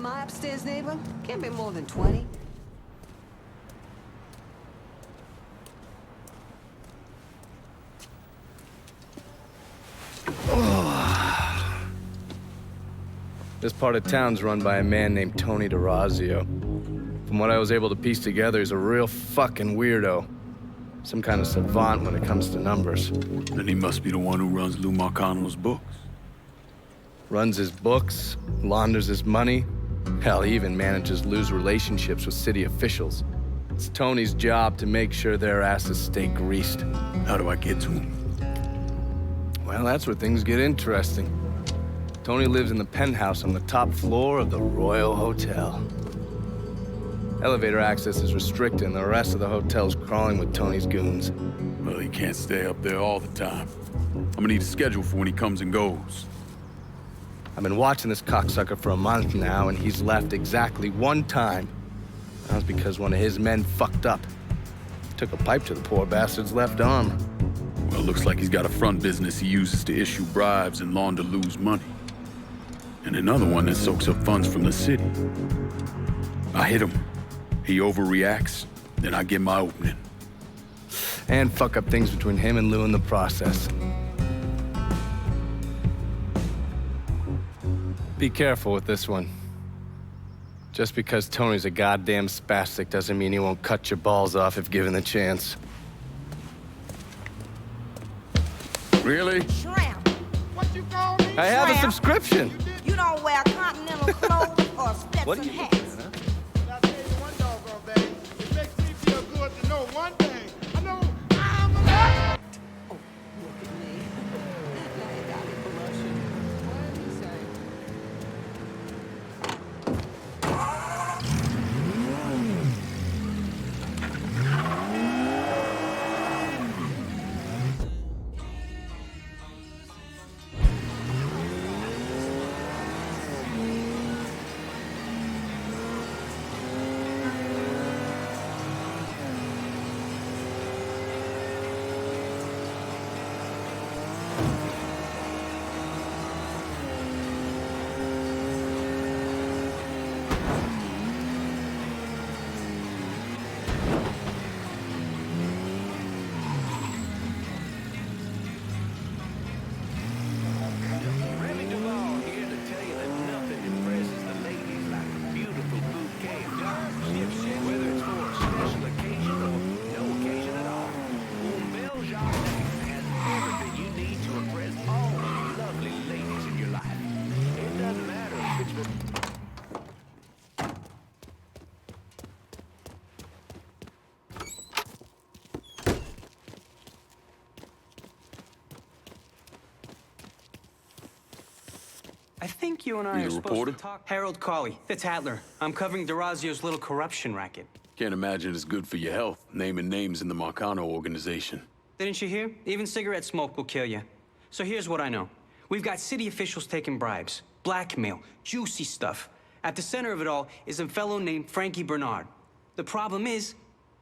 my upstairs neighbor? Can't be more than 20. This part of town's run by a man named Tony DeRazio. From what I was able to piece together, he's a real fucking weirdo. Some kind of savant when it comes to numbers. Then he must be the one who runs Lou Marcano's books. Runs his books, launders his money. Hell, he even manages Lou's relationships with city officials. It's Tony's job to make sure their asses stay greased. How do I get to him? Well, that's where things get interesting. Tony lives in the penthouse on the top floor of the Royal Hotel. Elevator access is restricted and the rest of the hotel's crawling with Tony's goons. Well, he can't stay up there all the time. I'm gonna need a schedule for when he comes and goes. I've been watching this cocksucker for a month now, and he's left exactly one time. That was because one of his men fucked up. Took a pipe to the poor bastard's left arm. Well, looks like he's got a front business he uses to issue bribes and launder Lou's money. And another one that soaks up funds from the city. I hit him. He overreacts, then I get my opening. And fuck up things between him and Lou in the process. Be careful with this one. Just because Tony's a goddamn spastic doesn't mean he won't cut your balls off if given the chance. Really? Shrimp. What you call me? I have a subscription. You don't wear continental clothes or Stetson hats. I'll tell you one doggone thing. It makes me feel good to know one thing. I know I'm alive. Oh, look at me. Now you got me blushing. What did he say? I think you and I You are the supposed reporter? to talk. Harold Cawley, the Tattler. I'm covering DeRazio's little corruption racket. Can't imagine it's good for your health, naming names in the Marcano organization. Didn't you hear? Even cigarette smoke will kill you. So here's what I know. We've got city officials taking bribes, blackmail, juicy stuff. At the center of it all is a fellow named Frankie Bernard. The problem is,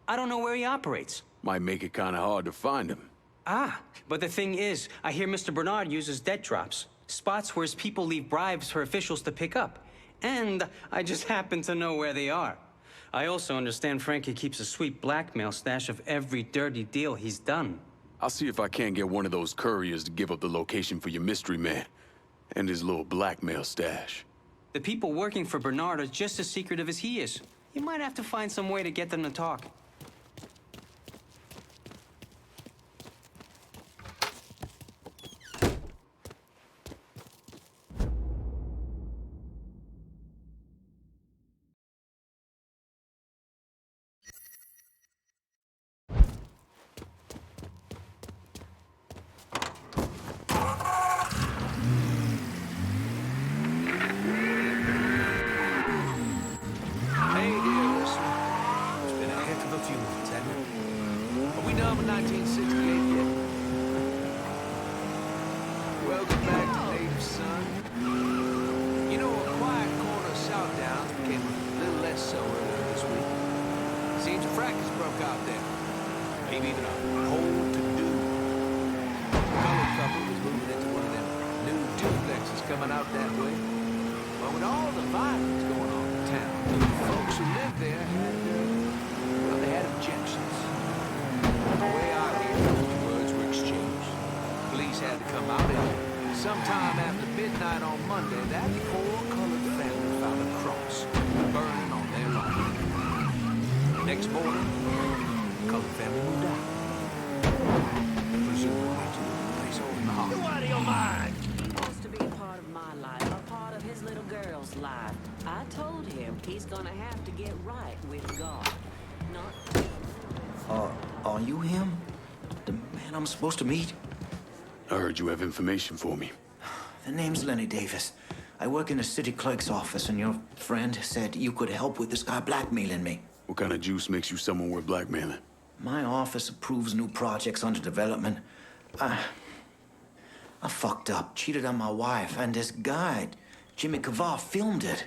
I don't know where he operates. Might make it kind of hard to find him. Ah, but the thing is, I hear Mr. Bernard uses debt drops. Spots where his people leave bribes for officials to pick up. And I just happen to know where they are. I also understand Frankie keeps a sweet blackmail stash of every dirty deal he's done. I'll see if I can't get one of those couriers to give up the location for your mystery man and his little blackmail stash. The people working for Bernard are just as secretive as he is. You might have to find some way to get them to talk. Hey, dear listener. It's been a heck of a few months, hasn't it? Are we done with 1968 yet? Welcome back to native son. You know, a quiet corner of Southdowns became a little less so earlier this week. Seems a fracas broke out there. Maybe even a whole to-do. A colored couple was moving into one of them new duplexes coming out that way. But with all the violence going on in town, the folks who lived there had, well, they had objections. The way I hear it, words were exchanged. Police had to come out, and sometime after midnight on Monday, that poor colored family found a cross burning on their lawn. Next morning, the colored family moved out. Presumably to a place over in the harbor. Out of your mind! Wants to be a part of my life, a part of his little girl's life. I told him he's gonna have to get right with God. Not... Are you him? The man I'm supposed to meet? I heard you have information for me. The name's Lenny Davis. I work in the city clerk's office, and your friend said you could help with this guy blackmailing me. What kind of juice makes you someone worth blackmailing? My office approves new projects under development. I fucked up, cheated on my wife, and this guy, Jimmy Kavar, filmed it.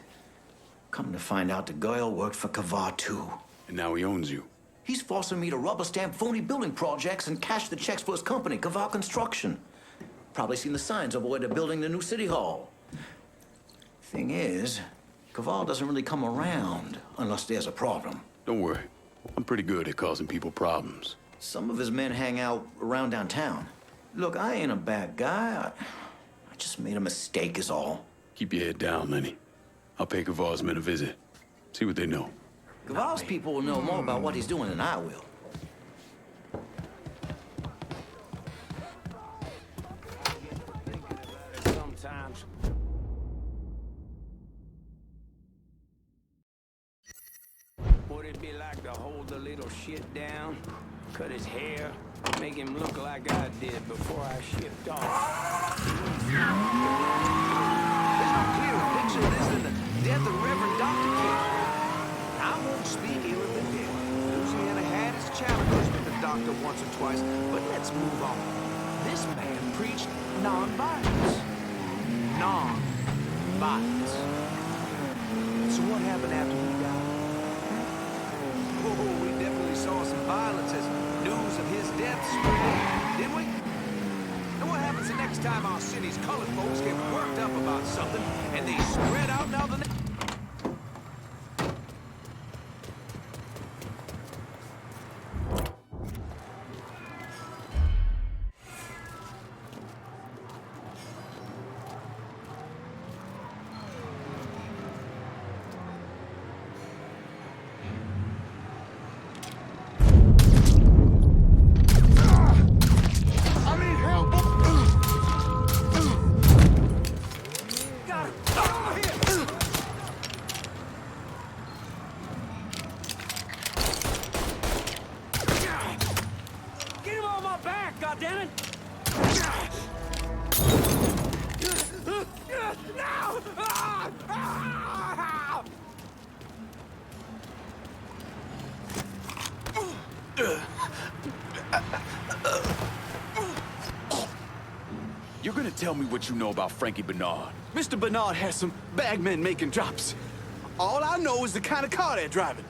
Come to find out, the girl worked for Kavar, too. And now he owns you. He's forcing me to rubber stamp phony building projects and cash the checks for his company, Kavar Construction. Probably seen the signs over where they're building the new city hall. Thing is, Kavar doesn't really come around unless there's a problem. Don't worry. I'm pretty good at causing people problems. Some of his men hang out around downtown. Look, I ain't a bad guy. I just made a mistake is all. Keep your head down, Lenny. I'll pay Kavar's men a visit. See what they know. Kavar's people will know more about what he's doing than I will. Sometimes. Would it be like to hold the little shit down, cut his hair, make him look like I did before I shipped off? There's no clearer picture of this than the death of Reverend Dr. King. I won't speak ill of the dead. Louisiana had its challenges with the doctor once or twice, but let's move on. This man preached non-violence. Non-violence. So what happened after he died? Oh, we definitely saw some violence as news of his death spread, didn't we? And what happens the next time our city's colored folks get worked up about something and they spread out now the next... You're gonna tell me what you know about Frankie Bernard. Mr. Bernard has some bagmen making drops. All I know is the kind of car they're driving.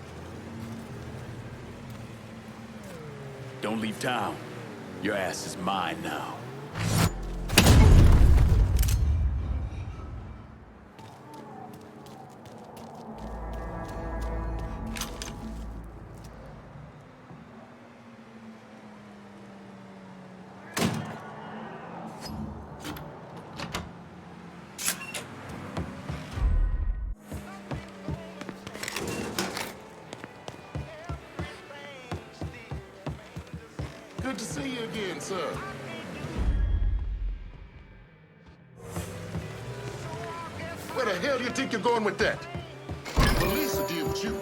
Don't leave town. Your ass is mine now. Good to see you again, sir. Where the hell do you think you're going with that? The police will deal with you.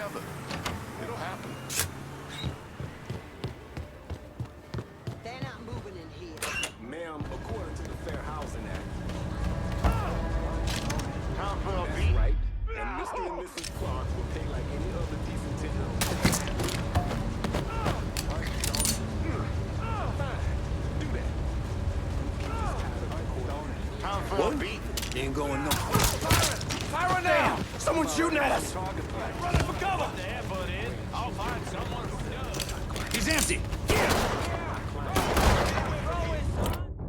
together. It'll happen. They're not moving in here. Ma'am, according to the Fair Housing Act. Time for a That's beat. right. And Mr. and Mrs. Clark will pay like any other decent tenant. Fine. Do that. Time for a beat. Ain't going no. Fire now! Someone's shooting at us! Running for cover! I'll find someone who does. He's empty!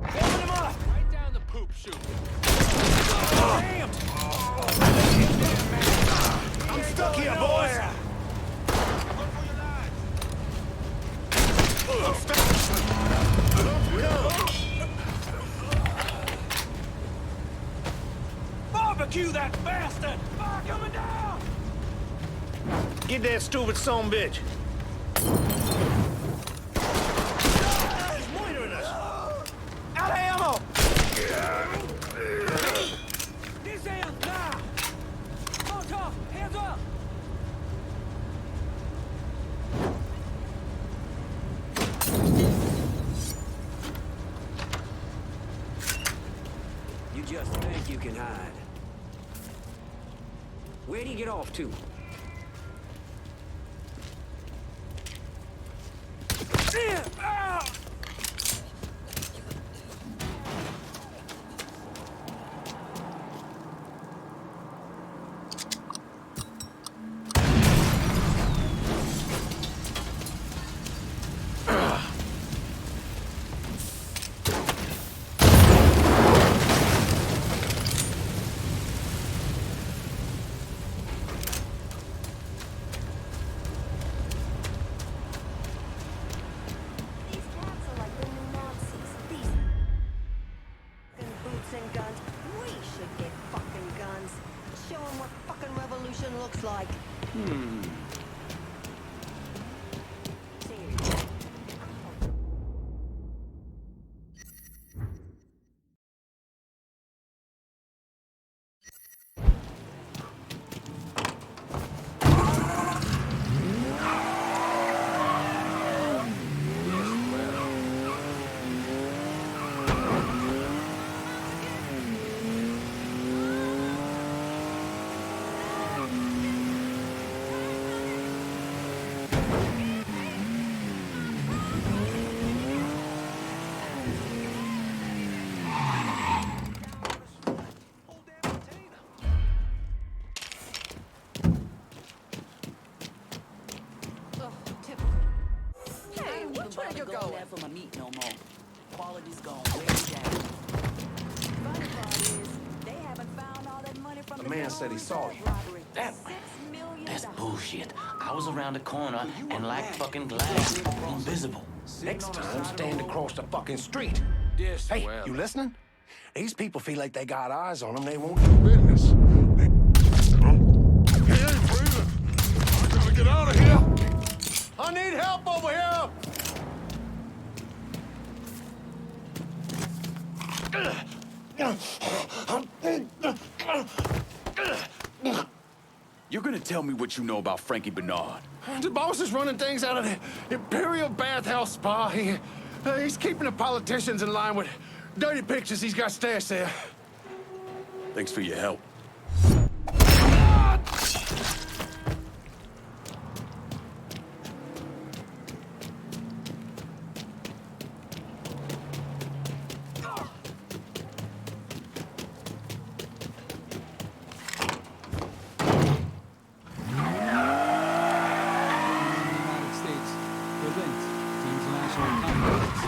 Open him up! Right down the poop chute. Damn! I'm stuck here, boys! I'm stuck! Barbecue that bastard! Fire coming down! Get that stupid son bitch! He's loitering us! Out of ammo! These hands now! Molotov, hands up! You just think you can hide. Where'd he get off to? These cats are like the new Nazis. These fucking boots and guns. We should get fucking guns. Show them what fucking revolution looks like. Seriously. Hey, which way you going? There for my meat no more. Quality's gone way down. Funny part is, they haven't found all that money from The man said he saw you. Damn. $6 million. That's bullshit. I was around the corner and like fucking glass, invisible. Next time, stand across the fucking street. Yes, Hey, well. you listening? These people feel like they got eyes on them. They won't do business. He ain't breathing! I gotta get out of here! I need help over here! You're gonna tell me what you know about Frankie Bernard. The boss is running things out of the Imperial Bathhouse Spa. He's keeping the politicians in line with dirty pictures he's got stashed there. Thanks for your help. United States, they're linked to international conflicts.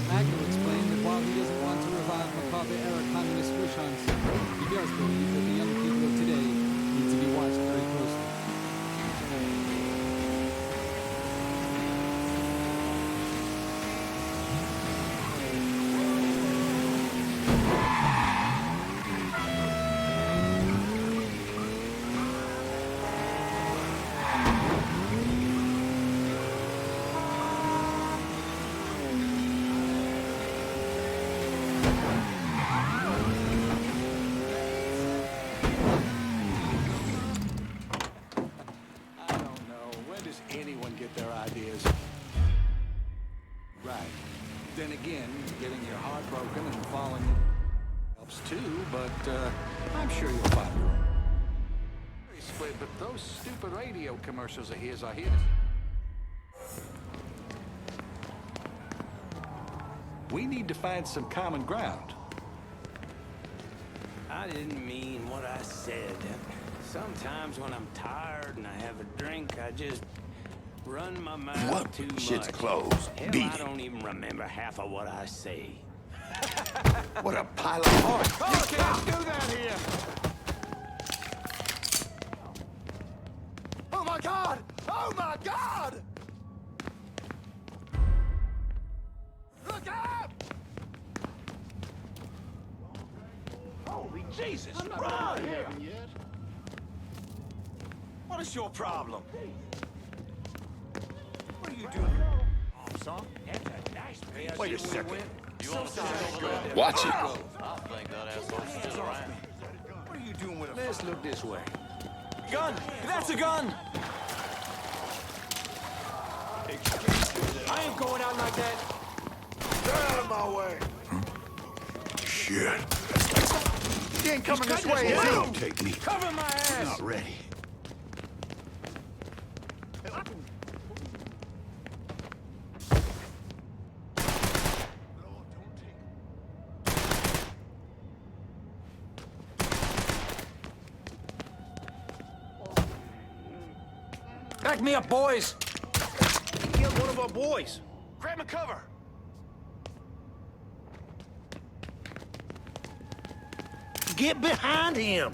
Agnew explained that while he doesn't want to revive McCarthy-era communist wish hunts, he does believe broken and falling helps too, but I'm sure you'll find your own. Very split, but those stupid radio commercials of his, I hear. We need to find some common ground. I didn't mean what I said. Sometimes when I'm tired and I have a drink, I just run my mouth What? too much. Shit's closed. Hell, Beat I it. don't even remember half of what I say. What a pile of heart. You can't do that here! Oh my God! Oh my God! Look out! Holy Jesus, run! What is your problem? What are you doing? Son? That's a nice place. Wait a second. You want to sit over there? Watch it. I think that asshole's still around. What are you doing with a... Let's look this way. Gun! That's a gun! I ain't going out like that. Get out of my way! Shit. He ain't coming this way, is Don't he? take me. Cover my ass! Not ready. Back me up, boys! He killed one of our boys. Grab my cover. Get behind him!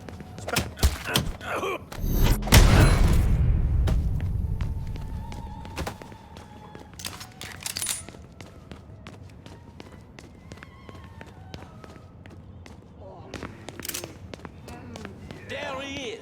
There he is!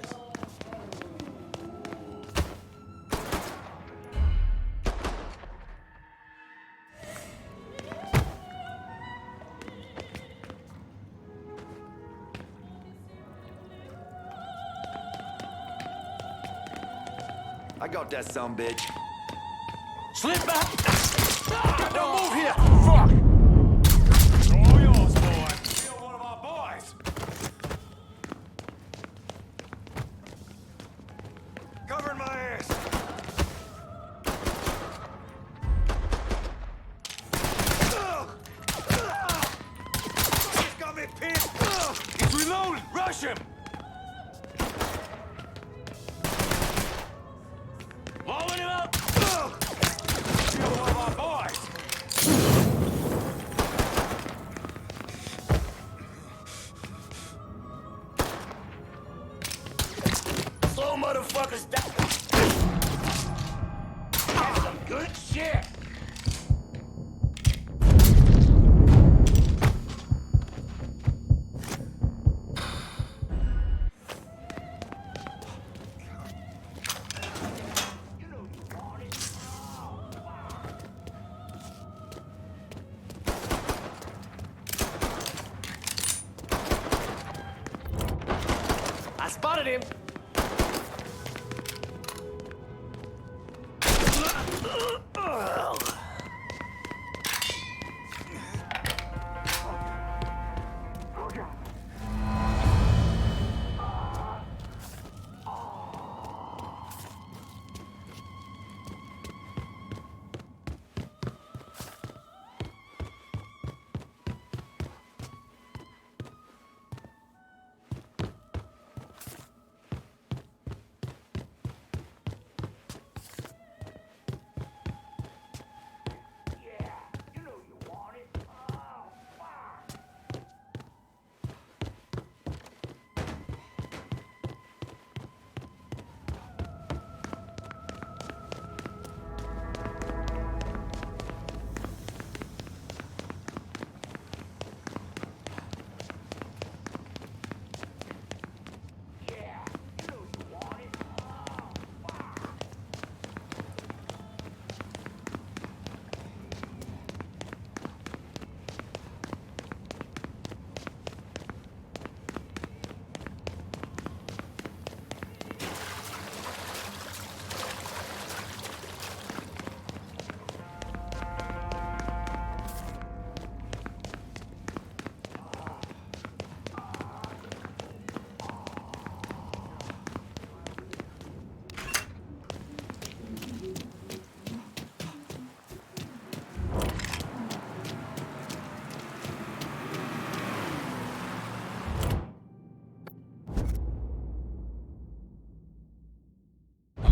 I got that sumbitch. Slip back! Don't move here! Fuck! All yours, boy. You're one of our boys. Covering my ass. He's got me pinned. He's reloading. Rush him. Blowing him up! You're one of our boys! Slow motherfuckers down! That's some good shit! I spotted him!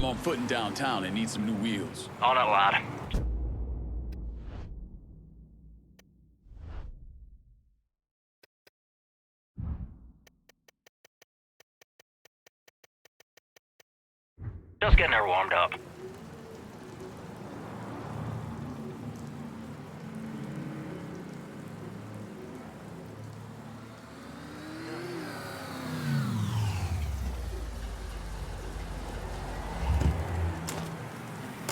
I'm on foot in downtown and need some new wheels. On it, lad. Just getting her warmed up.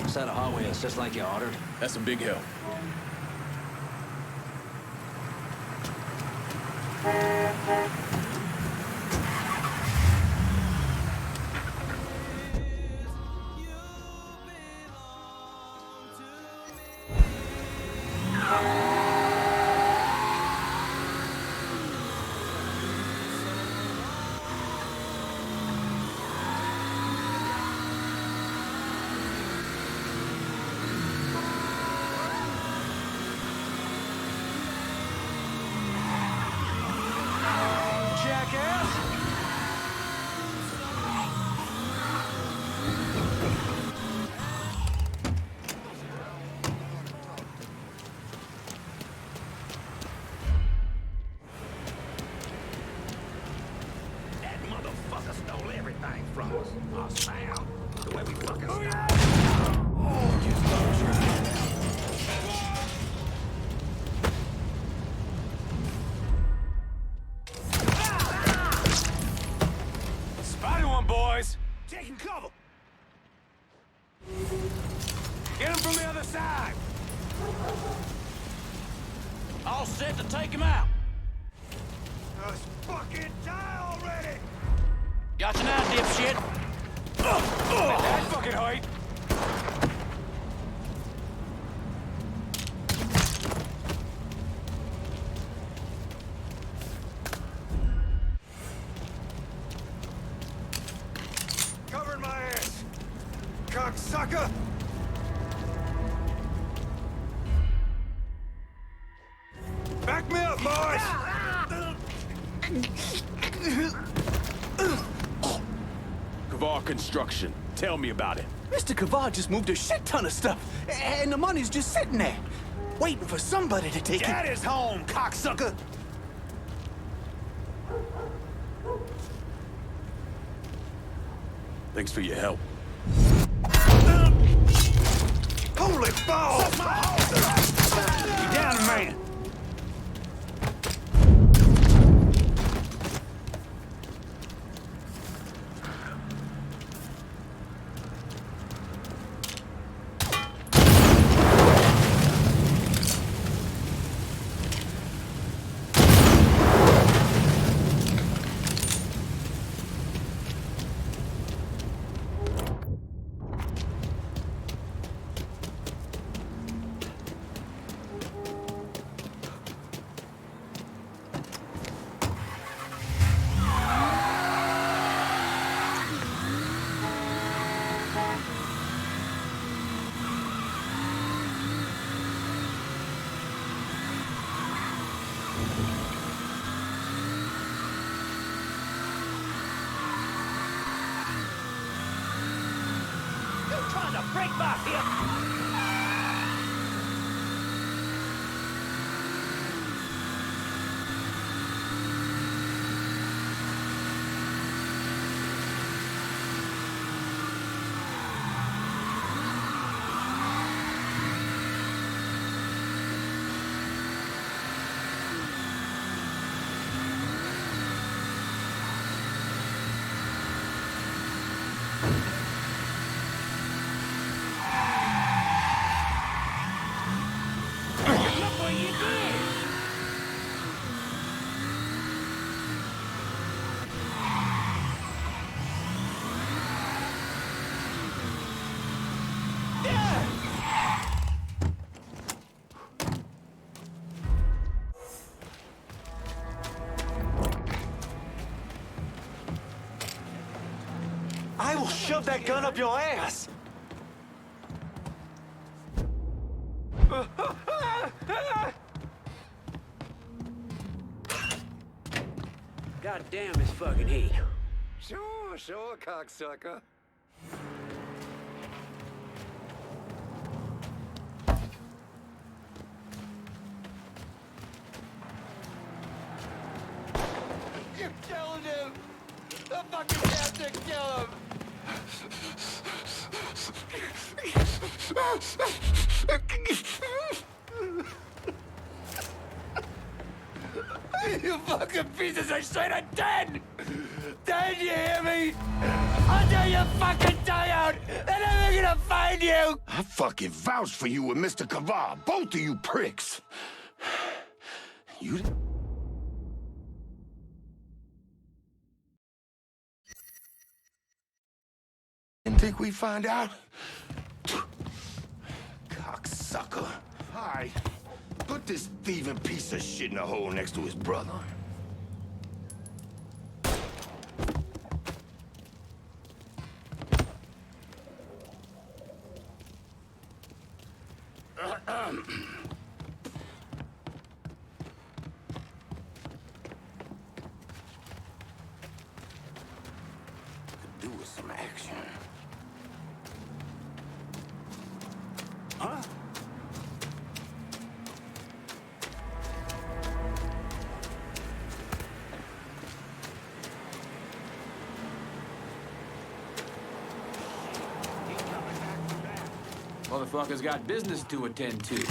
Set of Hot Wheels, just like you ordered. That's a big help. Taking cover! Get him from the other side! All set to take him out. Just fucking die already! Got you now, dipshit. At that fucking height! Covering my ass! Cocksucker! Back me up, boys! Kavar Construction. Tell me about it. Mr. Kavar just moved a shit ton of stuff, and the money's just sitting there, waiting for somebody to take Dad it. is home, cocksucker! Thanks for your help. Holy balls! You down a man! Trying to break my hip. I will shove that gun up your ass. God damn this fucking heat. Sure, cocksucker. fucking have to kill him! You fucking pieces are straight of dead! Dead, you hear me? Until you fucking die out, and I'm gonna find you! I fucking vouched for you with Mr. Kaval, both of you pricks. You... Didn't think we'd find out? Cocksucker. Hi. Put this thieving piece of shit in a hole next to his brother. Could do with some action. Huh? Motherfucker's got business to attend to.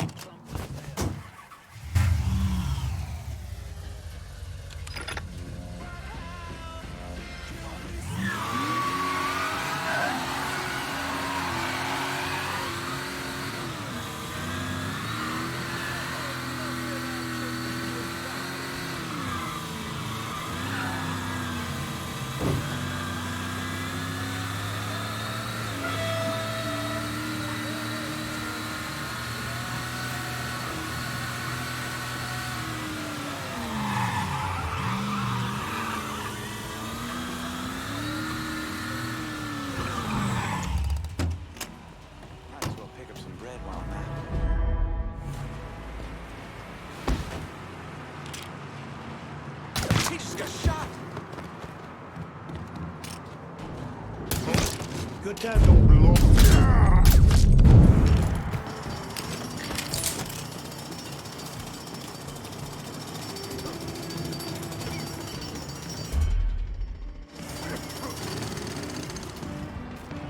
Good time don't belong.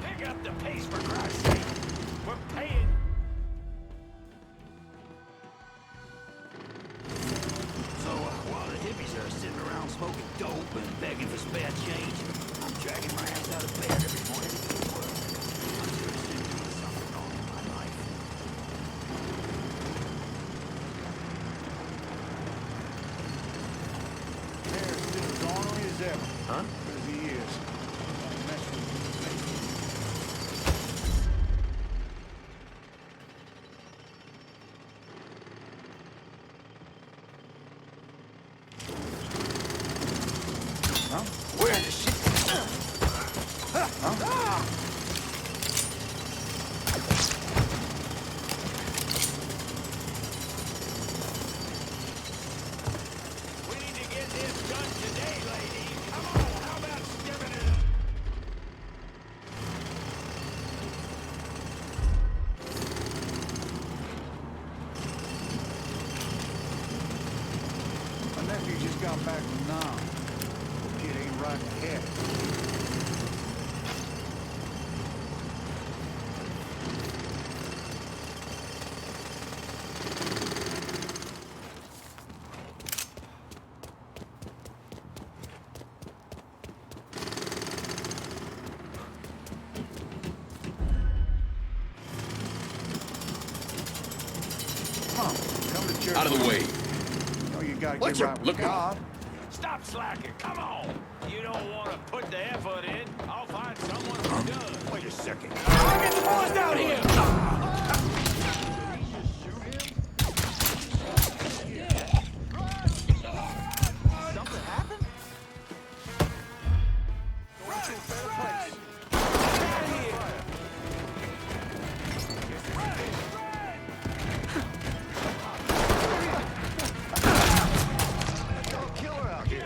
Pick up the pace, for Christ's sake! We're paying! So, while the hippies are sitting around smoking dope and begging for spare change, I'm dragging my ass out of bed every morning to go to work. I'm seriously doing something wrong in my life. Mayor's still as ornery as ever. Huh? Because he is. Don't mess with me. Huh? Where the shit? Huh? We need to get this done today, lady! Come on, how about skipping it? My nephew just got back from Nam. The kid ain't right in the head. Come to church. Out of the way. You know you gotta What's get your- right with look- God. Stop slacking, come on! You don't want to put the effort in, I'll find someone who does. Wait a second. I'll get the boys down here! Something happened? Killer out here.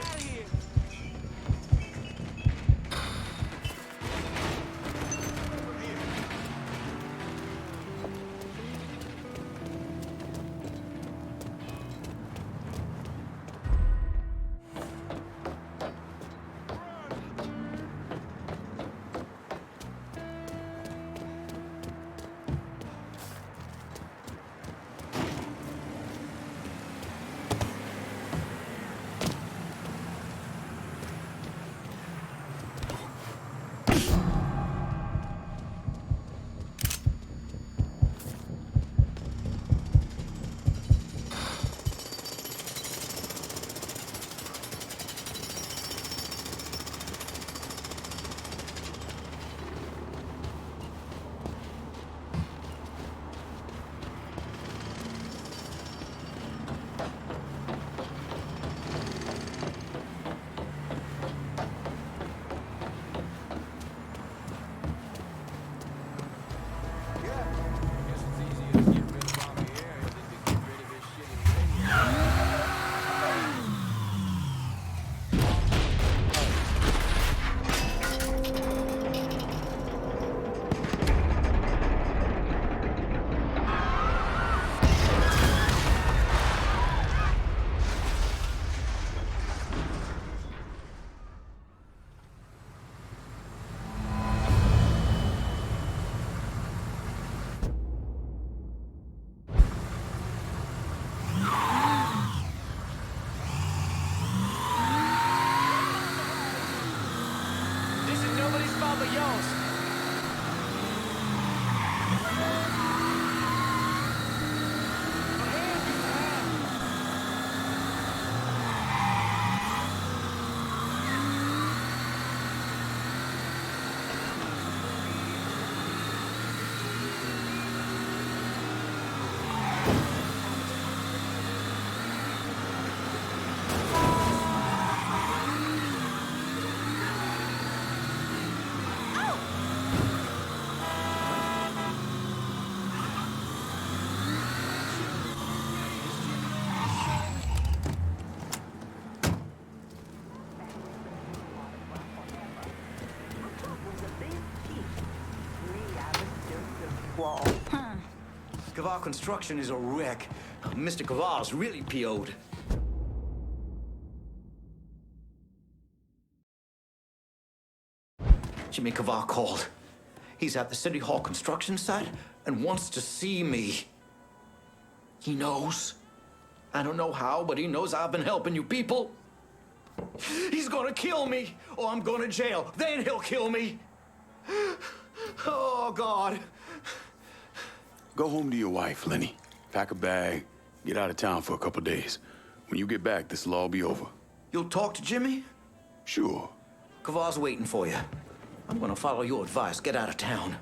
wall. Huh. Caval Construction is a wreck. Mr. Caval's really PO'd. Jimmy Caval called. He's at the City Hall construction site and wants to see me. He knows. I don't know how, but he knows I've been helping you people. He's gonna kill me, or I'm going to jail. Then he'll kill me. Oh, God. Go home to your wife, Lenny. Pack a bag, get out of town for a couple days. When you get back, this'll all be over. You'll talk to Jimmy? Sure. Caval's waiting for you. I'm gonna follow your advice. Get out of town.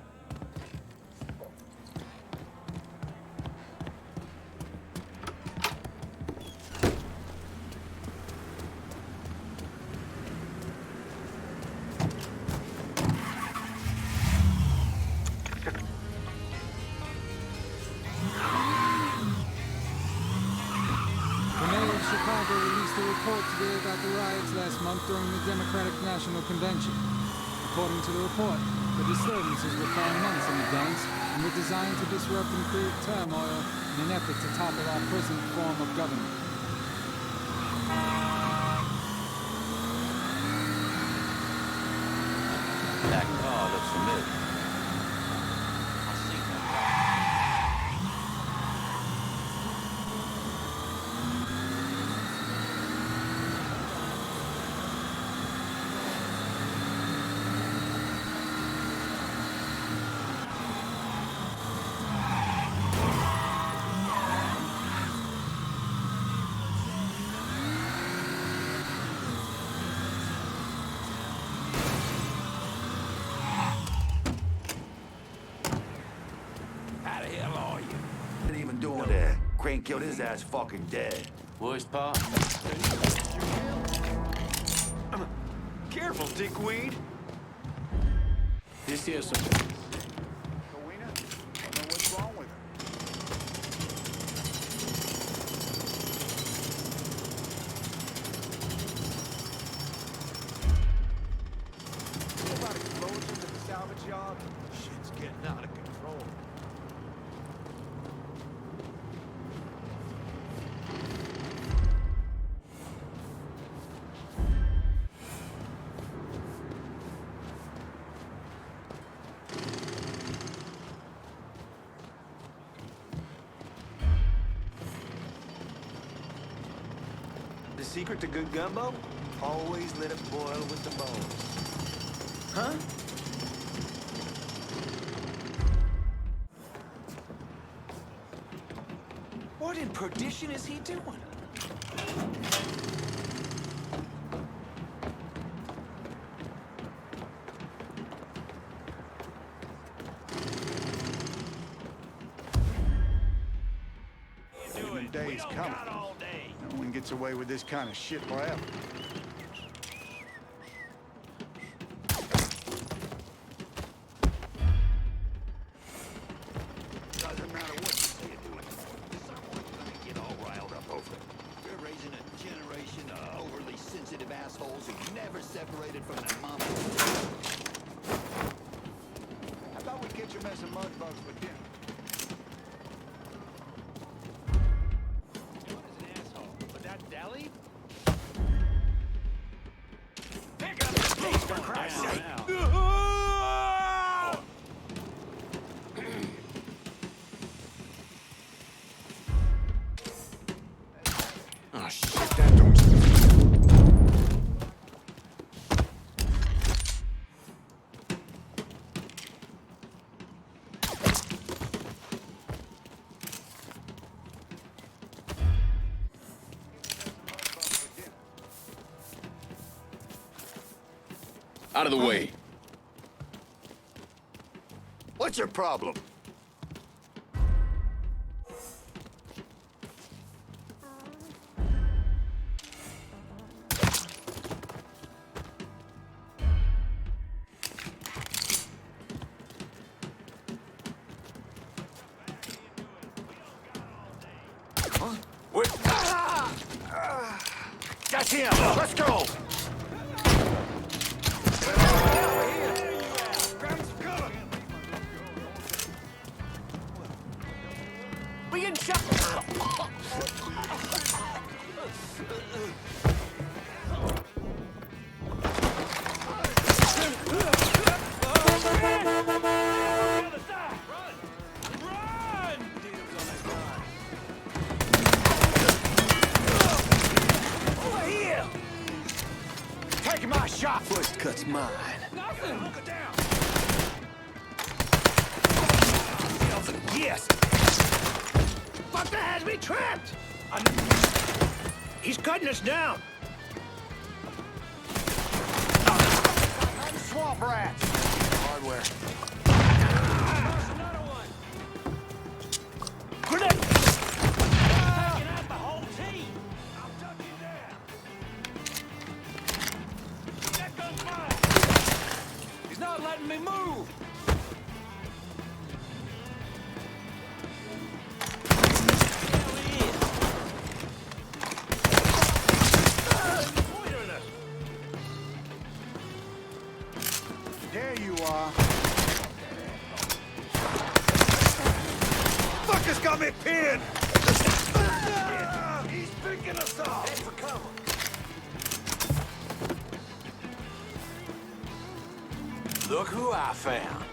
Chicago released a report today about the riots last month during the Democratic National Convention. According to the report, the disturbances were found months in advance and were designed to disrupt and create turmoil in an effort to topple our present form of government. That car looks familiar. Crane killed his ass fucking dead. Where's Pa? Careful, dickweed. This here's some... Rowena? I don't know what's wrong with her. What about explosions at the salvage yard? Shit's getting out of control. The secret to good gumbo? Always let it boil with the bones. Huh? What in perdition is he doing? Days coming. No one gets away with this kind of shit forever. Doesn't matter what you say you're doing. Someone's gonna get all riled up over it. We're raising a generation of overly sensitive assholes who never separated from their mama. How about we catch a mess of mud bugs for dinner? Deli? Pick up the pace, for Christ's sake! Oh, shit, that door's... Out of the way. What's your problem? Huh? Wait. That's him! Let's go! mine. Nothing! Look it down! Yes! Fucker has me trapped! He's cutting us down. Swamp rats! Hardware. Another one. Grenade! Taking out the whole team. I'm touching there! That gun's mine. He's not letting me move. There you are. Fucker's got me pinned! He's picking us off! Head for cover. Look who I found.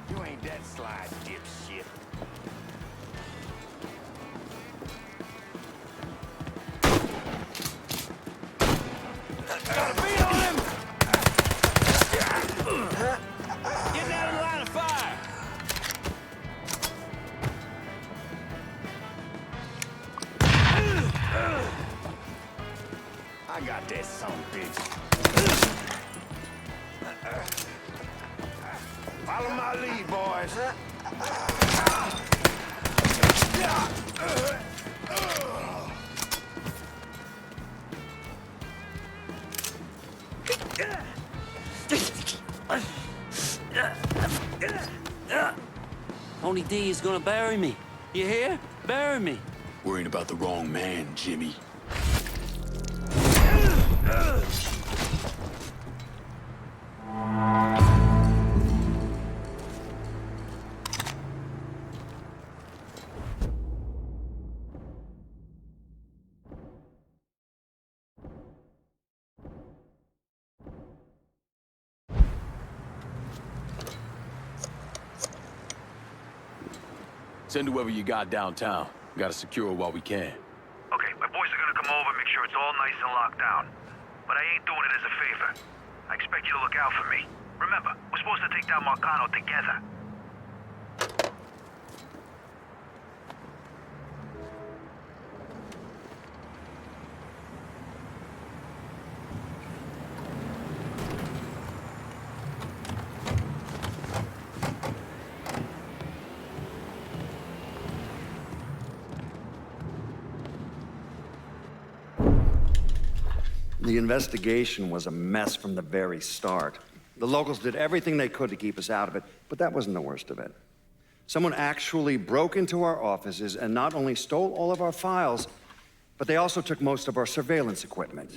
You ain't that slide, dipshit. Got a beat on him! Getting out of the line of fire! I got that son of a bitch. Follow my lead, boys. Tony D is gonna bury me. You hear? Bury me. Worrying about the wrong man, Jimmy. Send whoever you got downtown. Gotta secure it while we can. Okay, my boys are gonna come over, make sure it's all nice and locked down. But I ain't doing it as a favor. I expect you to look out for me. Remember, we're supposed to take down Marcano together. The investigation was a mess from the very start. The locals did everything they could to keep us out of it, but that wasn't the worst of it. Someone actually broke into our offices and not only stole all of our files, but they also took most of our surveillance equipment.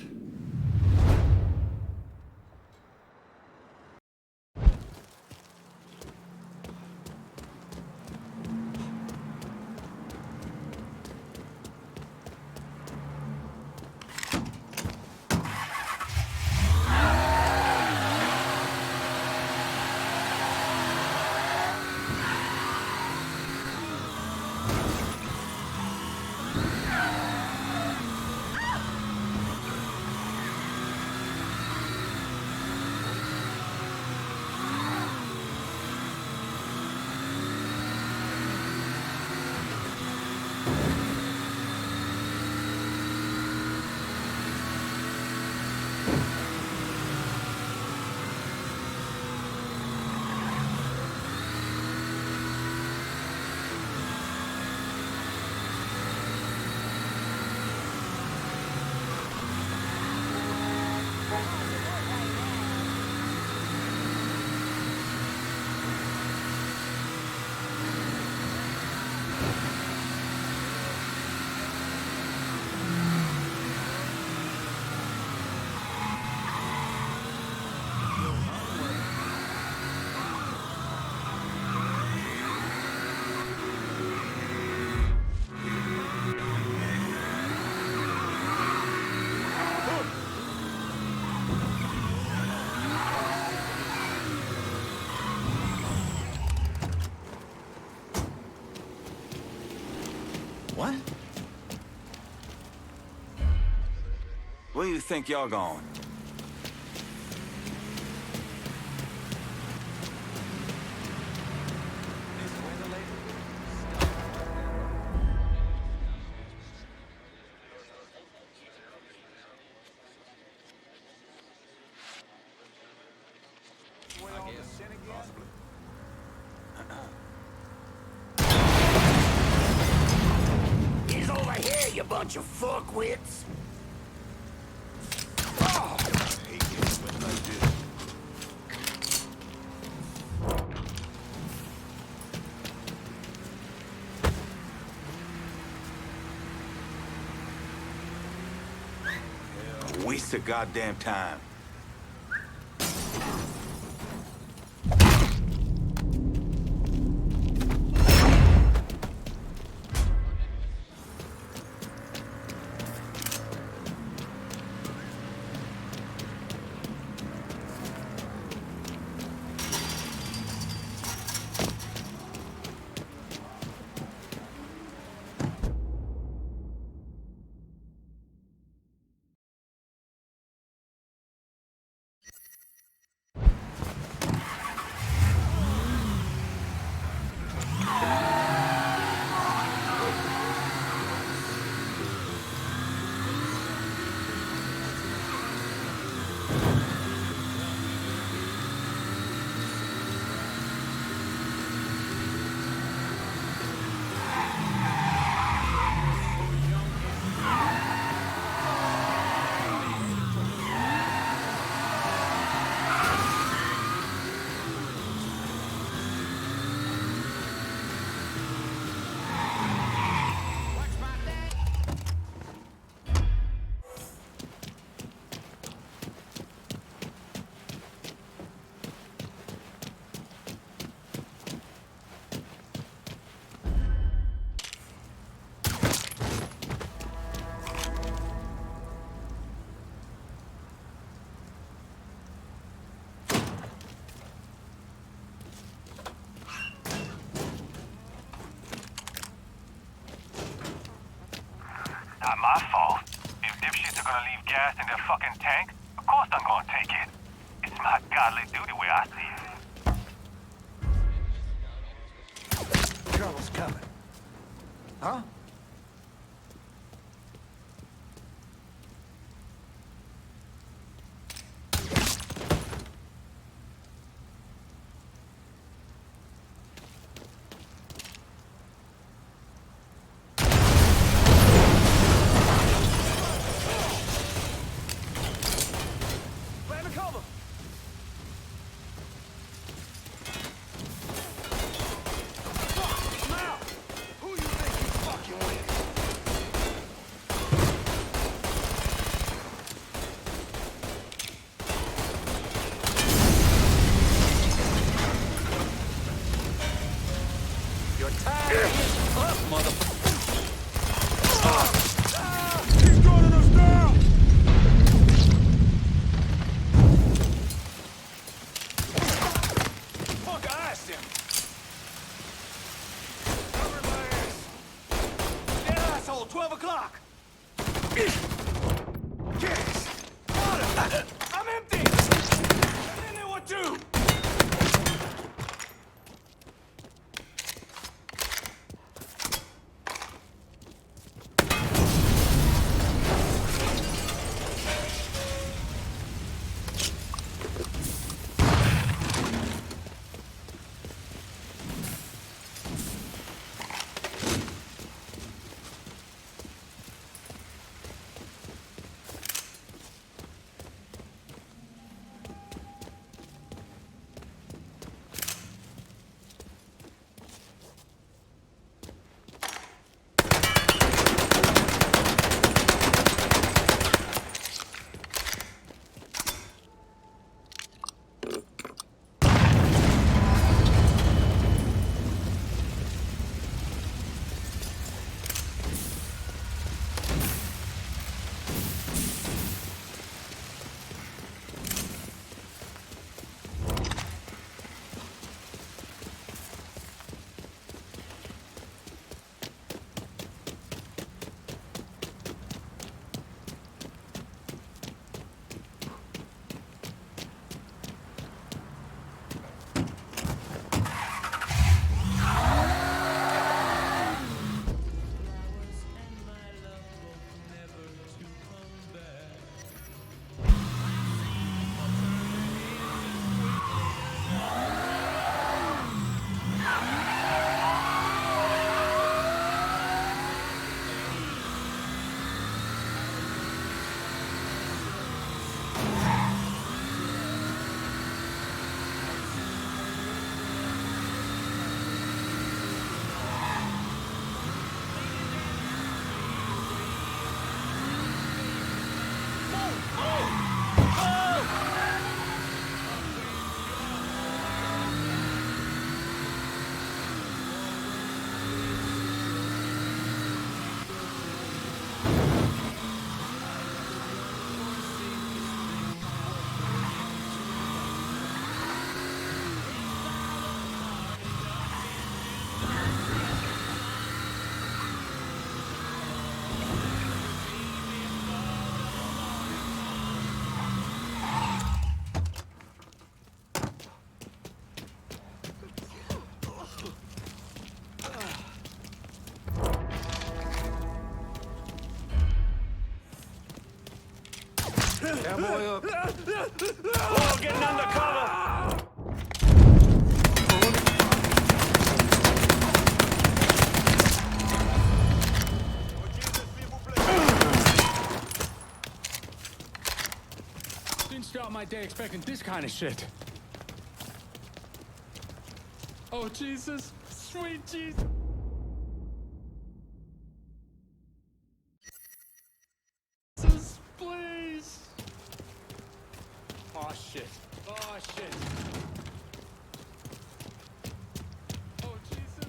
What? Where do you think y'all going? He's over here, you bunch of fuckwits! Waste of goddamn time. Not my fault. If dipshits are gonna leave gas in their fucking tank, of course I'm gonna take it. It's my godly duty where I see it. Trouble's coming. Huh? Who you think you fucking boy up. Oh, getting undercover! Didn't start my day expecting this kind of shit. Oh, Jesus. Sweet Jesus. Jesus, please. Oh, shit. Oh, shit. Oh, Jesus.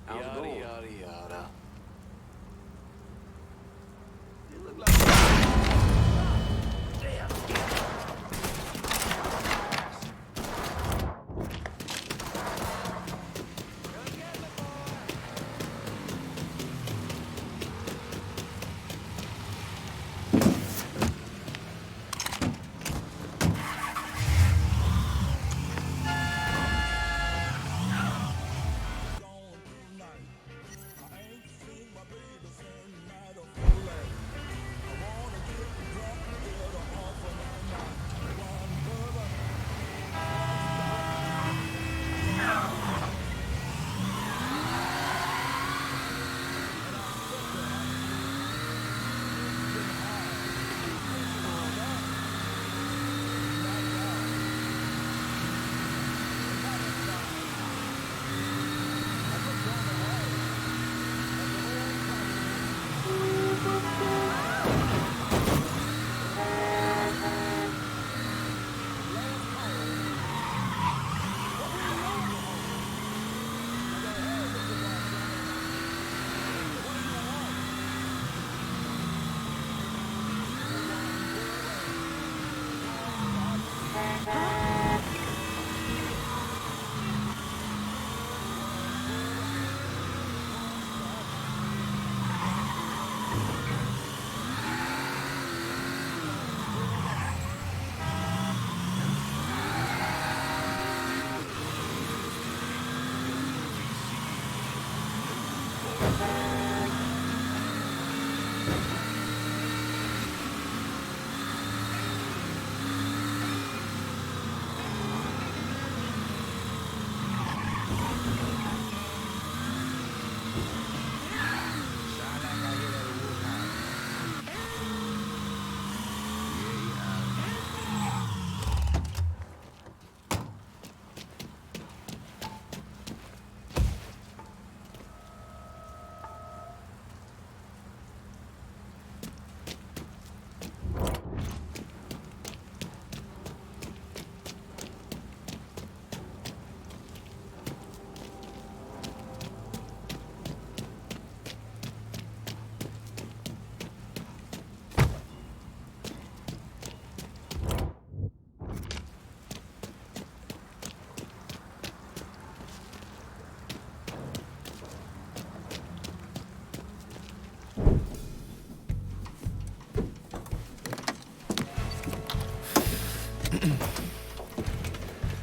Yada, yada, yada.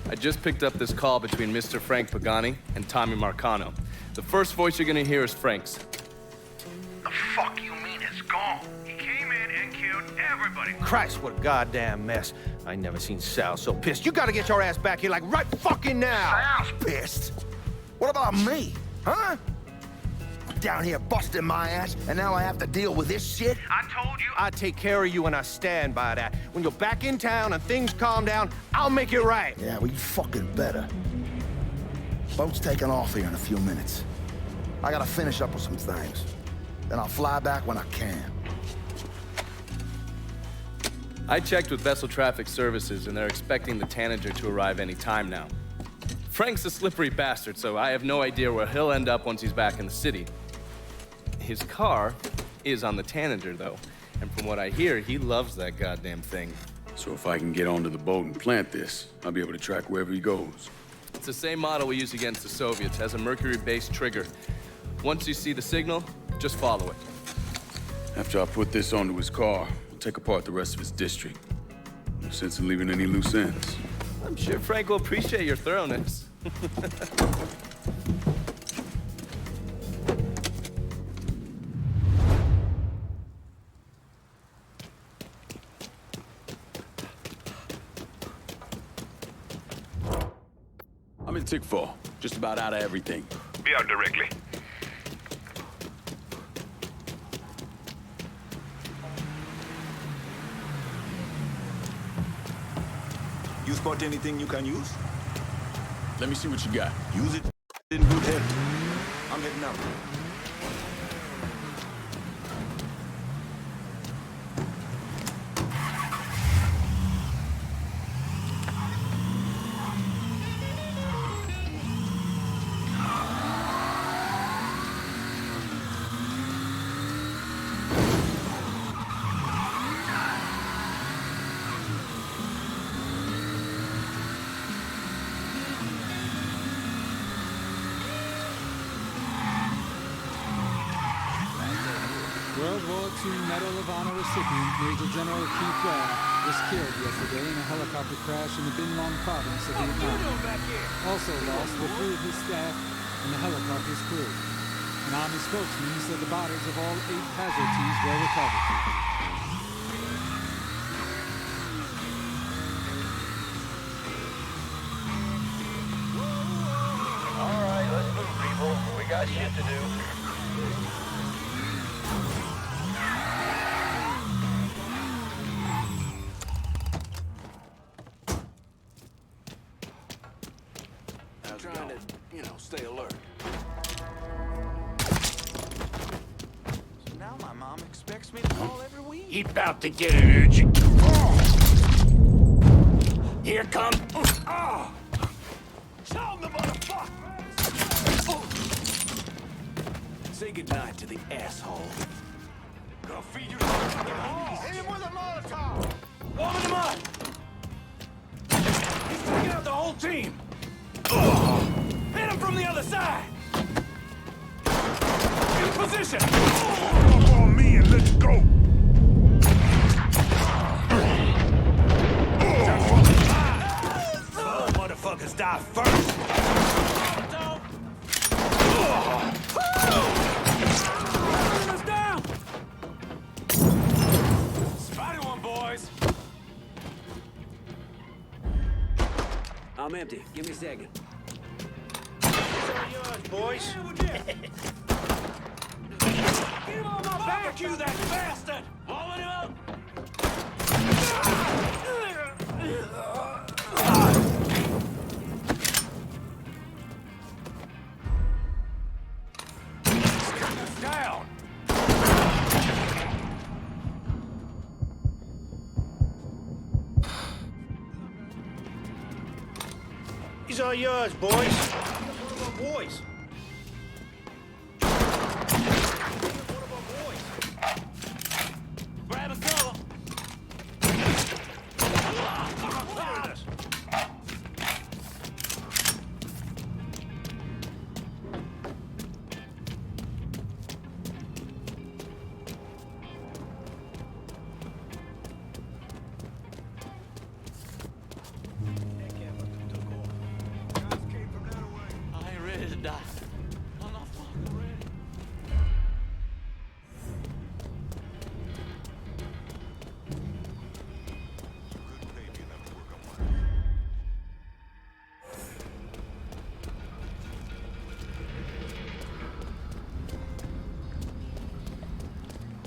I just picked up this call between Mr. Frank Pagani and Tommy Marcano. The first voice you're gonna hear is Frank's. The fuck you mean it's gone? He came in and killed everybody. Christ, what a goddamn mess. I never seen Sal so pissed. You gotta get your ass back here like right fucking now. Sal's pissed? What about me? Huh? I'm down here busting my ass, and now I have to deal with this shit? I told you I'd take care of you, and I stand by that. When you're back in town and things calm down, I'll make it right. Yeah, well, you fucking better. Boat's taking off here in a few minutes. I gotta finish up with some things. Then I'll fly back when I can. I checked with Vessel Traffic Services, and they're expecting the Tanager to arrive any time now. Frank's a slippery bastard, so I have no idea where he'll end up once he's back in the city. His car is on the Tanager, though, and from what I hear, he loves that goddamn thing. So if I can get onto the boat and plant this, I'll be able to track wherever he goes. It's the same model we used against the Soviets, has a mercury-based trigger. Once you see the signal, just follow it. After I put this onto his car, we'll take apart the rest of his district. No sense in leaving any loose ends. I'm sure Frank will appreciate your thoroughness. I'm in Tickfaw, just about out of everything. Be out directly. You spot anything you can use? Let me see what you got. Use it in good health. I'm heading out. World War II Medal of Honor recipient Major General Keith Webb was killed yesterday in a helicopter crash in the Bin Long province of Vietnam. Also lost were 3 of his staff and the helicopter's crew. An Army spokesman said the bodies of all 8 casualties were recovered. All right, let's move, people. We got shit to do. Trying to, stay alert. So now my mom expects me to call every week. He about to get an urgent. Here comes. Show him the motherfucker! Say goodnight to the asshole. Go feed your fucking horse. Hit him with a Molotov! Warming him up! He's taking out the whole team! Hit him from the other side! In position! Up on me and let's go! Some motherfuckers die first! Us down! Spotted one, boys! I'm empty. Give me a second. Yours, boys. Get him on my back, you that bastard! Blowing him up! Us down! These are yours, boys. Boys. Grab a cover!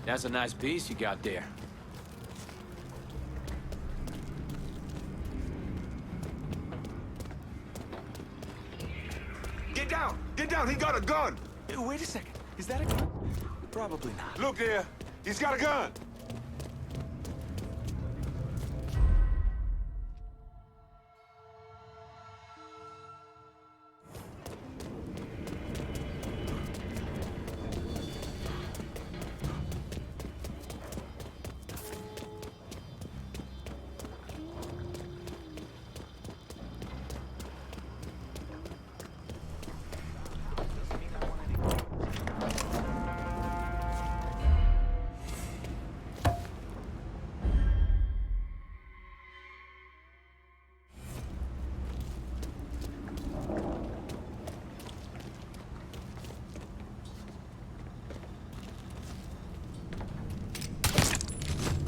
That's a nice piece you got there. Get down! Get down! He got a gun! Wait a second. Is that a gun? Probably not. Look there! He's got a gun!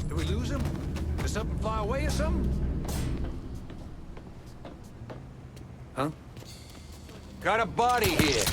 Did we lose him? Did something fly away or something? Huh? Got a body here.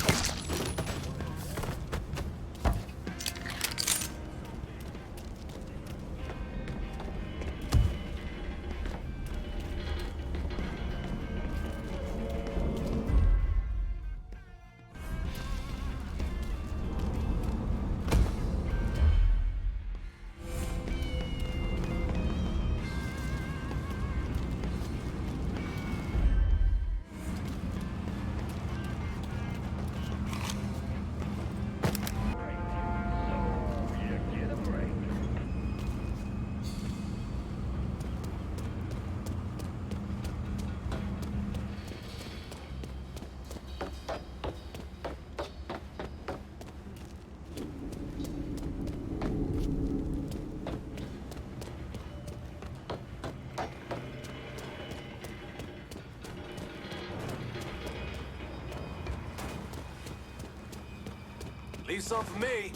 Leave some for me.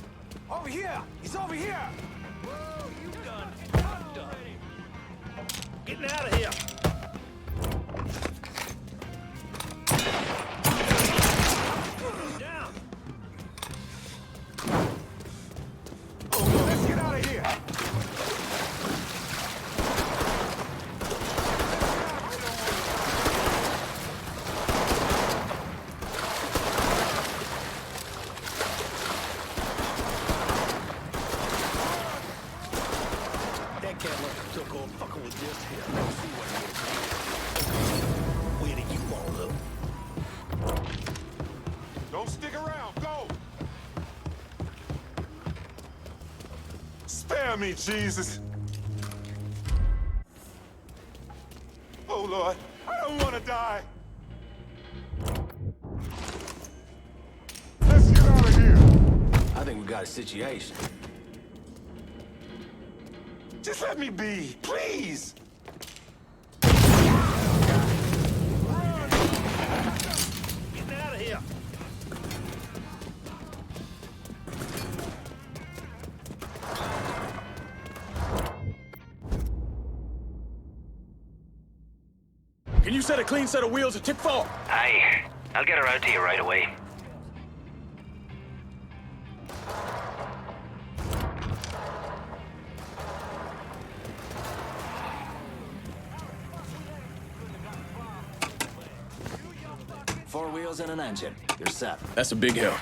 Over here! He's over here! Whoa, you done. I'm done. Getting out of here. Down. Oh, let's get out of here! Took off fucking with this here. Let's see what it is. Where do you want to? Don't stick around. Go. Spare me, Jesus. Oh, Lord. I don't want to die. Let's get out of here. I think we got a situation. Just let me be, please. Getting out of here. Can you set a clean set of wheels at Tickfaw? Aye. I'll get her out to you right away. Four wheels and an engine. You're set. That's a big help.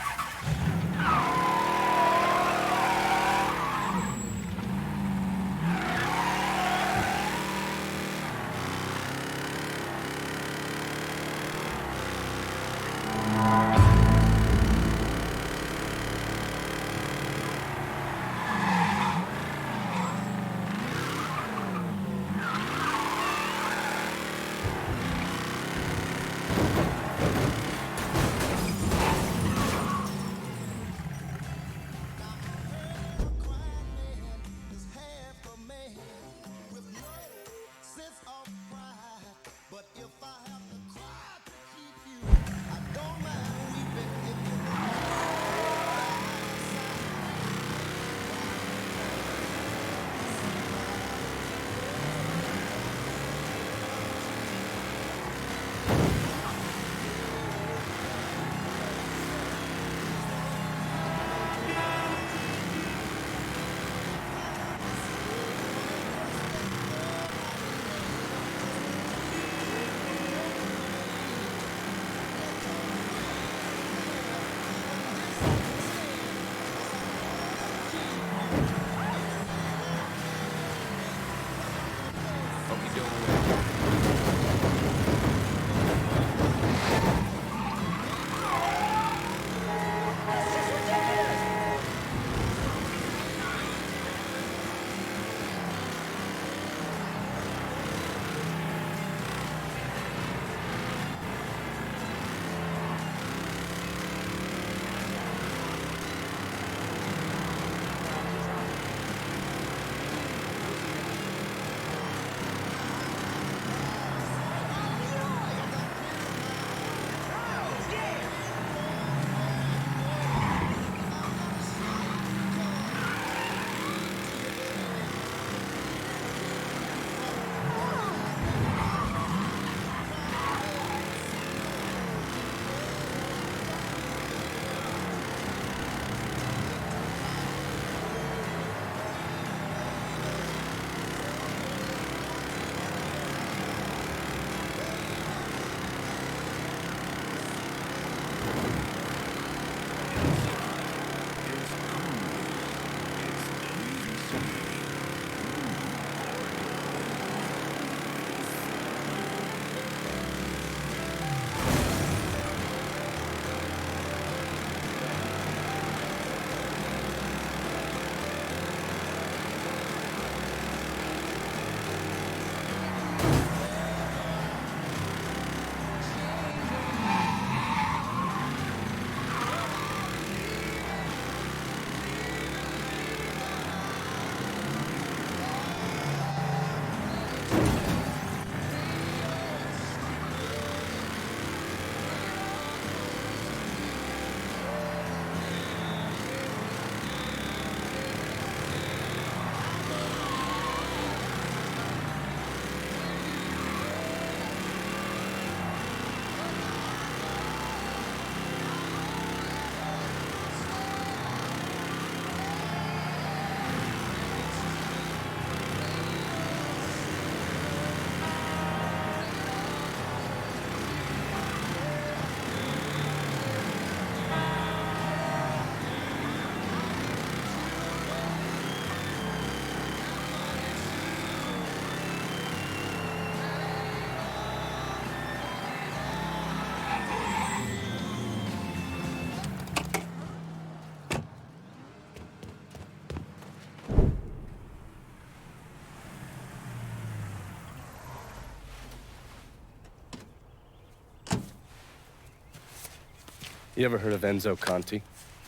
You ever heard of Enzo Conti?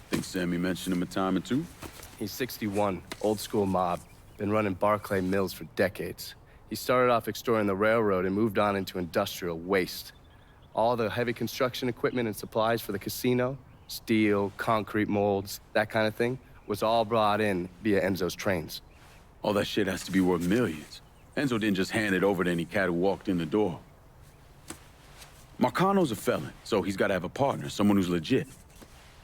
Think Sammy mentioned him a time or two? He's 61, old school mob. Been running Barclay Mills for decades. He started off extorting the railroad and moved on into industrial waste. All the heavy construction equipment and supplies for the casino, steel, concrete molds, that kind of thing, was all brought in via Enzo's trains. All that shit has to be worth millions. Enzo didn't just hand it over to any cat who walked in the door. Marcano's a felon, so he's got to have a partner, someone who's legit.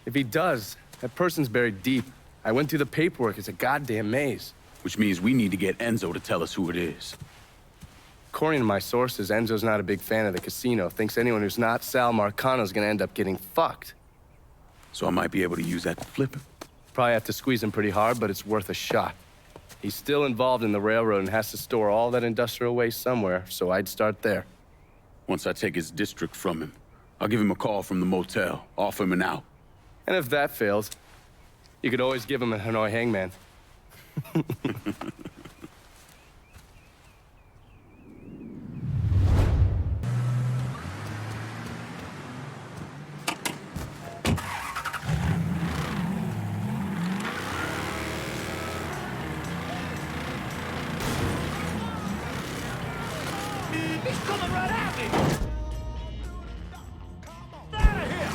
If he does, that person's buried deep. I went through the paperwork. It's a goddamn maze. Which means we need to get Enzo to tell us who it is. According to my sources, Enzo's not a big fan of the casino. Thinks anyone who's not Sal Marcano's gonna end up getting fucked. So I might be able to use that to flip him. Probably have to squeeze him pretty hard, but it's worth a shot. He's still involved in the railroad and has to store all that industrial waste somewhere, so I'd start there. Once I take his district from him, I'll give him a call from the motel, offer him an out. And if that fails, you could always give him a Hanoi hangman. He's coming right at me! Out of here!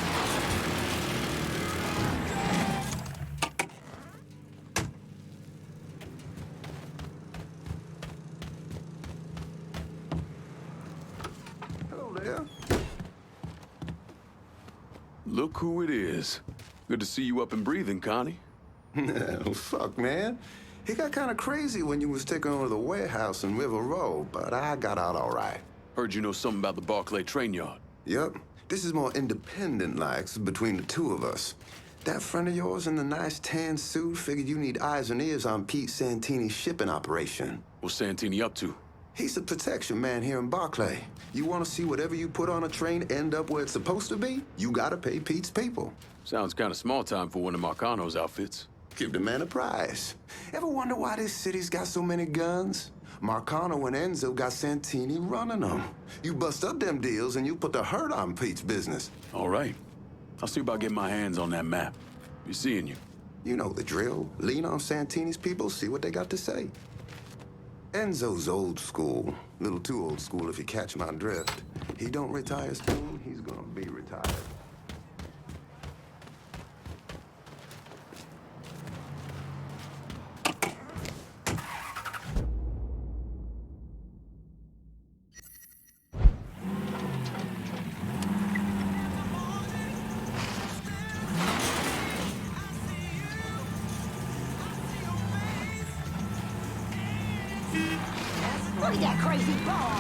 Hello there. Look who it is. Good to see you up and breathing, Connie. Oh, fuck, man. It got kind of crazy when you was taking over the warehouse in River Row, but I got out all right. Heard you know something about the Barclay train yard. Yep. This is more independent-like between the two of us. That friend of yours in the nice tan suit figured you need eyes and ears on Pete Santini's shipping operation. What's Santini up to? He's the protection man here in Barclay. You want to see whatever you put on a train end up where it's supposed to be? You gotta pay Pete's people. Sounds kind of small time for one of Marcano's outfits. Give the man a prize. Ever wonder why this city's got so many guns? Marcano and Enzo got Santini running them. You bust up them deals and you put the hurt on Pete's business. All right. I'll see about getting my hands on that map. Be seeing you. You know the drill. Lean on Santini's people, see what they got to say. Enzo's old school. Little too old school if you catch my drift. He don't retire soon, he's gonna be retired. Look at that crazy ball!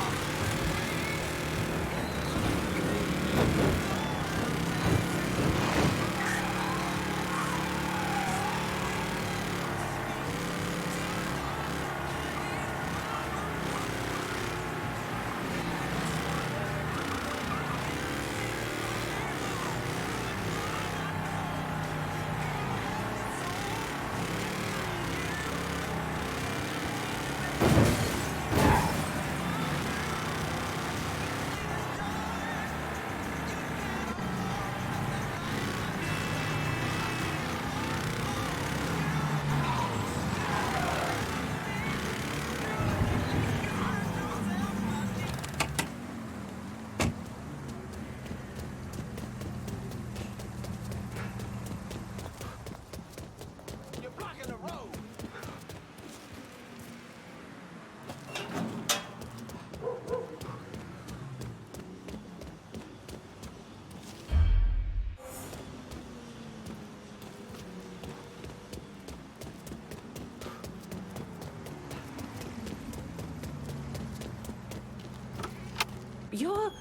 You're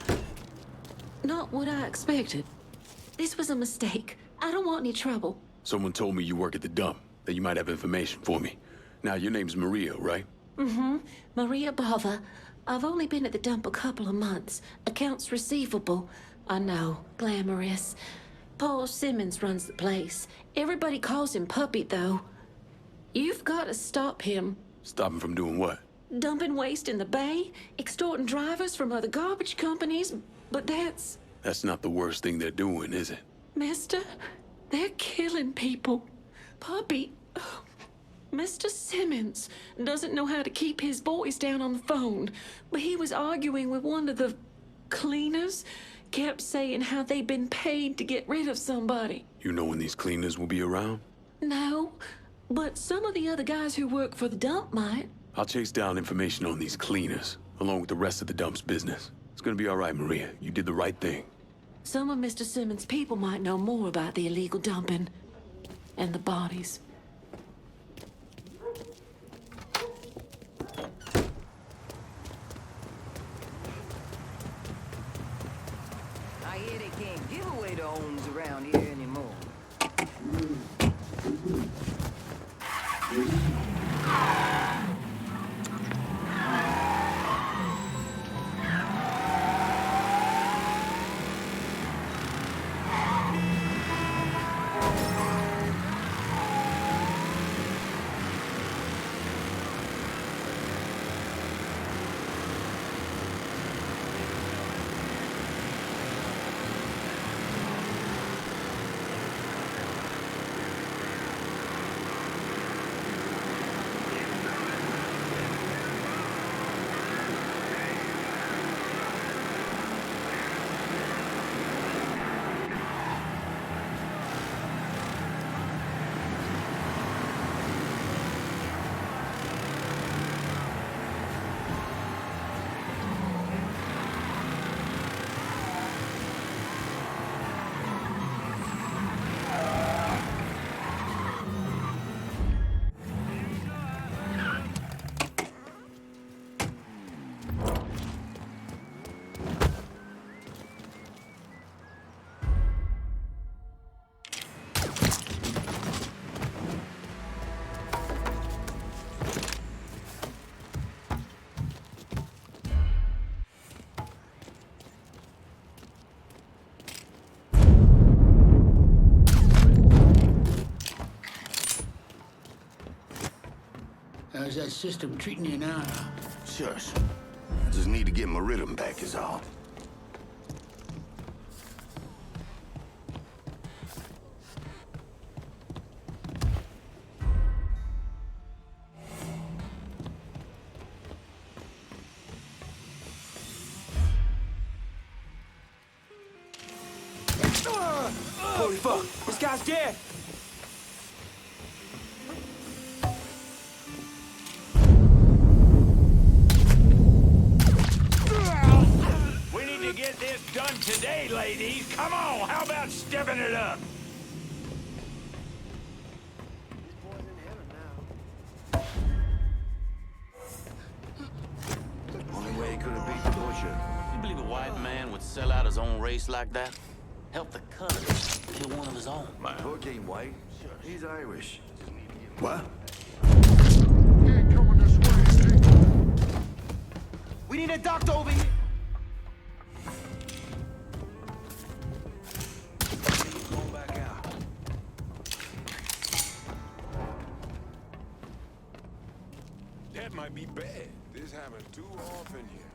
not what I expected. This was a mistake. I don't want any trouble. Someone told me you work at the dump, that you might have information for me. Now, your name's Maria, right? Mm-hmm. Maria Bother. I've only been at the dump a couple of months. Accounts receivable. I know. Glamorous. Paul Simmons runs the place. Everybody calls him Puppy, though. You've got to stop him. Stop him from doing what? Dumping waste in the bay, extorting drivers from other garbage companies, but that's... That's not the worst thing they're doing, is it? Mister, they're killing people. Puppy, Mr. Simmons doesn't know how to keep his voice down on the phone, but he was arguing with one of the cleaners, kept saying how they'd been paid to get rid of somebody. You know when these cleaners will be around? No, but some of the other guys who work for the dump might. I'll chase down information on these cleaners, along with the rest of the dump's business. It's gonna be all right, Maria. You did the right thing. Some of Mr. Simmons' people might know more about the illegal dumping and the bodies. I hear they can't give away the homes around here anymore. How's that system treating you now? Shush. I just need to get my rhythm back is all. Holy fuck! This guy's dead! We need to get this done today, ladies! Come on! How about stepping it up? Only way he could have beat the butcher. You believe a white man would sell out his own race like that? Help the colors kill one of his own. My hook ain't white. He's Irish. What? We need a doctor over here. Going back out. That might be bad. This happens too often here.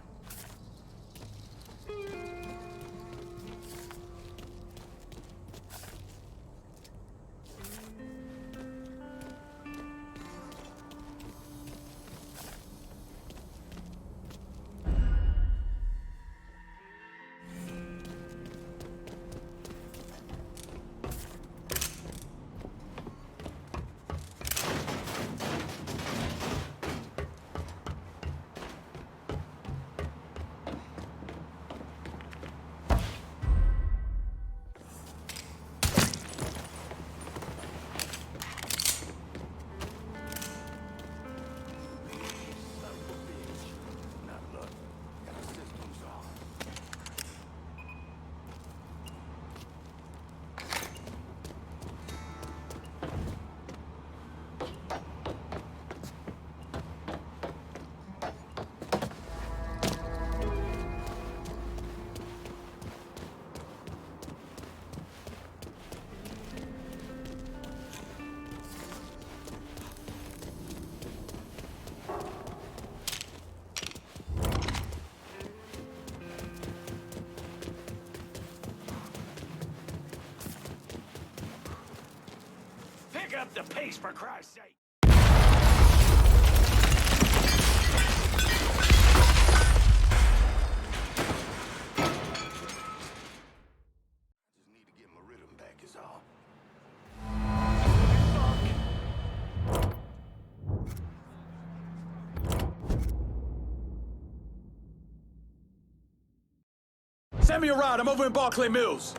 Pick up the pace, for Christ's sake! Just need to get my rhythm back is all. Send me a ride. I'm over in Barclay Mills.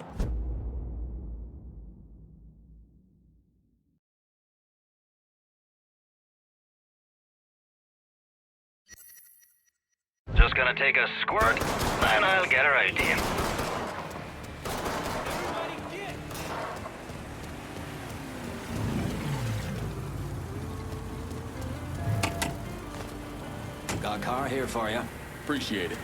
Just gonna take a squirt, and I'll get her out to you. Got a car here for you. Appreciate it.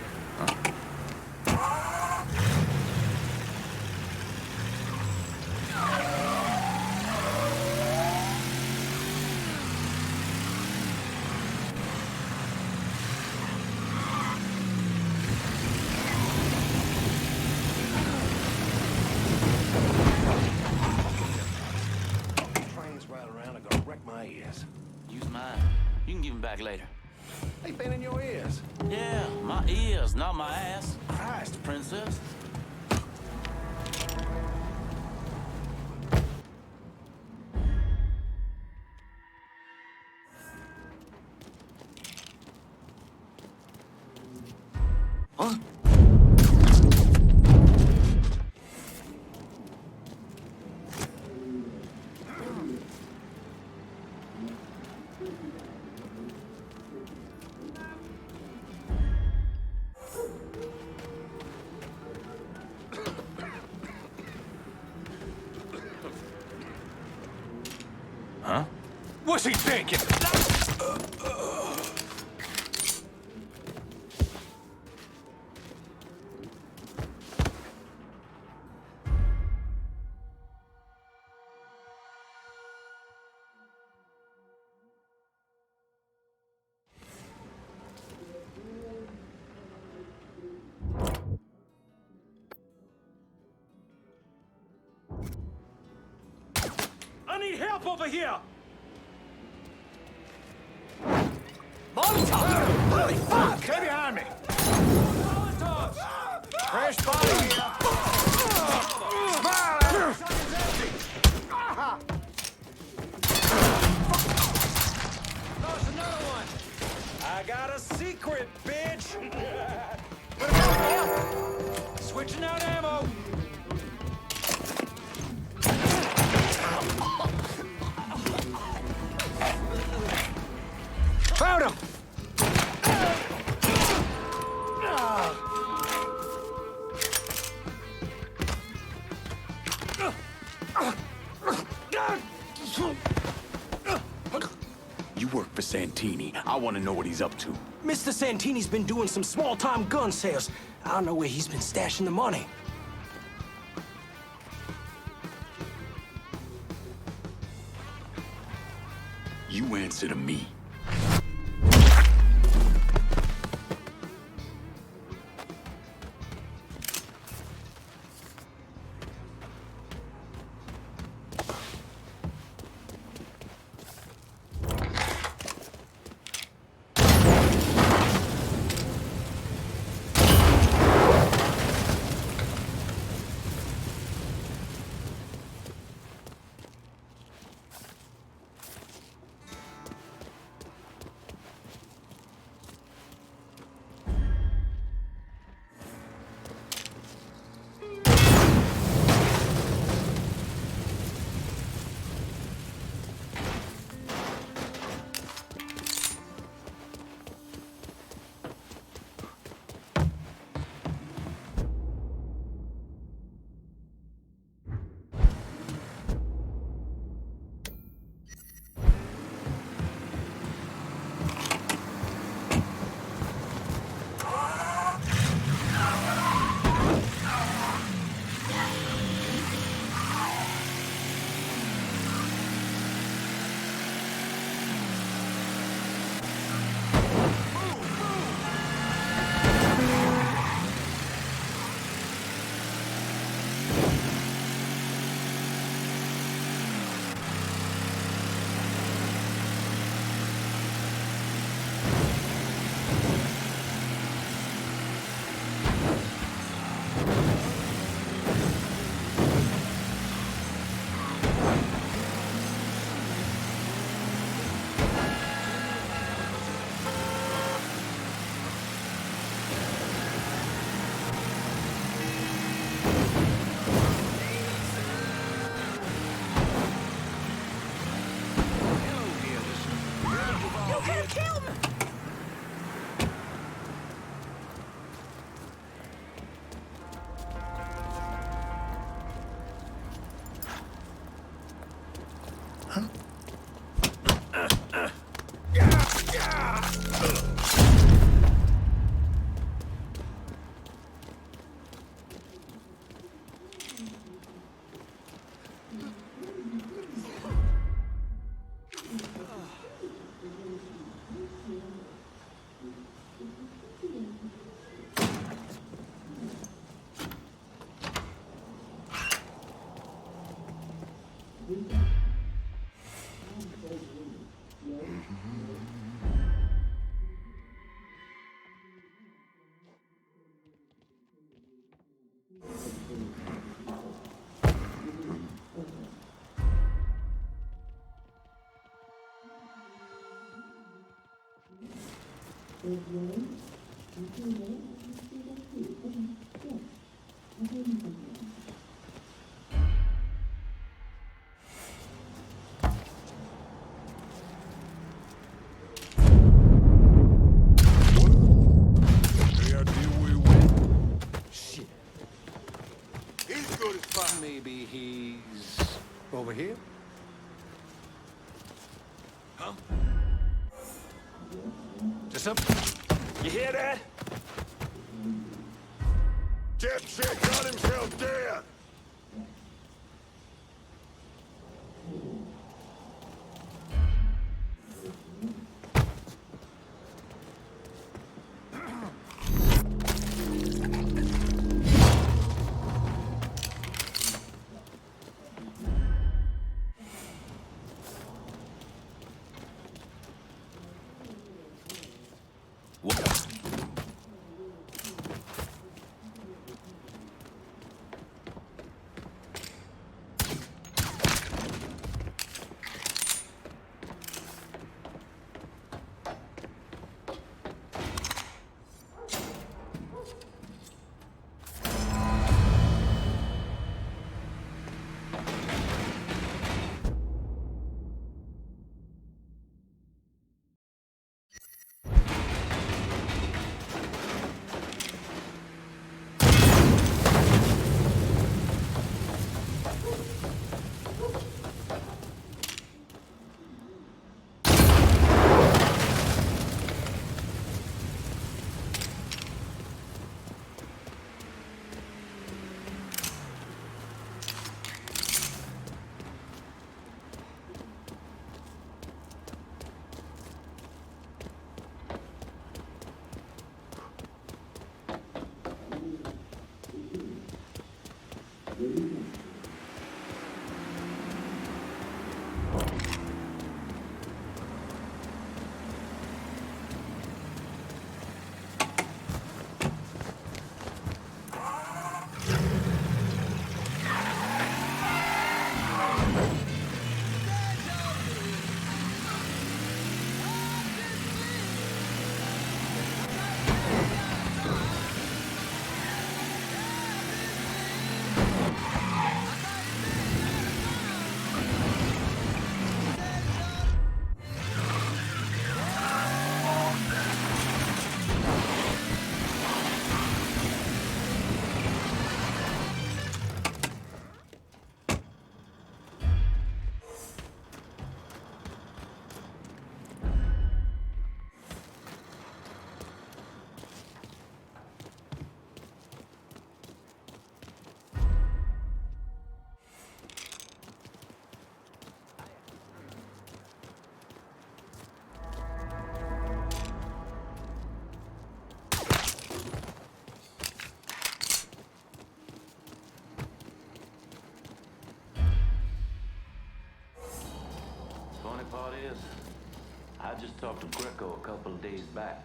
Trains right around are gonna wreck my ears. Use mine. You can give them back later. They been in your ears. Yeah, my ears, not my ass. Christ, princess. Huh? Huh? What's he thinking? help over here! Molotov! Holy fuck! Stay behind me! Molotovs! Fresh body here! Smile at her! Something's empty! Lost another one! I got a secret, bitch! Switching out ammo! Found him! You work for Santini. I want to know what he's up to. Mr. Santini's been doing some small-time gun sales. I don't know where he's been stashing the money. You answer to me. Maybe he's over here? Huh? Just up. You hear that? Dipshit got himself dead! just talked to Greco a couple of days back.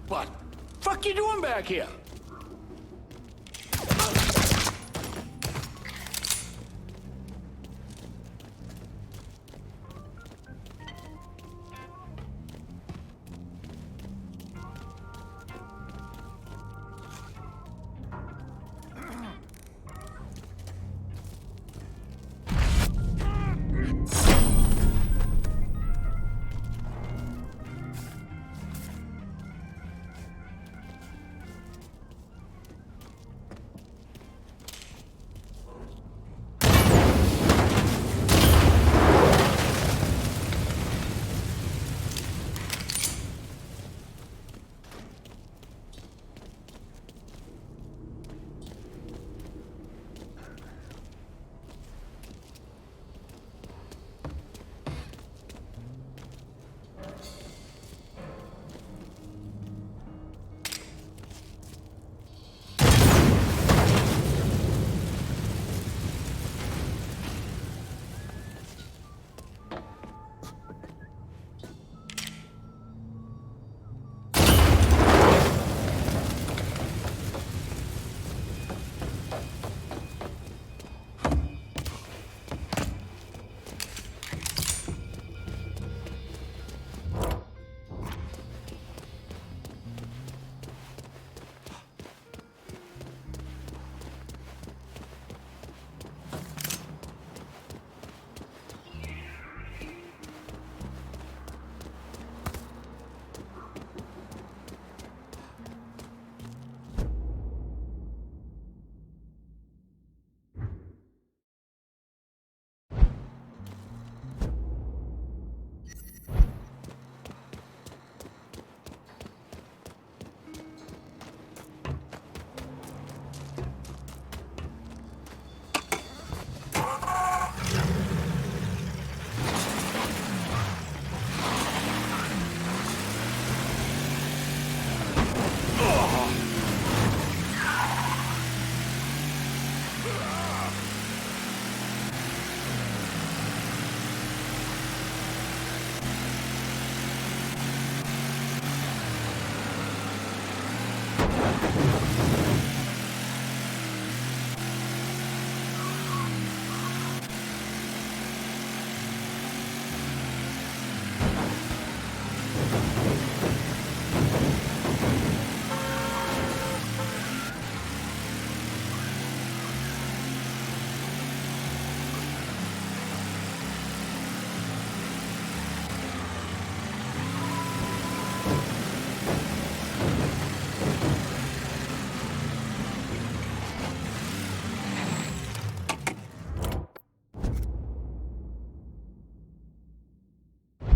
What? Fuck you doing back here?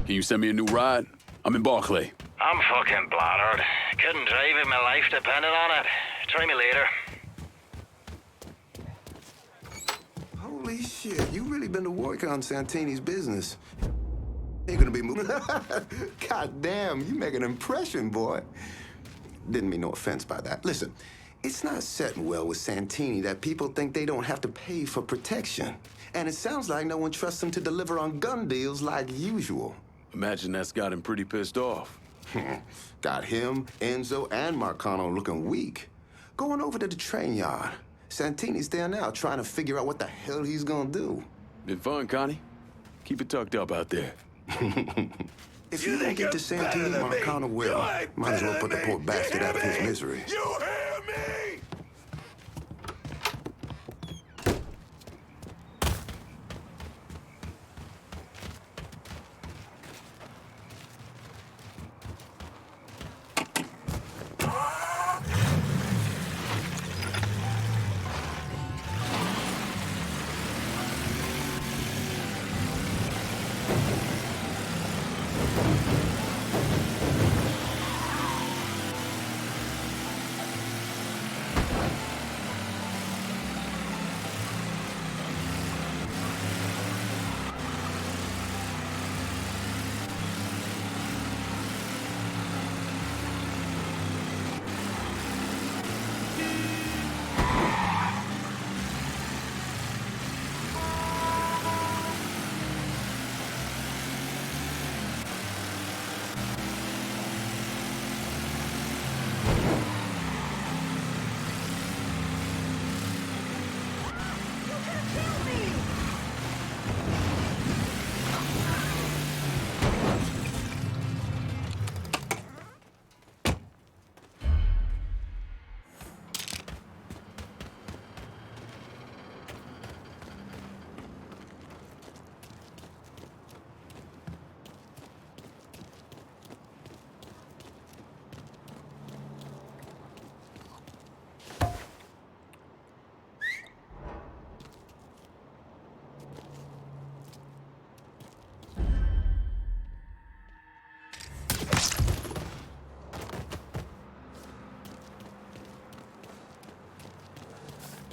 Can you send me a new ride? I'm in Barclay. I'm fucking bladdered. Couldn't drive if my life depended on it. Try me later. Holy shit, you really been to work on Santini's business. Ain't gonna be moving. God damn, you make an impression, boy. Didn't mean no offense by that. Listen, it's not setting well with Santini that people think they don't have to pay for protection. And it sounds like no one trusts him to deliver on gun deals like usual. Imagine that's got him pretty pissed off. Got him, Enzo, and Marcano looking weak. Going over to the train yard. Santini's there now trying to figure out what the hell he's gonna do. Been fun, Connie. Keep it tucked up out there. If you don't get to Santini, Marcano will. Might as well put the poor bastard out of his misery. You hear me?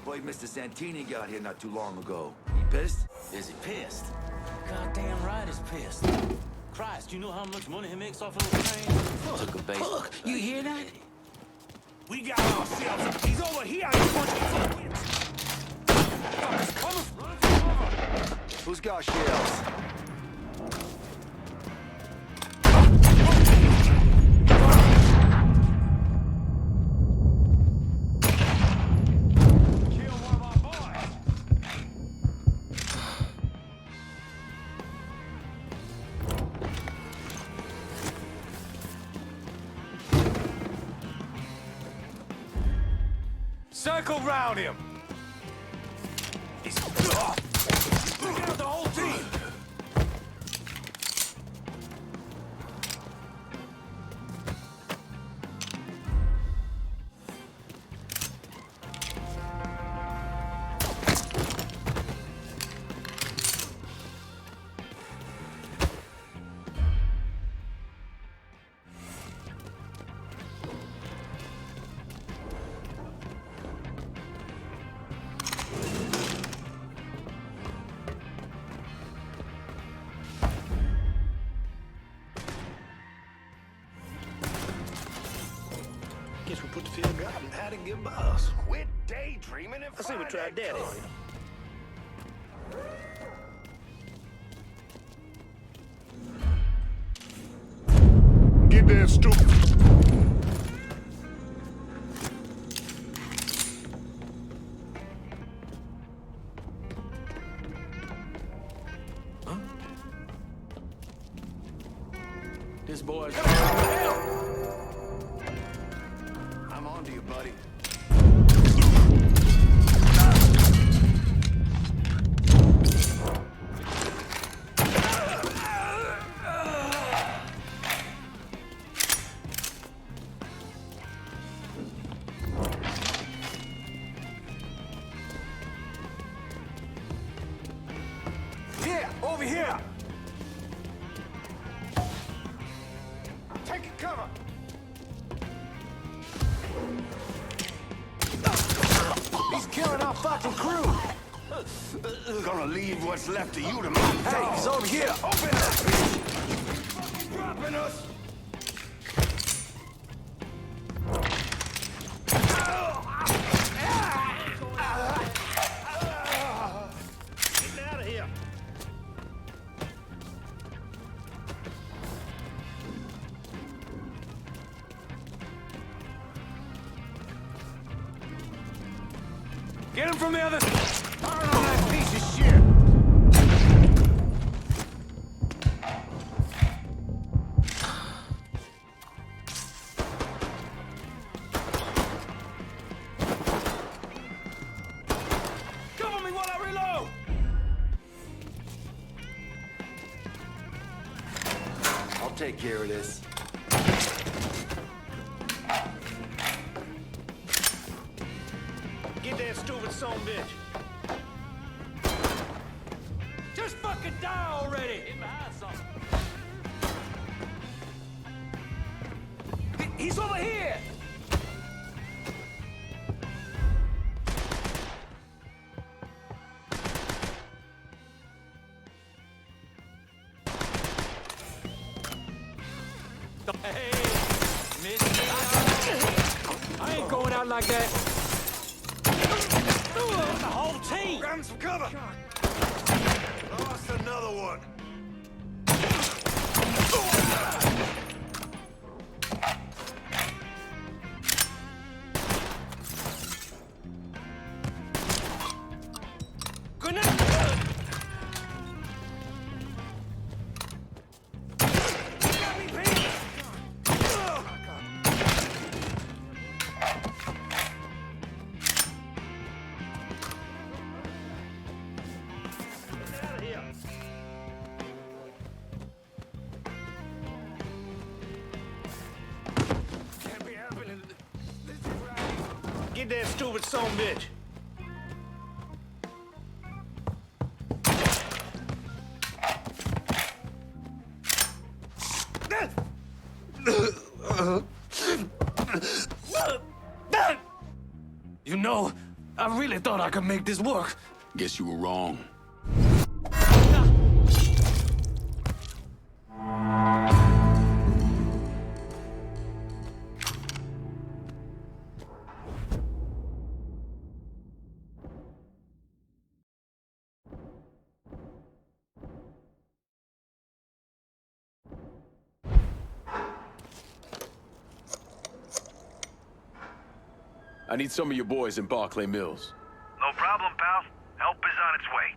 Boy, Mr. Santini got here not too long ago. He pissed? Is he pissed? Goddamn right he's pissed. Christ, you know how much money he makes off of those trains? Took a bait. Look, you hear that? We got ourselves. He's over here. He's punching. Fuckers coming. Run for cover. Who's got shells? Circle round him. He's look out the whole team. Guess we put the field guide and had to give us. Quit daydreaming and I see we tried daddy. Get there, stupid. This boy's... I'm on to you, buddy. Here, over here. Take cover. He's killing our fucking crew. Gonna leave what's left of you to me. Hey, he's over here. Open up, bitch. Fucking dropping us. Get out of here. Get him from the other... Turn on that piece of shit! Cover me while I reload! I'll take care of this. Get that stupid son of a bitch. Just fucking die already! Get behind something. He's over here! Hey, I ain't going out like that. The whole team! Grab some cover. Lost another one. Get that stupid son of a bitch. You know, I really thought I could make this work. Guess you were wrong. I need some of your boys in Barclay Mills. No problem, pal. Help is on its way.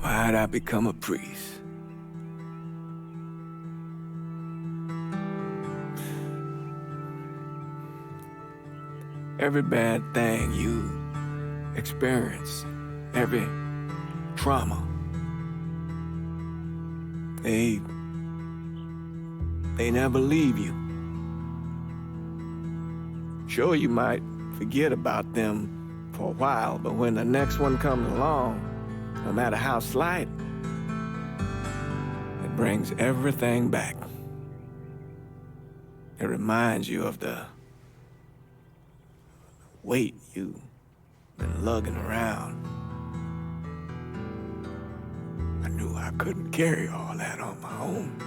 Why'd I become a priest? Every bad thing you experience, every trauma, they never leave you. Sure, you might forget about them for a while, but when the next one comes along, no matter how slight, it brings everything back. It reminds you of the weight you've been lugging around. I knew I couldn't carry all that on my own.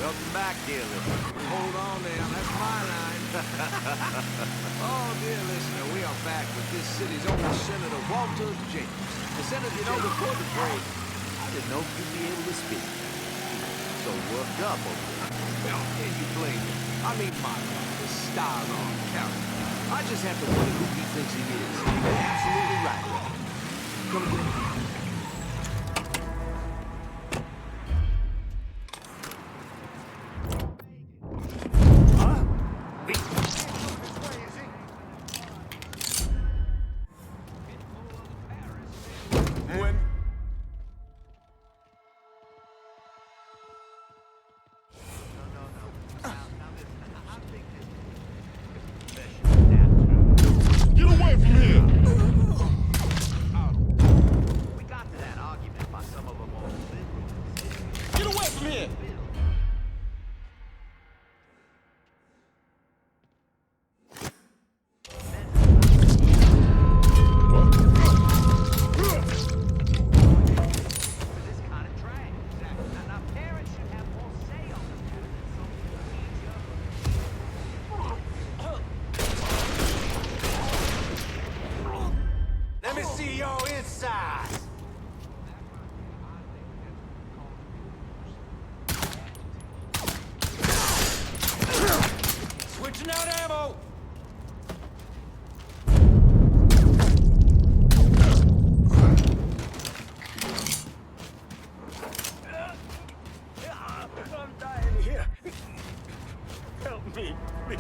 Welcome back, dear listener. Hold on now, that's my line. Oh, dear listener, we are back with this city's own Senator Walter James. The Senator, you know, before the break, I didn't know if you'd be able to speak. So worked up over there. Well, can you blame him? I mean, my God, the star-on character. I just have to wonder who he thinks he is. You're absolutely right. Come again. me see your insides. Switching out ammo. I'm dying here. Help me, please.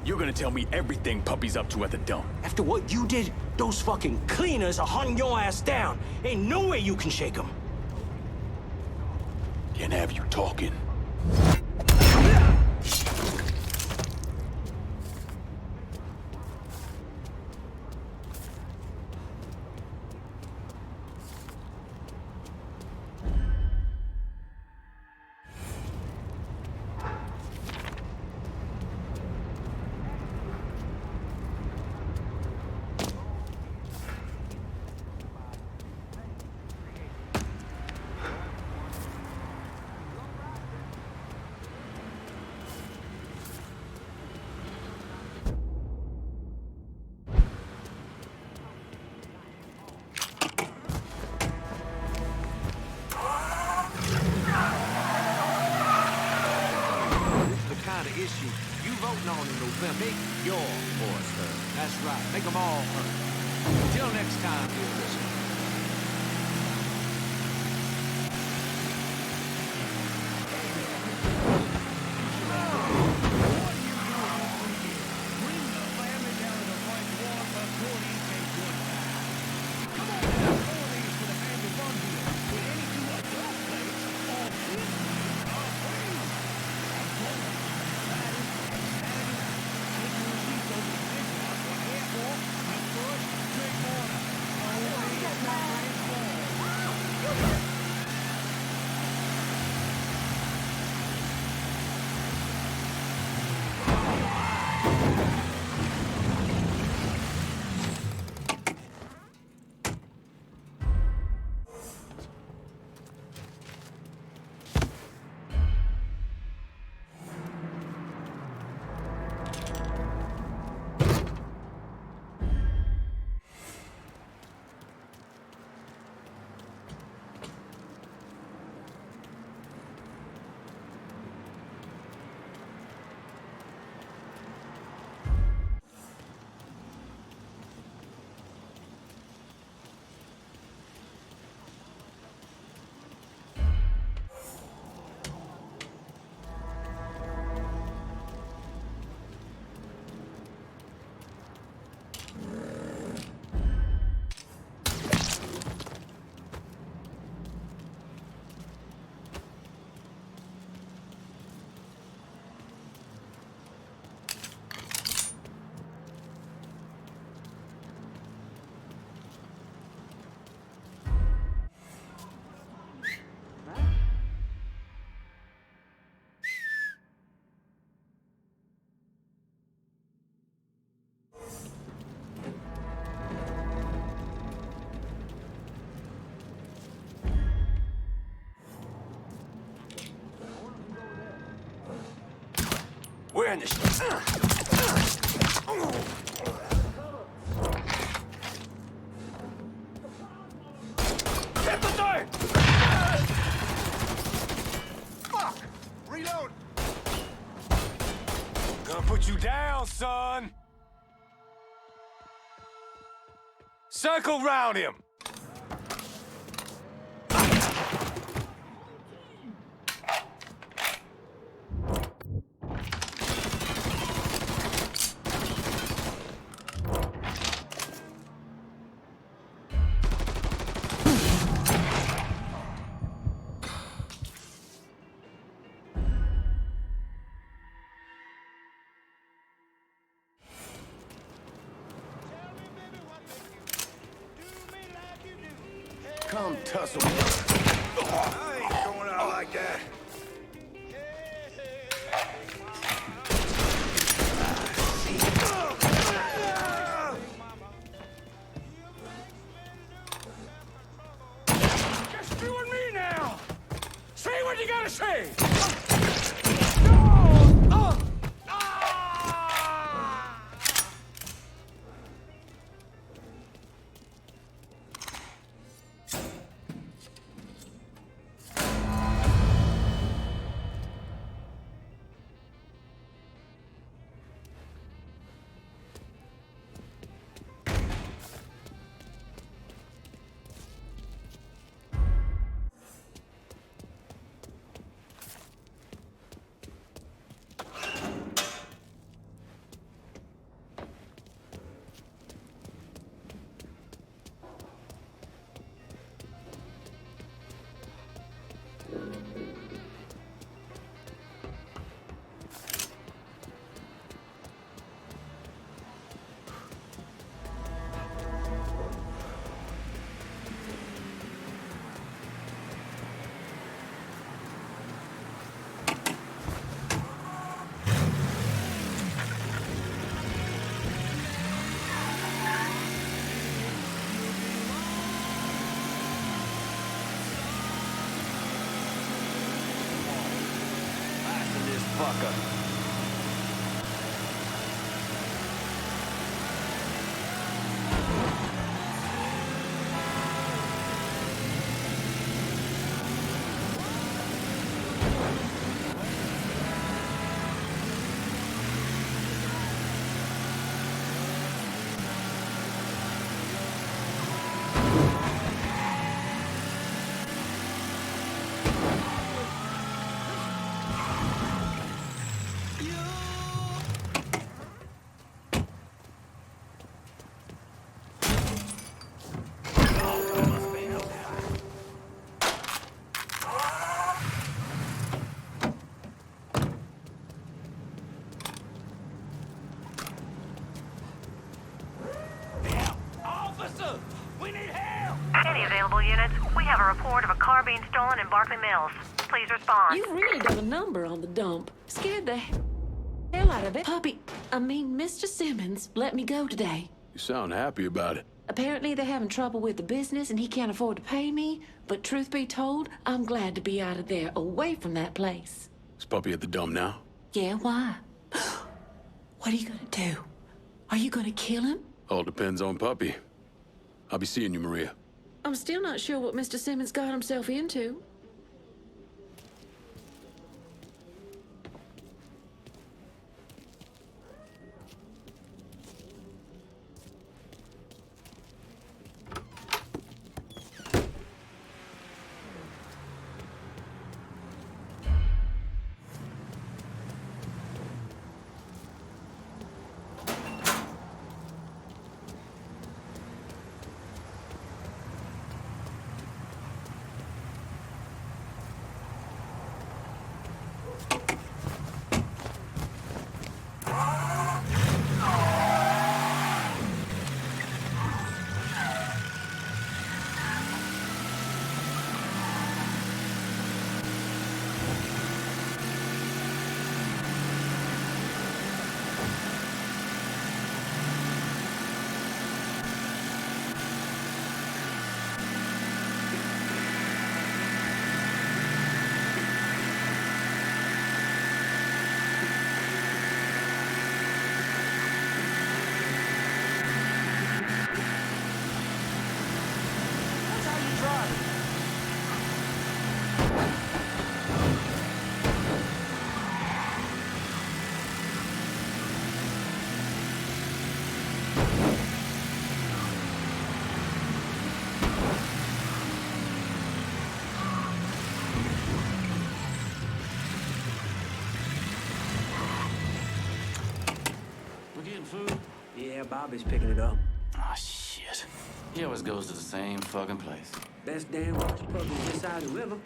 You're gonna tell me everything Puppy's up to at the dump. After what you did, those fucking cleaners are hunting your ass down. Ain't no way you can shake them. Can't have you talking. Issue you voting on in November. Make your voice heard. That's right. Make them all heard. Until next time, dear listener. We're in this. Get the door! Fuck! Reload! Gonna put you down, son! Circle round him! Come tussle. I ain't going out like that. Just you and me now. See what What you gotta say? Any available units? We have a report of a car being stolen in Barclay Mills. Please respond. You've really done a number on the dump. Scared the hell out of it. Mr. Simmons let me go today. You sound happy about it. Apparently they're having trouble with the business and he can't afford to pay me. But truth be told, I'm glad to be out of there, away from that place. Is Puppy at the dump now? Yeah, why? What are you gonna do? Are you gonna kill him? All depends on Puppy. I'll be seeing you, Maria. I'm still not sure what Mr. Simmons got himself into. Food? Yeah, Bobby's picking it up. Ah, shit. He always goes to the same fucking place. Best damn watch puppy this side of the river.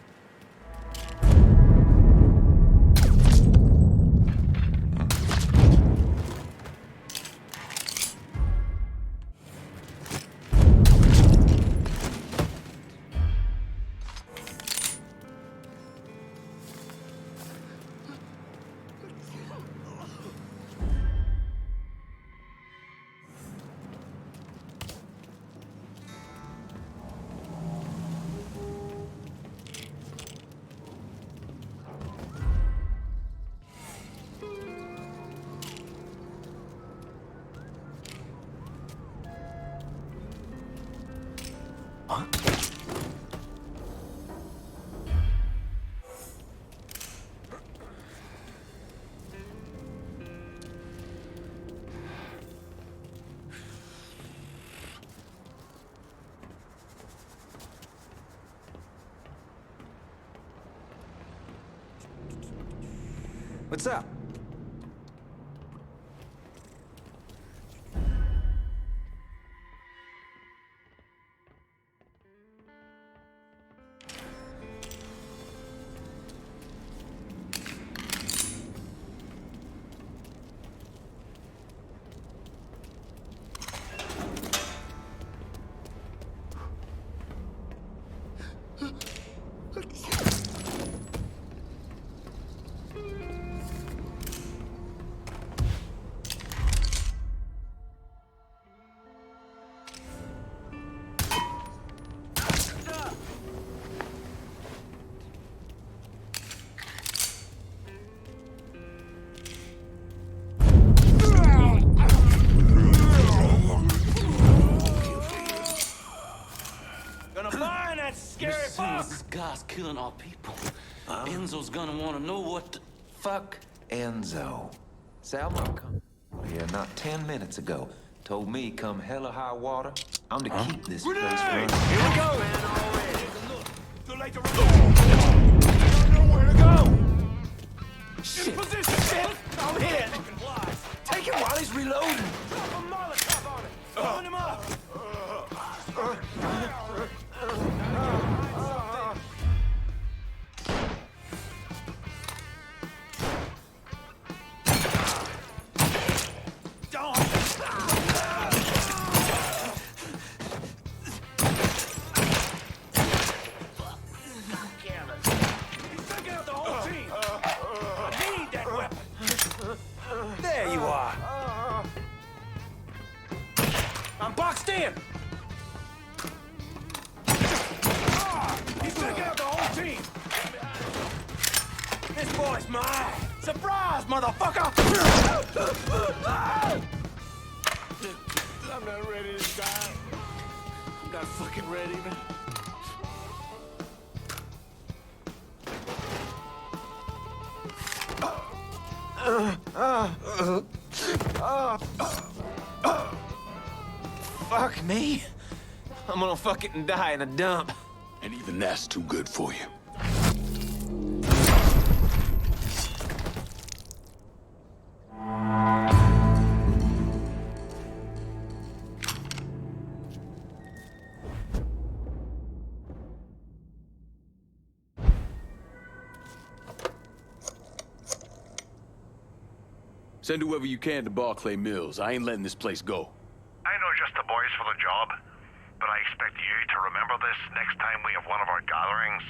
What's up? This guy's killing our people. Enzo's gonna want to know what the Fuck Enzo. Salma come here not 10 minutes ago. Told me come hell or high water, I'm to keep this place running. Here we go! Too late to run. You don't know where to go! Shit! Position, shit! I'm hit! Take him while he's reloading! Drop a Molotov on it! Burn him up! There you are. I'm boxed in. He's taking out the whole team. This boy's mine. Surprise, motherfucker! I'm not ready to die. I'm not fucking ready, man. Fuck me. I'm gonna fucking die in a dump. And even that's too good for you. Send whoever you can to Barclay Mills. I ain't letting this place go. I know just the boys for the job, but I expect you to remember this next time we have one of our gatherings.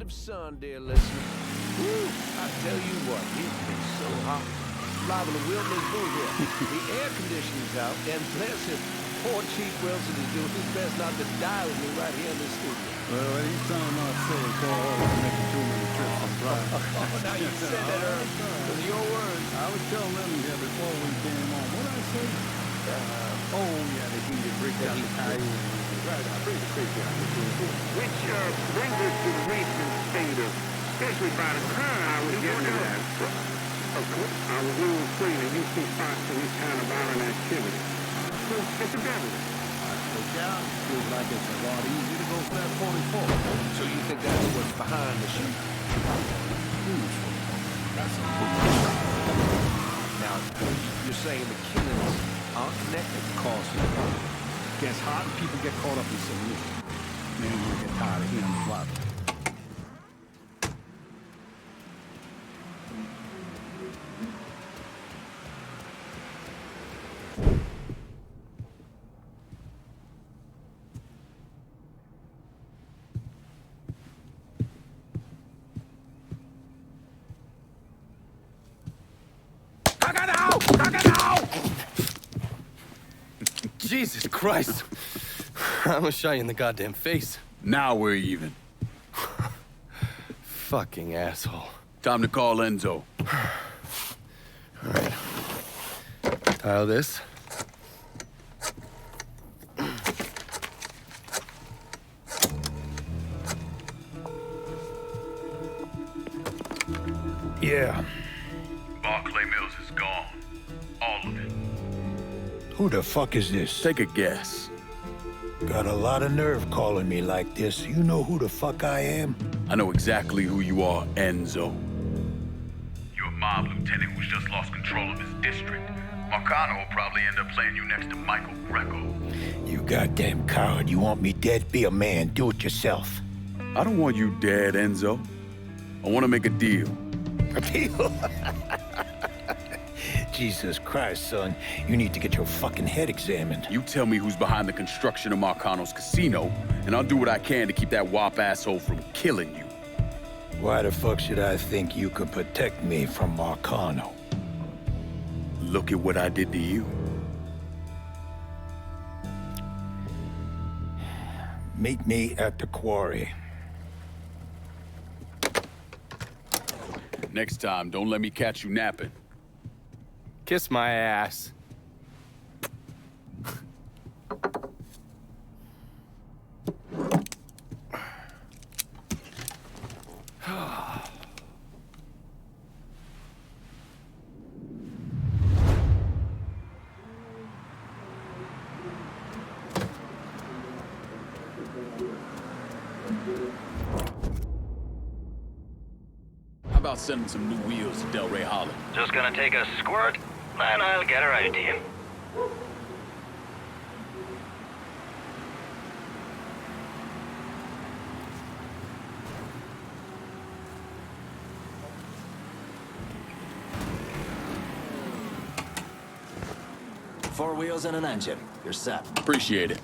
Son, dear listener. Woo! I tell you what, it's been so hot. Liable to wilt this boo here. The air conditioning's out, and bless him, poor Chief Wilson is doing his best not to die with me right here in the studio. Well, he's trying not to say it's all making too many trips from drive. Now you said that earlier. Those are your words. I was telling them here before we came on. What did I say? Oh, yeah, they heated bricks out the tire. Right, I bring the crazy out. Which brings us to the recent state of, especially by the crime I was getting at. I was in the screen and you see spots of this kind of violent activity. So it's a devil. Look out. Feels like it's a lot easier to go flat 44. So you think that's what's behind the shooting? Now, you're saying the killings aren't connected to cause of the crime? Gets hot and people get caught up in some music. Maybe we'll get tired of hearing the blood. Jesus Christ. I'm gonna shot you in the goddamn face. Now we're even. Fucking asshole. Time to call Enzo. All right. Tile this. Yeah. Barclay Mills is gone. All of it. Who the fuck is this? Take a guess. Got a lot of nerve calling me like this. You know who the fuck I am? I know exactly who you are, Enzo. You're a mob lieutenant who's just lost control of his district. Marcano will probably end up playing you next to Michael Greco. You goddamn coward. You want me dead? Be a man. Do it yourself. I don't want you dead, Enzo. I want to make a deal. A deal? Jesus Christ, son. You need to get your fucking head examined. You tell me who's behind the construction of Marcano's casino, and I'll do what I can to keep that wop asshole from killing you. Why the fuck should I think you could protect me from Marcano? Look at what I did to you. Meet me at the quarry. Next time, don't let me catch you napping. Kiss my ass. How about sending some new wheels to Delray Hollow? Just gonna take a squirt, and I'll get her out to you. Four wheels and an engine. You're set. Appreciate it.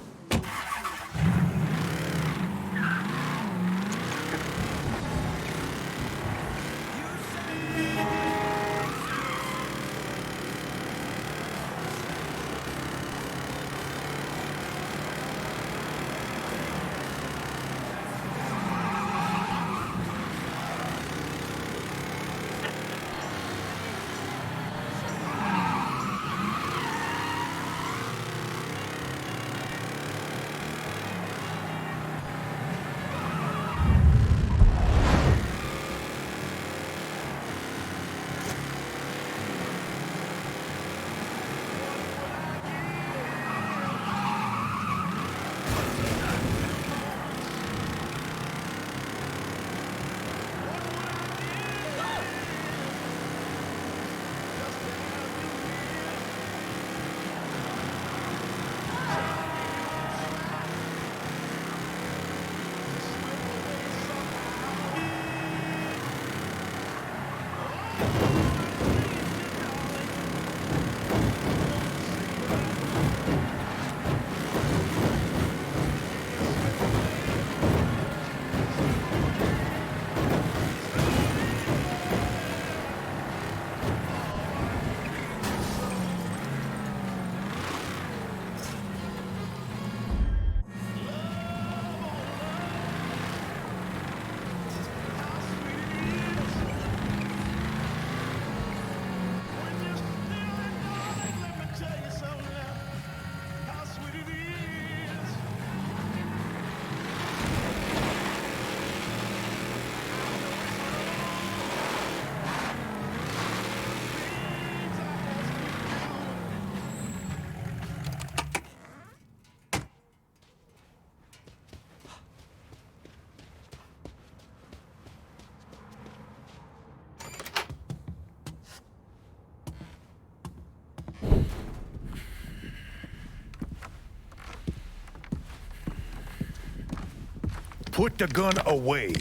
Put the gun away.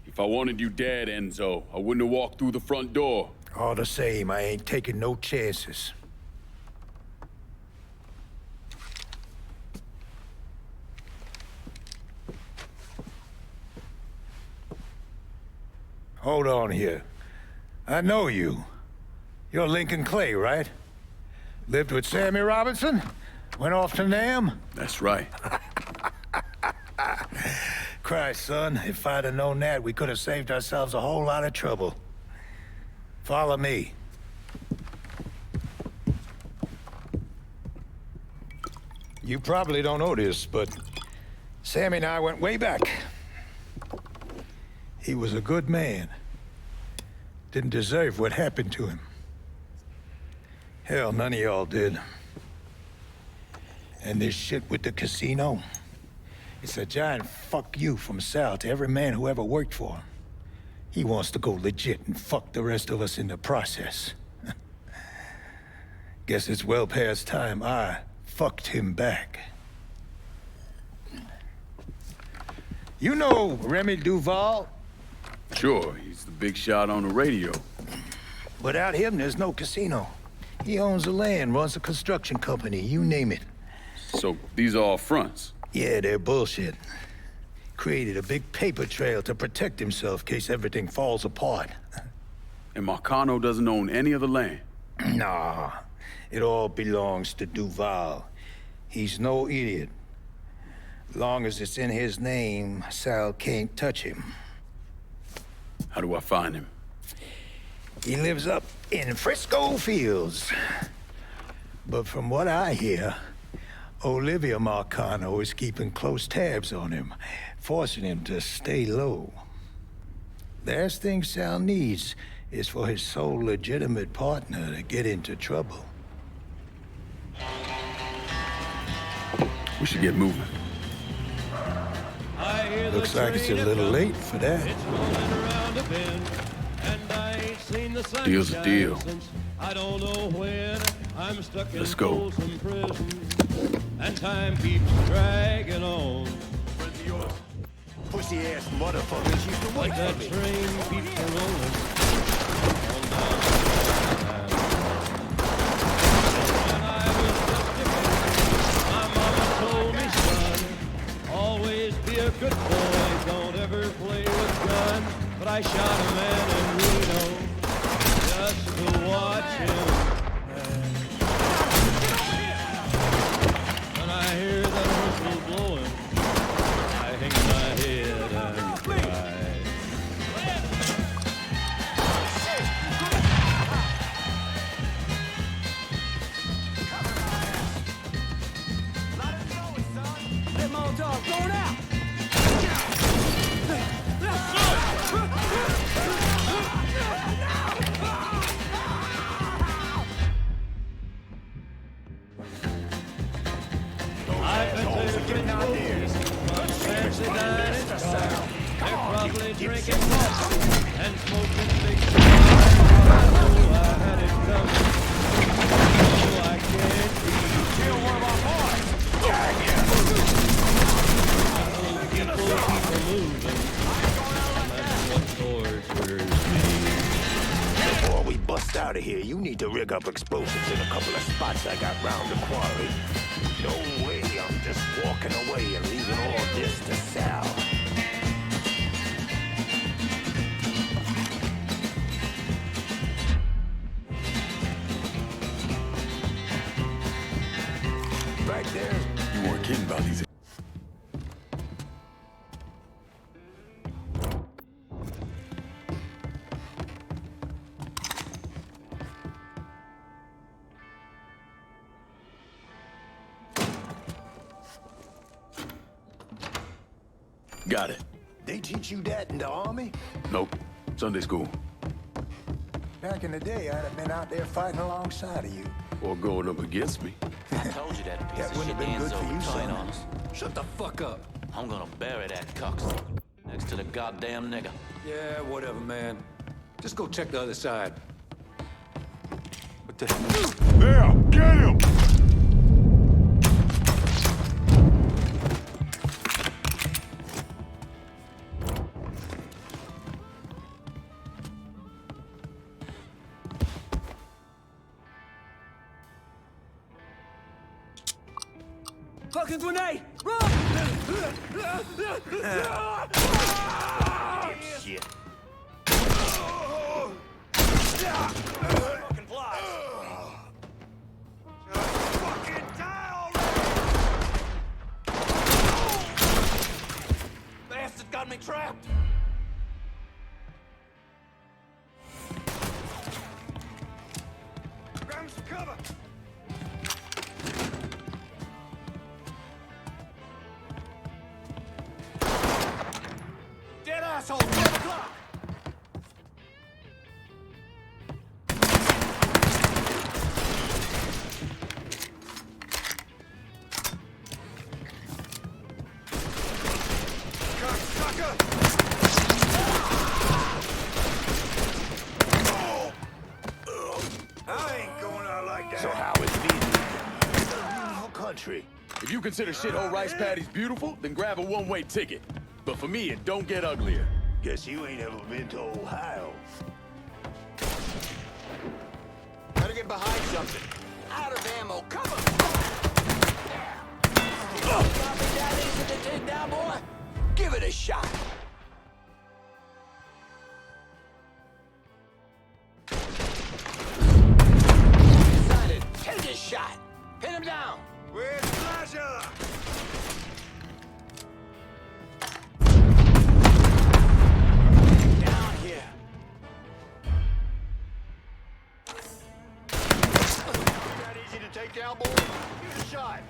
If I wanted you dead, Enzo, I wouldn't have walked through the front door. All the same, I ain't taking no chances. Hold on here. I know you. You're Lincoln Clay, right? Lived with Sammy Robinson? Went off to Nam? That's right. Christ, son, if I'd have known that, we could have saved ourselves a whole lot of trouble. Follow me. You probably don't know this, but Sammy and I went way back. He was a good man. Didn't deserve what happened to him. Hell, none of y'all did. And this shit with the casino, it's a giant fuck you from Sal to every man who ever worked for him. He wants to go legit and fuck the rest of us in the process. Guess it's well past time I fucked him back. You know Remy Duval? Sure, he's the big shot on the radio. Without him, there's no casino. He owns the land, runs a construction company, you name it. So these are all fronts? Yeah, they're bullshit. Created a big paper trail to protect himself in case everything falls apart. And Marcano doesn't own any of the land? Nah, it all belongs to Duval. He's no idiot. Long as it's in his name, Sal can't touch him. How do I find him? He lives up in Frisco Fields. But from what I hear, Olivia Marcano is keeping close tabs on him, forcing him to stay low. Last thing Sal needs is for his sole legitimate partner to get into trouble. We should get moving. Looks like it's a little late for that. Deal's a deal. Let's go. And time keeps dragging on. Pussy-ass motherfuckers used to wait that for me. Train keeps rolling. When I was just a kid, my mama told me, son, always be a good boy, don't ever play with guns. But I shot a man in Reno just to watch him. When I hear that whistle blowing, I hang my head and cry. Hey, Molotov, going out! I've been to getting ideas. Fancy dining. They're probably drinking coffee and smoking big cigars. Oh, I had it coming. Oh, I can't be. Kill one of our boys. People moving. That's what tortures me. Before we bust out of here, you need to rig up explosives in a couple of spots I got round the quarry. No way I'm just walking away and leaving all this to Sal. Back there. You weren't kidding about these. Got it. They teach you that in the army? Nope. Sunday school. Back in the day, I'd have been out there fighting alongside of you. Or going up against me. I told you that piece That of wouldn't shit have been good Enzo for you, was son. tight on us. Shut the fuck up. I'm gonna bury that cocksucker next to the goddamn nigger. Yeah, whatever, man. Just go check the other side. What the? There! Get him! Fucking grenade! Run! Shit. Fucking fly! Fucking die already! country. If you consider shithole rice patties beautiful, then grab a one-way ticket. But for me, it don't get uglier. Guess you ain't ever been to Ohio. Better get behind something. Out of ammo, cover! Copy that easy to take down, boy? Give it a shot. Decided, take a shot. Pin him down. Where's Slasher? Down here. That easy to take down, boy? Give it a shot.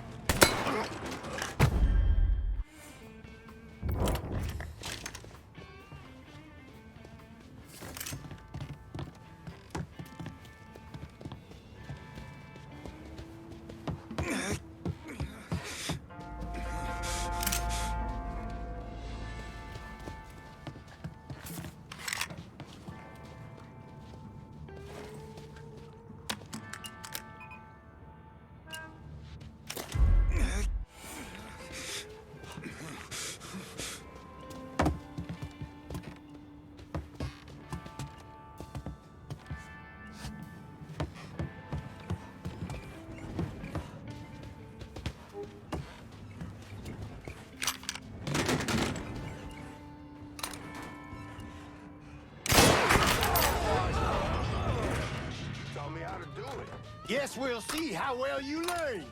Guess we'll see how well you learn.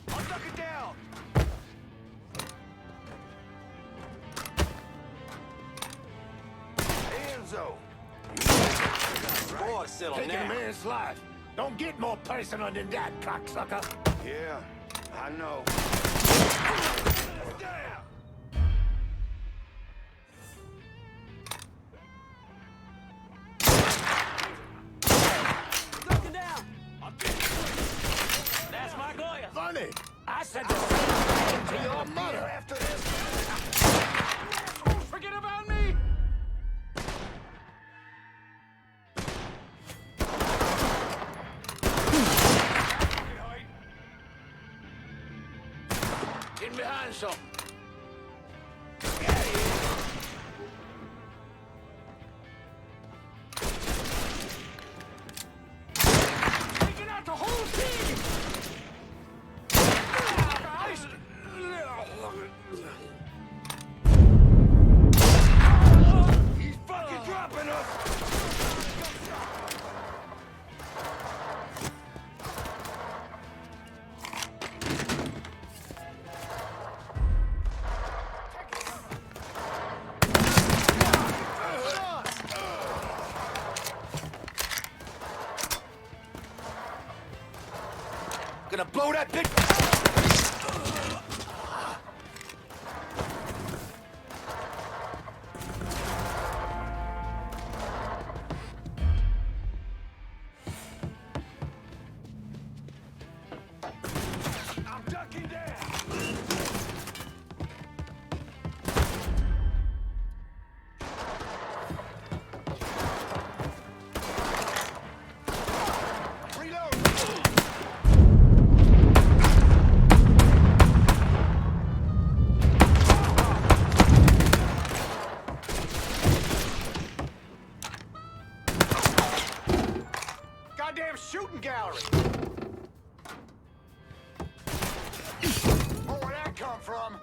I'll duck it down. Enzo. Boy, settle Taking down. a man's life. Don't get more personal than that, cocksucker. Yeah, I know. Down. That's my Goya. Funny. I said the same thing to your mother after this. Forget about me. Get behind something. Taking out the whole team. He's fucking dropping us. Gonna blow that big. I'm ducking down. Goddamn shooting gallery. Oh, where'd that come from?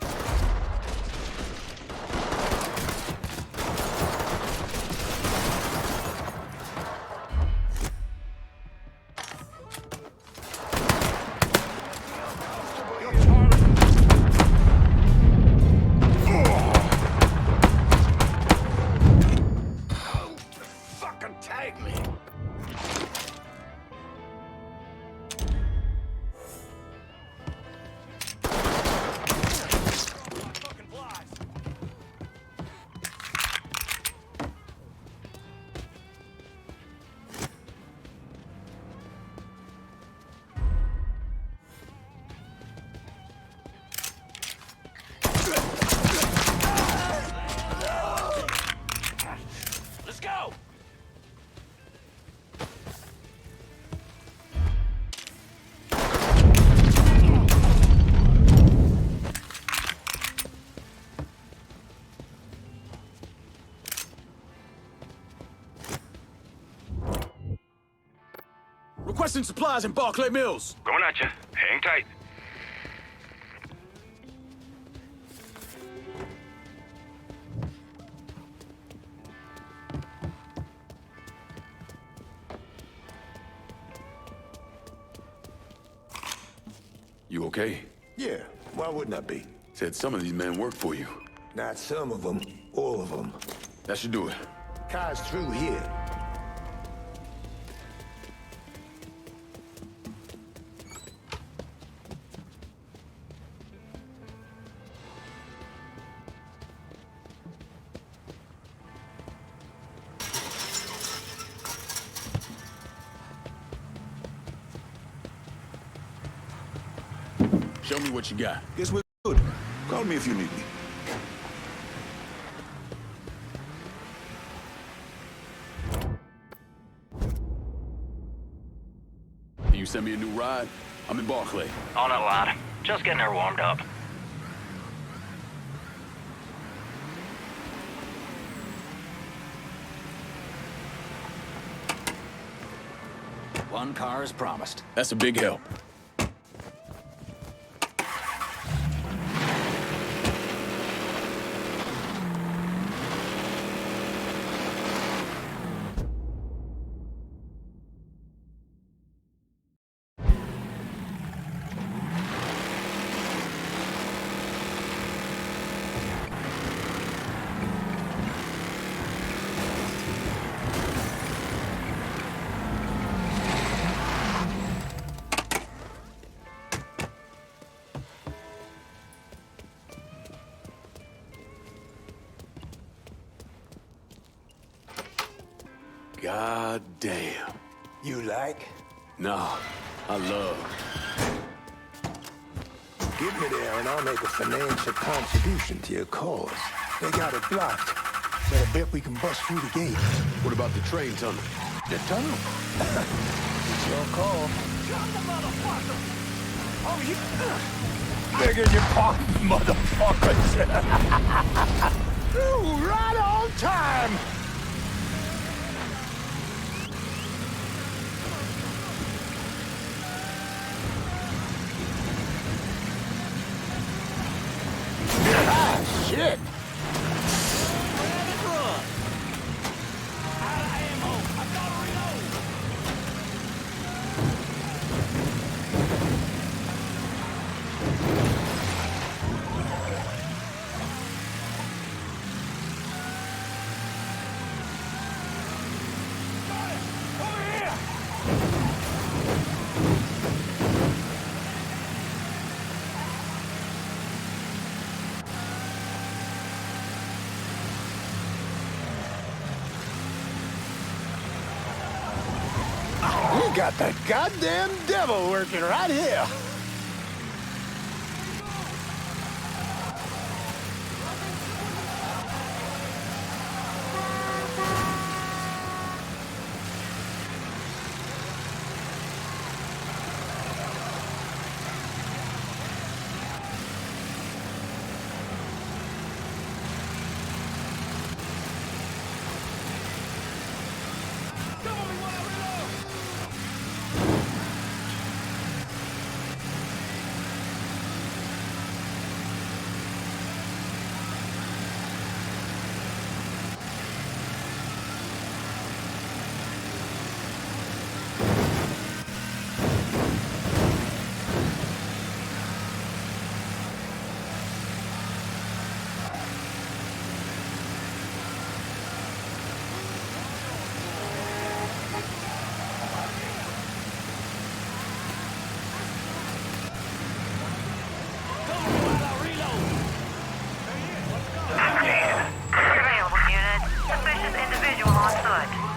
Fucking tag me. Requesting supplies in Barclay Mills. Going at you. Hang tight. You okay? Yeah, why wouldn't I be? Said some of these men work for you. Not some of them, all of them. That should do it. Car's through here. Show me what you got. Guess we're good. Call me if you need me. Can you send me a new ride? I'm in Barclay. On it, lad. Just getting her warmed up. One car as promised. That's a big help. God damn. You like? No, I love. Get me there and I'll make a financial contribution to your cause. They got it blocked, but I bet we can bust through the gate. What about the train tunnel? The tunnel? It's your call. Shut the motherfucker! Oh, yeah! Begging your pardon, motherfuckers! Ooh, right on time! Shit! We got that goddamn devil working right here.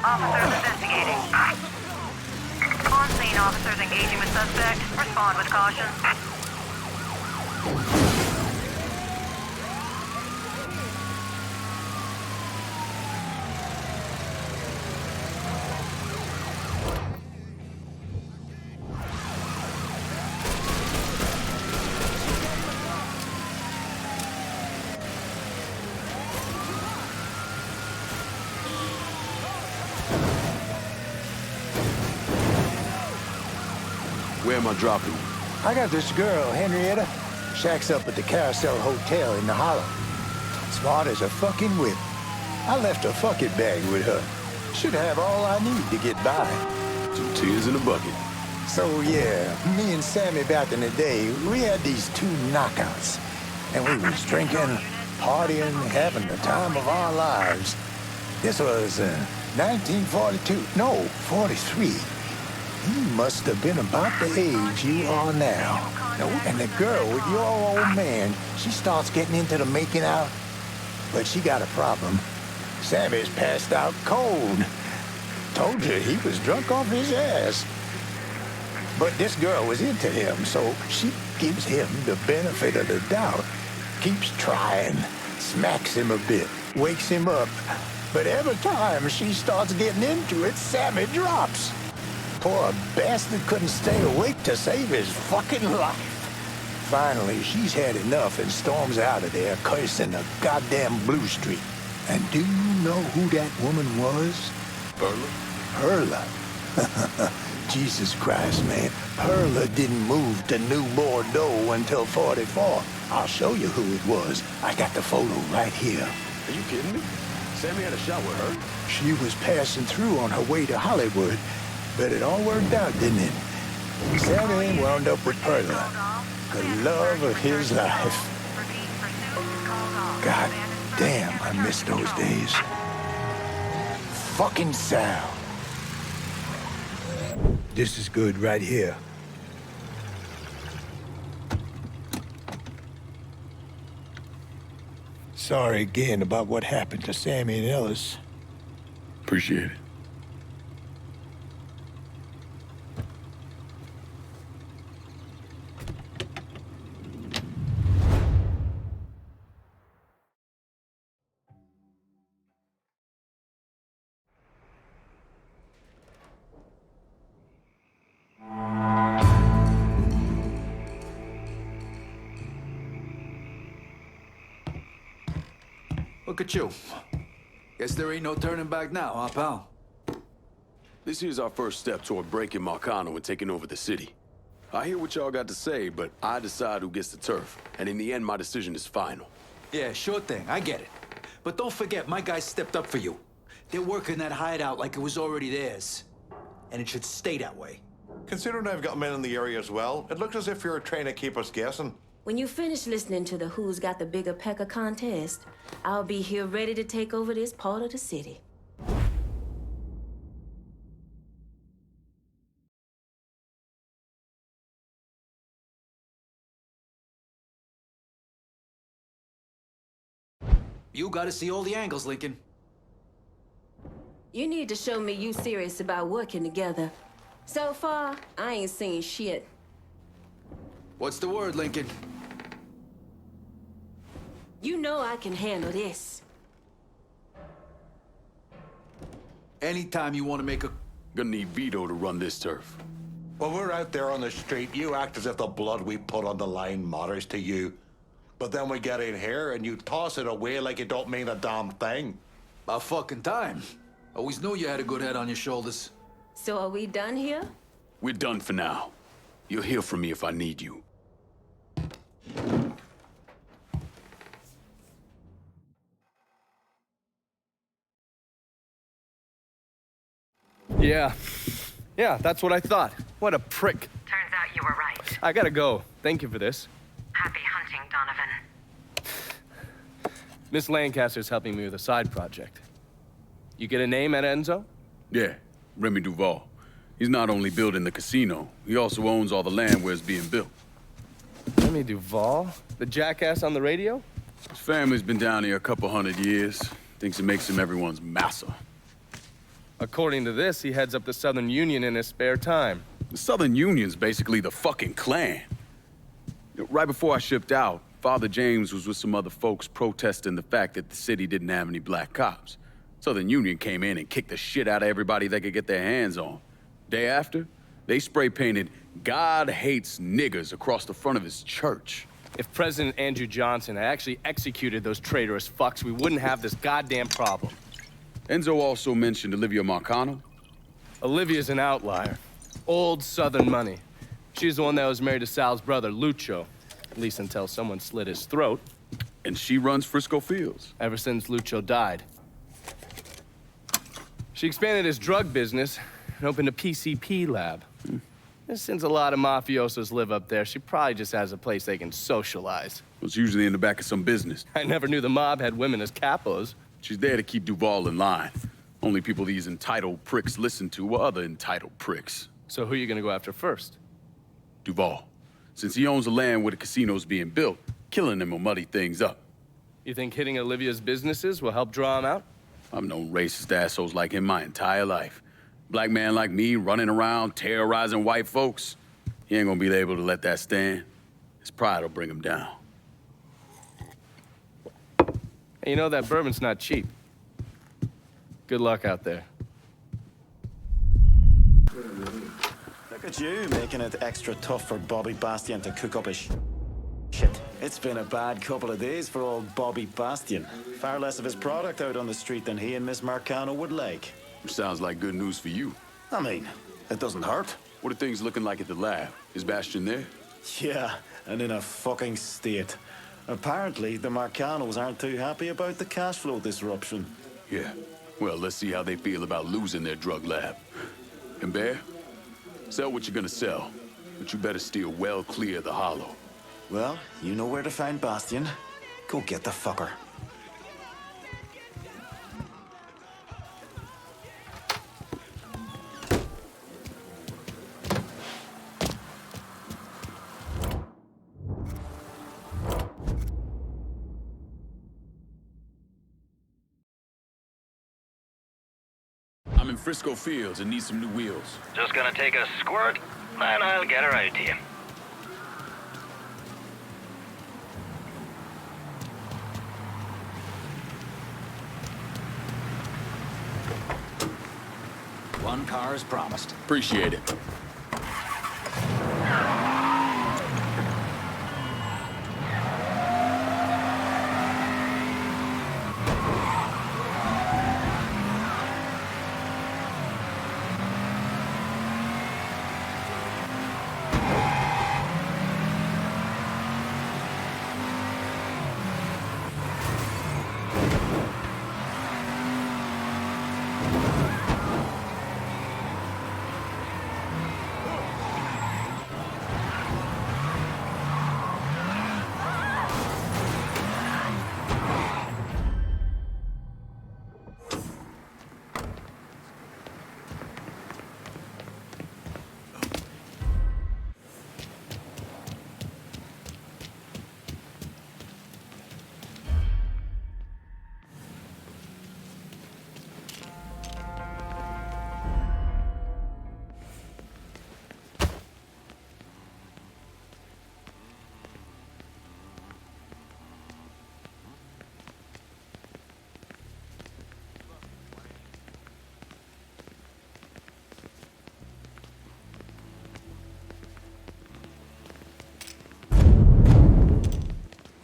Officers investigating. On scene, officers engaging with suspect. Respond with caution. Where am I dropping you? I got this girl, Henrietta. Shacks up at the Carousel Hotel in the Hollow. Smart as a fucking whip. I left a fucking bag with her. Should have all I need to get by. 2 tears in a bucket. So yeah, me and Sammy back in the day, we had these 2 knockouts. And we was drinking, partying, having the time of our lives. This was 1942, no, 43. You must have been about the age you are now. And the girl with your old man, she starts getting into the making out. But she got a problem. Sammy's passed out cold. Told you he was drunk off his ass. But this girl was into him, so she gives him the benefit of the doubt. Keeps trying, smacks him a bit, wakes him up. But every time she starts getting into it, Sammy drops. Poor bastard couldn't stay awake to save his fucking life. Finally, she's had enough and storms out of there, cursing the goddamn blue streak. And do you know who that woman was? Perla? Perla. Jesus Christ, man. Perla didn't move to New Bordeaux until 44. I'll show you who it was. I got the photo right here. Are you kidding me? Sammy had a shot with her? She was passing through on her way to Hollywood, but it all worked out, didn't it? Sammy wound up with Perla, the love of his life. God damn, I miss those days. Fucking Sal. This is good right here. Sorry again about what happened to Sammy and Ellis. Appreciate it. Look at you. Guess there ain't no turning back now, huh, pal? This here's our first step toward breaking Marcano and taking over the city. I hear what y'all got to say, but I decide who gets the turf. And in the end, my decision is final. Yeah, sure thing. I get it. But don't forget, my guys stepped up for you. They're working that hideout like it was already theirs. And it should stay that way. Considering I've got men in the area as well, it looks as if you're trying to keep us guessing. When you finish listening to the Who's Got the Bigger Pecker contest, I'll be here ready to take over this part of the city. You gotta see all the angles, Lincoln. You need to show me you serious about working together. So far, I ain't seen shit. What's the word, Lincoln? You know I can handle this. Anytime you want to make a... Gonna need Vito to run this turf. When we're out there on the street, you act as if the blood we put on the line matters to you. But then we get in here and you toss it away like it don't mean a damn thing. About fucking time. Always knew you had a good head on your shoulders. So are we done here? We're done for now. You'll hear from me if I need you. Yeah, that's what I thought. What a prick. Turns out you were right. I gotta go. Thank you for this. Happy hunting, Donovan. Miss Lancaster's helping me with a side project. You get a name at Enzo? Yeah, Remy Duval. He's not only building the casino, he also owns all the land where it's being built. Remy Duval? The jackass on the radio? His family's been down here a couple 100 years. Thinks it makes him everyone's massa. According to this, he heads up the Southern Union in his spare time. The Southern Union's basically the fucking Klan. Right before I shipped out, Father James was with some other folks protesting the fact that the city didn't have any black cops. Southern Union came in and kicked the shit out of everybody they could get their hands on. Day after, they spray-painted "God hates niggers" across the front of his church. If President Andrew Johnson had actually executed those traitorous fucks, we wouldn't have this goddamn problem. Enzo also mentioned Olivia Marcano. Olivia's an outlier. Old Southern money. She's the one that was married to Sal's brother, Lucho. At least until someone slit his throat. And she runs Frisco Fields. Ever since Lucho died. She expanded his drug business and opened a PCP lab. And since a lot of mafiosos live up there, she probably just has a place they can socialize. It's usually in the back of some business. I never knew the mob had women as capos. She's there to keep Duval in line. Only people these entitled pricks listen to are other entitled pricks. So who are you gonna go after first? Duval. Since he owns the land where the casino's being built, killing him will muddy things up. You think hitting Olivia's businesses will help draw him out? I've known racist assholes like him my entire life. Black man like me running around terrorizing white folks. He ain't gonna be able to let that stand. His pride will bring him down. Hey, you know that bourbon's not cheap. Good luck out there. Look at you, making it extra tough for Bobby Bastion to cook up his shit. It's been a bad couple of days for old Bobby Bastion. Far less of his product out on the street than he and Miss Marcano would like. Sounds like good news for you. I mean, it doesn't hurt. What are things looking like at the lab? Is Bastion there? Yeah, and in a fucking state. Apparently, the Marcanos aren't too happy about the cash flow disruption. Yeah. Well, let's see how they feel about losing their drug lab. And Bear, sell what you're gonna sell, but you better steer well clear of the Hollow. Well, you know where to find Bastion. Go get the fucker. I'm in Frisco Fields and need some new wheels. Just gonna take a squirt, and I'll get her out to you. One car as promised. Appreciate it.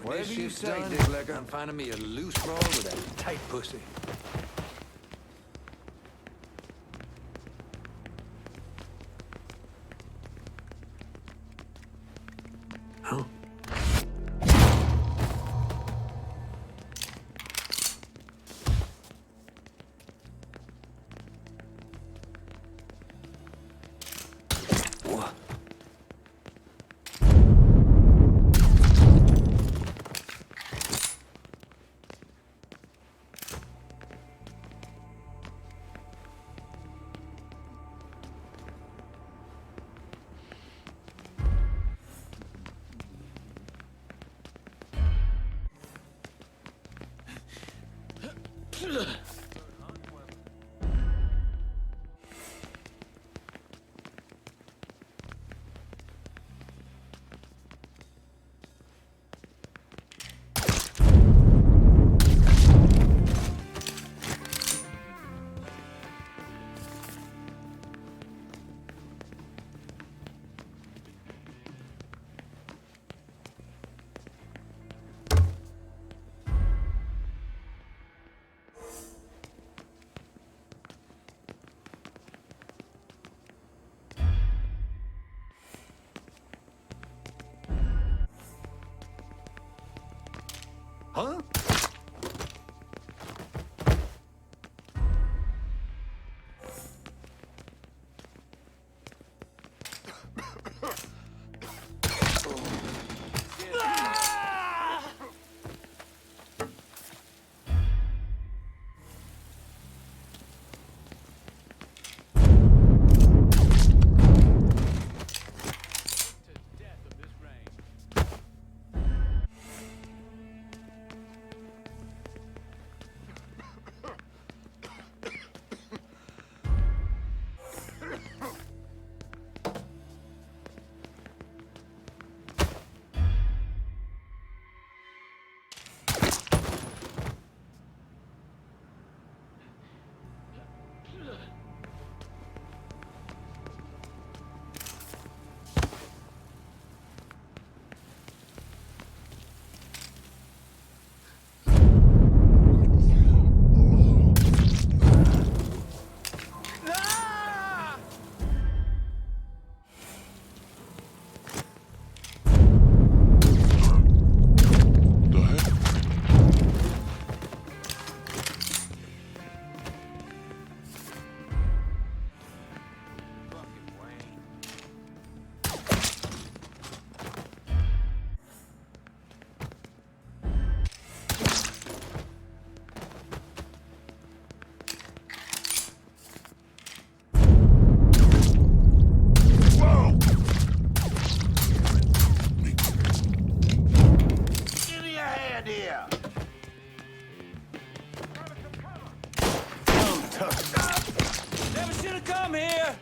Whatever you say, Dick Lecker, I'm finding me a loose ball with a tight pussy. Huh? should have come here!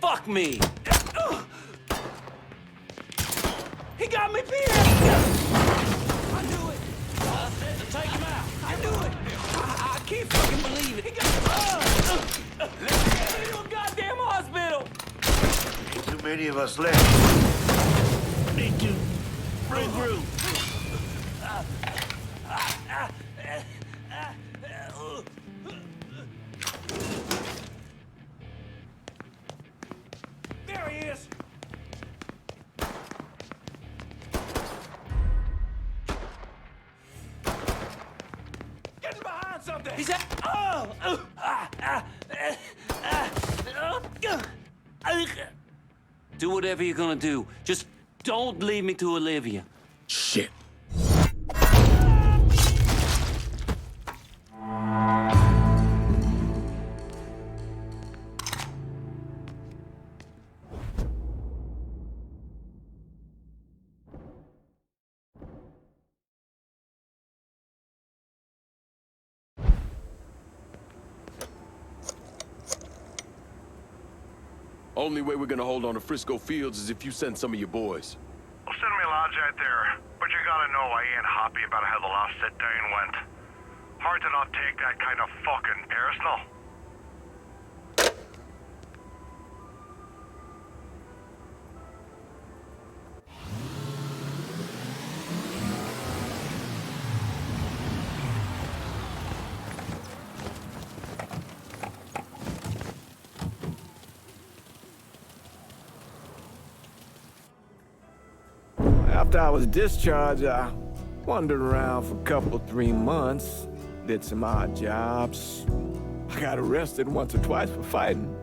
Fuck me! He got me pierced! I knew it! I said to take him out! I knew it! I can't fucking believe it! He got let's get him to a goddamn hospital! Ain't too many of us left. Me too. Regroup. There he is! Get behind something! He's at... Do whatever you're gonna do. Just don't leave me to Olivia. Shit. Only way we're gonna hold on to Frisco Fields is if you send some of your boys. Well, send me a lodge out there, but you gotta know I ain't happy about how the last sit-down went. Hard to not take that kind of fucking personal. After I was discharged, I wandered around for a couple, 3 months, did some odd jobs. I got arrested once or twice for fighting.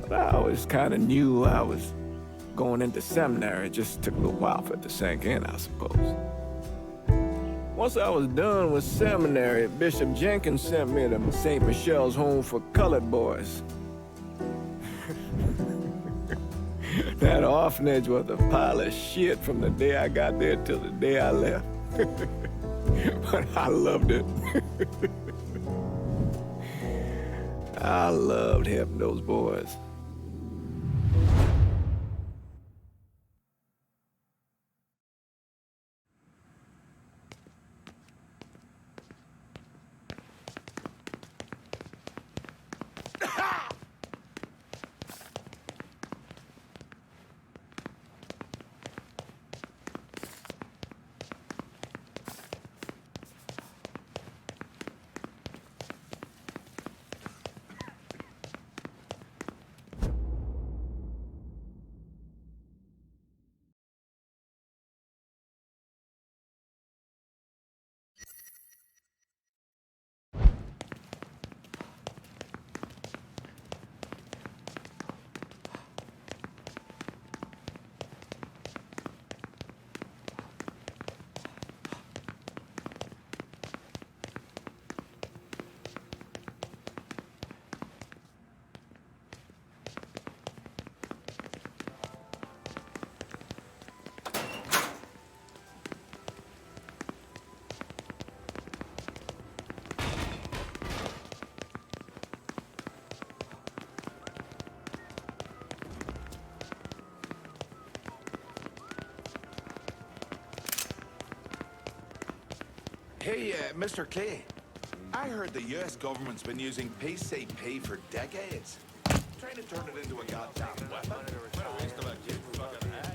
But I always kind of knew I was going into seminary. It just took a little while for it to sink in, I suppose. Once I was done with seminary, Bishop Jenkins sent me to St. Michelle's Home for Colored Boys. That orphanage was a pile of shit from the day I got there till the day I left. But I loved it. I loved helping those boys. Hey, Mr. Clay. I heard the U.S. government's been using PCP for decades. Trying to turn it into a goddamn weapon. What a waste of a kid's fucking eye.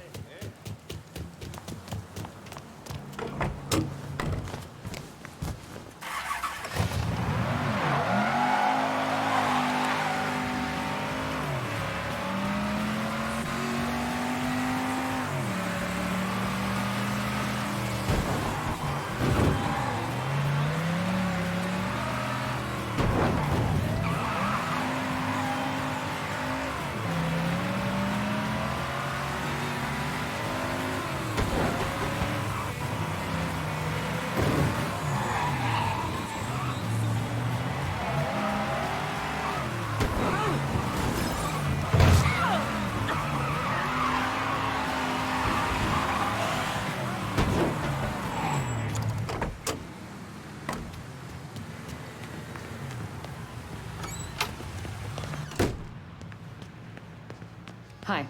Hi.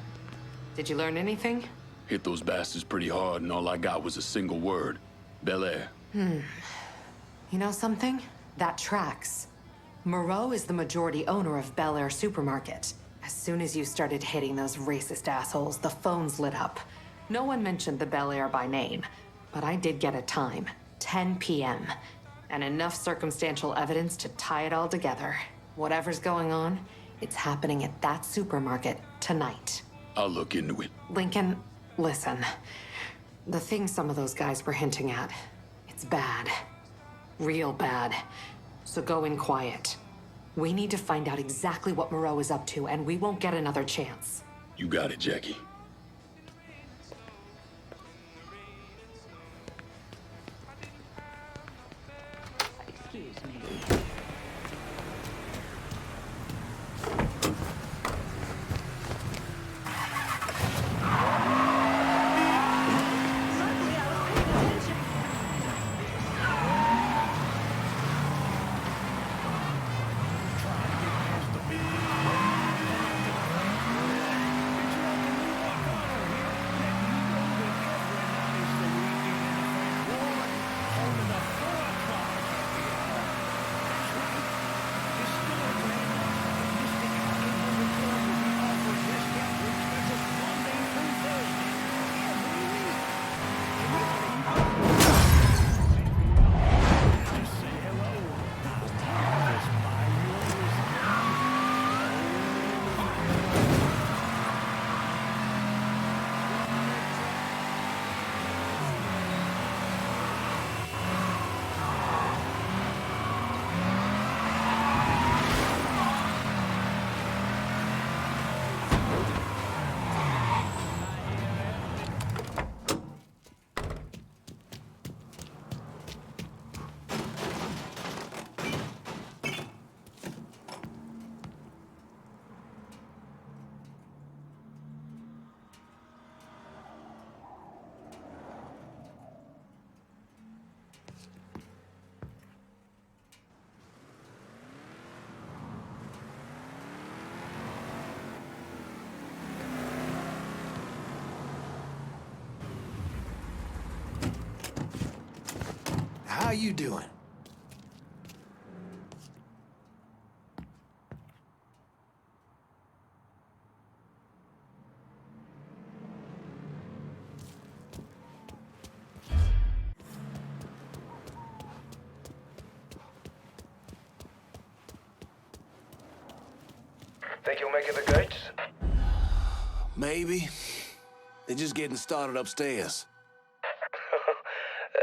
Did you learn anything? Hit those bastards pretty hard, and all I got was a single word. Bel Air. You know something? That tracks. Moreau is the majority owner of Bel Air Supermarket. As soon as you started hitting those racist assholes, the phones lit up. No one mentioned the Bel Air by name, but I did get a time. 10 p.m. And enough circumstantial evidence to tie it all together. Whatever's going on, it's happening at that supermarket tonight. I'll look into it. Lincoln, listen. The thing some of those guys were hinting at, it's bad. Real bad. So go in quiet. We need to find out exactly what Moreau is up to, and we won't get another chance. You got it, Jackie. Excuse me. How you doing? Think you'll make it the gates? Maybe. They're just getting started upstairs.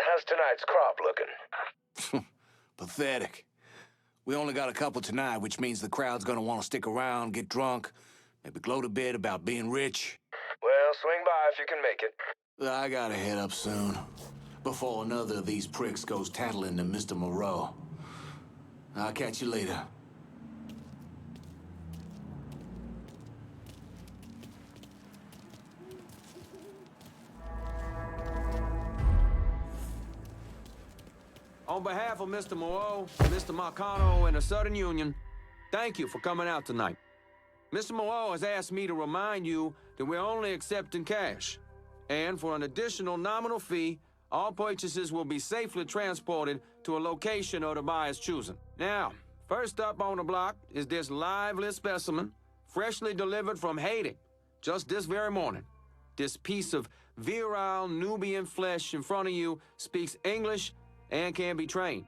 How's tonight's crop looking? Pathetic. We only got a couple tonight, which means the crowd's gonna want to stick around, get drunk, maybe gloat a bit about being rich. Well, swing by if you can make it. I gotta head up soon, before another of these pricks goes tattling to Mr. Moreau. I'll catch you later. On behalf of Mr. Moreau, Mr. Marcano, and the Southern Union, thank you for coming out tonight. Mr. Moreau has asked me to remind you that we're only accepting cash. And for an additional nominal fee, all purchases will be safely transported to a location of the buyer's choosing. Now, first up on the block is this lively specimen, freshly delivered from Haiti, just this very morning. This piece of virile Nubian flesh in front of you speaks English and can be trained.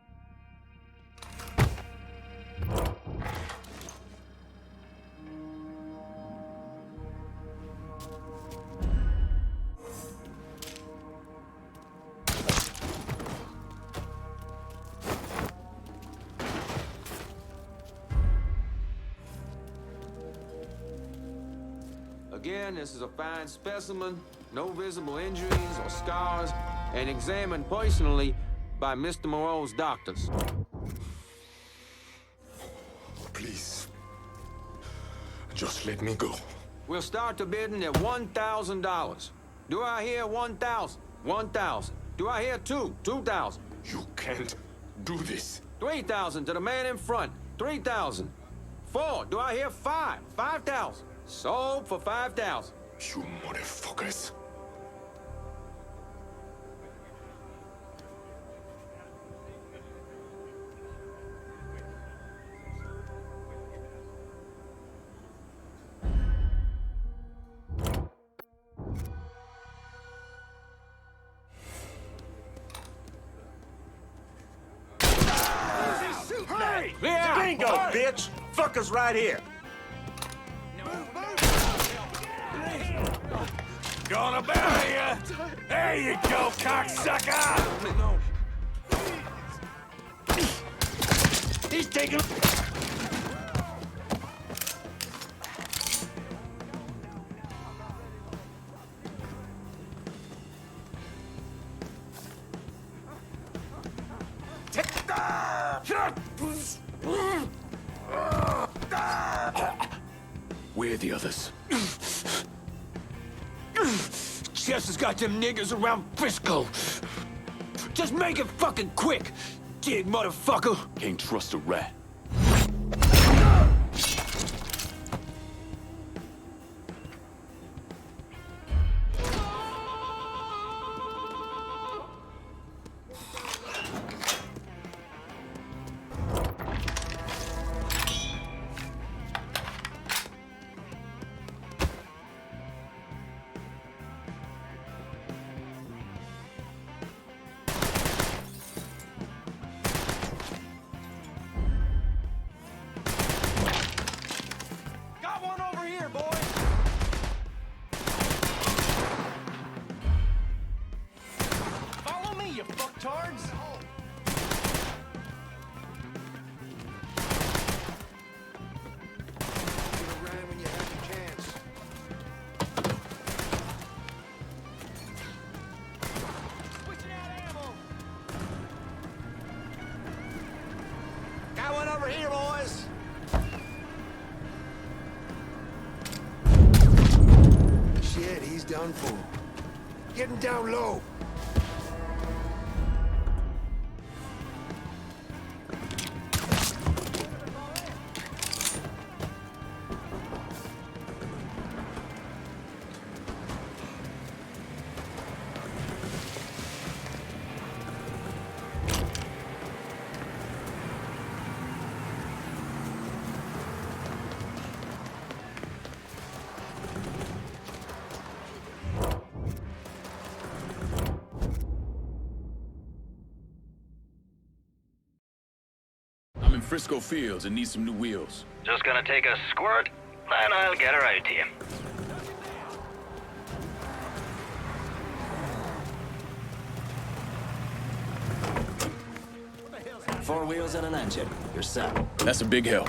Again, this is a fine specimen, no visible injuries or scars, and examined personally by Mr. Moreau's doctors. Please. Just let me go. We'll start the bidding at $1,000. Do I hear 1,000? 1,000. Do I hear 2,000? You can't do this. 3,000 to the man in front. 3,000. 4. Do I hear 5? 5,000. Sold for 5,000. You motherfuckers. Hey! Yeah. Bingo, bitch! Fuckers right here. Gonna bury ya! There you go, cocksucker! He's taking... Where are the others? Chess has got them niggas around Frisco. Just make it fucking quick, dig motherfucker. Can't trust a rat. Over here, boys. Shit, he's done for. Get him down low. I'm in Frisco Fields and need some new wheels. Just gonna take a squirt, then I'll get her out to you. Four wheels and an engine. You're set. That's a big help.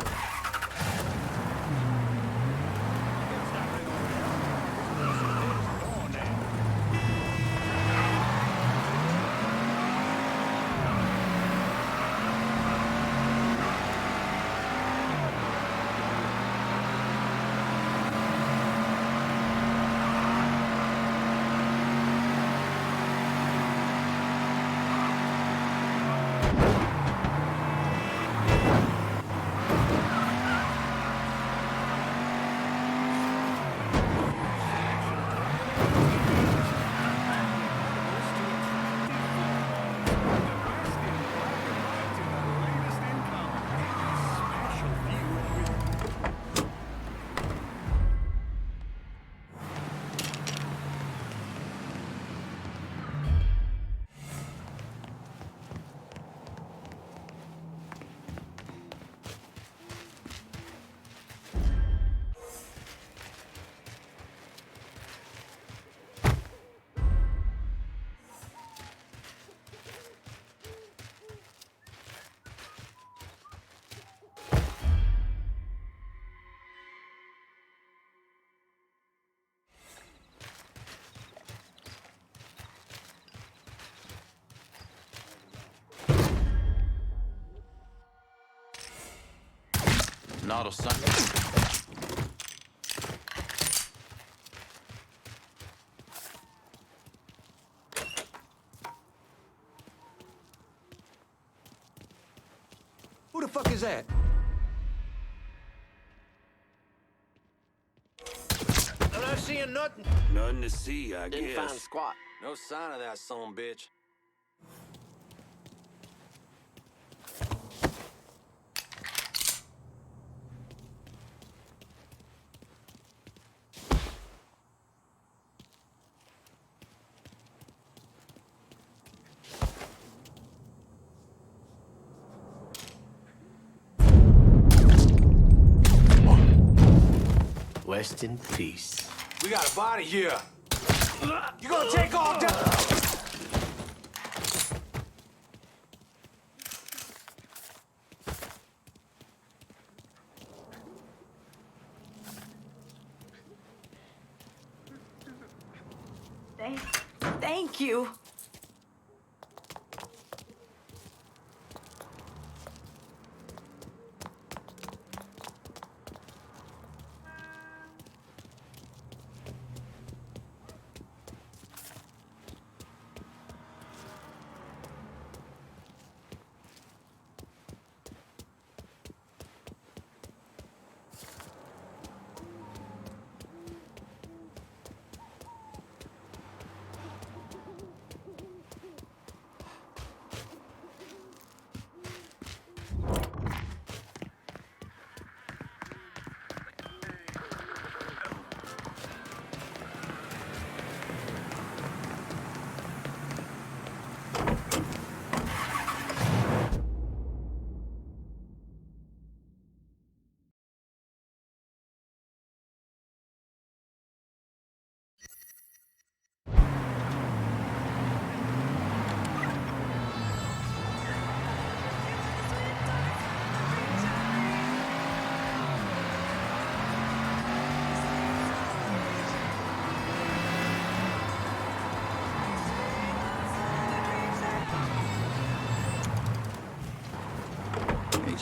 Not a son. Who the fuck is that? seeing nothing? Nothing to see, I Didn't guess. find squat. No sign of that son bitch. Rest in peace. We got a body here. You gonna take all down? Thank you.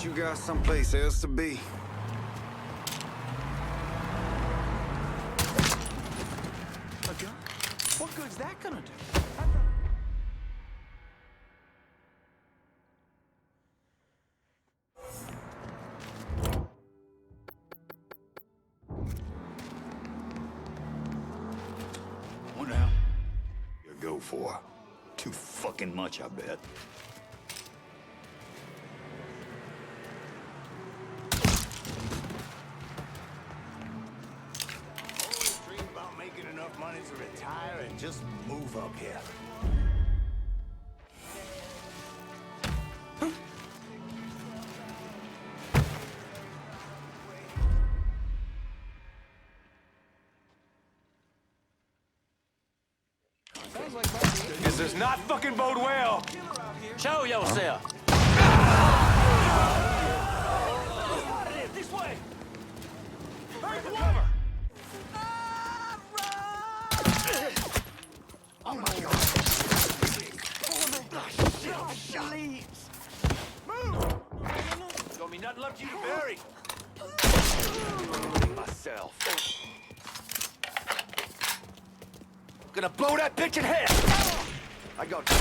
You got someplace else to be. A gun? What good's that gonna do? What now? You go for? Too fucking much, I bet. Enough money to retire and just move up here. This does not fucking bode well. Show yourself. This way. Hurry, cover. Oh my God! Please! Move! Don't be nothing left you to bury. Myself. Gonna blow that bitch in half. I got you.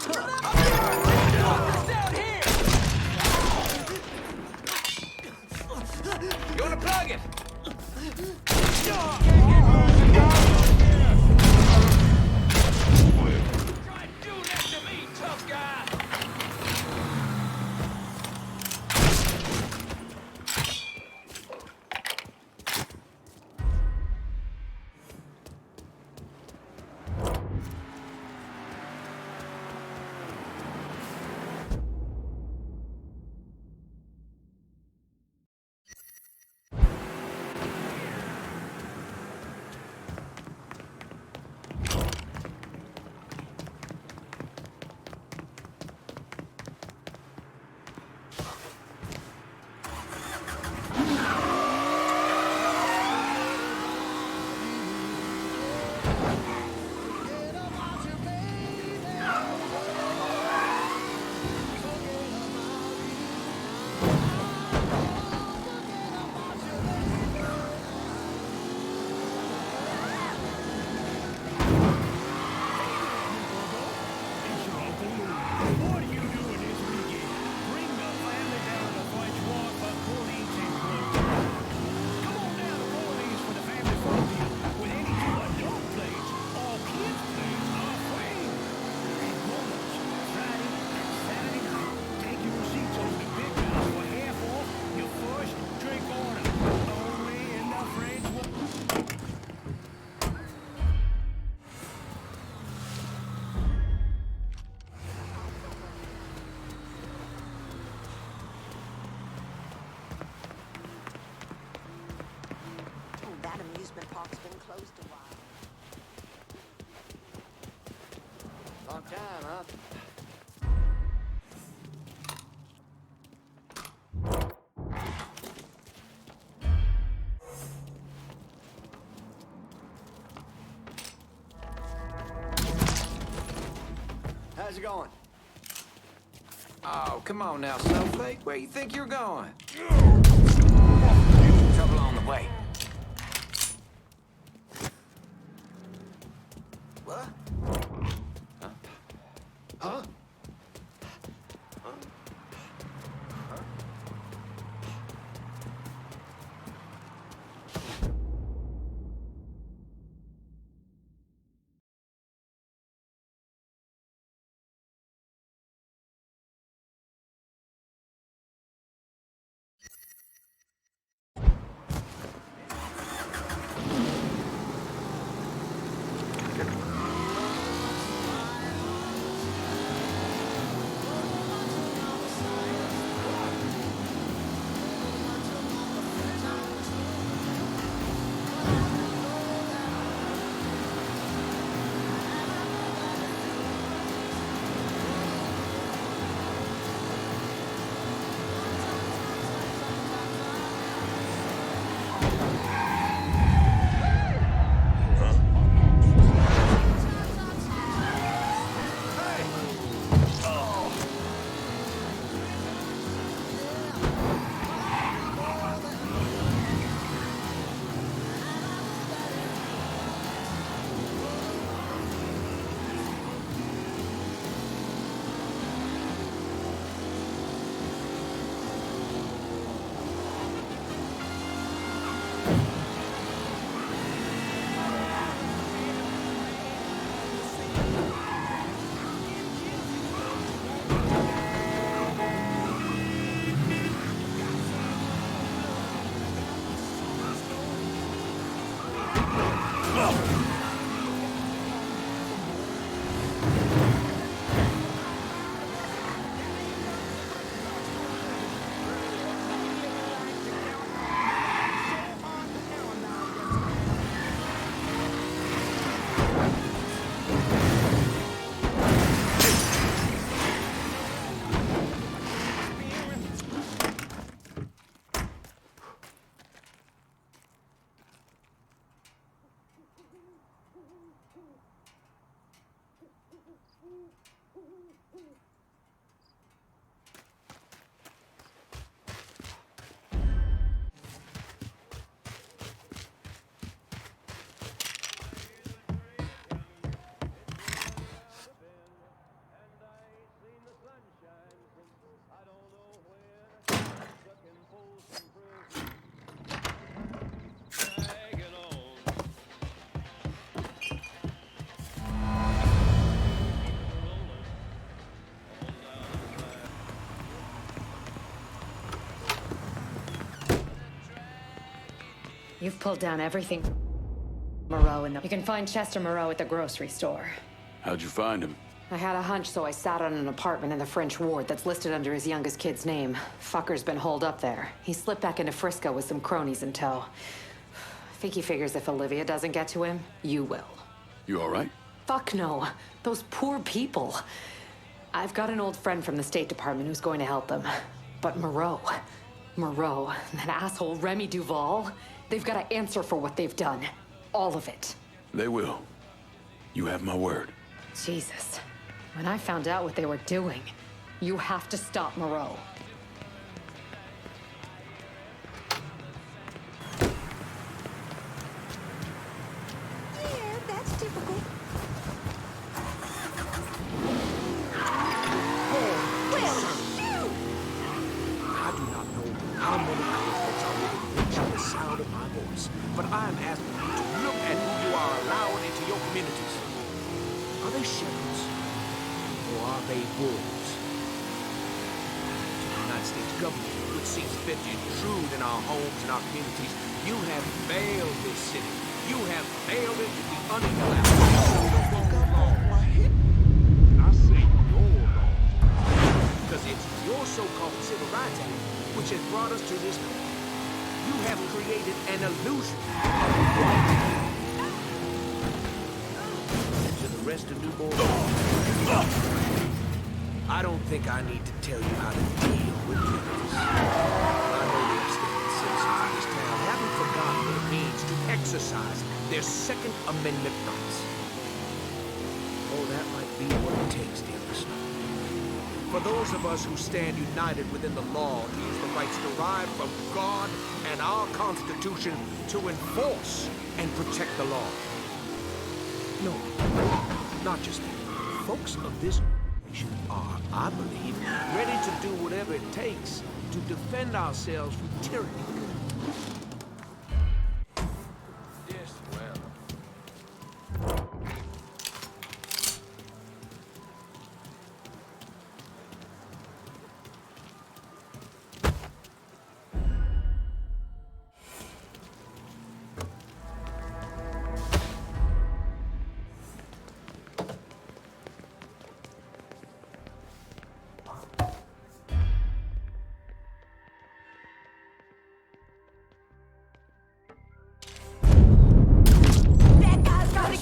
You wanna plug it? Try and do that to me, tough guy! That amusement park's been closed a while. Long time, huh? How's it going? Oh, come on now, Snowflake. Where you think you're going? Trouble on the way. What? Huh? Huh? You've pulled down everything. Moreau you can find Chester Moreau at the grocery store. How'd you find him? I had a hunch, so I sat on an apartment in the French ward that's listed under his youngest kid's name. Fucker's been holed up there. He slipped back into Frisco with some cronies in tow. I think he figures if Olivia doesn't get to him, you will. You all right? Fuck no. Those poor people. I've got an old friend from the State Department who's going to help them. But Moreau, that asshole Remy Duval, they've got to answer for what they've done. All of it. They will. You have my word. Jesus. When I found out what they were doing, you have to stop Moreau. Yeah, that's typical. Well, shoot! I do not know how many other folks are living without the sound of my voice, but I am asking you to look at who you are allowing into your communities. Are they shepherds? Or are they wolves? The United States government, which seems fit to intrude in our homes and our communities, you have failed this city. You have failed it with the unequal I say your law. Because it's your so-called Civil Rights Act which has brought us to this point. You have created an illusion to the rest of New Bordeaux. I don't think I need to tell you how to deal with this. I know the upstanding citizens of this town haven't forgotten what it means to exercise their Second Amendment rights. Oh, that might be what it takes, dear listener. For those of us who stand united within the law to use the rights derived from God and our Constitution to enforce and protect the law. No, not just that. Folks of this nation are, I believe, ready to do whatever it takes to defend ourselves from tyranny. Yes, well.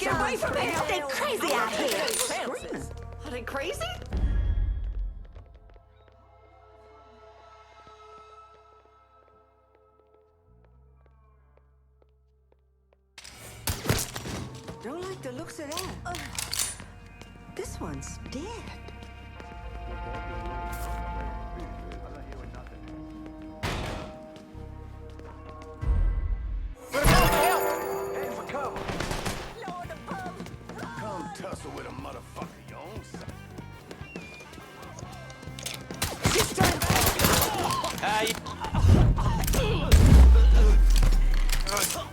Get away from me! They crazy out here! Screaming. Are they crazy? Don't like the looks of that. This one's dead. Tussle with a motherfucker your own son.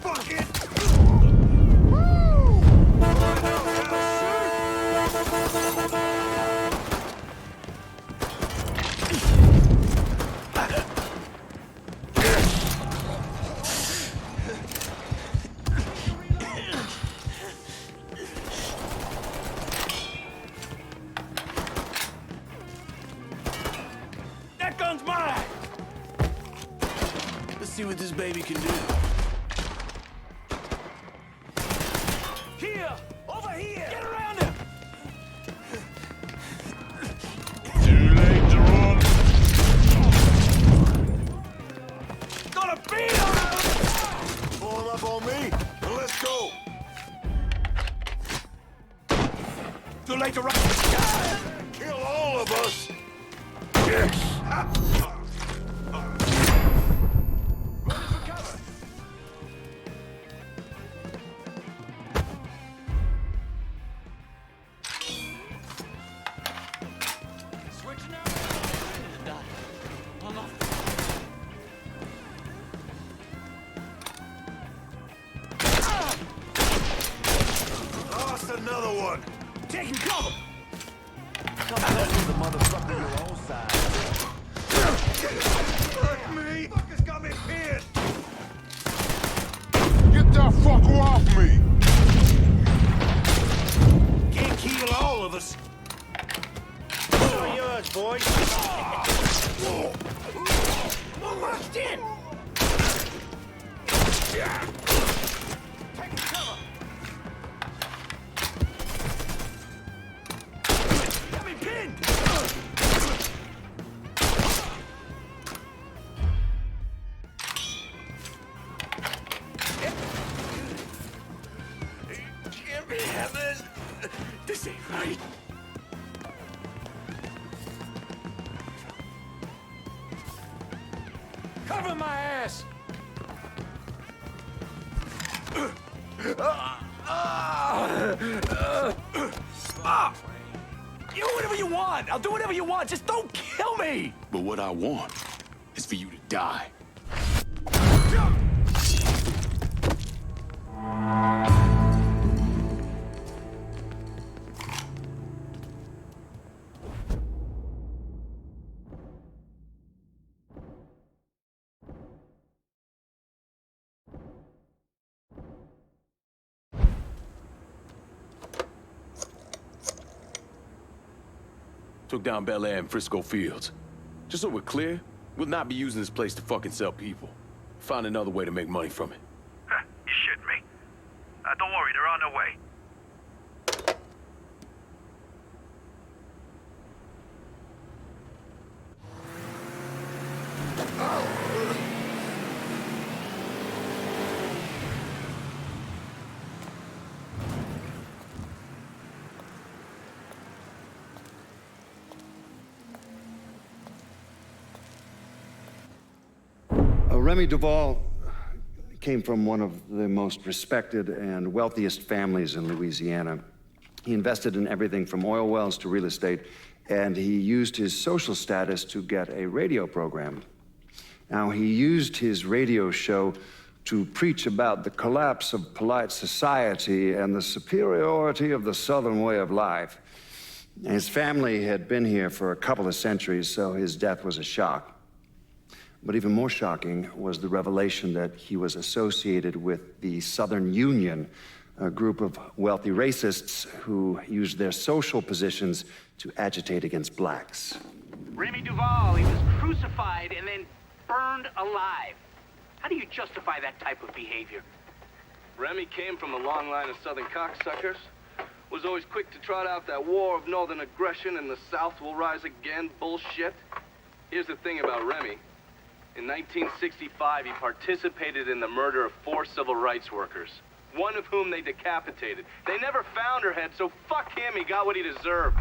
Fuck it! That gun's mine! Let's see what this baby can do. Here! Over here! Get around him! Too late to run. Gonna beat him! Pull him up on me, and let's go. Too late to run! Kill all of us. Switching out! I'm off. Lost another one. Taking cover! Come on, the motherfucker your own side. Fuck me! Fuckers got me pinned. that fucker off me! Can't kill all of us. All yours, boys. Almost in. Take cover. Got me pinned. Can't be having this. This ain't right. Cover my ass! You do whatever you want! I'll do whatever you want! Just don't kill me! But what I want is for you to die. Took down Bel Air and Frisco Fields. Just so we're clear, we'll not be using this place to fucking sell people. Find another way to make money from it. Huh, you shitting me. Don't worry, they're on their way. Remy Duval came from one of the most respected and wealthiest families in Louisiana. He invested in everything from oil wells to real estate, and he used his social status to get a radio program. Now, he used his radio show to preach about the collapse of polite society and the superiority of the Southern way of life. His family had been here for a couple of centuries, so his death was a shock. But even more shocking was the revelation that he was associated with the Southern Union, a group of wealthy racists who used their social positions to agitate against blacks. Remy Duval, he was crucified and then burned alive. How do you justify that type of behavior? Remy came from a long line of Southern cocksuckers. Was always quick to trot out that war of Northern aggression and the South will rise again bullshit. Here's the thing about Remy. In 1965, he participated in the murder of 4 civil rights workers, one of whom they decapitated. They never found her head, so fuck him, he got what he deserved.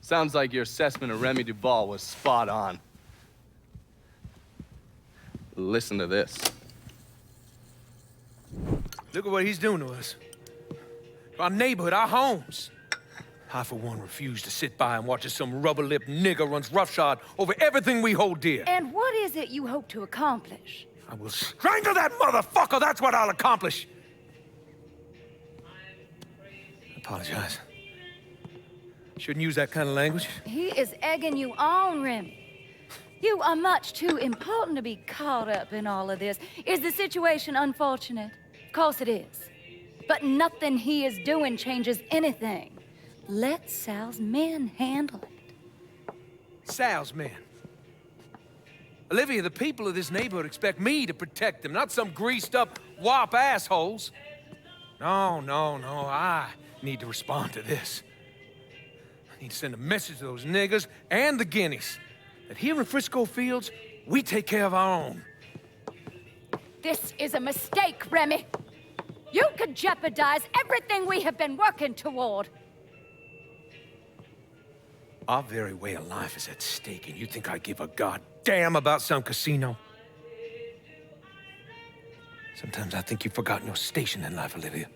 Sounds like your assessment of Remy Duval was spot on. Listen to this. Look at what he's doing to us. Our neighborhood, our homes. I, for one, refuse to sit by and watch as some rubber-lipped nigger runs roughshod over everything we hold dear. And what is it you hope to accomplish? I will strangle that motherfucker! That's what I'll accomplish! I apologize. Shouldn't use that kind of language. He is egging you on, Remy. You are much too important to be caught up in all of this. Is the situation unfortunate? Of course it is. But nothing he is doing changes anything. Let Sal's men handle it. Sal's men? Olivia, the people of this neighborhood expect me to protect them, not some greased-up wop assholes. No, I need to respond to this. I need to send a message to those niggers and the guineas that here in Frisco Fields, we take care of our own. This is a mistake, Remy. You could jeopardize everything we have been working toward. Our very way of life is at stake, and you think I give a goddamn about some casino? Sometimes I think you've forgotten your station in life, Olivia.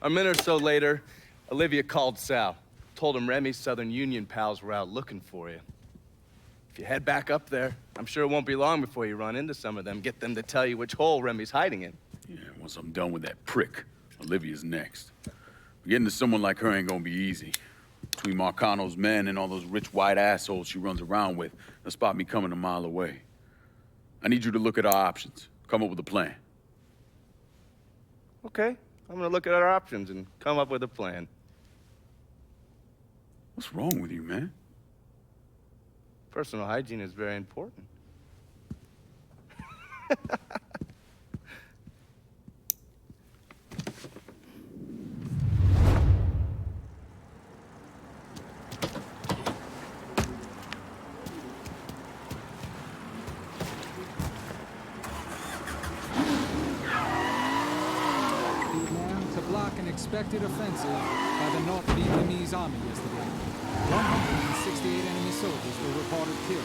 A minute or so later, Olivia called Sal. Told him Remy's Southern Union pals were out looking for you. If you head back up there, I'm sure it won't be long before you run into some of them. Get them to tell you which hole Remy's hiding in. Yeah, once I'm done with that prick, Olivia's next. Getting to someone like her ain't gonna be easy. Between Marcano's men and all those rich white assholes she runs around with, they'll spot me coming a mile away. I need you to look at our options. Come up with a plan. Okay, I'm gonna look at our options and come up with a plan. What's wrong with you, man? Personal hygiene is very important. To block an expected offensive by the North Vietnamese army yesterday. 168 enemy soldiers were reported killed.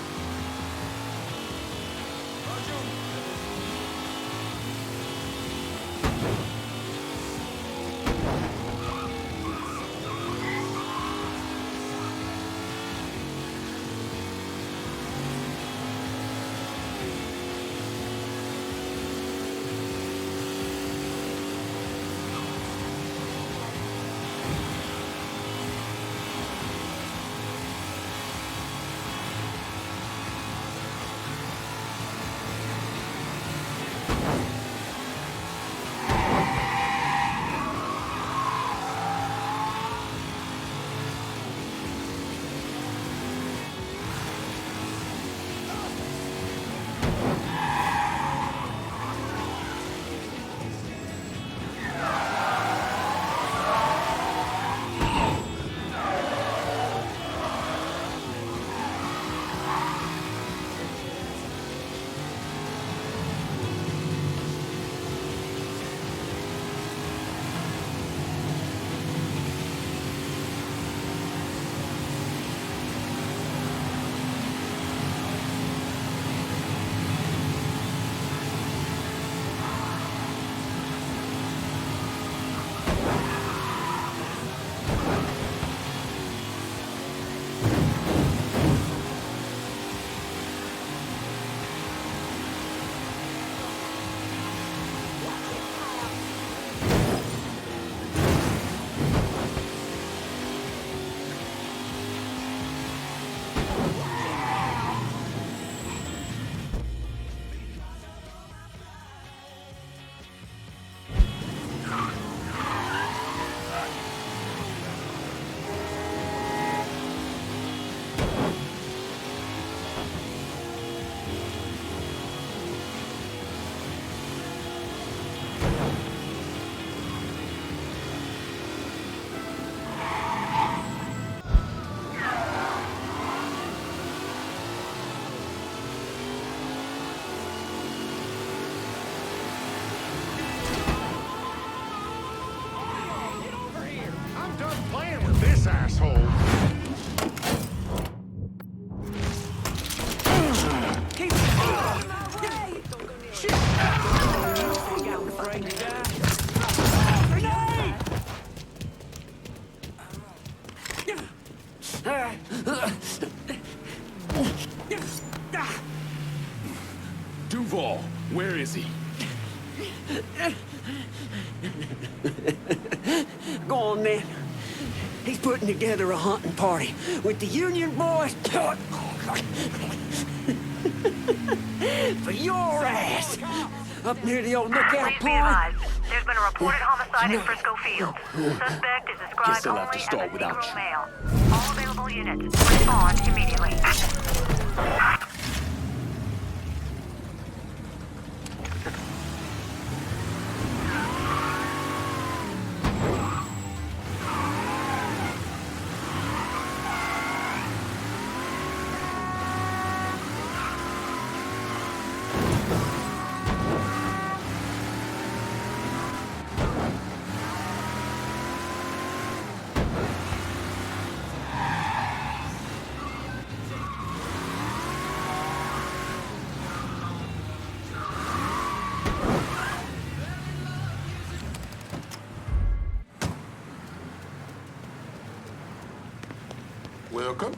Go on, then. He's putting together a hunting party with the Union boys. For your ass. Up near the old lookout point. Please be advised. There's been a reported homicide in Frisco Fields. Suspect is described only as a single male. All available units, respond immediately. Welcome.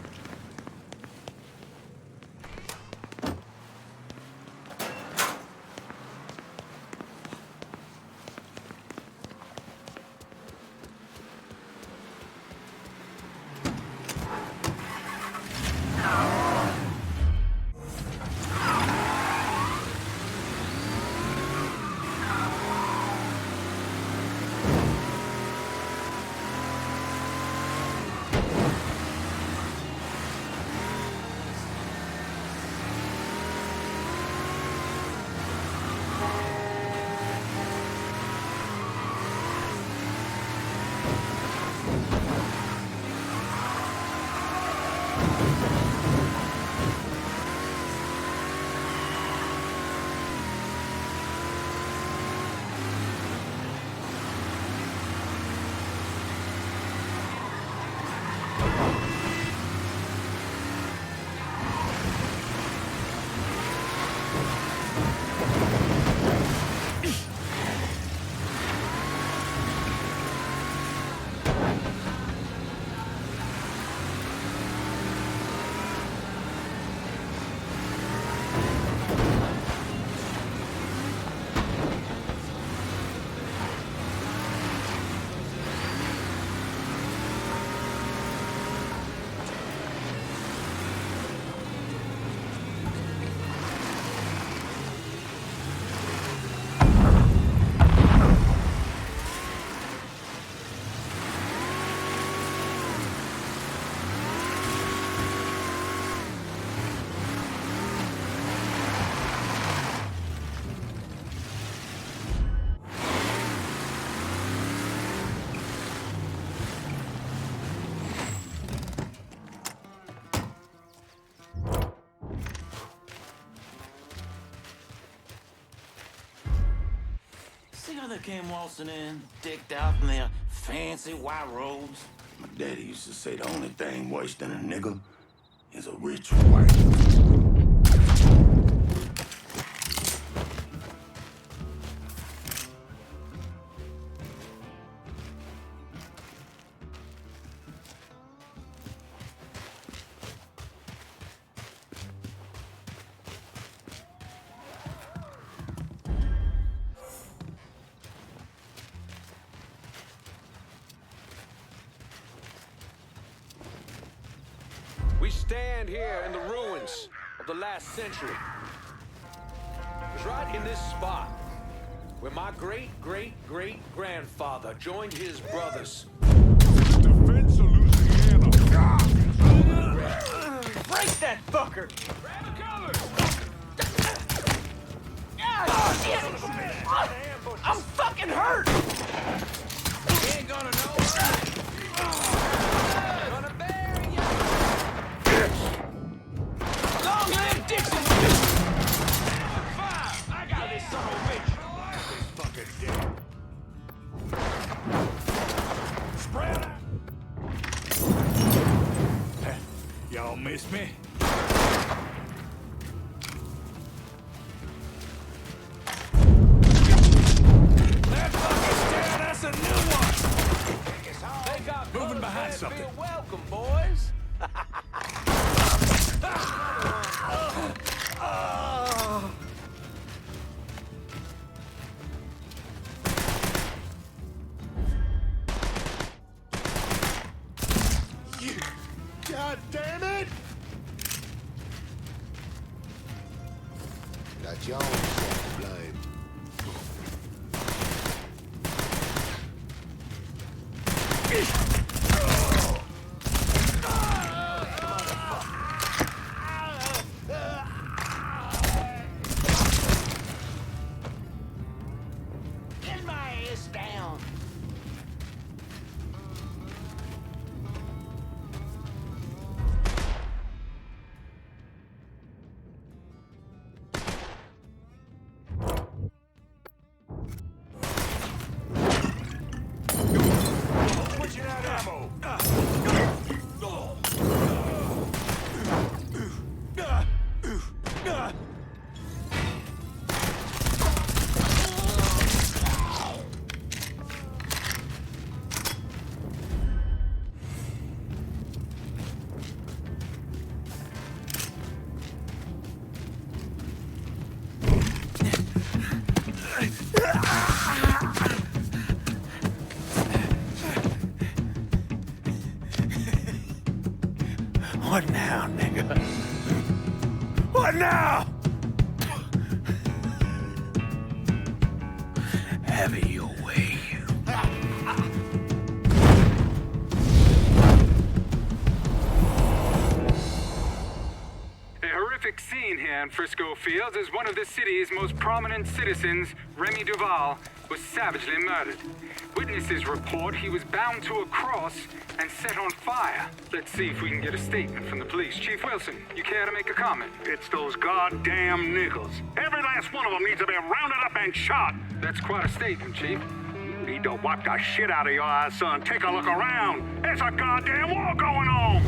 See how they came waltzing in, decked out in their fancy white robes? My daddy used to say the only thing worse than a nigga is a rich white. We stand here in the ruins of the last century. It was right in this spot where my great-great-great-grandfather joined his brothers. Defense of Louisiana. Break that fucker! Oh, shit! I'm fucking hurt! You ain't gonna know. Gonna bury you. Long live Dixon! Fire! I got this son of a bitch. This fucking dick. Spread out. Y'all miss me? That fucker's staring us a new one. They got Moving behind something. Feel welcome, boys. Jones got to blame. Get my ass down. Pushing out ammo. What now, nigga? What now? Have it your way. A horrific scene here in Frisco Fields as one of the city's most prominent citizens, Remy Duval, was savagely murdered. Witnesses report he was bound to a cross and set on fire. Let's see if we can get a statement from the police. Chief Wilson, you care to make a comment? It's those goddamn niggles. Every last one of them needs to be rounded up and shot. That's quite a statement, Chief. You need to wipe the shit out of your eyes, son. Take a look around. There's a goddamn war going on.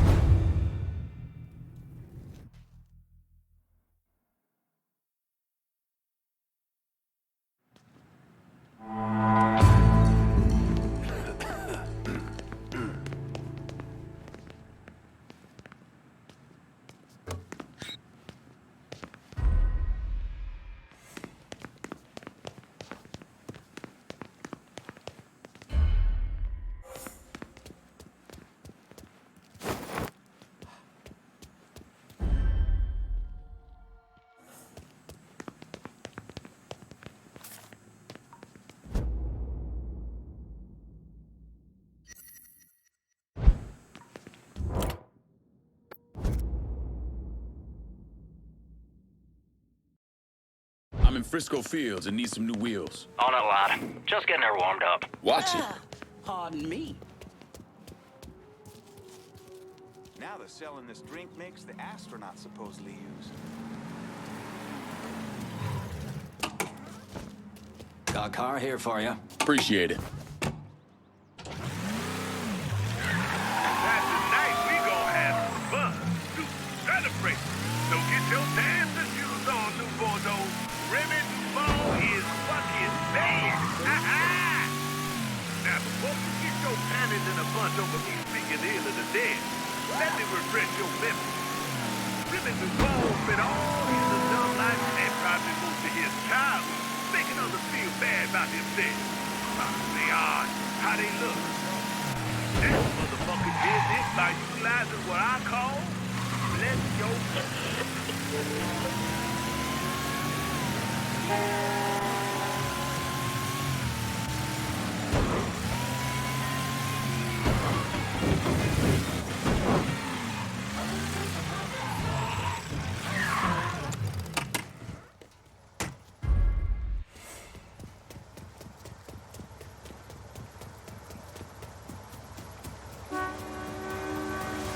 I'm in Frisco Fields and need some new wheels. On it, lad. Just getting her warmed up. Watch it. Pardon me. Now they're selling this drink mix the astronauts supposedly used. Got a car here for you. Appreciate it. That's the night we gon' have some fun to celebrate. So get your dancing shoes on, new Bordeaux. Remy Duval is fucking bad. Now, before you get your panties in a bunch over me speaking ill of the dead, let me refresh your memory. Remy Duval spent all his adult life and probably most of his childhood making others feel bad about themselves. They are how they look. That motherfucker did this by utilizing what I call bless your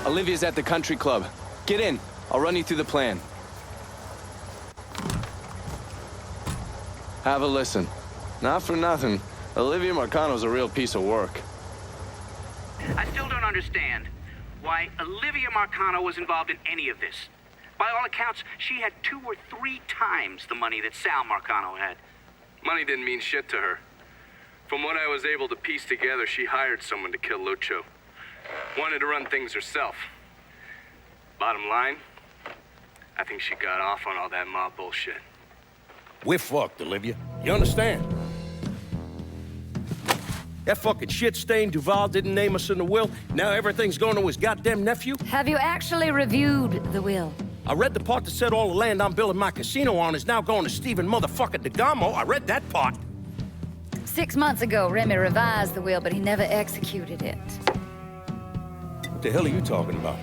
Olivia's at the country club. Get in. I'll run you through the plan. Have a listen. Not for nothing, Olivia Marcano's a real piece of work. I still don't understand why Olivia Marcano was involved in any of this. By all accounts, she had 2 or 3 times the money that Sal Marcano had. Money didn't mean shit to her. From what I was able to piece together, she hired someone to kill Lucho. Wanted to run things herself. Bottom line, I think she got off on all that mob bullshit. We're fucked, Olivia. You understand? That fucking shit-stained Duval didn't name us in the will. Now everything's going to his goddamn nephew? Have you actually reviewed the will? I read the part that said all the land I'm building my casino on is now going to Stephen motherfucking DeGamo. I read that part. 6 months ago, Remy revised the will, but he never executed it. What the hell are you talking about?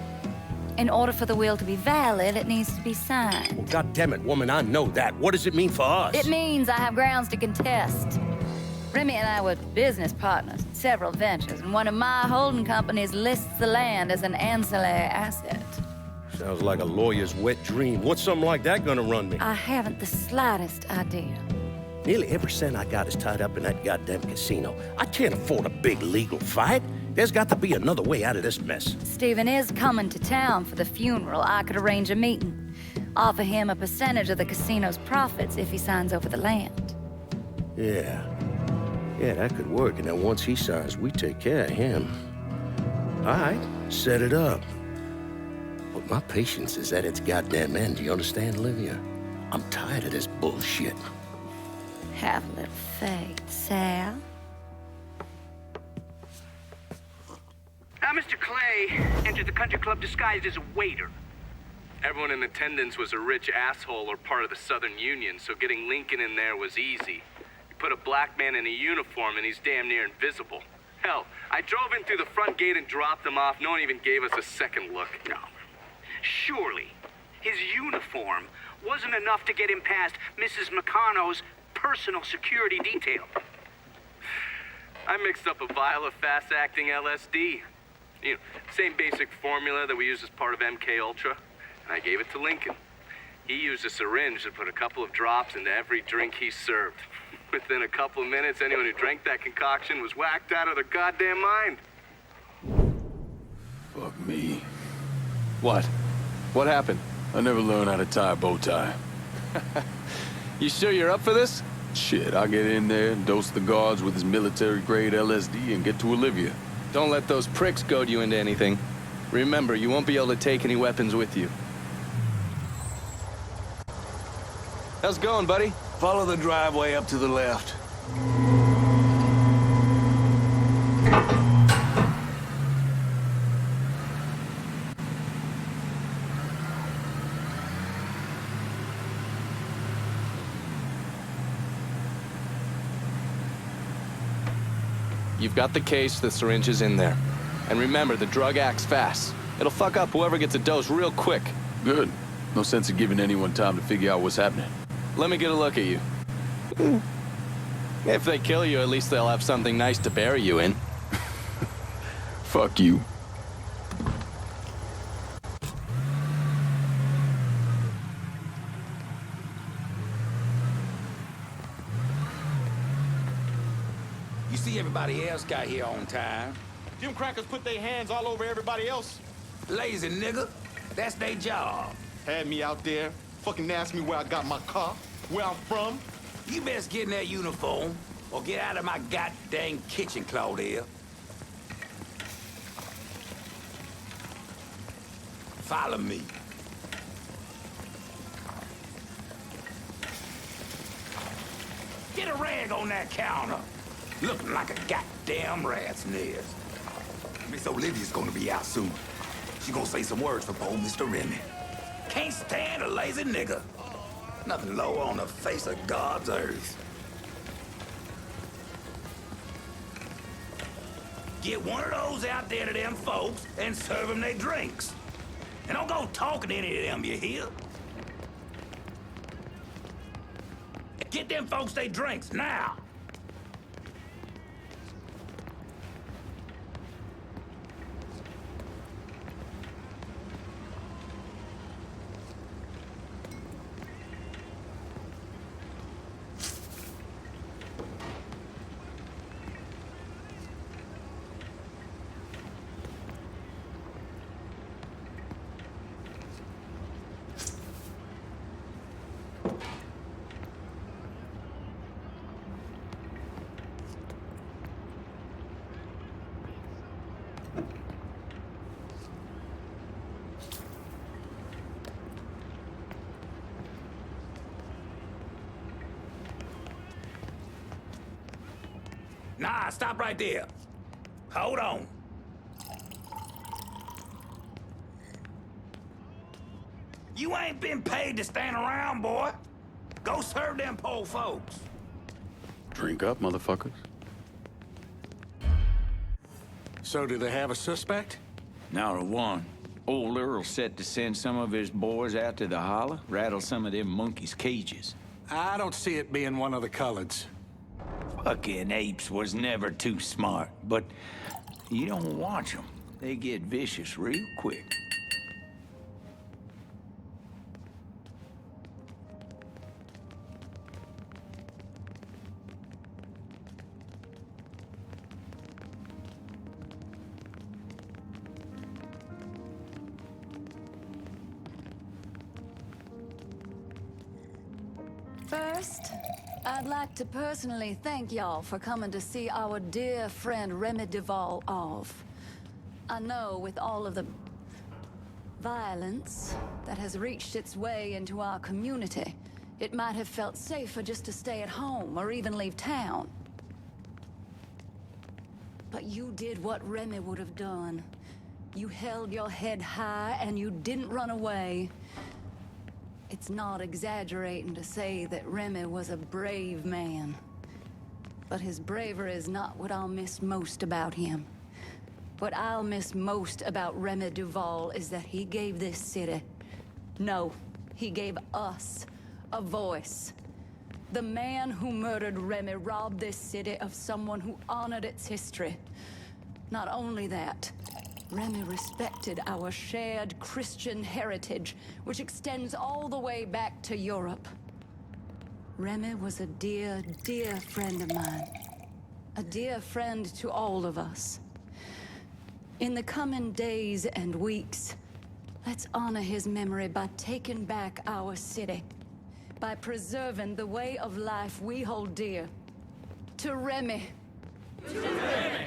In order for the will to be valid, it needs to be signed. Well, goddammit, woman, I know that. What does it mean for us? It means I have grounds to contest. Remy and I were business partners in several ventures, and one of my holding companies lists the land as an ancillary asset. Sounds like a lawyer's wet dream. What's something like that gonna run me? I haven't the slightest idea. Nearly every cent I got is tied up in that goddamn casino. I can't afford a big legal fight. There's got to be another way out of this mess. Stephen is coming to town for the funeral. I could arrange a meeting. Offer him a percentage of the casino's profits if he signs over the land. Yeah, that could work. And then once he signs, we take care of him. All right, set it up. But my patience is at its goddamn end. Do you understand, Olivia? I'm tired of this bullshit. Have a little faith, Sal. Now, Mr. Clay entered the country club disguised as a waiter. Everyone in attendance was a rich asshole or part of the Southern Union, so getting Lincoln in there was easy. You put a black man in a uniform and he's damn near invisible. Hell, I drove in through the front gate and dropped him off. No one even gave us a second look. No. Surely, his uniform wasn't enough to get him past Mrs. McConnell's personal security detail. I mixed up a vial of fast-acting LSD. You know, same basic formula that we use as part of MK Ultra. And I gave it to Lincoln. He used a syringe to put a couple of drops into every drink he served. Within a couple of minutes, anyone who drank that concoction was whacked out of their goddamn mind. Fuck me. What? What happened? I never learned how to tie a bow tie. You sure you're up for this? Shit, I'll get in there, dose the guards with his military-grade LSD, and get to Olivia. Don't let those pricks goad you into anything. Remember, you won't be able to take any weapons with you. How's it going, buddy? Follow the driveway up to the left. You've got the case, the syringe is in there. And remember, the drug acts fast. It'll fuck up whoever gets a dose real quick. Good. No sense of giving anyone time to figure out what's happening. Let me get a look at you. If they kill you, at least they'll have something nice to bury you in. Fuck you. You see everybody else got here on time. Them crackers put their hands all over everybody else. Lazy nigga. That's their job. Had me out there, fucking asked me where I got my car, where I'm from. You best get in that uniform, or get out of my goddamn kitchen, Claudia. Follow me. Get a rag on that counter. Looking like a goddamn rat's nest. Miss Olivia's gonna be out soon. She gonna say some words for poor Mr. Remy. Can't stand a lazy nigga. Nothing low on the face of God's earth. Get one of those out there to them folks and serve them their drinks. And don't go talking to any of them, you hear? Get them folks their drinks, now! Nah, stop right there. Hold on. You ain't been paid to stand around, boy. Go serve them poor folks. Drink up, motherfuckers. So do they have a suspect? Not a one. Old Earl set to send some of his boys out to the holler, rattle some of them monkeys' cages. I don't see it being one of the coloreds. Fucking apes was never too smart, but you don't watch them. They get vicious real quick. First, I'd like to personally thank y'all for coming to see our dear friend Remy Duval off. I know with all of the violence that has reached its way into our community, it might have felt safer just to stay at home or even leave town. But you did what Remy would have done. You held your head high and you didn't run away. It's not exaggerating to say that Remy was a brave man. But his bravery is not what I'll miss most about him. What I'll miss most about Remy Duval is that he gave this city, no, he gave us, a voice. The man who murdered Remy robbed this city of someone who honored its history. Not only that, Remy respected our shared Christian heritage, which extends all the way back to Europe. Remy was a dear, dear friend of mine. A dear friend to all of us. In the coming days and weeks, let's honor his memory by taking back our city. By preserving the way of life we hold dear. To Remy. To Remy.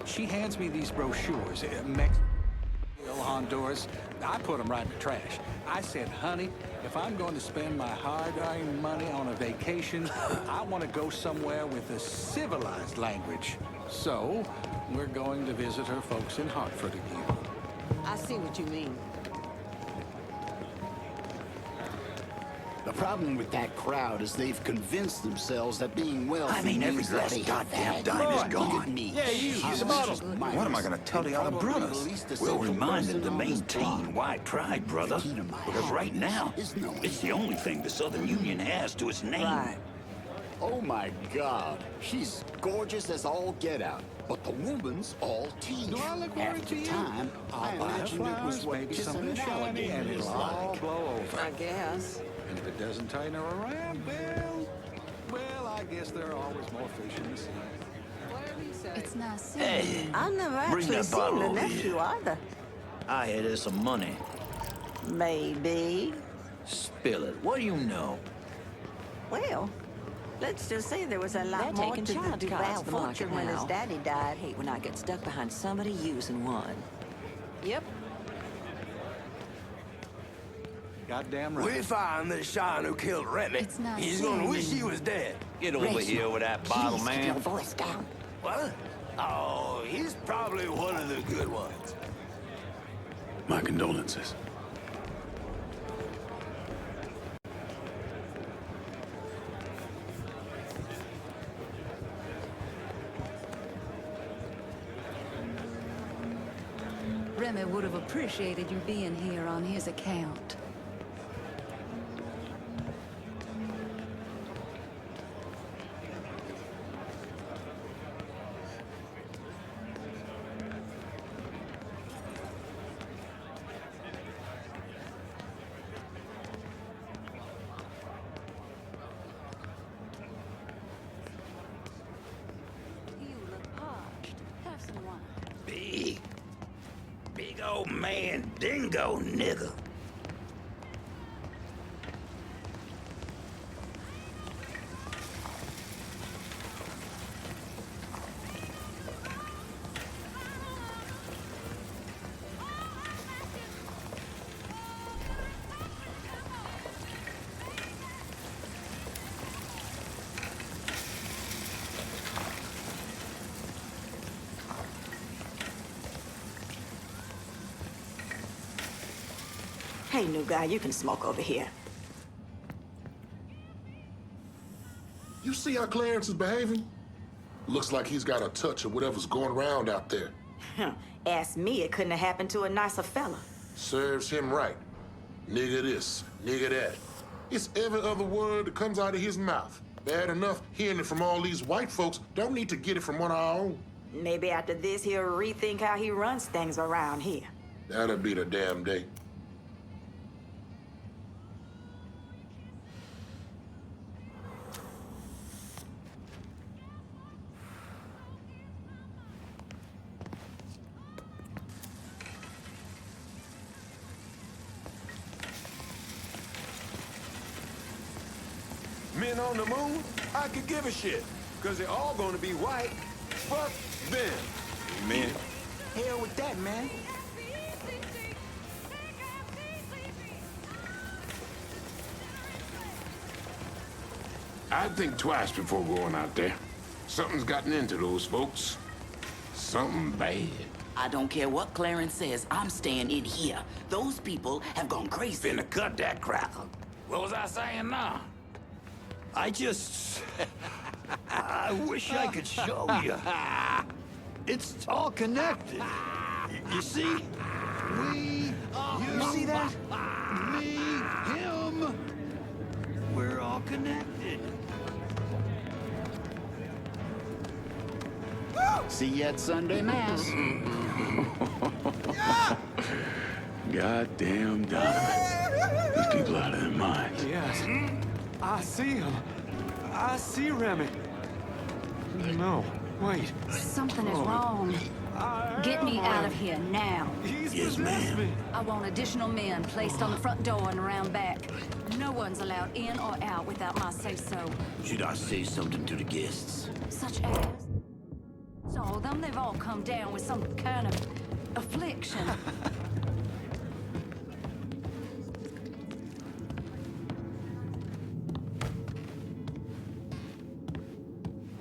She hands me these brochures. Mexico, Honduras. I put them right in the trash. I said, honey, if I'm going to spend my hard-earned money on a vacation, I want to go somewhere with a civilized language. So, we're going to visit her folks in Hartford again. I see what you mean. The problem with that crowd is they've convinced themselves that being wealthy I mean, every means last that they goddamn have dime that. is Look at gone. me. Yeah, you, Jesus the bottle. Christ. What am I gonna tell the other brothers? We're reminded to maintain white pride, brother. Because right now, it's the only thing the Southern Union has to its name. Right. Oh my God. She's gorgeous as all get out. But the woman's all teeth. Do I look Half worried to the you? time, I I'll buy imagine it was flowers, what maybe kissing something an shiny, alligator and is it'll all like. blow over. I guess. And if it doesn't tighten her around, well, I guess there are always more fish in the sea. It's nice seeing Hey, you. I've never bring actually that seen bottle the over nephew here. either. I hear there's some money. Maybe. Spill it. What do you know? Well, let's just say there was a lot They're more taking to the child cars Duval to market fortune when his now. daddy died. I hate when I get stuck behind somebody using one. Yep. Goddamn right. We find this shine who killed Remy. nice He's gonna seeing wish you. he was dead. Get over here with that bottle, Please keep man. your voice down. What? Oh, he's probably one of the good ones. My condolences. Remy would have appreciated you being here on his account. You look parched. Have some wine. Big old man, dingo nigga. Hey, new guy, you can smoke over here. You see how Clarence is behaving? Looks like he's got a touch of whatever's going around out there. Ask me, it couldn't have happened to a nicer fella. Serves him right. Nigga this, nigga that. It's every other word that comes out of his mouth. Bad enough hearing it from all these white folks. Don't need to get it from one of our own. Maybe after this, he'll rethink how he runs things around here. That'll be the damn day. Men on the moon? I could give a shit, because they're all gonna be white. Fuck them. Amen. Hell with that, man. I'd think twice before going out there. Something's gotten into those folks. Something bad. I don't care what Clarence says, I'm staying in here. Those people have gone crazy. Finna cut that crap. What was I saying now? I just... I wish I could show you. It's all connected. You see? We, you see that? Me, him. We're all connected. See you at Sunday Mass. Goddamn Donovan. These people out of their minds. Yes. I see him. I see Remy. No, wait. Something is wrong. Get me out of here now. Yes, ma'am. I want additional men placed on the front door and around back. No one's allowed in or out without my say-so. Should I say something to the guests? Such as... All of them, they've all come down with some kind of affliction.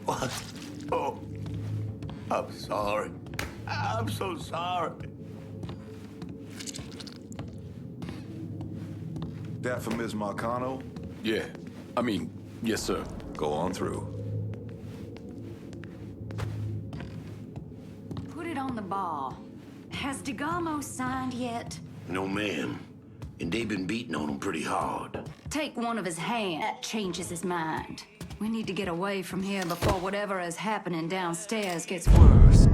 What? Oh, I'm sorry. I'm so sorry. That for Ms. Marcano? Yeah. I mean, yes, sir. Go on through. Put it on the bar. Has DeGamo signed yet? No, ma'am. And they've been beating on him pretty hard. Take one of his hands. That changes his mind. We need to get away from here before whatever is happening downstairs gets worse.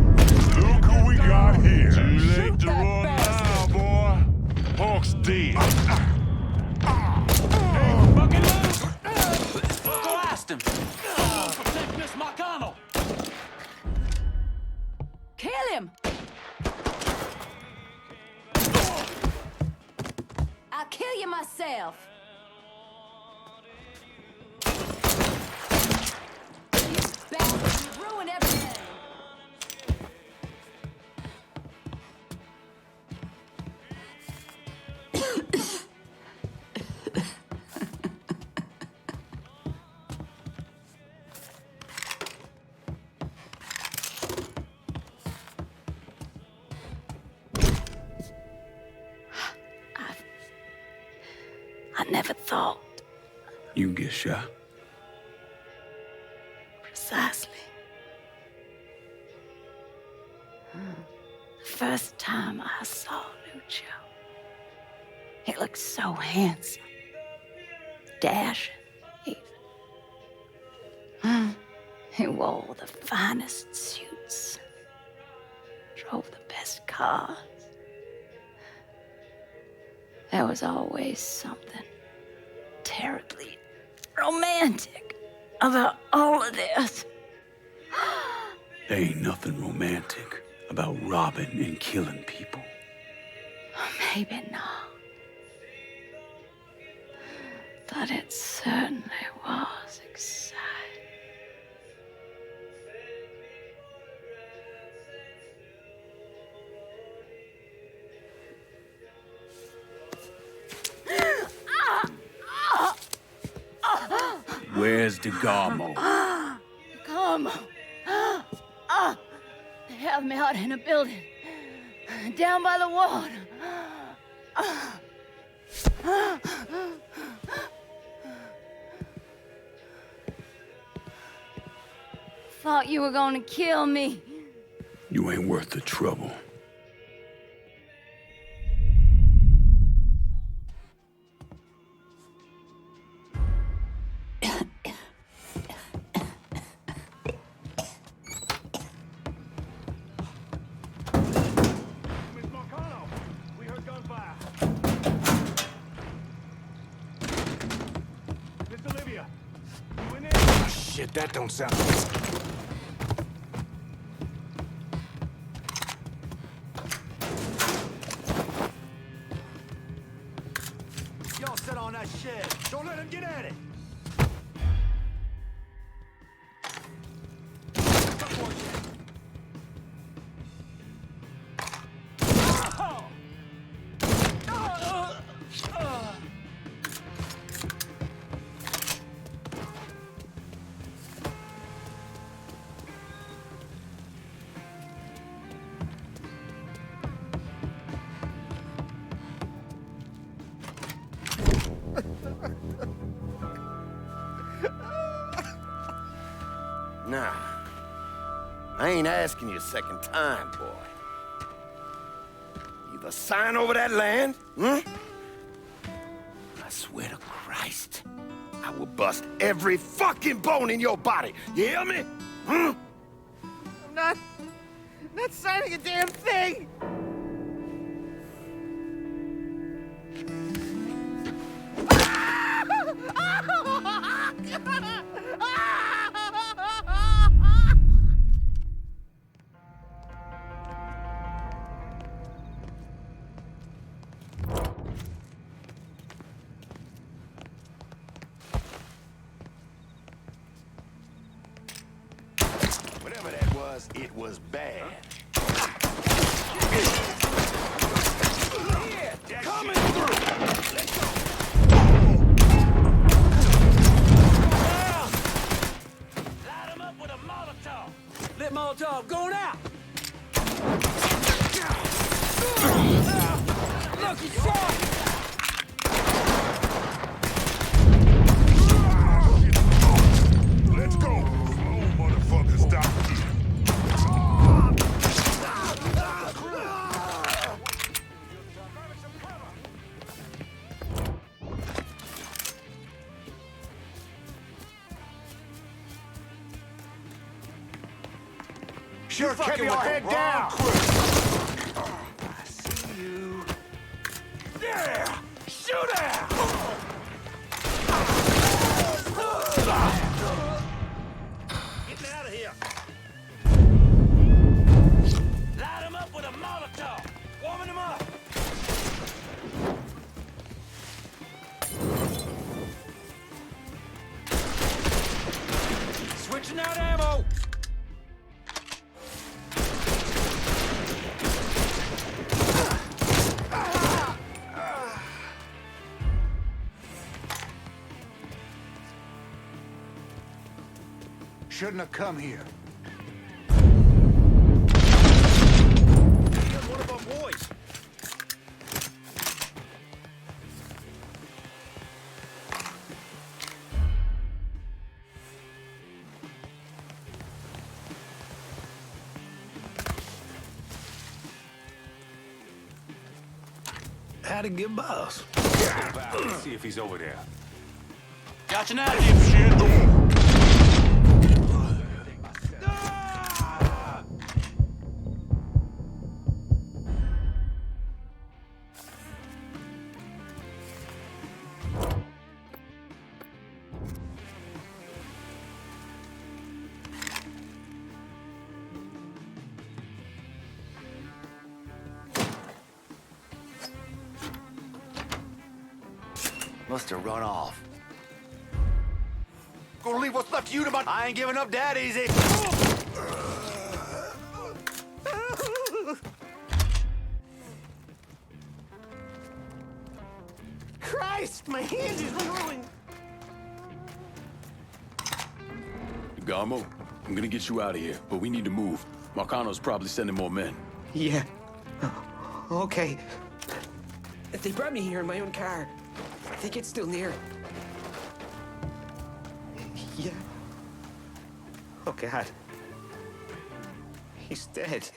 Look who we got here. Too late to run now, boy. Punk's dead. Fucking move! Blast him! Protect Miss Marcano! Kill him! I'll kill you myself. You bastard, you ruined everything. I never thought. You can get shot. Precisely. The first time I saw Lucio, he looked so handsome, dashing, even. He wore the finest suits, drove the best cars. There was always something terribly romantic about all of this. There ain't nothing romantic about robbing and killing people. Maybe not. But it certainly was exciting. Where's DeGamo? Come. They have me out in a building, down by the water. thought you were gonna kill me. You ain't worth the trouble. Shit, that don't sound good. Y'all sit on that shed. Don't let him get at it. Nah. I ain't asking you a second time, boy. Either sign over that land, I swear to Christ, I will bust every fucking bone in your body. You hear me? I'm not signing a damn thing! Whatever that was, it was bad. Coming through! Let's go! Light him up with a Molotov! Lit Molotov going out! Lucky shot! Let's go! Slow motherfucker, stop. Sure, keep your head down! I see you. Yeah! Shoot out! Get me out of here! Light him up with a Molotov! Warming him up! Switching out ammo! Shouldn't have come here. Here's one of our boys! How'd it get boss? Let's see if he's over there. Got you now, dipshit! Must have run off. Gonna leave what's left to you to my... I ain't giving up that easy. Christ, my hands is ruined! Garmo, I'm gonna get you out of here, but we need to move. Marcano's probably sending more men. Yeah. Okay. They brought me here in my own car. I think it's still near. Yeah. Oh, God. He's dead.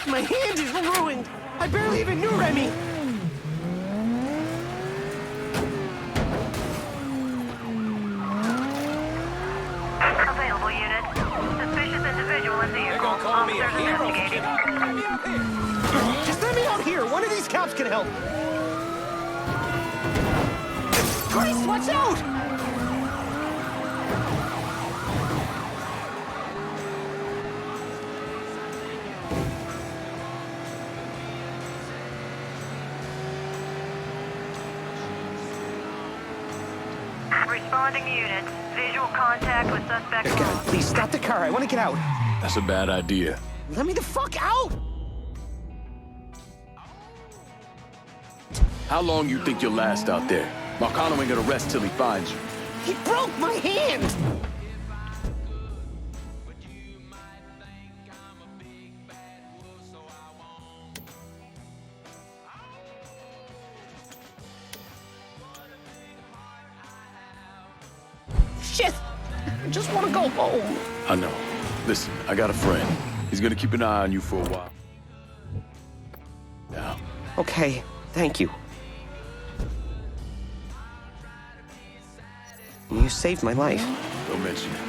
My hand is ruined! I barely even knew Remy! Available unit. Suspicious individual in vehicle. They're gonna call me a hero. Just let me out here! One of these cops can help! Christ, watch out! Responding unit. Visual contact with suspect. Please stop the car. I want to get out. That's a bad idea. Let me the fuck out! How long you think you'll last out there? Marcano ain't gonna rest till he finds you. He broke my hand! Shit! I just want to go home. I know. Listen, I got a friend. He's gonna keep an eye on you for a while. Now. Okay, thank you. You saved my life. Don't mention it.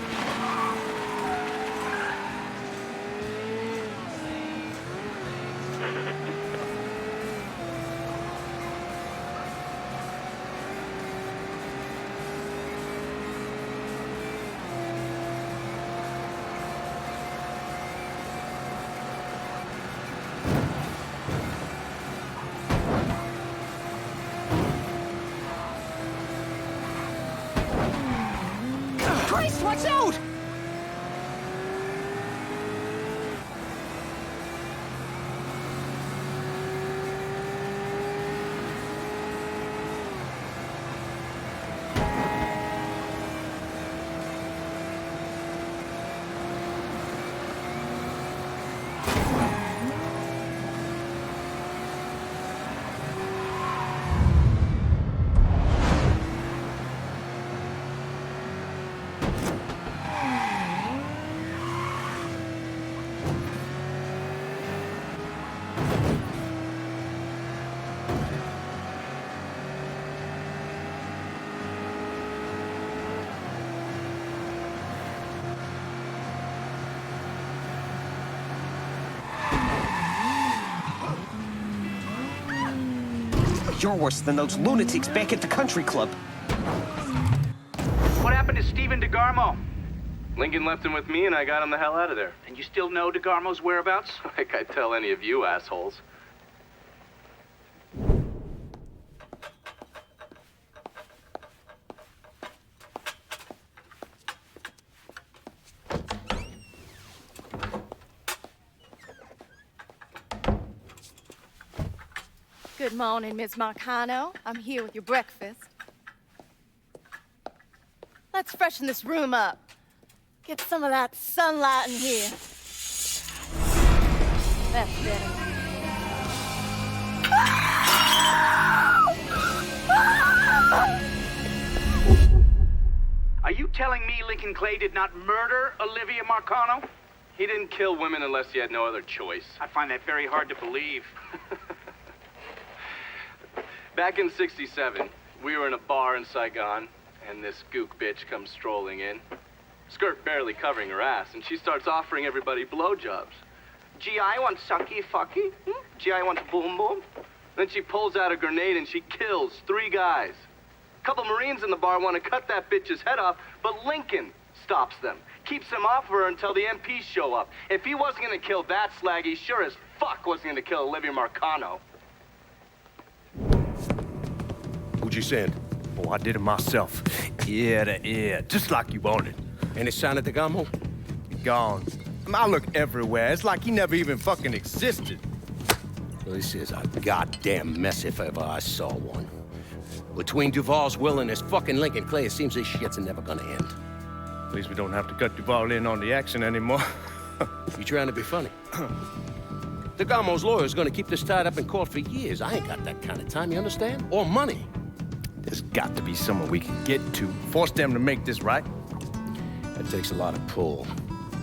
Christ, watch out! You're worse than those lunatics back at the country club. What happened to Stephen DeGarmo? Lincoln left him with me and I got him the hell out of there. And you still know DeGarmo's whereabouts? Like I tell any of you assholes. Good morning, Miss Marcano. I'm here with your breakfast. Let's freshen this room up. Get some of that sunlight in here. That's better. Are you telling me Lincoln Clay did not murder Olivia Marcano? He didn't kill women unless he had no other choice. I find that very hard to believe. Back in '67, we were in a bar in Saigon, and this gook bitch comes strolling in. Skirt barely covering her ass, and she starts offering everybody blowjobs. Gee, I want sucky fucky. Gee, I want boom boom. Then she pulls out a grenade and she kills 3 guys. A couple Marines in the bar want to cut that bitch's head off, but Lincoln stops them. Keeps them off her until the MPs show up. If he wasn't gonna kill that slag, he sure as fuck wasn't gonna kill Olivia Marcano. Who'd you send? Oh, I did it myself. Ear to ear, just like you wanted. Any sign of the Gamo? Gone. I look everywhere. It's like he never even fucking existed. Well, this is a goddamn mess if ever I saw one. Between Duval's will and his fucking Lincoln Clay, it seems this shit's never gonna end. At least we don't have to cut Duval in on the action anymore. You trying to be funny? The Gamo's lawyer's gonna keep this tied up in court for years. I ain't got that kind of time, you understand? Or money. There's got to be someone we can get to. Force them to make this right. That takes a lot of pull.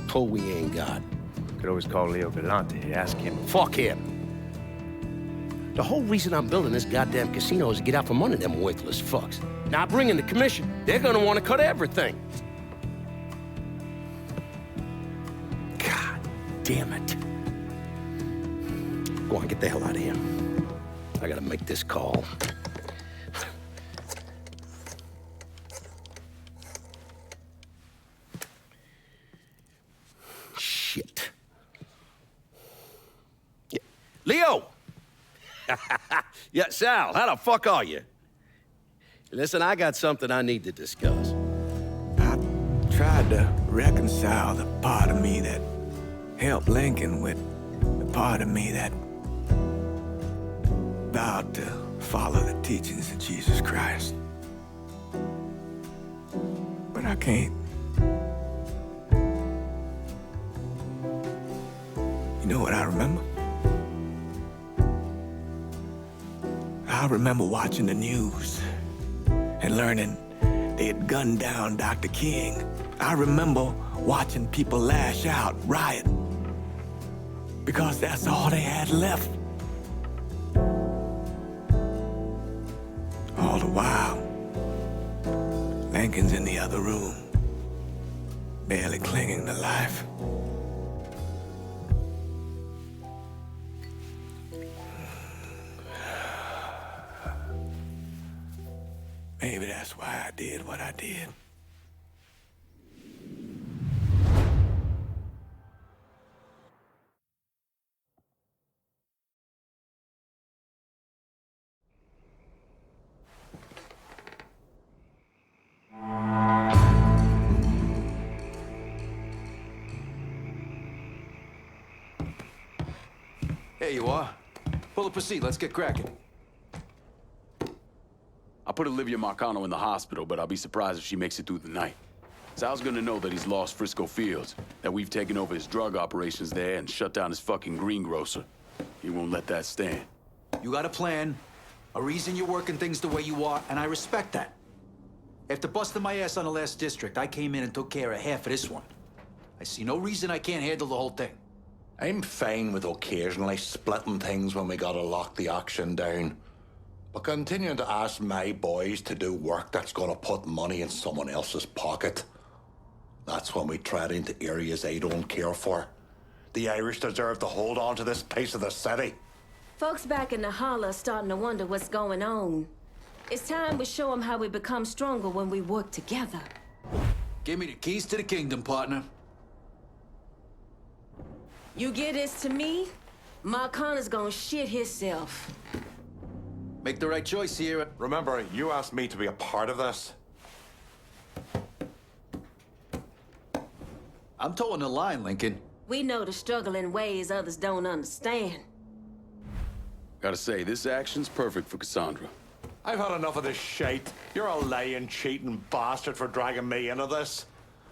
Pull we ain't got. Could always call Leo Galante, ask him. Fuck him. The whole reason I'm building this goddamn casino is to get out from under them worthless fucks. Now bring in the commission. They're gonna want to cut everything. God damn it. Go on, get the hell out of here. I gotta make this call. Shit. Yeah. Leo! Yeah, Sal, how the fuck are you? Listen, I got something I need to discuss. I tried to reconcile the part of me that helped Lincoln with the part of me that vowed to follow the teachings of Jesus Christ. But I can't. You know what I remember? I remember watching the news and learning they had gunned down Dr. King. I remember watching people lash out, riot, because that's all they had left. All the while, Lincoln's in the other room, barely clinging to life. Maybe that's why I did what I did. There you are. Pull up a seat. Let's get cracking. I put Olivia Marcano in the hospital, but I'll be surprised if she makes it through the night. Sal's gonna know that he's lost Frisco Fields, that we've taken over his drug operations there and shut down his fucking greengrocer. He won't let that stand. You got a plan, a reason you're working things the way you are, and I respect that. After busting my ass on the last district, I came in and took care of half of this one. I see no reason I can't handle the whole thing. I'm fine with occasionally splitting things when we gotta lock the auction down. But continuing to ask my boys to do work that's gonna put money in someone else's pocket, that's when we tread into areas they don't care for. The Irish deserve to hold on to this piece of the city. Folks back in the holler are starting to wonder what's going on. It's time we show them how we become stronger when we work together. Give me the keys to the kingdom, partner. You give this to me, Marcano's gonna shit himself. Make the right choice here. Remember, you asked me to be a part of this. I'm towing the line, Lincoln. We know the struggle in ways others don't understand. Gotta say, this action's perfect for Cassandra. I've had enough of this shite. You're a lying, cheating bastard for dragging me into this.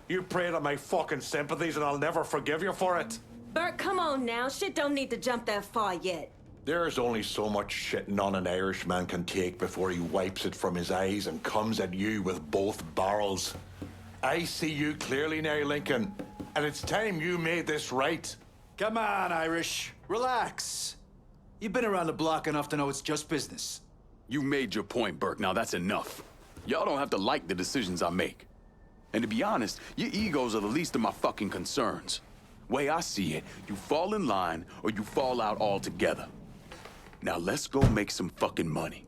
You preyed on my fucking sympathies and I'll never forgive you for it. Bert, come on now. Shit don't need to jump that far yet. There's only so much shitting on an Irishman can take before he wipes it from his eyes and comes at you with both barrels. I see you clearly now, Lincoln, and it's time you made this right. Come on, Irish. Relax. You've been around the block enough to know it's just business. You made your point, Burke. Now that's enough. Y'all don't have to like the decisions I make. And to be honest, your egos are the least of my fucking concerns. Way I see it, you fall in line or you fall out altogether. Now let's go make some fucking money.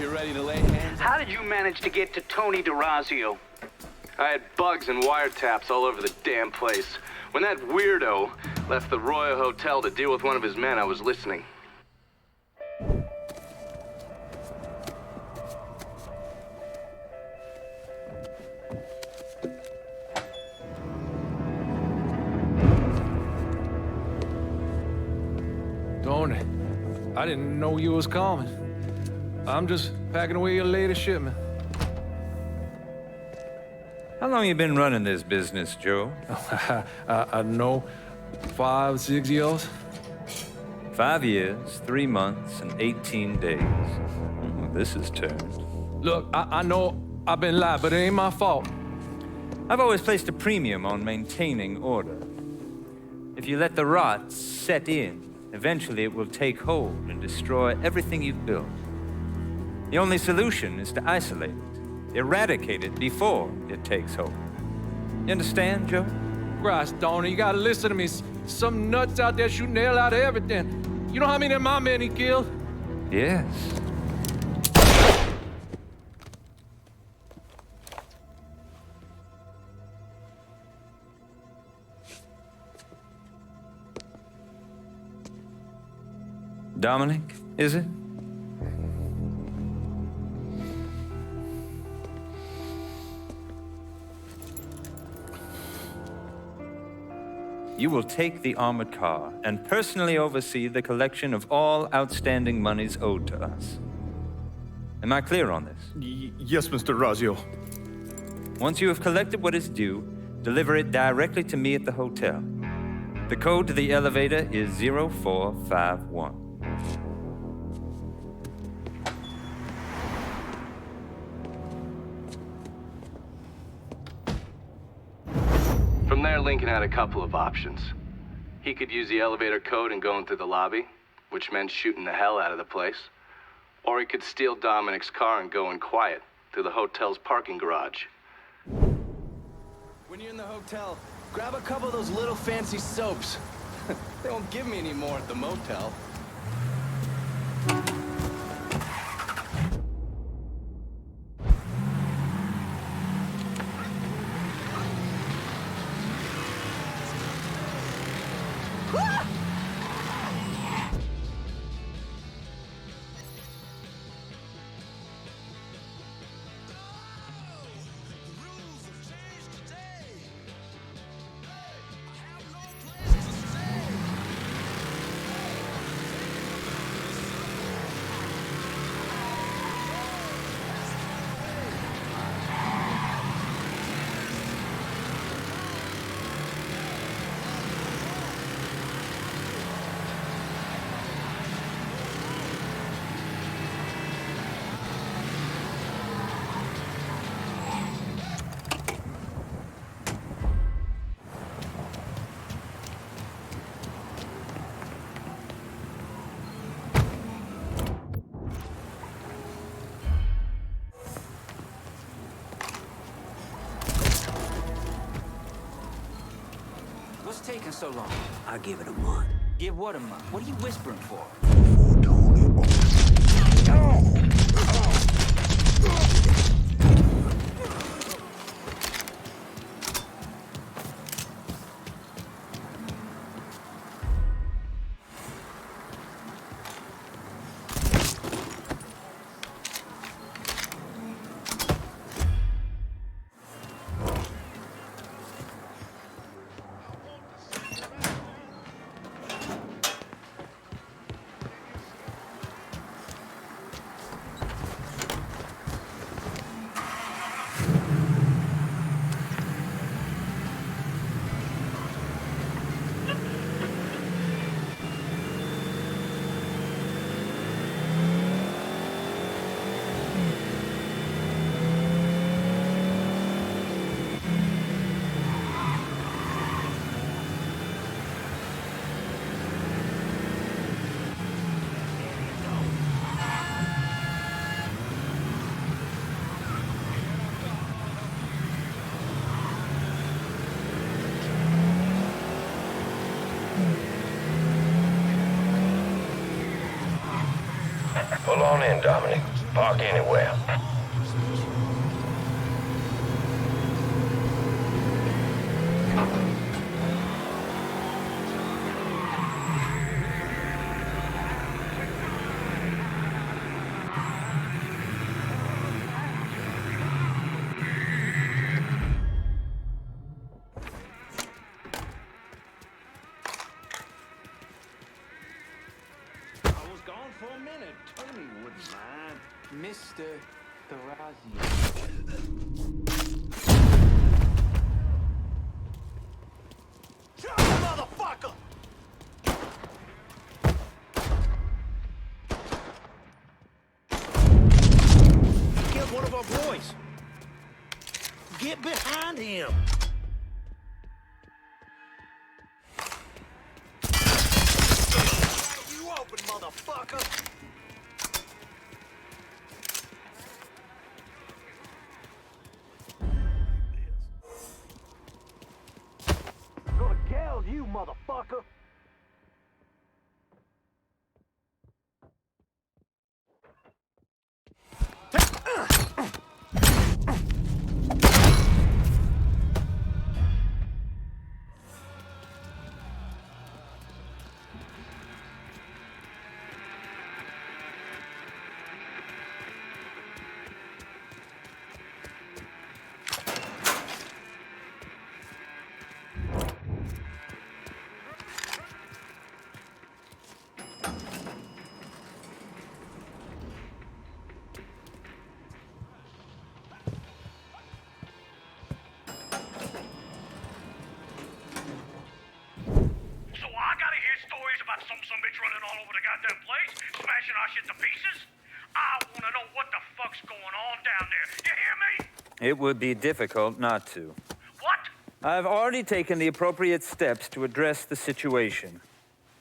you're ready to lay hands on... How did you manage to get to Tony DeRazio? I had bugs and wiretaps all over the damn place. When that weirdo left the Royal Hotel to deal with one of his men, I was listening. Tony, I didn't know you was coming. I'm just packing away your latest shipment. How long you been running this business, Joe? I know 5, 6 years. 5 years, 3 months, and 18 days. This is turned. Look, I know I've been lied, but it ain't my fault. I've always placed a premium on maintaining order. If you let the rot set in, eventually it will take hold and destroy everything you've built. The only solution is to isolate it, eradicate it before it takes hold. You understand, Joe? Christ, Tony, you gotta listen to me. Some nuts out there shooting the hell out of everything. You know how many of my men he killed? Yes. Dominic, is it? You will take the armored car and personally oversee the collection of all outstanding monies owed to us. Am I clear on this? Yes, Mr. Razio. Once you have collected what is due, deliver it directly to me at the hotel. The code to the elevator is 0451. From there, Lincoln had a couple of options. He could use the elevator code and go into the lobby, which meant shooting the hell out of the place. Or he could steal Dominic's car and go in quiet through the hotel's parking garage. When you're in the hotel, grab a couple of those little fancy soaps. They don't give me any more at the motel. What's taking so long? I'll give it a month. Give what a month? What are you whispering for? Pull on in, Dominic. Park anywhere. For a minute, Tony wouldn't mind. Mr. Tharazio. Shut up, motherfucker! He killed one of our boys. Get behind him. You open, motherfucker! Gonna geld you, motherfucker! Some bitch running all over the goddamn place, smashing our shit to pieces. I want to know what the fuck's going on down there. You hear me? It would be difficult not to. What? I've already taken the appropriate steps to address the situation.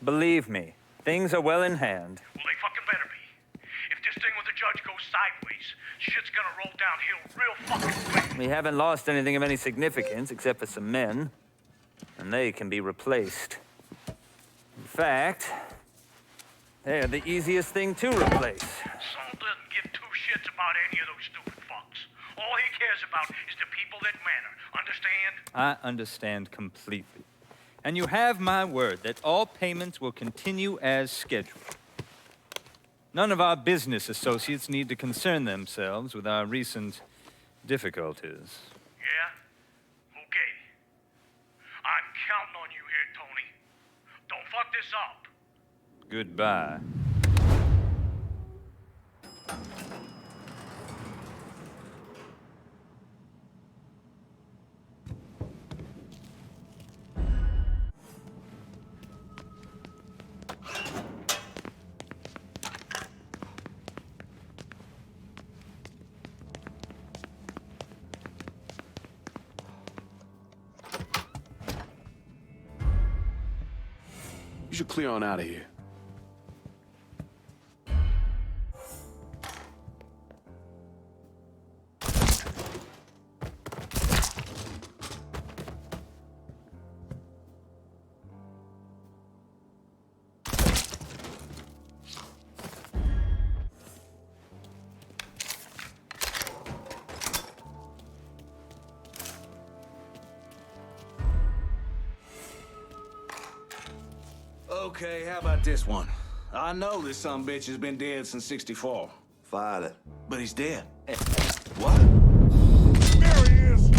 Believe me, things are well in hand. Well, they fucking better be. If this thing with the judge goes sideways, shit's gonna roll downhill real fucking quick. We haven't lost anything of any significance except for some men, and they can be replaced. In fact, they're the easiest thing to replace. Saul doesn't give two shits about any of those stupid fucks. All he cares about is the people that matter. Understand? I understand completely. And you have my word that all payments will continue as scheduled. None of our business associates need to concern themselves with our recent difficulties. Yeah? Okay. I'm counting on you here, Tony. Don't fuck this up. Goodbye. You should clear on out of here. Okay, how about this one? I know this sumbitch has been dead since '64. File it. But he's dead. What? There he is!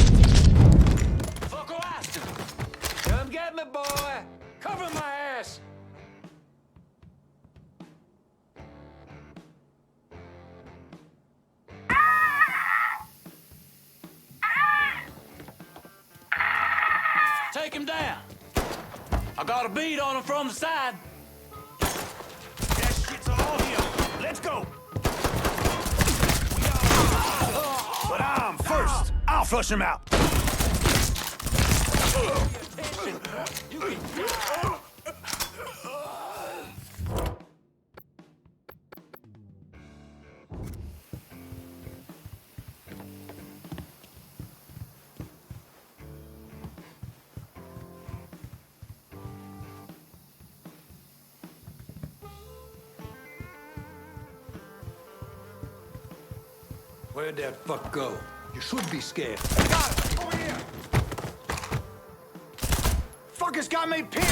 Fuck asked him! Come get me, boy! Cover my ass! Take him down! I got a bead on him from the side. That shit's all here. Let's go. But I'm first. I'll flush him out. Where'd that fuck go? You should be scared. Got it! Over here! Fucker's got me pinned!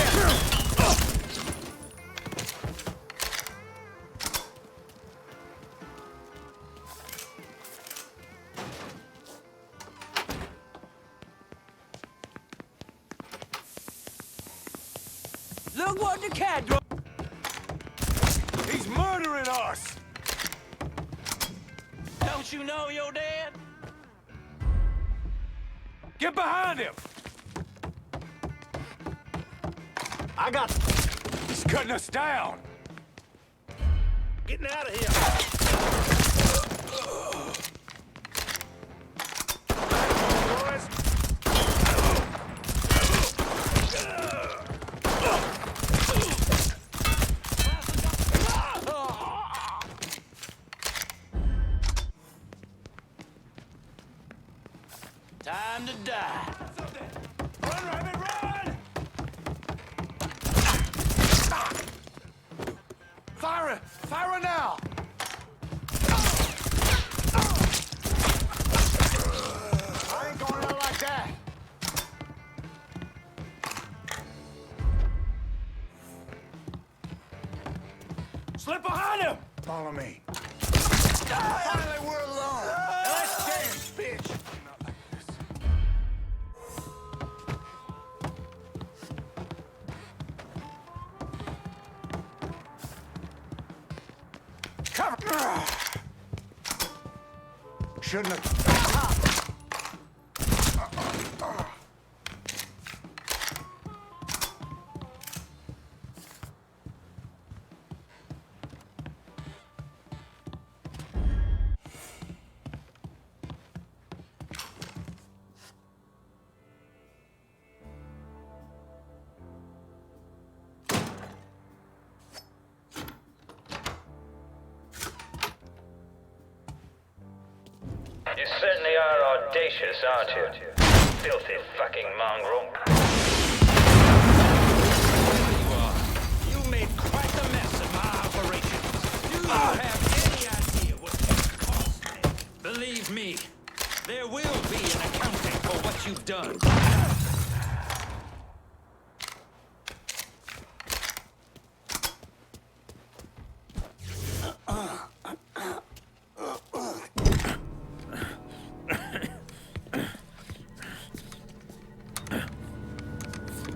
Look what the cat drove. He's murdering us! Don't you know your dad? Get behind him! I got... He's cutting us down! Getting out of here. Time to die. Run, Rabbit, run! Fire it! Fire it now! I ain't going out like that! Slip behind him! Follow me. Finally, we're alone! Now let's dance, bitch! Cover! Shouldn't have... You certainly are audacious, aren't you? Filthy fucking mongrel. You are. You made quite a mess of my operations. Do you have any idea what this cost me? Believe me, there will be an accounting for what you've done.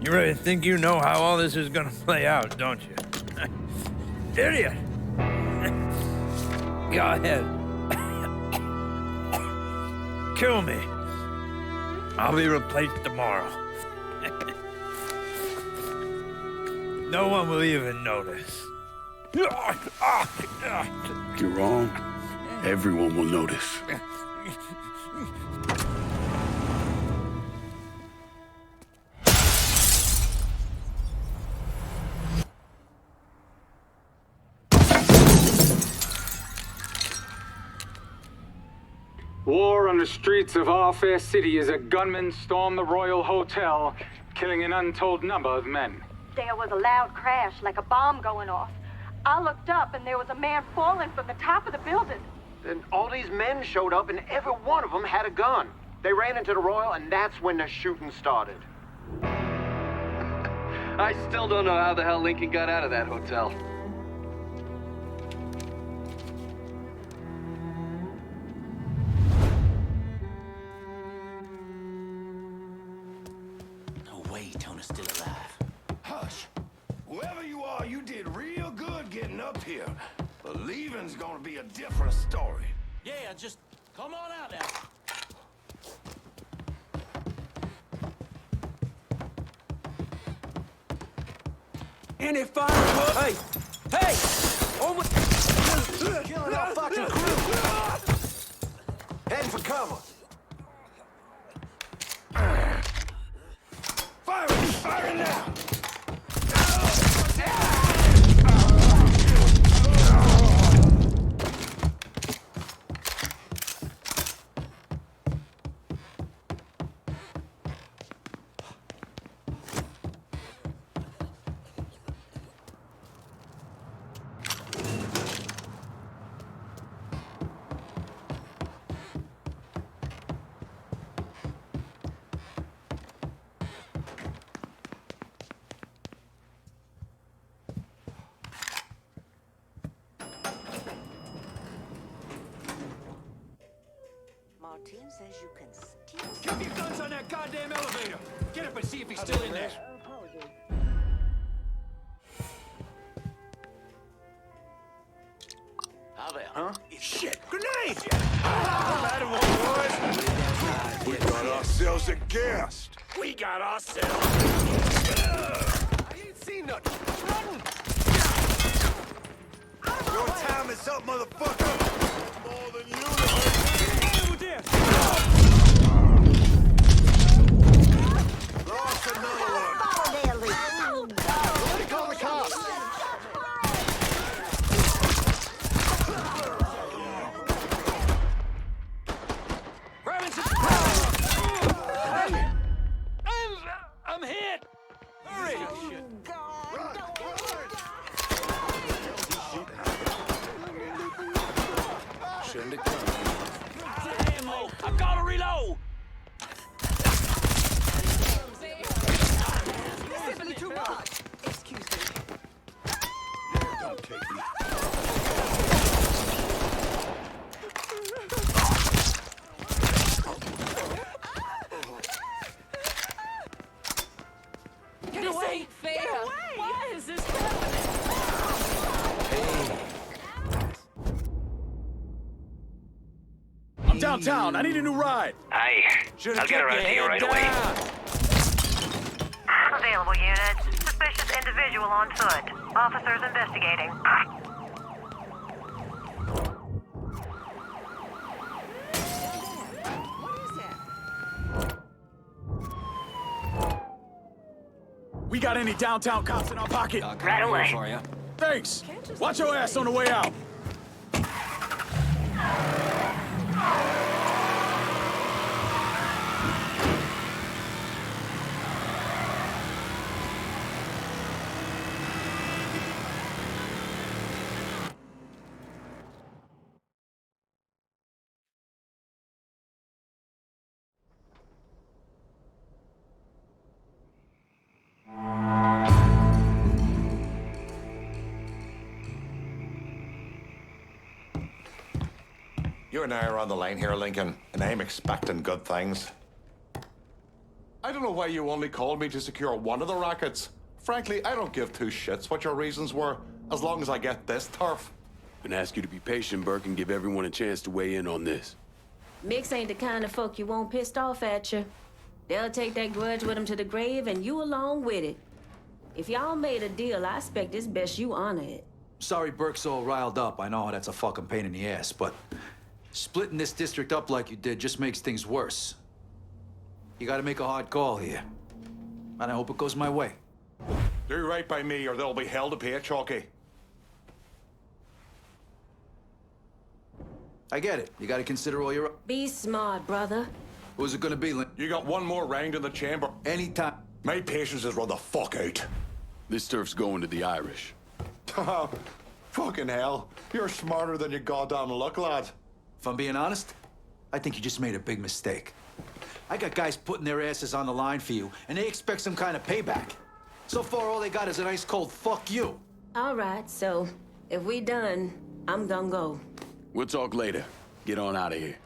You really think you know how all this is gonna play out, don't you? Idiot! Go ahead. Kill me. I'll be replaced tomorrow. No one will even notice. You're wrong. Everyone will notice. War on the streets of our fair city as a gunman stormed the Royal Hotel, killing an untold number of men. There was a loud crash, like a bomb going off. I looked up and there was a man falling from the top of the building. Then all these men showed up and every one of them had a gun. They ran into the Royal and that's when the shooting started. I still don't know how the hell Lincoln got out of that hotel. No way Tony's still alive. Hush! Whoever you are, you did real good getting up here. But leaving's gonna be a different story. Yeah, just come on out now. Any fire? Hey! Hey! Over! Killing our fucking crew! Heading for cover! Firing! Firing now! Keep your guns on that goddamn elevator! Get up and see if he's still in there! How there? Huh? Shit! Grenade! We got ourselves a guest. We got ourselves! I ain't seen nothing! Run! Your time is up, motherfucker! More than you! Lost another one! Somebody call the cops! Grabbing some... I'm hit! Hurry! Shouldn't have come. Ammo! I gotta reload! Simply too much! Excuse me. Don't take me. Get away! Ain't fair! Get away! Why is this happening? I'm downtown. I need a new ride. Aye. I'll get around to you right away. Available units. Suspicious individual on foot. Officers investigating. We got any downtown cops in our pocket? Right away. For you. Thanks. Watch your ass on the way out. You and I are on the line here, Lincoln, and I'm expecting good things. I don't know why you only called me to secure one of the rackets. Frankly, I don't give two shits what your reasons were, as long as I get this turf. And ask you to be patient, Burke, and give everyone a chance to weigh in on this. Mix ain't the kind of folk you want pissed off at you. They'll take that grudge with them to the grave, and you along with it. If y'all made a deal, I expect it's best you honor it. Sorry Burke's all riled up. I know that's a fucking pain in the ass, but splitting this district up like you did just makes things worse. You gotta make a hard call here. And I hope it goes my way. Do right by me, or there'll be hell to pay, Chalky. I get it. You gotta consider all your... Be smart, brother. Who's it gonna be, Lin? You got one more round in the chamber. Anytime. My patience is run the fuck out. This turf's going to the Irish. Fucking hell. You're smarter than you goddamn look, lad. If I'm being honest, I think you just made a big mistake. I got guys putting their asses on the line for you, and they expect some kind of payback. So far, all they got is an ice cold fuck you. All right, so if we done, I'm gonna go. We'll talk later. Get on out of here.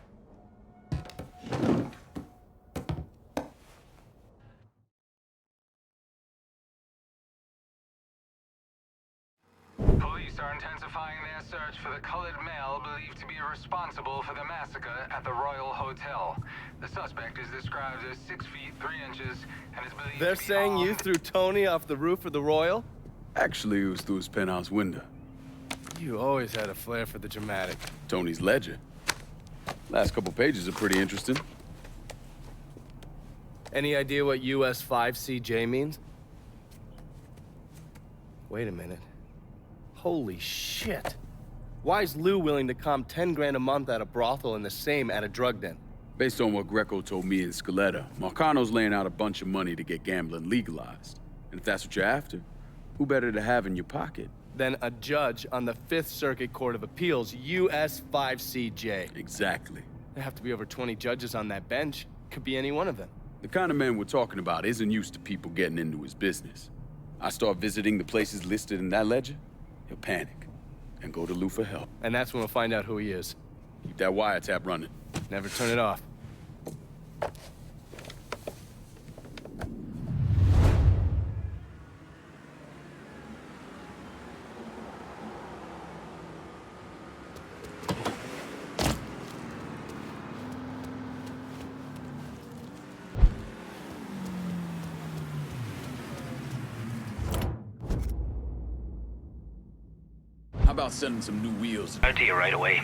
Police are intensifying their search for the colored male believed to be responsible for the massacre at the Royal Hotel. The suspect is described as 6 feet 3 inches and is believed They're to be saying you armed. threw Tony off the roof of the Royal? Actually, it was through his penthouse window. You always had a flair for the dramatic. Tony's ledger. Last couple pages are pretty interesting. Any idea what US 5CJ means? Wait a minute. Holy shit. Why is Lou willing to comp 10 grand a month at a brothel and the same at a drug den? Based on what Greco told me in Scaletta, Marcano's laying out a bunch of money to get gambling legalized. And if that's what you're after, who better to have in your pocket? Then a judge on the 5th Circuit Court of Appeals, US 5CJ. Exactly. There have to be over 20 judges on that bench. Could be any one of them. The kind of man we're talking about isn't used to people getting into his business. I start visiting the places listed in that ledger, he'll panic and go to Lou for help. And that's when we'll find out who he is. Keep that wiretap running. Never turn it off. How about sending some new wheels? Out to you right away.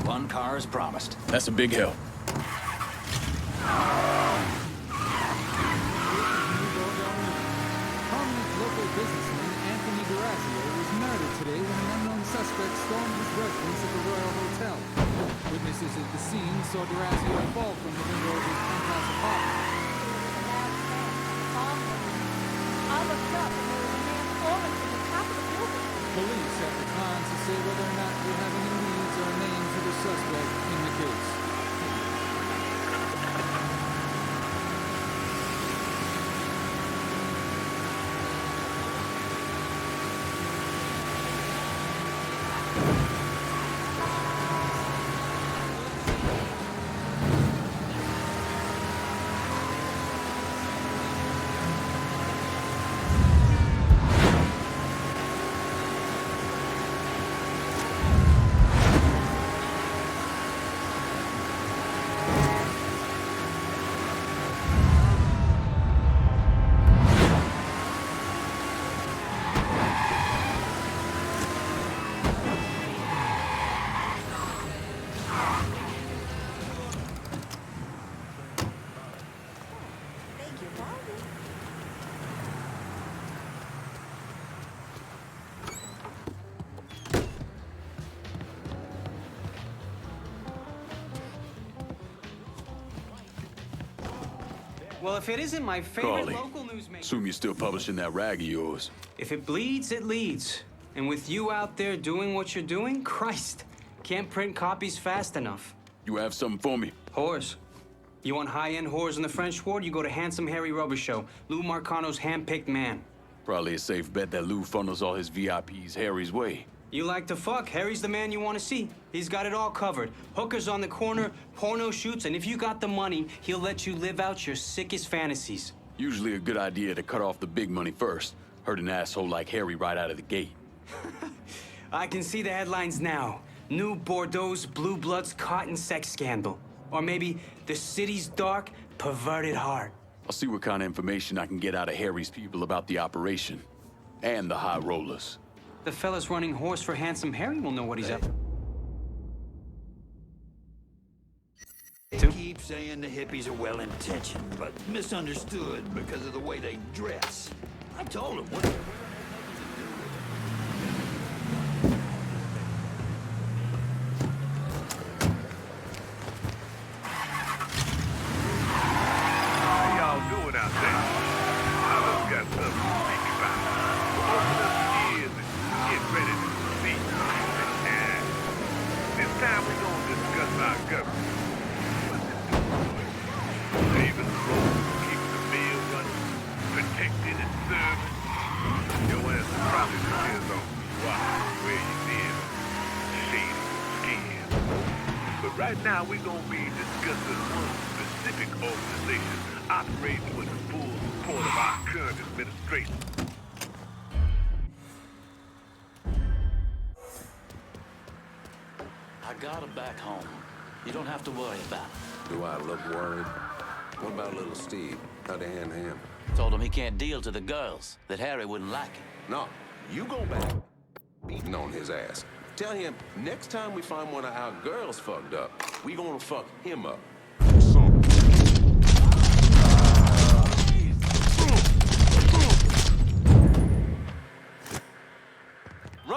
One car as promised. That's a big help. Prominent local businessman Anthony Durazio was murdered today when an unknown suspect stormed his residence at the Royal Hotel. Witnesses at the scene saw Durazio fall from the window of his penthouse apartment. I looked up and there was a man falling from the top of the building. Police have declined to say whether or not they have any leads or names of the suspect in the case. Well, if it isn't my favorite Carly, local newsmaker... assume you're still publishing that rag of yours. If it bleeds, it leads. And with you out there doing what you're doing, Christ, can't print copies fast enough. You have something for me? Whores. You want high-end whores in the French Ward, you go to Handsome Harry Rubber Show, Lou Marcano's hand-picked man. Probably a safe bet that Lou funnels all his VIPs Harry's way. You like to fuck, Harry's the man you want to see. He's got it all covered. Hookers on the corner, porno shoots, and if you got the money, he'll let you live out your sickest fantasies. Usually a good idea to cut off the big money first. Hurt an asshole like Harry right out of the gate. I can see the headlines now. New Bordeaux's Blue Bloods cotton sex scandal. Or maybe the city's dark, perverted heart. I'll see what kind of information I can get out of Harry's people about the operation. And the high rollers. The fellas running horse for Handsome Harry will know what he's up to. They keep saying the hippies are well-intentioned, but misunderstood because of the way they dress. I told them what... How y'all doing out there? I just got something to speak about. Open up your ears and get ready to speak. This time we're going to discuss our government. Saving the roads, keeping the mail running, protecting and serving. Your ass is probably depends on why, where you live, shade of your skin. But right now we're going to be discussing one specific organization operating with the full support of our current administration. I got her back home. You don't have to worry about it. Do I look worried? What about little Steve? How'd they hand him? Told him he can't deal to the girls, that Harry wouldn't like it. No, you go back beating on his ass. Tell him next time we find one of our girls fucked up, we gonna fuck him up.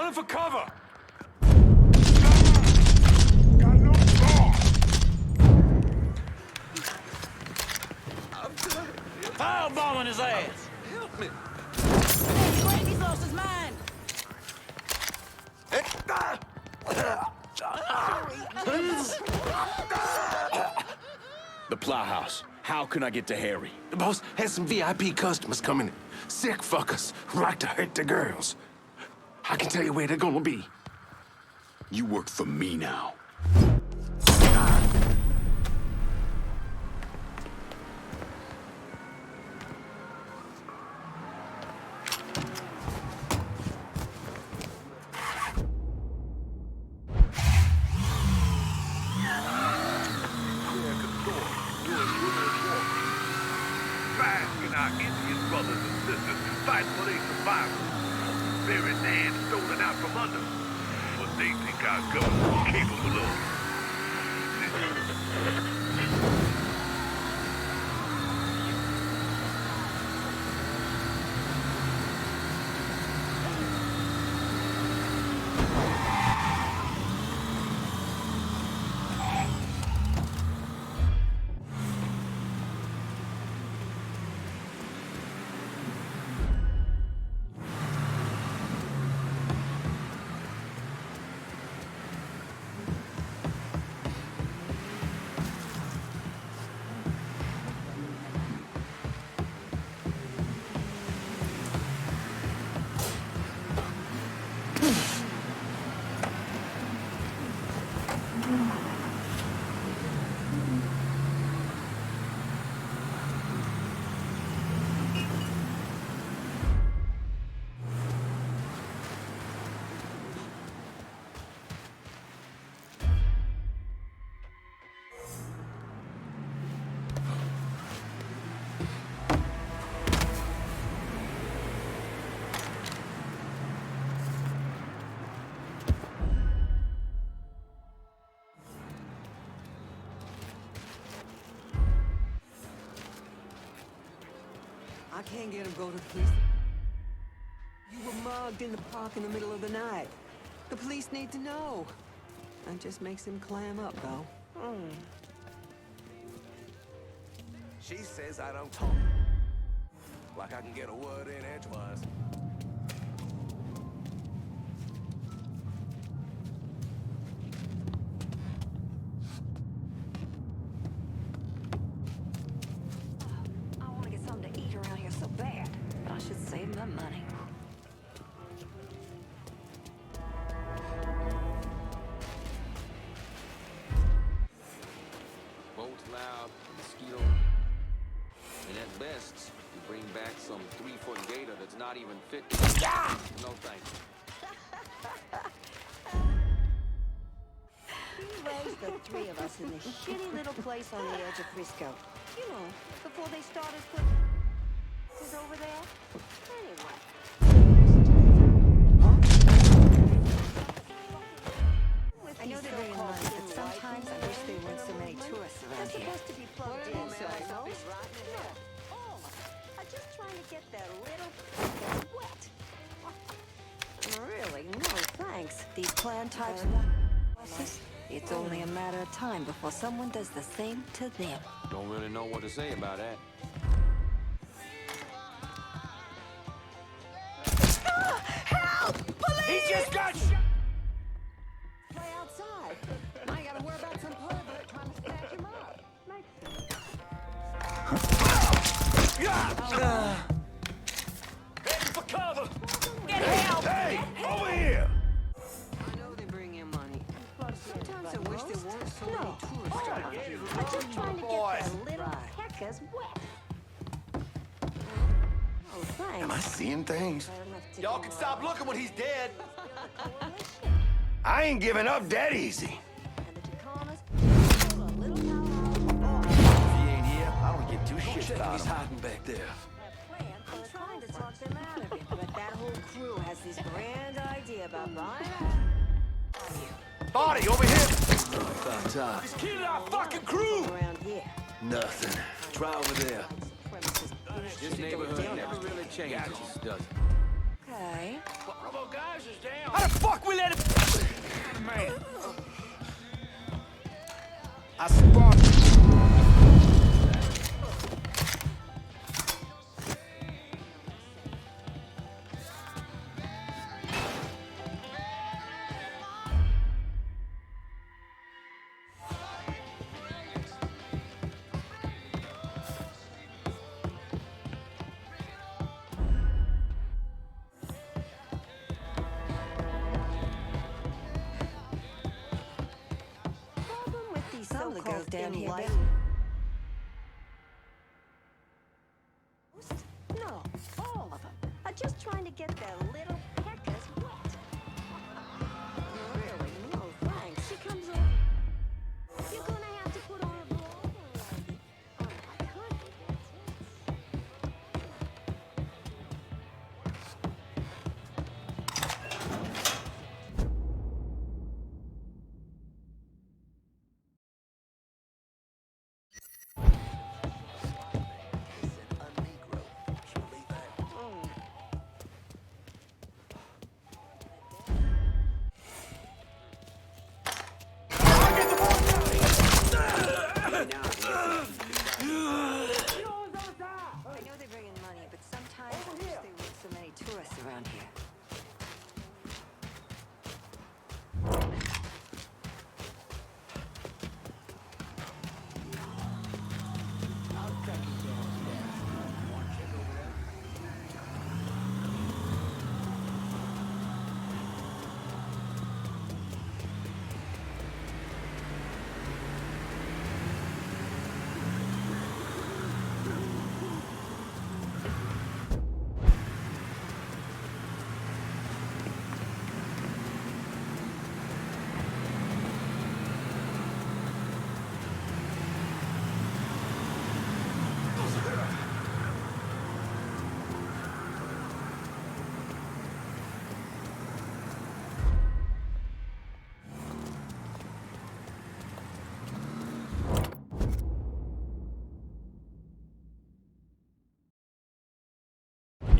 Running for cover! Firebombing his ass! Help me! Gravy's lost his mind! The Plow House. How can I get to Harry? The boss has some VIP customers coming in. Sick fuckers who like to hurt the girls. I can tell you where they're gonna be. You work for me now. Our Indian brothers and sisters fight for their survival. Buried land stolen out from under. What they think our government's capable of. I can't get him go to the police. You were mugged in the park in the middle of the night. The police need to know. That just makes him clam up, though. She says I don't talk. Like I can get a word in edgewise. I want to get something to eat around here so bad, but I should save my money. Boats loud, mosquito. And at best, you bring back some 3-foot gator that's not even fit. No thanks. He raised the three of us in this shitty little place on the edge of Frisco. You know, before they started putting over there. Anyway. I know they're bringing money, but sometimes I wish there weren't so many tourists around here. They're supposed to be plugged in, so I know. No, all of us are just trying to get that little wet. Really, no thanks. These clan types, it's only a matter of time before someone does the same to them. Don't really know what to say about that. Help! Police! He just got shot! Play outside. Now you gotta worry about some pervert trying to snatch him up. Heading for cover! Get help! Hey! Over here! I know they bring in money, but sometimes I wish there weren't so many tourists around here. I'm just trying to get the little peckers wet. Oh, thanks. Am I seeing things? Y'all can stop looking when he's dead. I ain't giving up that easy. If he ain't here, I don't give two shits about He's him. hiding back there. I'm trying to talk them out of it, but that whole crew has this grand idea about buying Body, over here! About time. He's killing our fucking crew! around here. Nothing. Try over there. This neighborhood never really changes, does it? Okay. One of our guys is down. How the fuck we let it... Man. I spawned... Some of the girls down here. No, all of them are just trying to get their little peckers wet. Really? No, thanks. She comes over. You're gonna have to put on a blow. Oh, I could.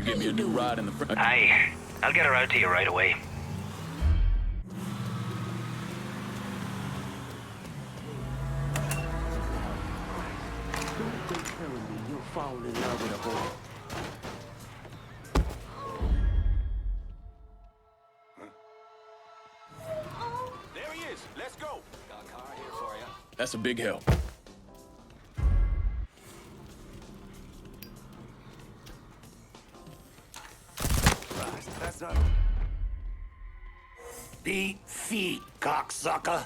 Give me a new ride in the front. I'll get her out to you right away. Don't be telling me you'll fall in love with a boy. There he is. Let's go. Got a car here for you. That's a big help. That's not... Beat feet, cocksucker.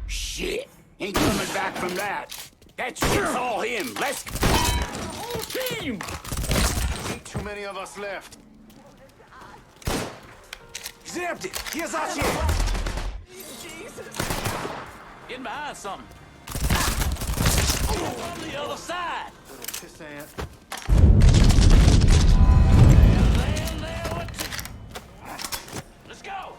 Shit, ain't coming back from that. That shit's all him. Let's... The whole team! Ain't too many of us left. He's empty. Here's our shit. Getting behind something. On the other side. Little pissant. Let's go.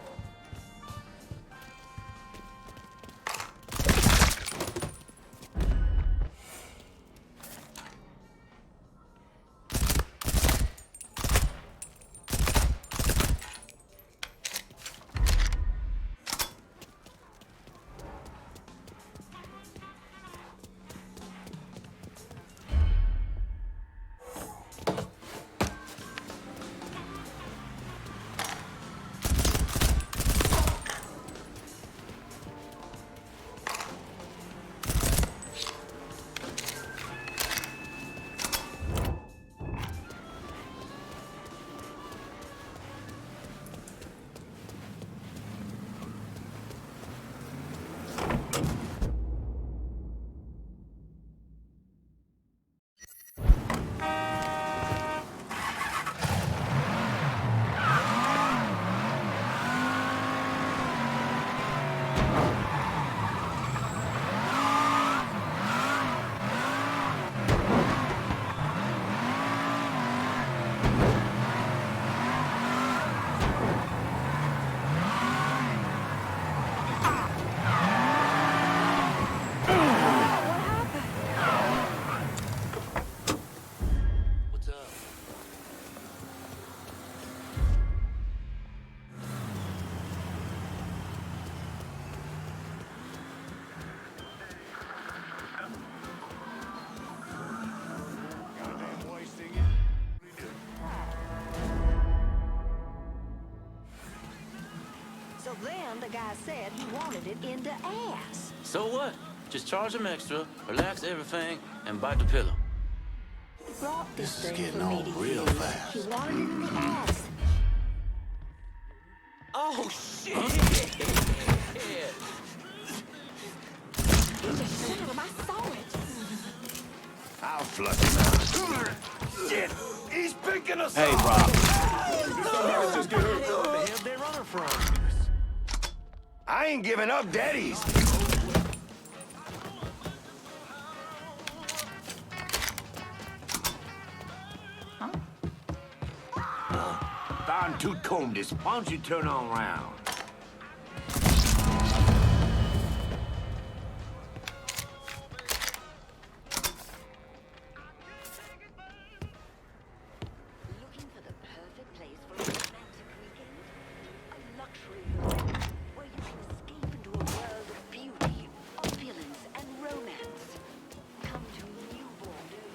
So then the guy said he wanted it into ass. So what? Just charge them extra, relax everything, and bite the pillow. He brought this This is thing getting for me on to real use. fast. He wanted it in the ass. Oh, shit! He just shot him. I saw it. I'll flush him out. Shit! He's picking us Hey, off! Rob. Somebody just get hurt. Where the hell they running from? I ain't giving up, daddies. Fine tooth comb this. Why don't you turn on round? Looking for the perfect place for a romantic weekend? A luxury hotel where you can escape into a world of beauty, opulence, and romance. Come to New Bordeaux.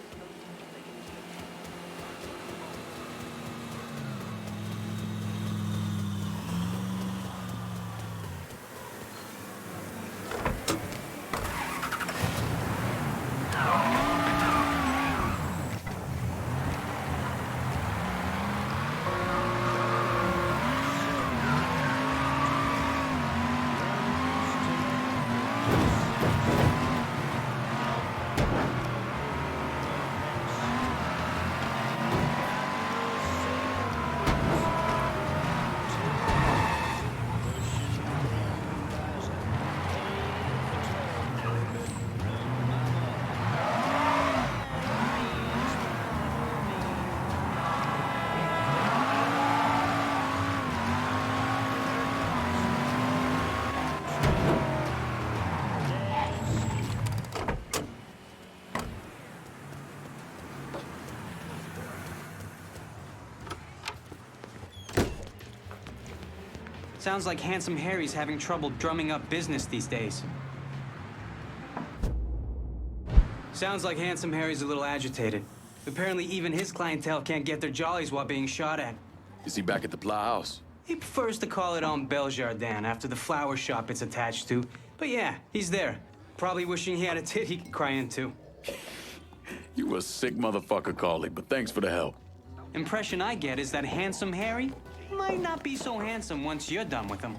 Sounds like Handsome Harry's having trouble drumming up business these days. Sounds like Handsome Harry's a little agitated. Apparently even his clientele can't get their jollies while being shot at. Is he back at the Plow House? He prefers to call it on Jardin after the flower shop it's attached to. But yeah, he's there. Probably wishing he had a tit he could cry into. You a sick motherfucker, Carly, but thanks for the help. Impression I get is that Handsome Harry might not be so handsome once you're done with him.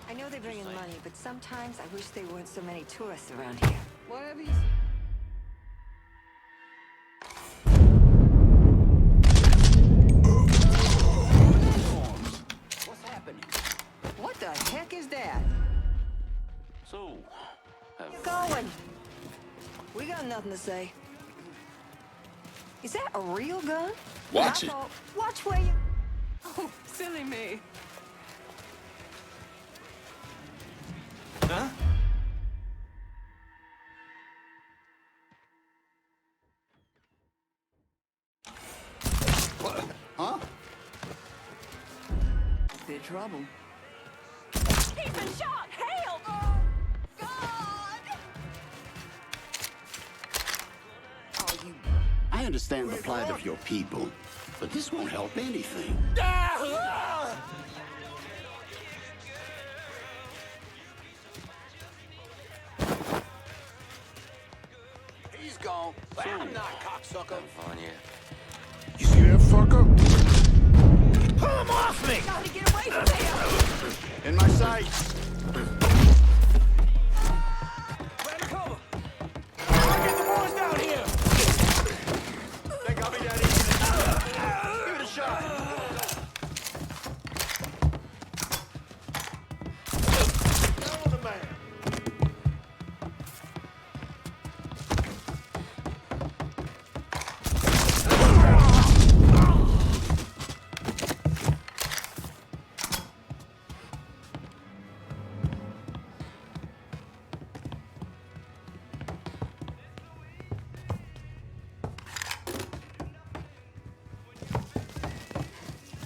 I know they bring in money, but sometimes I wish there weren't so many tourists around here. Whatever you What's happening? What the heck is that? So, Going. We got nothing to say. Is that a real gun? Watch it. Watch where you... Oh, silly me. Huh? What? Huh? Bit trouble. He's been shot! Help! Oh, God! I understand the plight of your people, but this won't help anything. on. I'm not, cocksucker. On you. You see that fucker? Pull him off me! Gotta get away from there! In my sights. Grab cover. I'll get the boys down here. Think I'll be that easy. Give it a shot. Down on the man.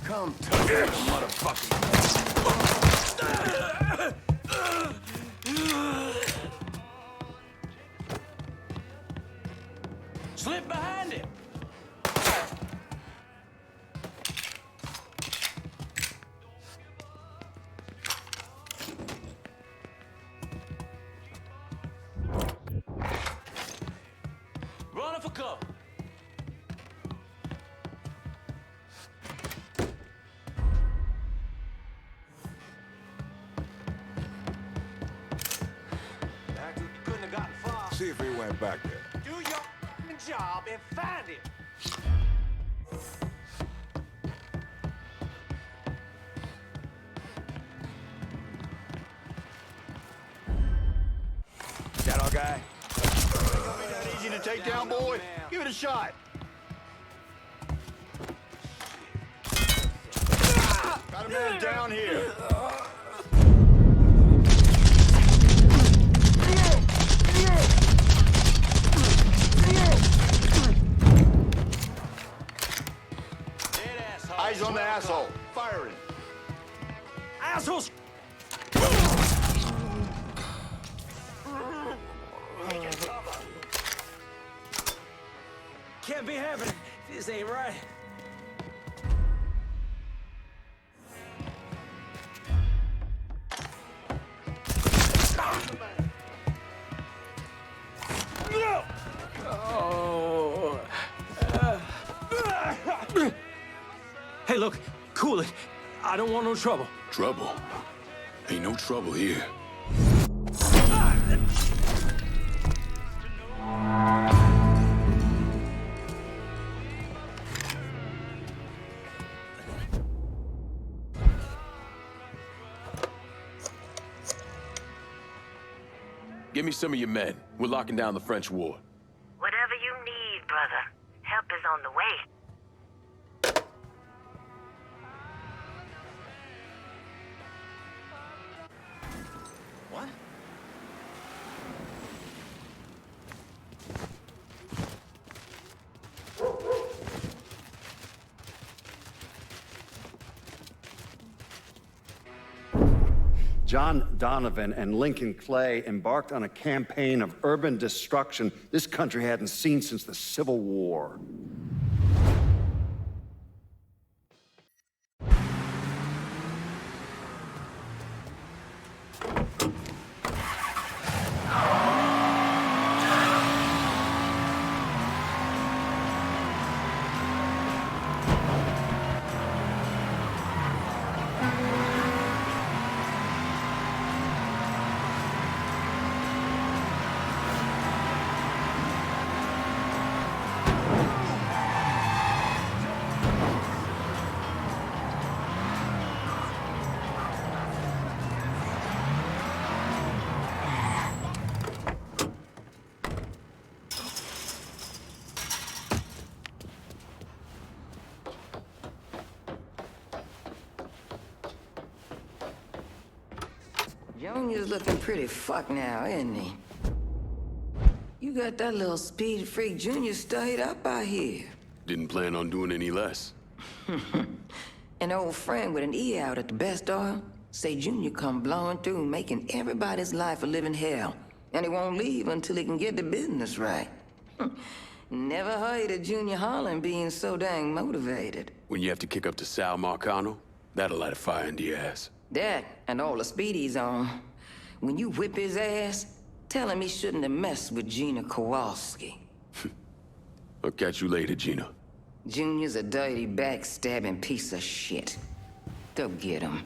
Come touch me, motherfucker. Slip behind him. Running for cover. Couldn't have gotten far. See if he went back there. Do your job and find him. That our guy? Think I'll be that easy to take down, boy? Give it a shot. Got a man down here. Eyes on the asshole. Firing. Assholes! Can't be happening. This ain't right. Hey, look, cool it. I don't want no trouble. Trouble? Ain't no trouble here. Give me some of your men. We're locking down the French ward. Whatever you need, brother. Help is on the way. What? John Donovan and Lincoln Clay embarked on a campaign of urban destruction this country hadn't seen since the Civil War. Junior's looking pretty fucked now, isn't he? You got that little speed freak Junior stayed up out here. Didn't plan on doing any less. An old friend with an E out at the best oil say Junior come blowing through, making everybody's life a living hell. And he won't leave until he can get the business right. Never heard of Junior Holland being so dang motivated. When you have to kick up to Sal Marcano, that'll light a fire into your ass. That and all the speed he's on. When you whip his ass, tell him he shouldn't have messed with Gina Kowalski. I'll catch you later, Gina. Junior's a dirty, backstabbing piece of shit. Go get him.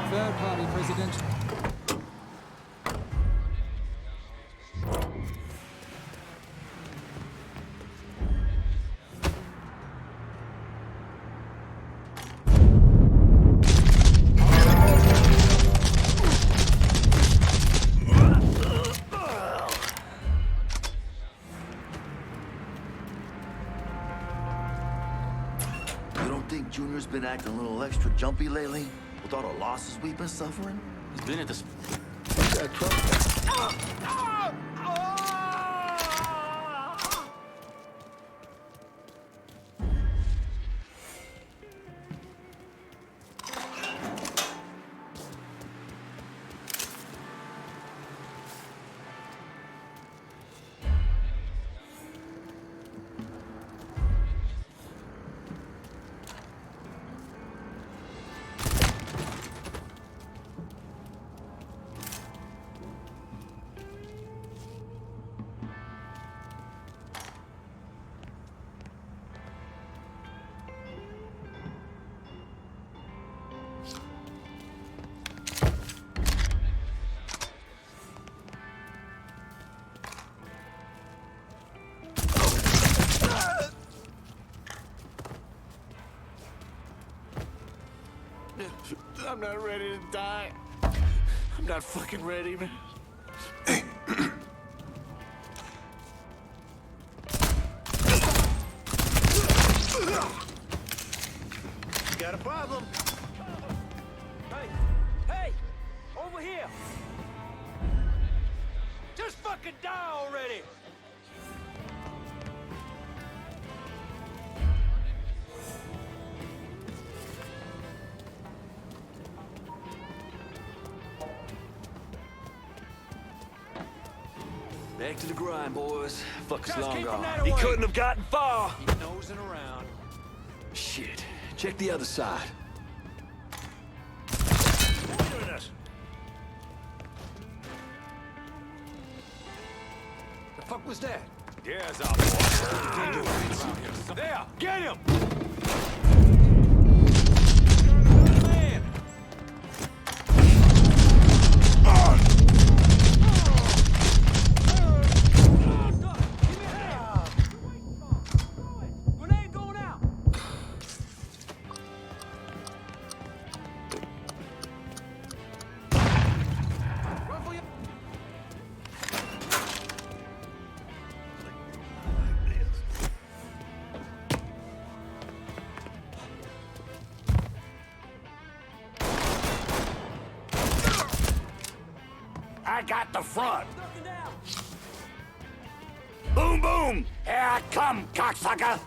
Third party presidential. You don't think Junior's been acting a little extra jumpy lately? With all the losses we've been suffering? He's been at this. I'm not ready to die. I'm not fucking ready, man. Got a problem. Hey! Hey! Over here! Just fucking die already! Back to the grind, boys. Fuck us Just long keep from gone. that He away. couldn't have gotten far. Keep nosing around. Shit. Check the other side. What are you doing this? The fuck was that? Yes, I'll There! Get him! I got the front. Boom, boom! Here I come, cocksucker!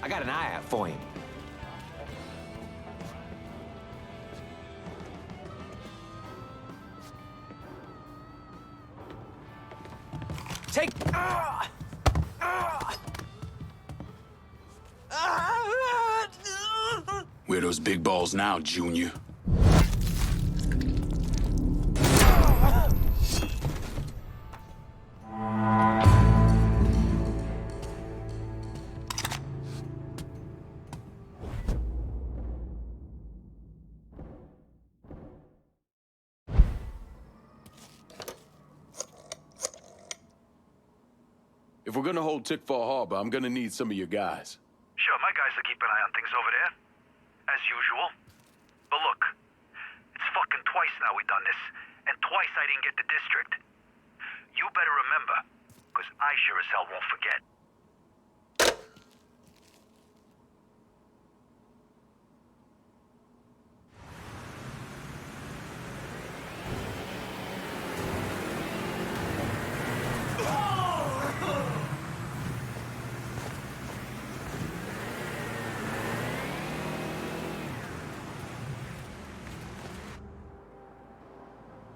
I got an eye out for him. Take... Where those big balls now, Junior? If we're gonna hold Tickfaw Harbor, I'm gonna need some of your guys. Sure, my guys will keep an eye on things over there. As usual. But look, it's fucking twice now we done this, and twice I didn't get the district. You better remember, because I sure as hell won't forget.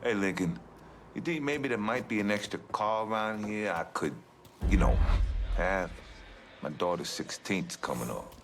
Hey, Lincoln, you think maybe there might be an extra car around here I could, you know, have? My daughter's 16th's coming up.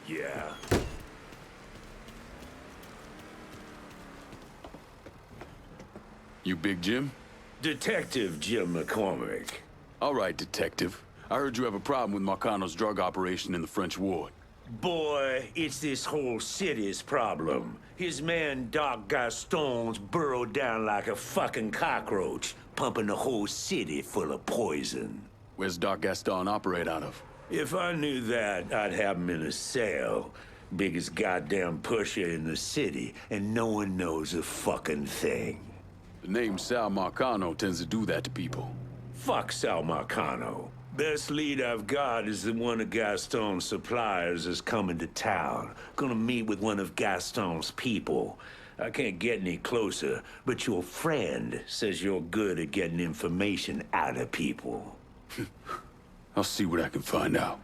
Yeah. You Big Jim? Detective Jim McCormick. All right, Detective. I heard you have a problem with Marcano's drug operation in the French ward. Boy, it's this whole city's problem. His man Doc Gaston's burrowed down like a fucking cockroach, pumping the whole city full of poison. Where's Doc Gaston operate out of? If I knew that, I'd have him in a cell. Biggest goddamn pusher in the city, and no one knows a fucking thing. The name Sal Marcano tends to do that to people. Fuck Sal Marcano. Best lead I've got is that one of Gaston's suppliers is coming to town. Gonna meet with one of Gaston's people. I can't get any closer, but your friend says you're good at getting information out of people. I'll see what I can find out.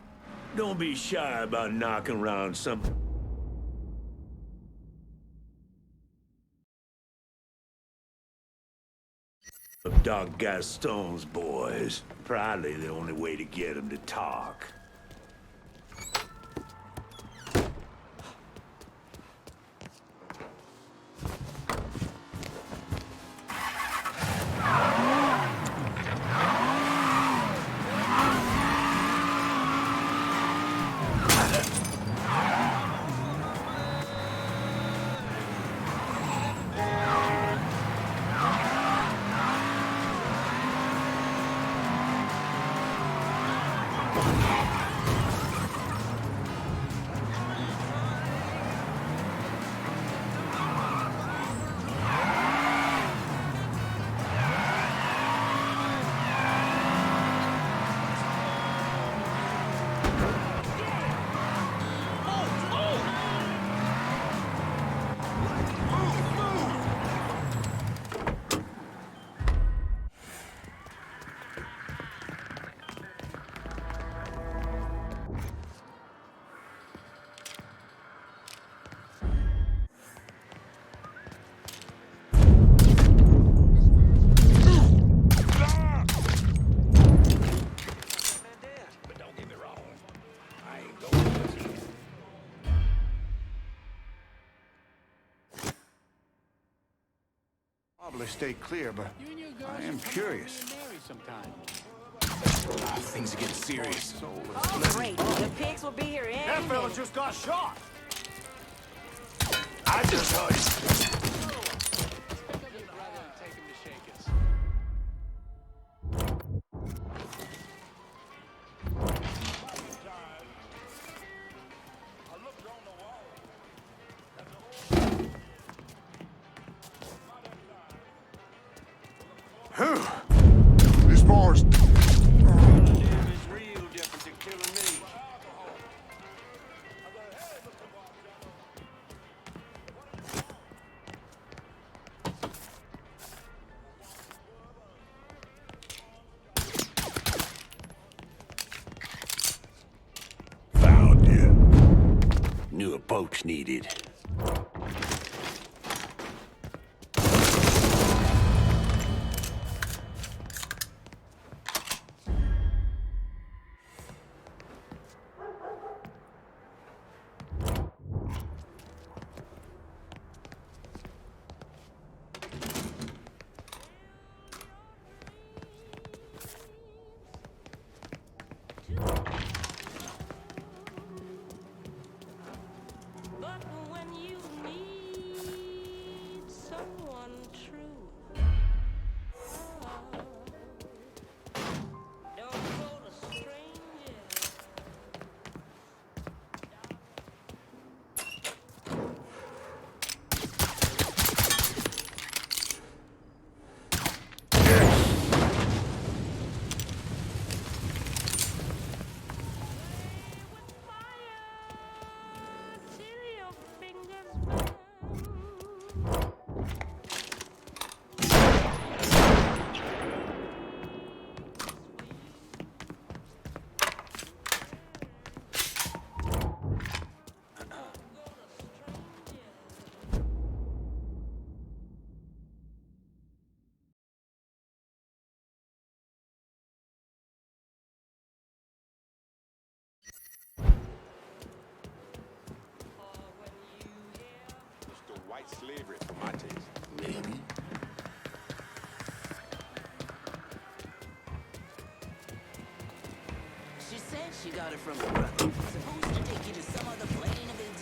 Don't be shy about knocking around some... of Doc Gaston's boys. Probably the only way to get him to talk. Probably stay clear, but I am curious. Things are getting serious. Oh, great. The pigs will be here any That fella minute. just got shot. I just heard it. much needed. White slavery for my taste. Maybe. She said she got it from her brother. Supposed to take you to some other plane of existence.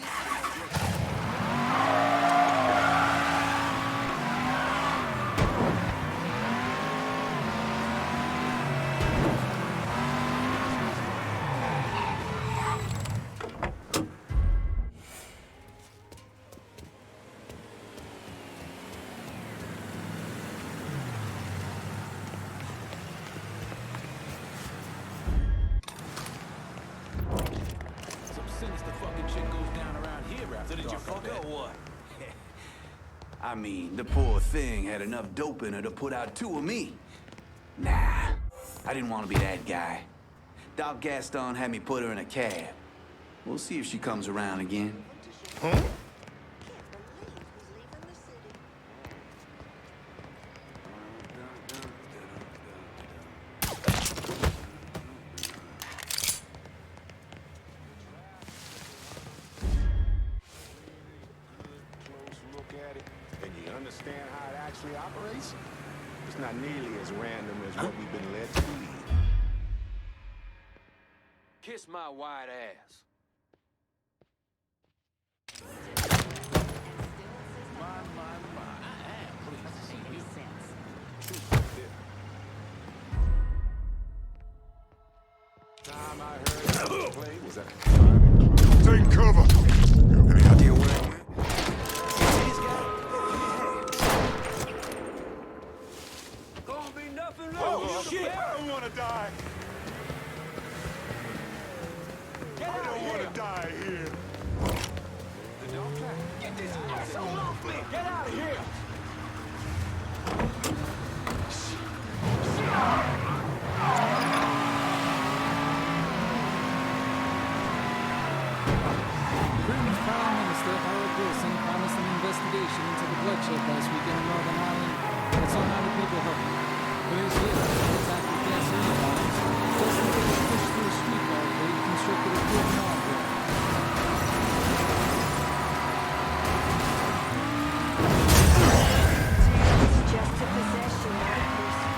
I mean, the poor thing had enough dope in her to put out 2 of me. Nah, I didn't want to be that guy. Doc Gaston had me put her in a cab. We'll see if she comes around again. Huh? Understand how it actually operates? It's not nearly as random as what we've been led to believe. Kiss my white ass. I am pleased to see you. Time I heard that play was at take cover. Any idea where it went? Oh, shit! I don't want to die. I don't want to die here. Get this asshole off me! Get out of here! Britain's Prime Minister Harold Wilson promised an investigation into the bloodshed last weekend in Northern Ireland. That's on how the people hurt. But his list of attack with gasoline bombs doesn't get a push through a street barricade constructed of wood and hardwood. It's just a possession, not a person.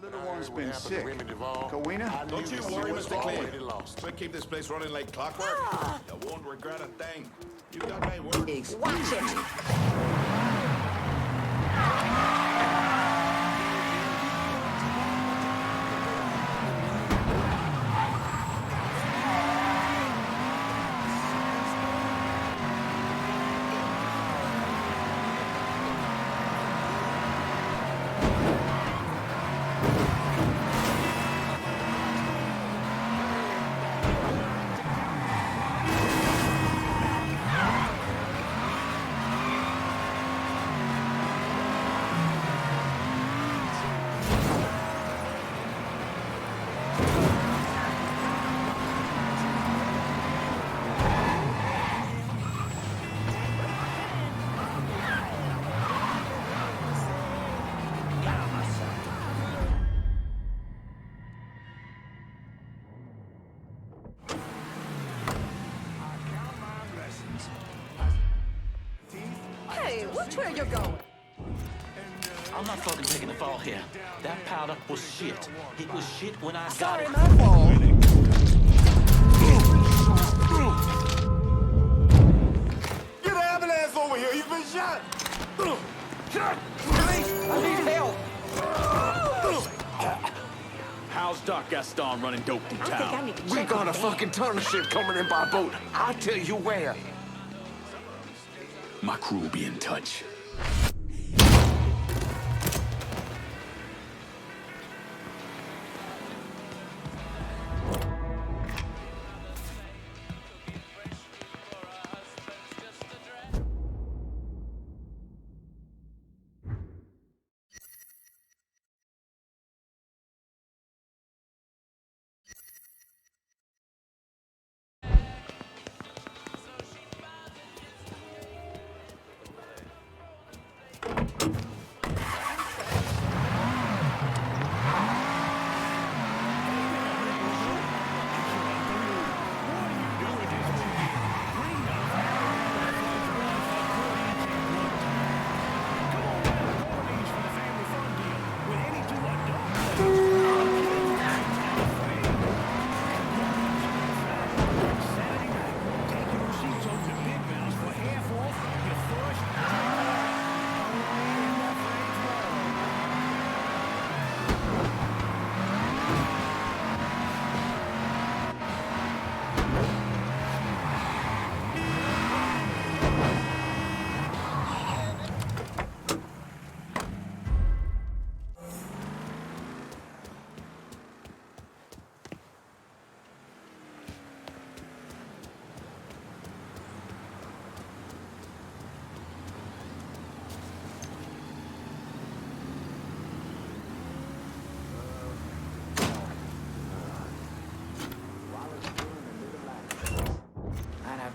Little one's been sick. Kowina? Don't you worry, Mr. Clay. We'll keep this place running like clockwork. You won't regret a thing. You got my word. Watch it! Hey, which way you going? I'm not fucking taking the fall here. That powder was shit. It was shit when I got Sorry, it. my fault. Get an ambulance over here. You've been shot. Police, I need help. How's Doc Gaston running dope in town? We got a fucking ton of shit coming in by boat. I'll tell you where. My crew will be in touch.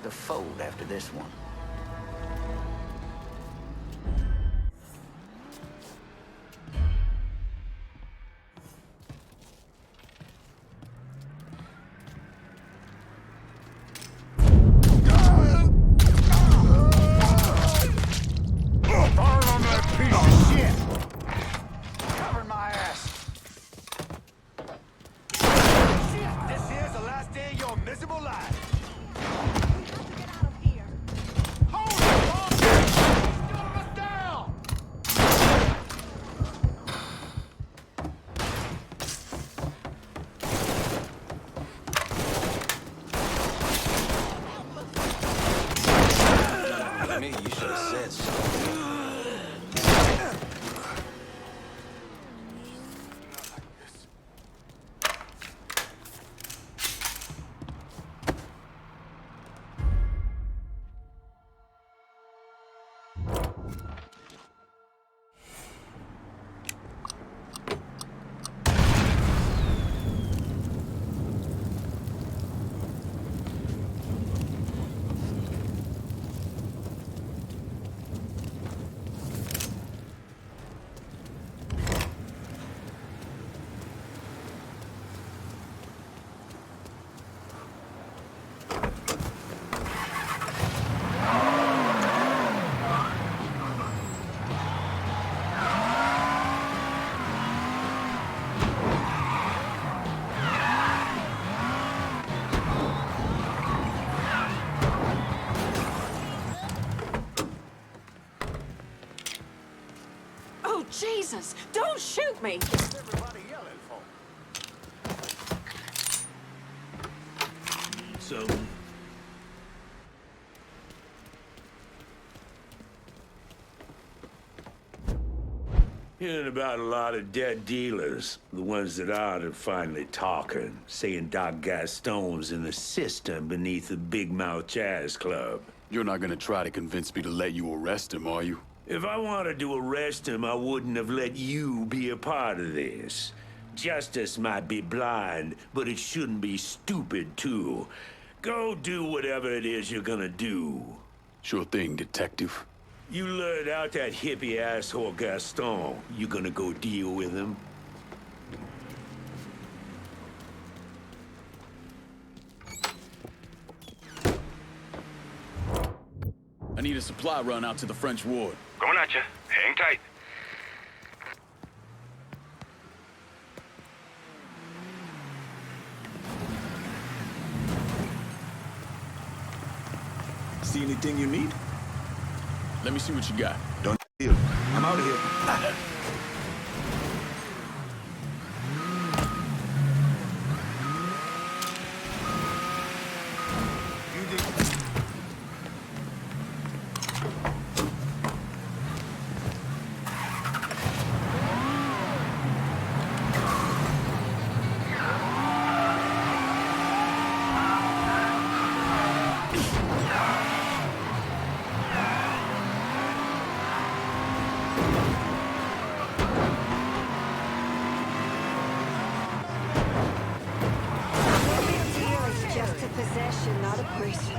To fold after this one. Me, you should have said something. Jesus! Don't shoot me! What's everybody yelling for? So, hearing about a lot of dead dealers, the ones that aren't are finally talking, saying Doc Gaston's in the system beneath the Big Mouth Jazz Club. You're not gonna try to convince me to let you arrest him, are you? If I wanted to arrest him, I wouldn't have let you be a part of this. Justice might be blind, but it shouldn't be stupid, too. Go do whatever it is you're gonna do. Sure thing, detective. You lured out that hippie asshole Gaston. You gonna go deal with him? I need a supply run out to the French ward. Going at you. Hang tight. See anything you need? Let me see what you got. Don't deal. I'm out of here. Not a person.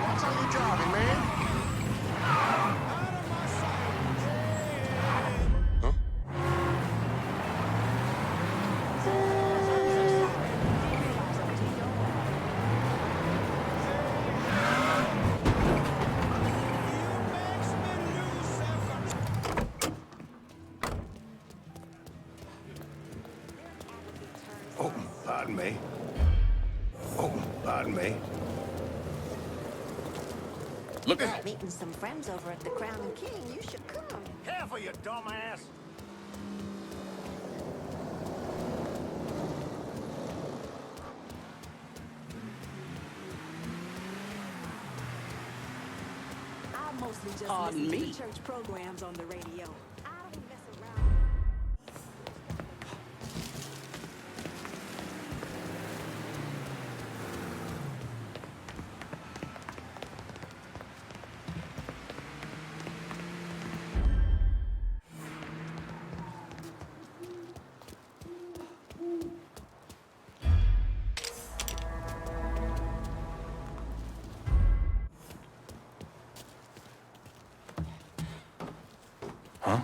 Watch how you driving, man. Oh, pardon me. Oh, pardon me. Look at meeting some friends over at the Crown and King. You should come. Careful, you dumbass. I mostly just Pardon listen me. to church programs on the radio. I don't mess around. Huh?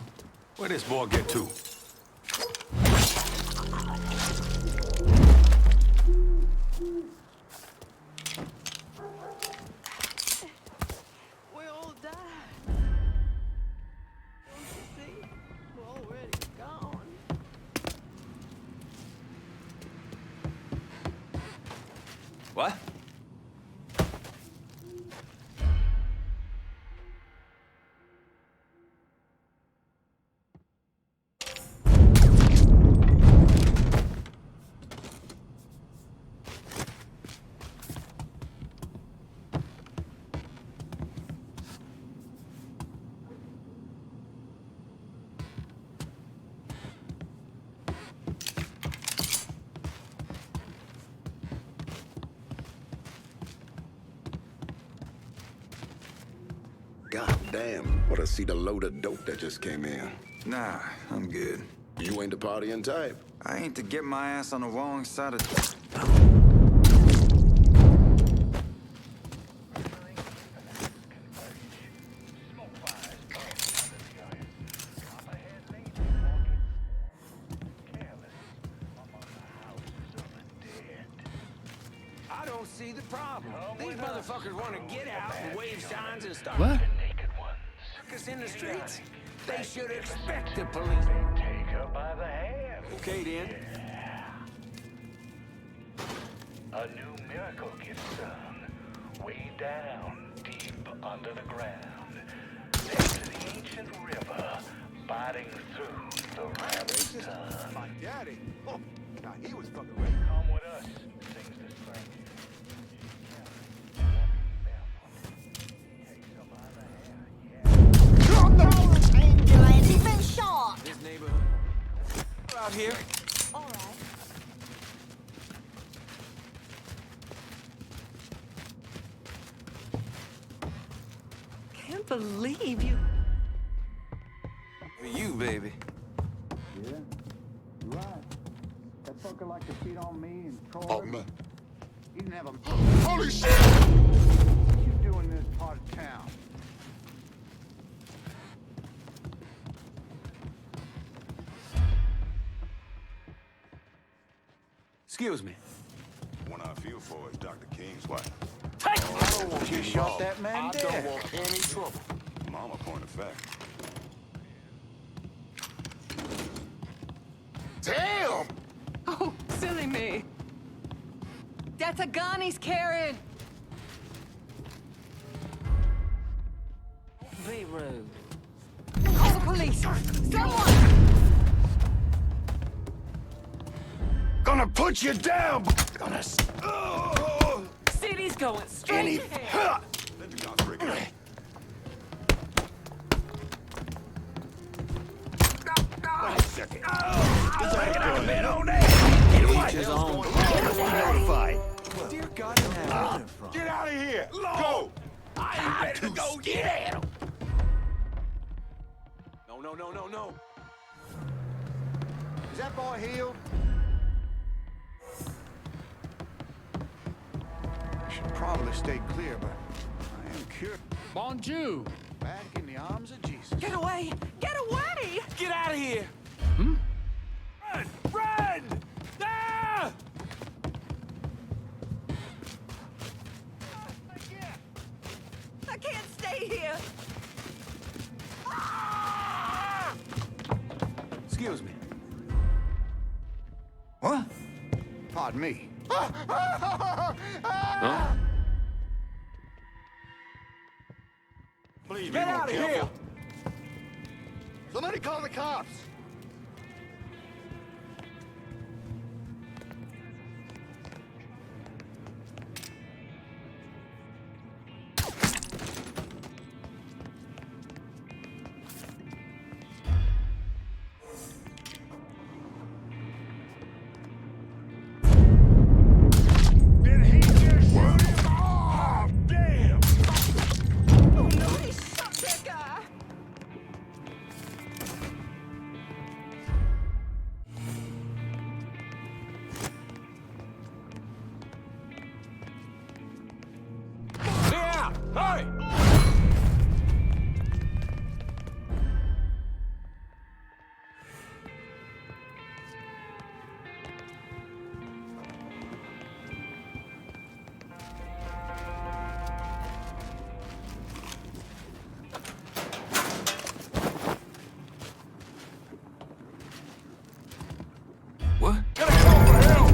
Where'd this boy get to? We all died. Don't you see? We're already gone. What? God damn, what a seat of load of dope that just came in. Nah, I'm good. You ain't the partying type. I ain't to get my ass on the wrong side of... see the problem. These motherfuckers want to get out and wave signs and start What? us in the streets. They should expect the police. Take her by the hand. Okay, then. A new miracle gets done. Way down, deep under the ground. Next to the ancient river, biting through the rabbit's tongue. My daddy. Oh, now he was fucking ready. Come with us, sings the stranger. He's been shot. This neighborhood. We're out here. All right. Can't believe you. For you, baby. Yeah, you're right. That fucker like to cheat on me and Troy. Oh, man. He didn't have a... Holy shit! What you do in this part of town? Excuse me. The one I feel for is Dr. King's wife. Take I don't want You any shot trouble. that man I dead. don't want any trouble. Mama point of fact. Damn! Oh, silly me. That's a gun he's carrying. Be rude. Call the police. Someone! Gonna put you down! Gonna... City's going straight to hell. Let the guns break it up. Wait a second. Each his own. Notified. Dear God, where did that come from? Get out of here! Go! I ain't ready to go get at him. No. Is that boy healed? I should probably stay clear, but I am cured. Bonjour. Back in the arms of Jesus. Get away! Get away! Get out of here. Hmm? Run! Ah! I can't stay here. Excuse me. What? Pardon me. Huh? Please Get be more out of careful. here! Somebody call the cops! Did he just shoot him? Oh, damn! Oh no, he shot that guy. Yeah! Hurry! What? Get a call for help!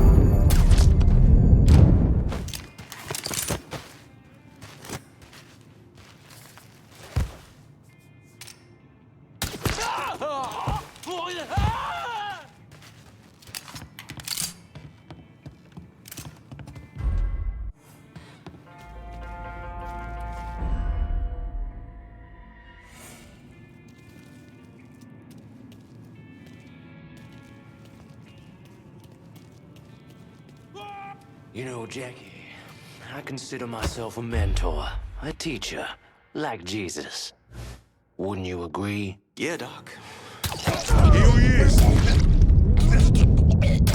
You know, Jackie, I consider myself a mentor, a teacher, like Jesus. Wouldn't you agree? Yeah, Doc. Here he is!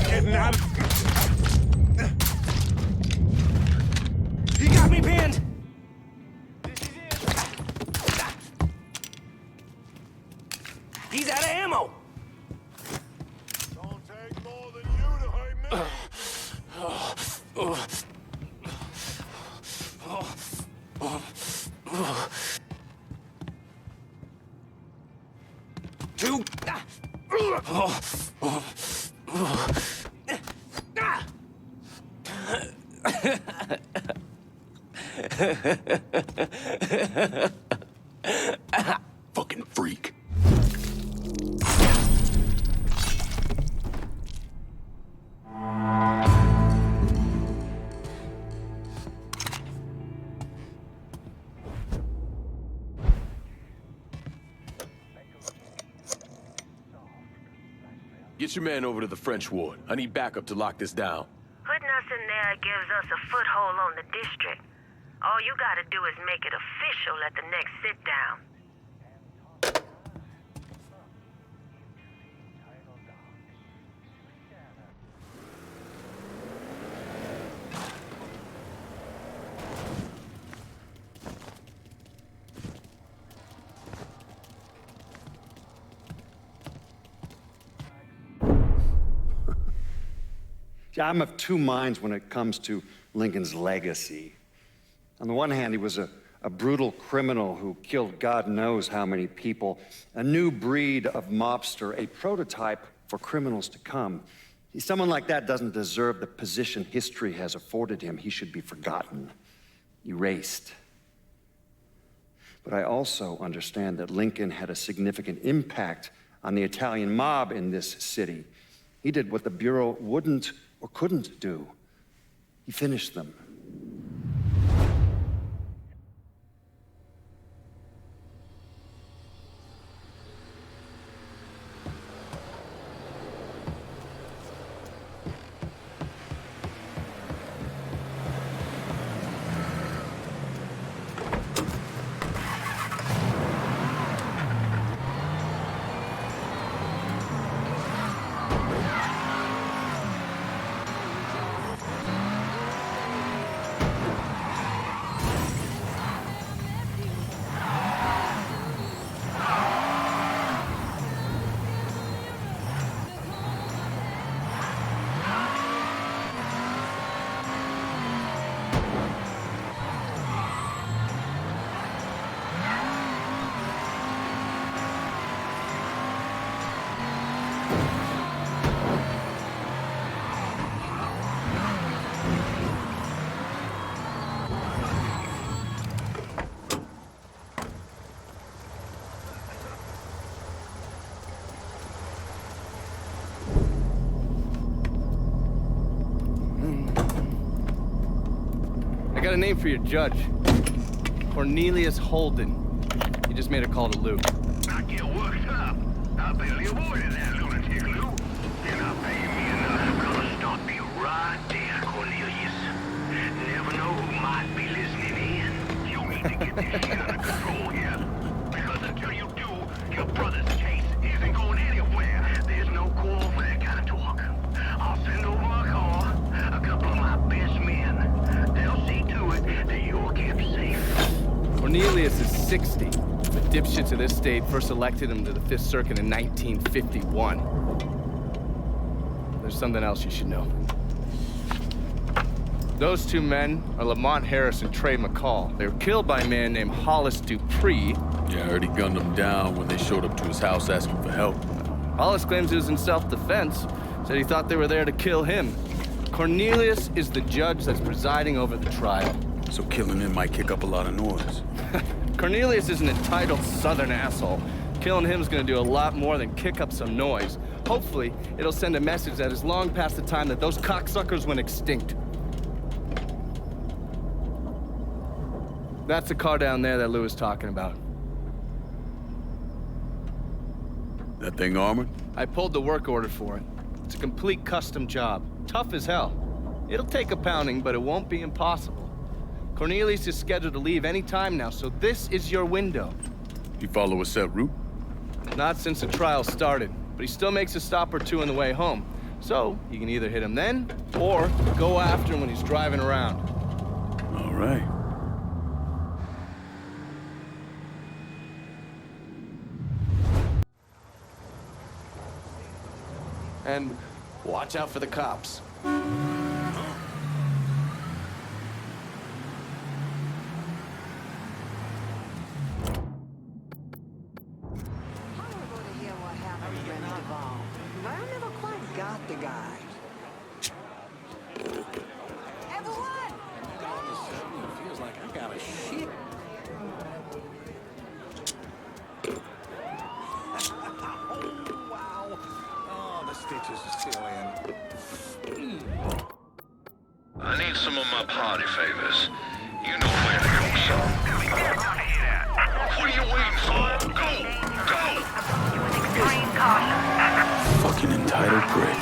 Getting out of... He got me pinned! He's out of ammo! Don't take more than you to hurt me! Two. Fucking freak. Get your man over to the French ward. I need backup to lock this down. Putting us in there gives us a foothold on the district. All you gotta do is make it official at the next sit-down. I'm of two minds when it comes to Lincoln's legacy. On the one hand, he was a brutal criminal who killed God knows how many people, a new breed of mobster, a prototype for criminals to come. Someone like that doesn't deserve the position history has afforded him. He should be forgotten, erased. But I also understand that Lincoln had a significant impact on the Italian mob in this city. He did what the Bureau wouldn't or couldn't do. He finished them. I got a name for your judge. Cornelius Holden. He just made a call to Lou. Not get worked up. I barely avoided that lunatic, Lou. You're not paying me enough. I'm gonna stop you right there, Cornelius. Never know who might be listening in. You need to get this shit under control here. Because until you do, your brother's case isn't going anywhere. There's no call for that kind of talk. I'll send over a car, a couple of my best men. They'll see to it that you're kept safe. Cornelius is 60. The dipshits of this state first elected him to the 5th Circuit in 1951. There's something else you should know. Those two men are Lamont Harris and Trey McCall. They were killed by a man named Hollis Dupree. Yeah, I heard he gunned them down when they showed up to his house asking for help. Hollis claims he was in self-defense. Said he thought they were there to kill him. Cornelius is the judge that's presiding over the trial. So killing him might kick up a lot of noise. Cornelius is an entitled southern asshole. Killing him's gonna do a lot more than kick up some noise. Hopefully, it'll send a message that is long past the time that those cocksuckers went extinct. That's the car down there that Lou was talking about. That thing armored? I pulled the work order for it. It's a complete custom job. Tough as hell. It'll take a pounding, but it won't be impossible. Cornelius is scheduled to leave any time now, so this is your window. You follow a set route? Not since the trial started, but he still makes a stop or two on the way home. So, you can either hit him then, or go after him when he's driving around. All right. And watch out for the cops. I need some of my party favors. You know where to go, son. What are you waiting for? Go! Extreme caution. Fucking entitled prick.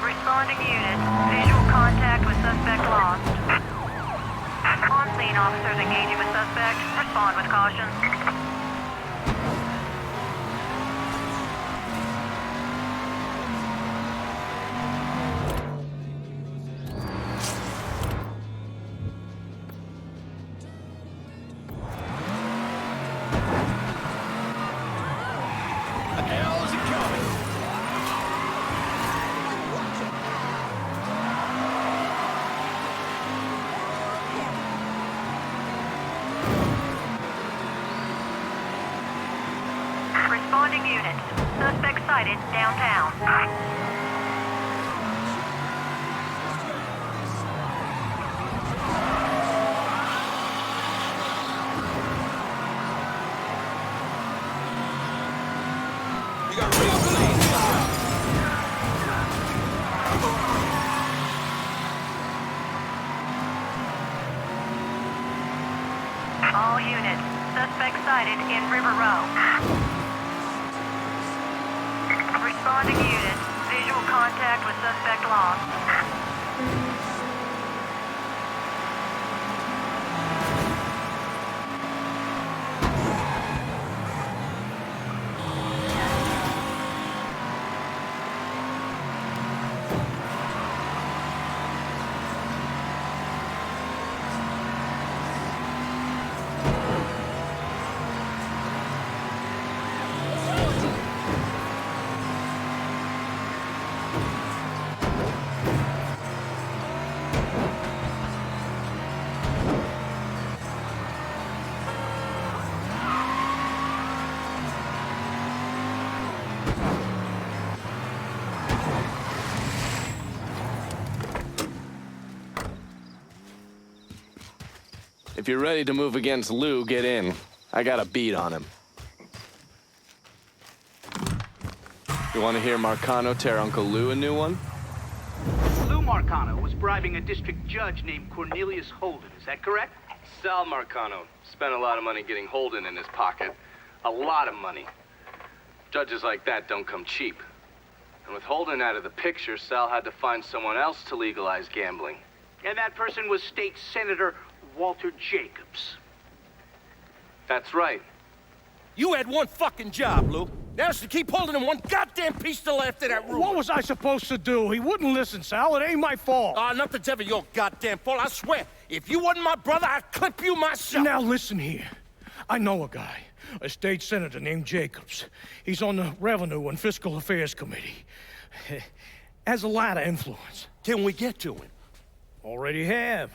Responding unit. Visual contact with suspect lost. On scene, officers engaging with suspect. Respond with caution. Responding unit. Suspect sighted downtown. All units. Suspect sighted in River Row. Responding unit. Visual contact with suspect lost. If you're ready to move against Lou, get in. I got a beat on him. You want to hear Marcano tear Uncle Lou a new one? Lou Marcano was bribing a district judge named Cornelius Holden, is that correct? Sal Marcano spent a lot of money getting Holden in his pocket. A lot of money. Judges like that don't come cheap. And with Holden out of the picture, Sal had to find someone else to legalize gambling. And that person was State Senator Walter Jacobs. That's right. You had one fucking job, Lou. That's to keep holding him one goddamn piece to the left of that room. What was I supposed to do? He wouldn't listen, Sal. It ain't my fault. Nothing's ever your goddamn fault, I swear. If you wasn't my brother, I'd clip you myself. Now listen here. I know a guy, a state senator named Jacobs. He's on the Revenue and Fiscal Affairs Committee. Has a lot of influence. Can we get to him? Already have.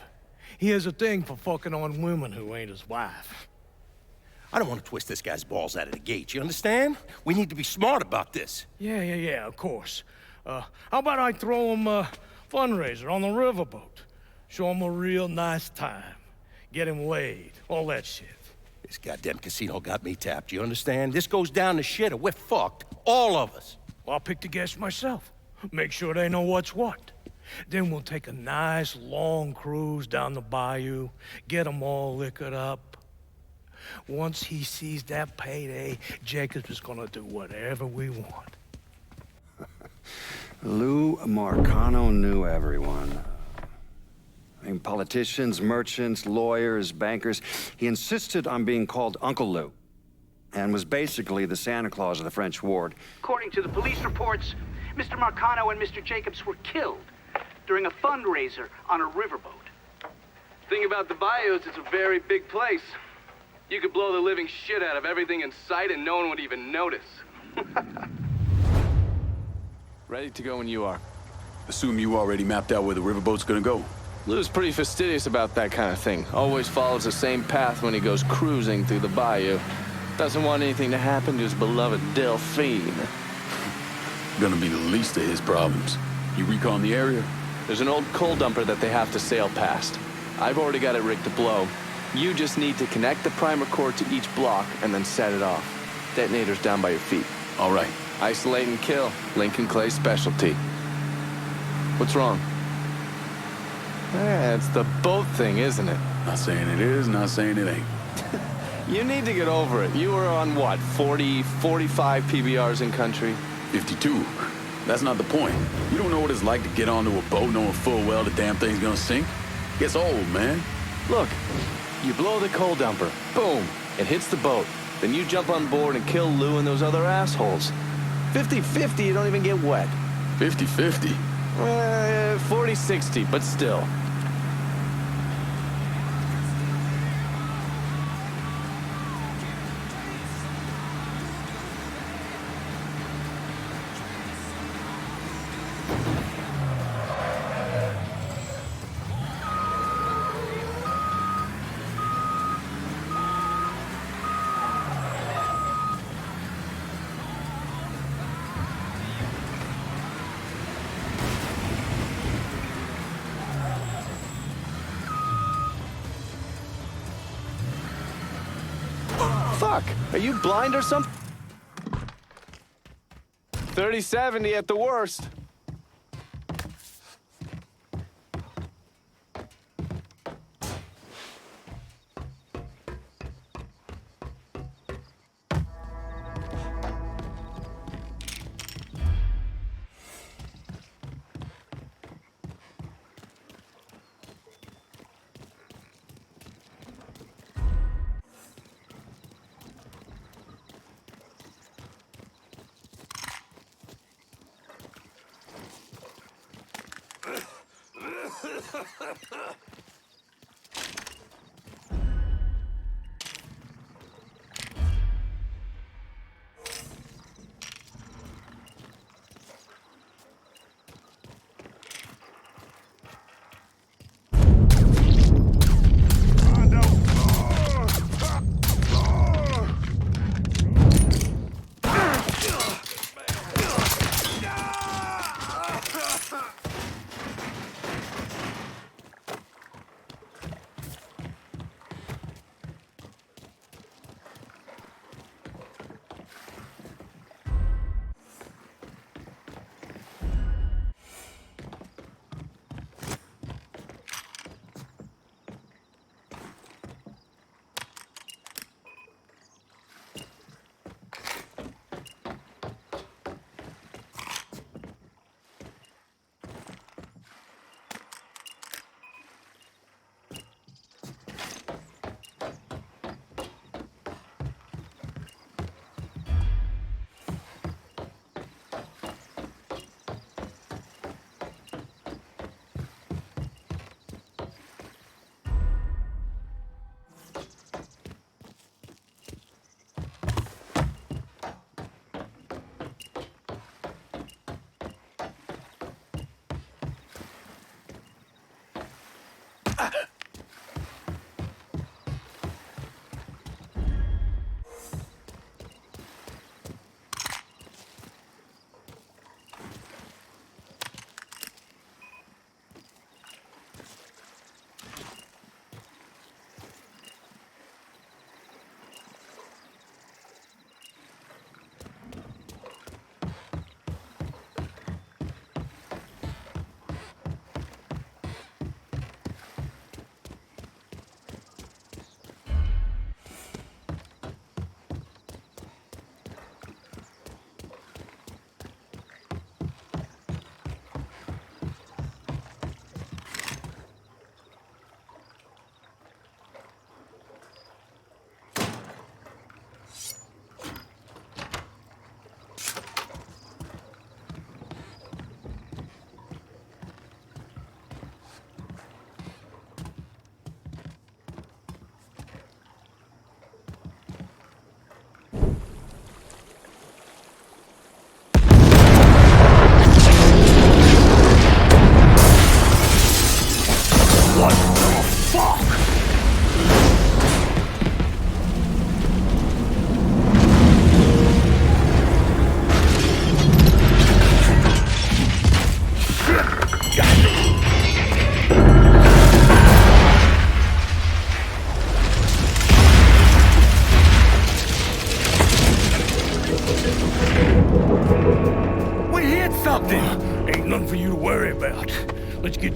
He has a thing for fucking on women who ain't his wife. I don't want to twist this guy's balls out of the gate, you understand? We need to be smart about this. Yeah, of course. How about I throw him a fundraiser on the riverboat? Show him a real nice time. Get him weighed, all that shit. This goddamn casino got me tapped, you understand? This goes down the shit or we're fucked. All of us. Well, I'll pick the guests myself. Make sure they know what's what. Then we'll take a nice long cruise down the bayou, get them all liquored up. Once he sees that payday, Jacobs is gonna do whatever we want. Lou Marcano knew everyone. I mean, politicians, merchants, lawyers, bankers. He insisted on being called Uncle Lou, and was basically the Santa Claus of the French ward. According to the police reports, Mr. Marcano and Mr. Jacobs were killed during a fundraiser on a riverboat. Thing about the bayou is it's a very big place. You could blow the living shit out of everything in sight and no one would even notice. Ready to go when you are. Assume you already mapped out where the riverboat's gonna go. Lou's pretty fastidious about that kind of thing. Always follows the same path when he goes cruising through the bayou. Doesn't want anything to happen to his beloved Delphine. Gonna be the least of his problems. You recon the area? There's an old coal dumper that they have to sail past. I've already got it rigged to blow. You just need to connect the primer core to each block and then set it off. Detonator's down by your feet. All right. Isolate and kill. Lincoln Clay's specialty. What's wrong? It's the boat thing, isn't it? Not saying it is, not saying it ain't. You need to get over it. You were on what, 40, 45 PBRs in country? 52. That's not the point. You don't know what it's like to get onto a boat knowing full well the damn thing's gonna sink. Gets old, man. Look, you blow the coal dumper. Boom. It hits the boat. Then you jump on board and kill Lou and those other assholes. 50-50, you don't even get wet. 50-50? 40-60, but still. Fuck! Are you blind or something? 30-70 at the worst.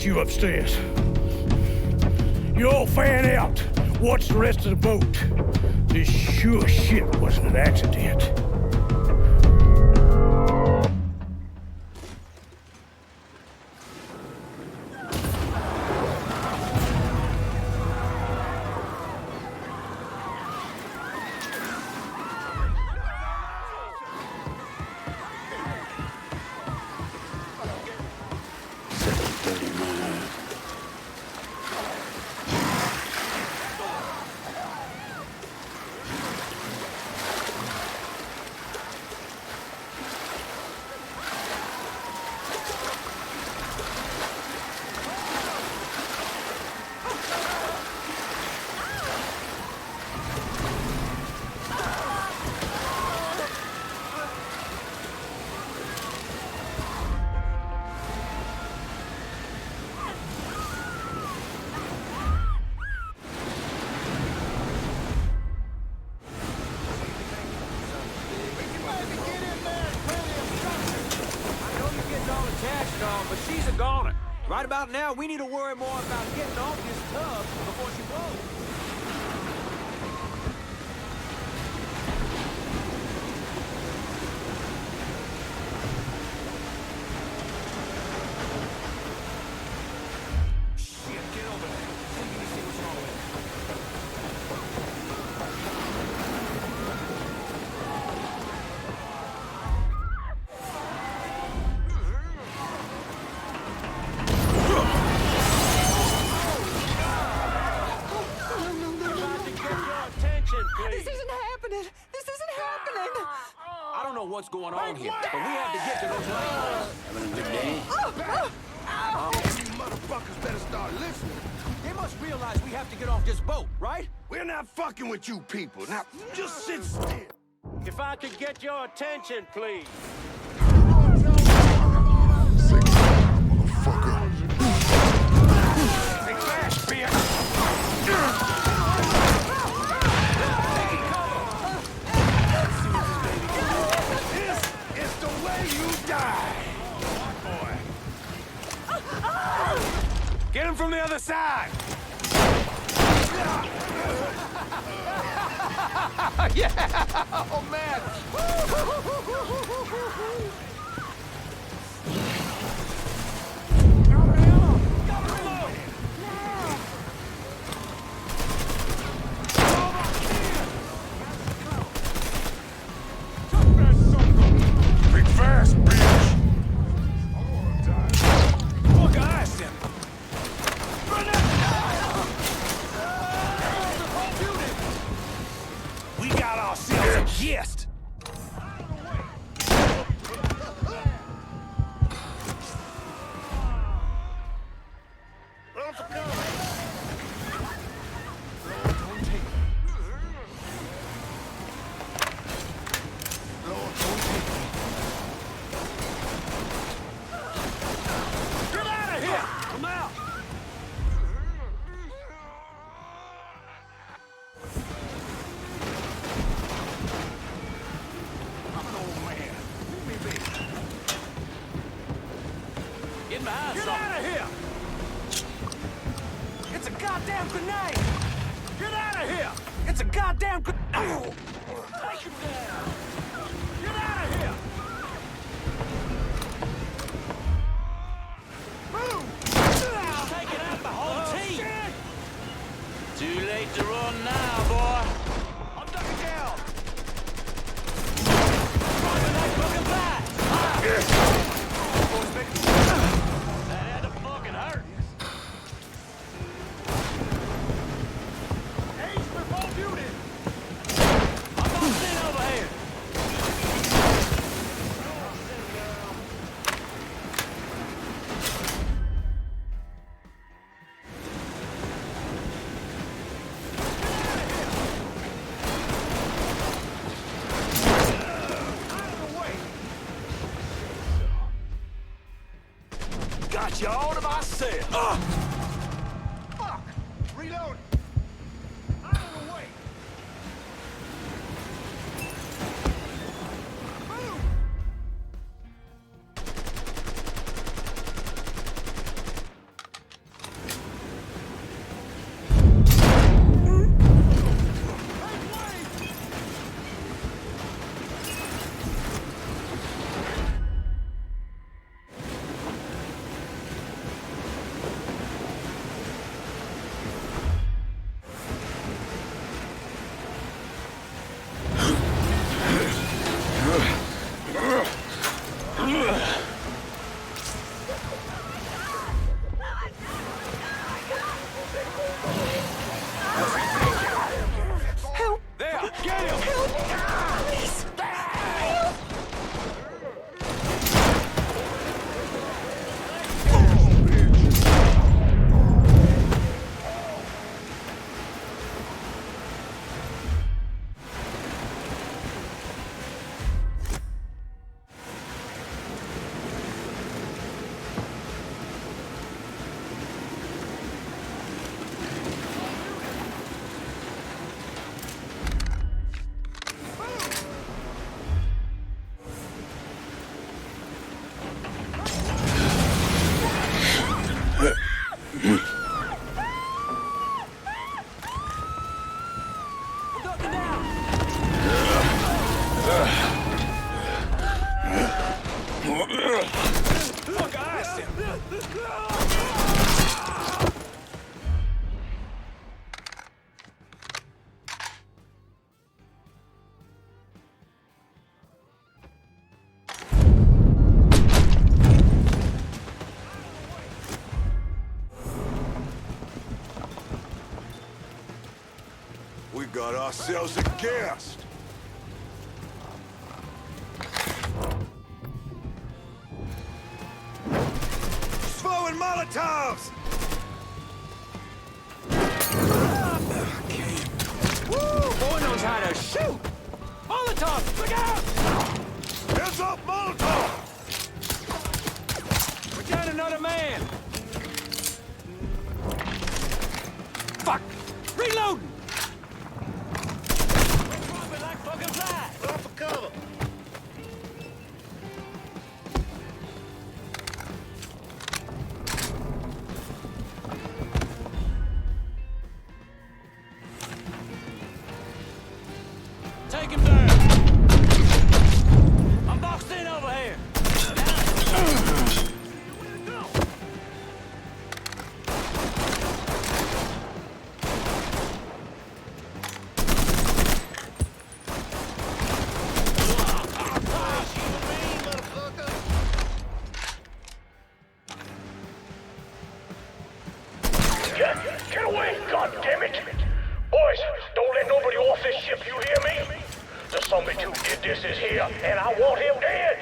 meet you upstairs. You all fan out. Watch the rest of the boat. This sure shit wasn't an accident. Right about now, we need to worry more about getting off this tub before she blows. Shit, get over there. Let me see what's wrong with it. What's going on here? But we have to get to those lanes. Having a good day? You motherfuckers better start listening. They must realize we have to get off this boat, right? We're not fucking with you people. Now, just sit still. If I could get your attention, please. Sick motherfucker. Take fast, bitch. Get him from the other side! Yeah! Oh, man! Big fast, bitch! Fuck ass him! We got ourselves a guest! Get out of here! It's a goddamn grenade! Get out of here! It's a goddamn grenade! Take him down! Get out of here! Move! Taking out the whole team! Shit. Too late to run now, boy. I'm ducking down! Driving like broken glass! That had to fucking hurt. Ace before duty. I'm boxed in over here. Got you all to myself. Fuck! Reload! Out of the way! Move! We got ourselves a guest. Throwing Molotovs! Woo! Boy knows how to shoot! Molotov, look out! Heads up, Molotov! We're down another man! Fuck! Reloading! We're dropping like fucking flies! Run for cover! Take him down! I'm boxed in over here! Get away, goddammit! Boys, don't let nobody off this ship, you hear me? The zombie who did this is here, and I want him dead!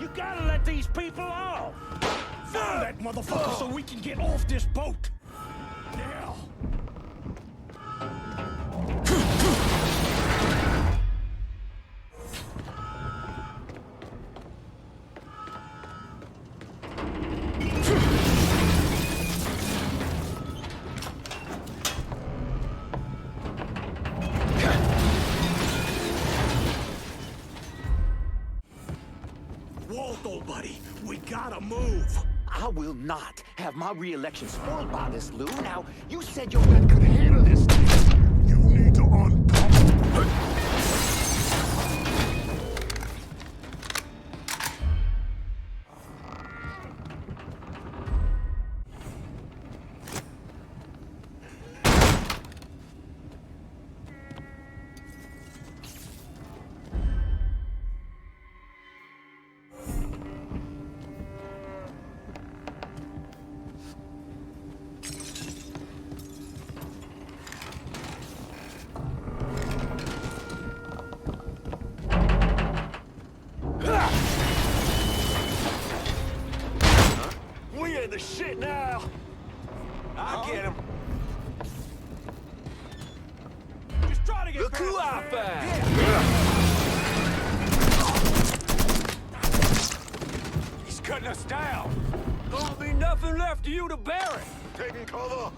You gotta let these people off! Find that motherfucker so we can get off this boat! Now! Waldo, buddy, we gotta move. I will not have my re-election spoiled by this, Lou. Now, you said your men could handle this thing. You need to unpack. We in the shit now. I'll get him. Just try to get Look who I found. He's cutting us down. Gonna be nothing left of you to bury. Taking cover.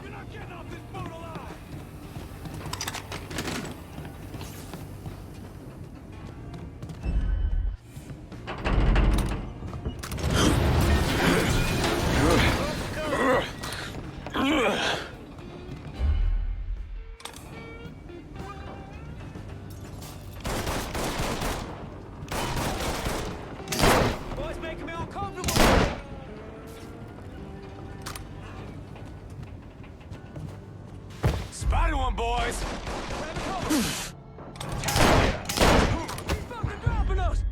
You're not getting off this boat alive. Boys making me uncomfortable. Spotted one, boys. He's fucking dropping us.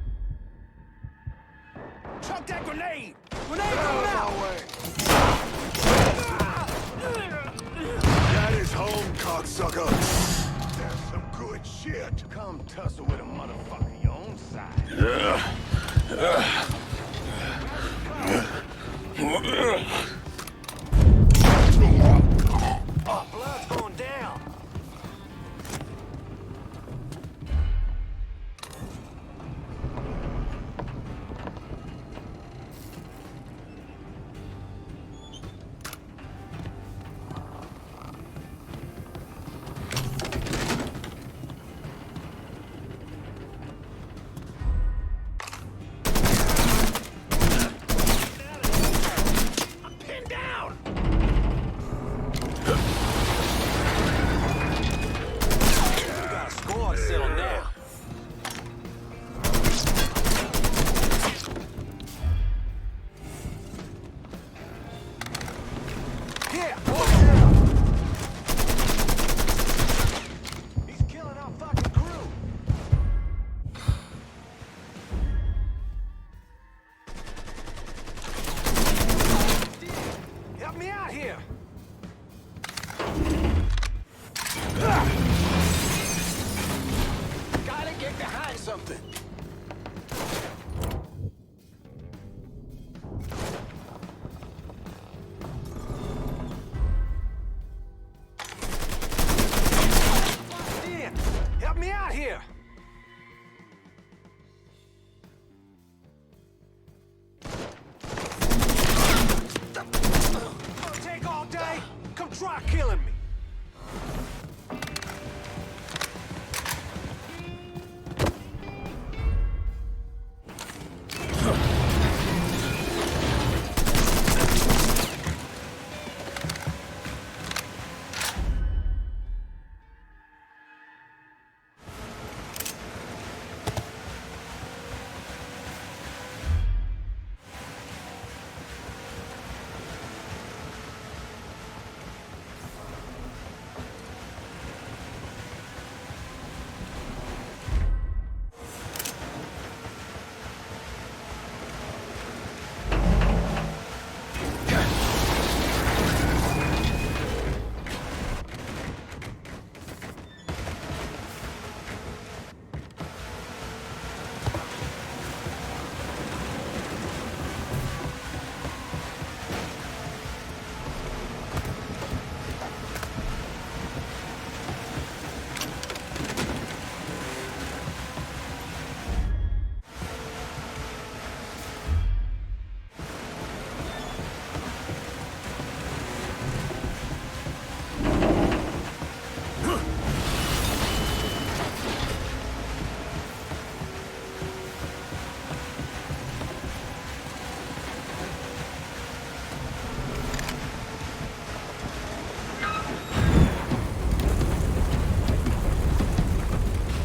Chuck that grenade. Grenade coming out. That is home, cocksucker. That's some good shit. Come tussle with a motherfucker your own size. Oh, blood's going down.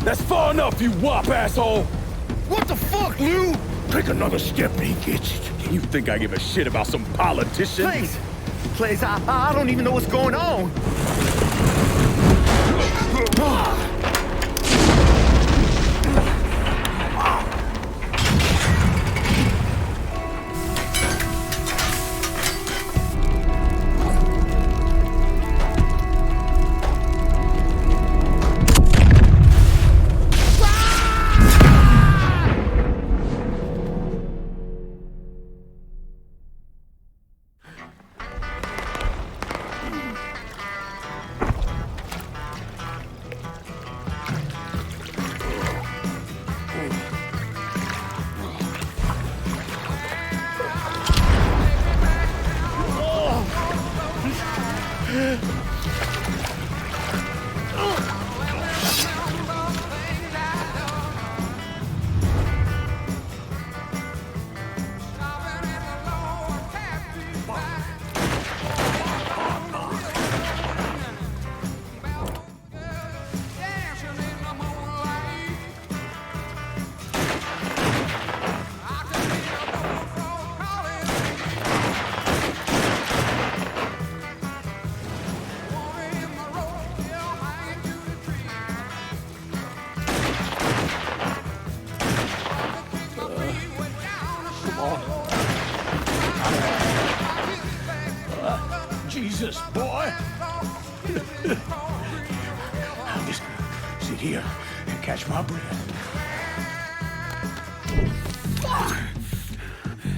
That's far enough, you wop asshole! What the fuck, Lou? Take another step and he gets it. You think I give a shit about some politician? Please, I don't even know what's going on. Jesus, boy! I'll just sit here and catch my breath.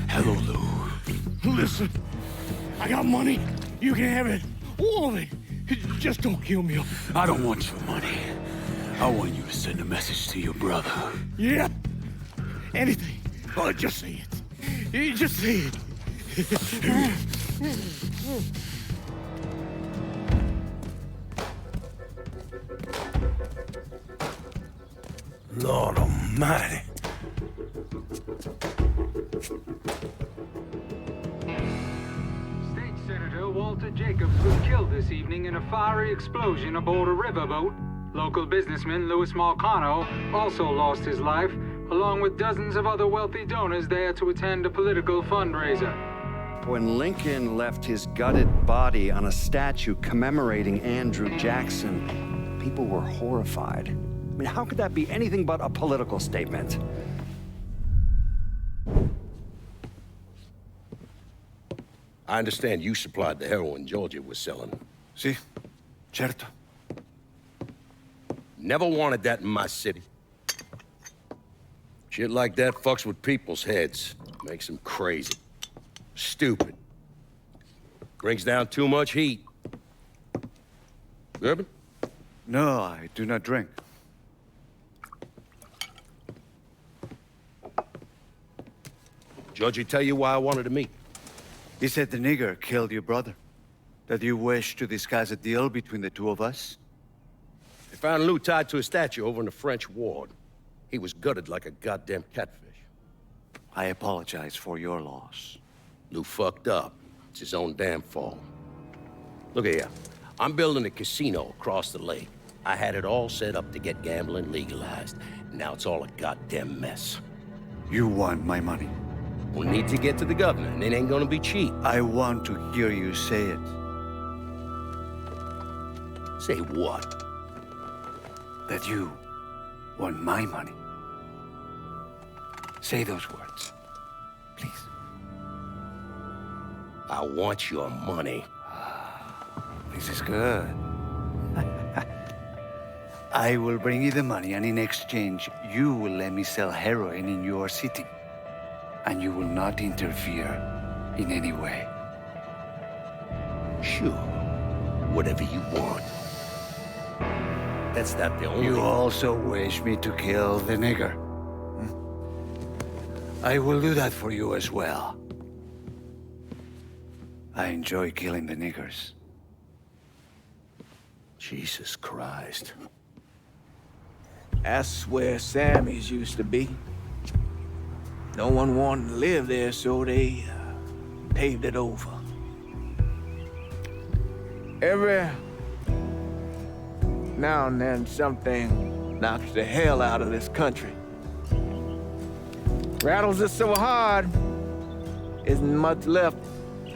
Hello, Lou. Listen, I got money. You can have it. All of it. Just don't kill me. I don't want your money. I want you to send a message to your brother. Yeah? Anything. Oh, just say it. Just say it. Lord Almighty. State Senator Walter Jacobs was killed this evening in a fiery explosion aboard a riverboat. Local businessman Louis Marcano also lost his life, along with dozens of other wealthy donors there to attend a political fundraiser. When Lincoln left his gutted body on a statue commemorating Andrew Jackson, people were horrified. I mean, how could that be anything but a political statement? I understand you supplied the heroin Georgia was selling. Si, certo. Never wanted that in my city. Shit like that fucks with people's heads. Makes them crazy. Stupid. Brings down too much heat. Urban? No, I do not drink. Georgie tell you why I wanted to meet? He said the nigger killed your brother. That you wish to disguise a deal between the two of us? They found Lou tied to a statue over in the French ward. He was gutted like a goddamn catfish. I apologize for your loss. Lou fucked up. It's his own damn fault. Look here. I'm building a casino across the lake. I had it all set up to get gambling legalized. Now it's all a goddamn mess. You want my money. We'll need to get to the governor, and it ain't gonna be cheap. I want to hear you say it. Say what? That you want my money. Say those words, please. I want your money. This is good. I will bring you the money, and in exchange, you will let me sell heroin in your city. And you will not interfere in any way. Sure. Whatever you want. That's not the only... You also wish me to kill the nigger. I will do that for you as well. I enjoy killing the niggers. Jesus Christ. That's where Sammy's used to be. No one wanted to live there, so they paved it over. Every now and then something knocks the hell out of this country. Rattles us so hard, isn't much left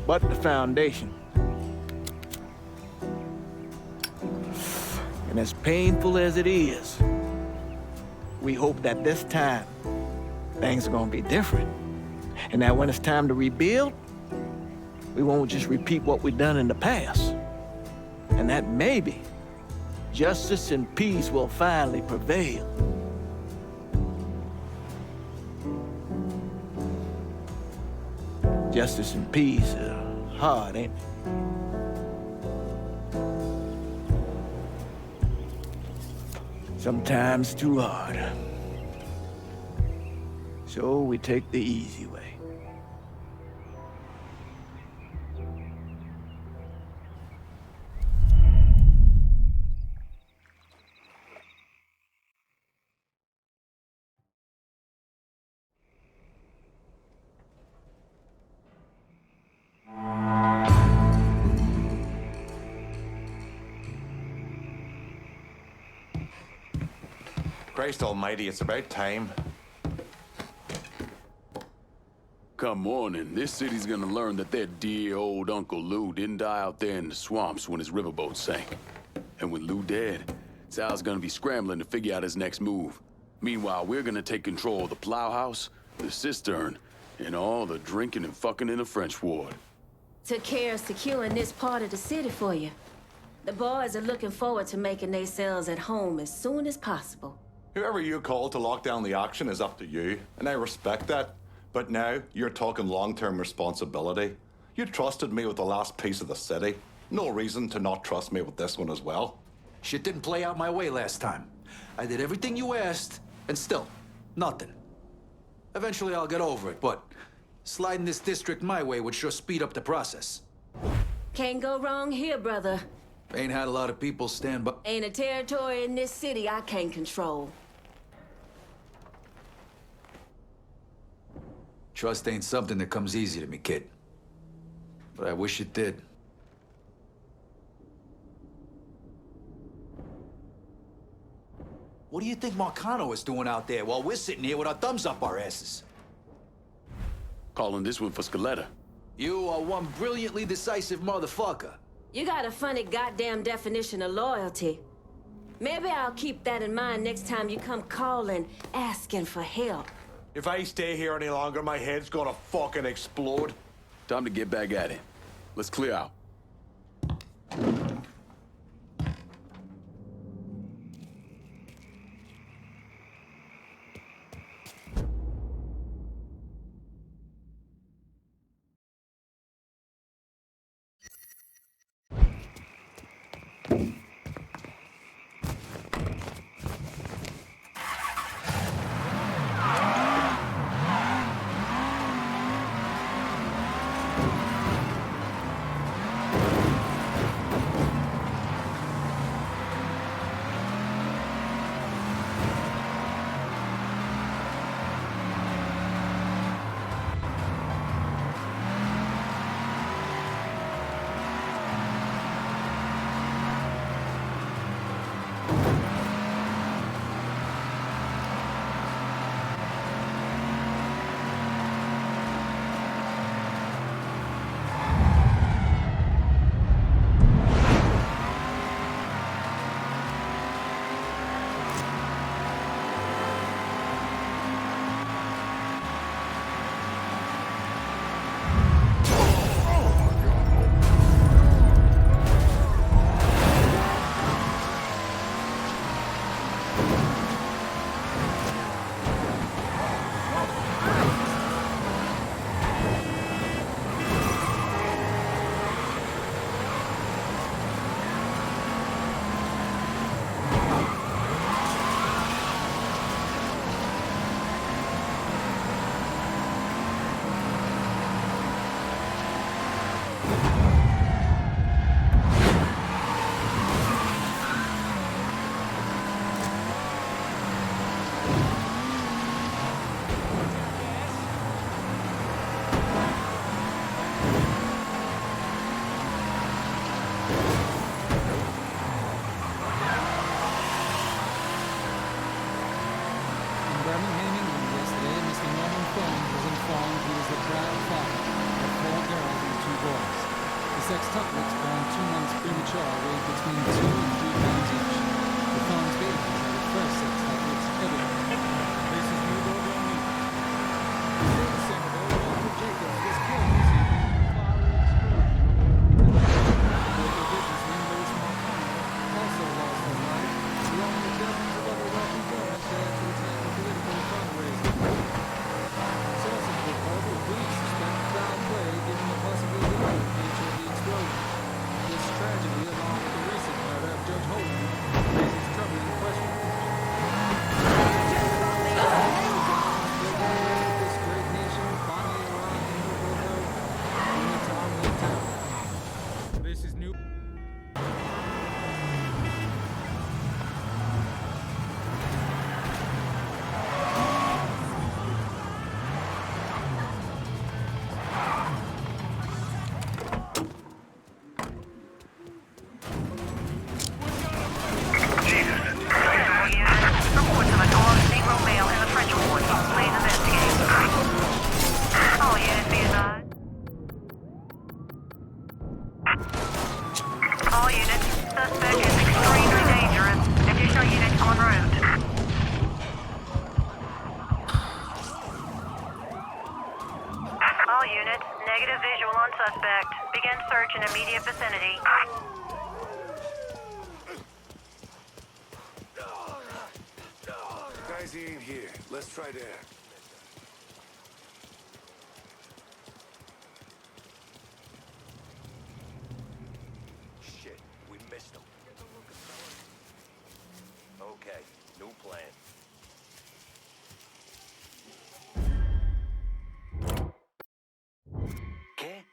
but the foundation. And as painful as it is, we hope that this time, things are gonna be different. And that when it's time to rebuild, we won't just repeat what we've done in the past. And that maybe justice and peace will finally prevail. Justice and peace are hard, ain't it? Sometimes too hard. So we take the easy way. Christ almighty, it's about time. Come morning, this city's gonna learn that their dear old Uncle Lou didn't die out there in the swamps when his riverboat sank. And with Lou dead, Sal's gonna be scrambling to figure out his next move. Meanwhile, we're gonna take control of the plowhouse, the cistern, and all the drinking and fucking in the French ward. Took care of securing this part of the city for you. The boys are looking forward to making themselves at home as soon as possible. Whoever you called to lock down the action is up to you, and I respect that. But now, you're talking long-term responsibility. You trusted me with the last piece of the city. No reason to not trust me with this one as well. Shit didn't play out my way last time. I did everything you asked, and still, nothing. Eventually I'll get over it, but sliding this district my way would sure speed up the process. Can't go wrong here, brother. Ain't had a lot of people stand by. Ain't a territory in this city I can't control. Trust ain't something that comes easy to me, kid. But I wish it did. What do you think Marcano is doing out there while we're sitting here with our thumbs up our asses? Calling this one for Scaletta. You are one brilliantly decisive motherfucker. You got a funny goddamn definition of loyalty. Maybe I'll keep that in mind next time you come calling, asking for help. If I stay here any longer, my head's gonna fucking explode. Time to get back at it. Let's clear out. sextuplets born 2 months premature weighed between 2 and 3 pounds each. The felon's babies are the first sextuplets ever. This is New Bordeaux meat. The third senator, Walter Jacobs, was killed this evening in a fiery explosion. Local businessman Louis Marcano also lost his life, along with dozens of other wealthy donors there to attend a political fundraiser. Sources report that police suspect foul play given the possibly deliberate nature of the explosion. This tragedy, along with the recent murder of Judge Holden, raises troubling questions. This great nation finally arrived in New Bordeaux in the town hotel. This is New. All units, suspect is extremely dangerous. Additional units en route. All units, negative visual on suspect. Begin search in immediate vicinity. Guys, he ain't here. Let's try there. Shit, we missed him. Okay, new plan. ¿Qué?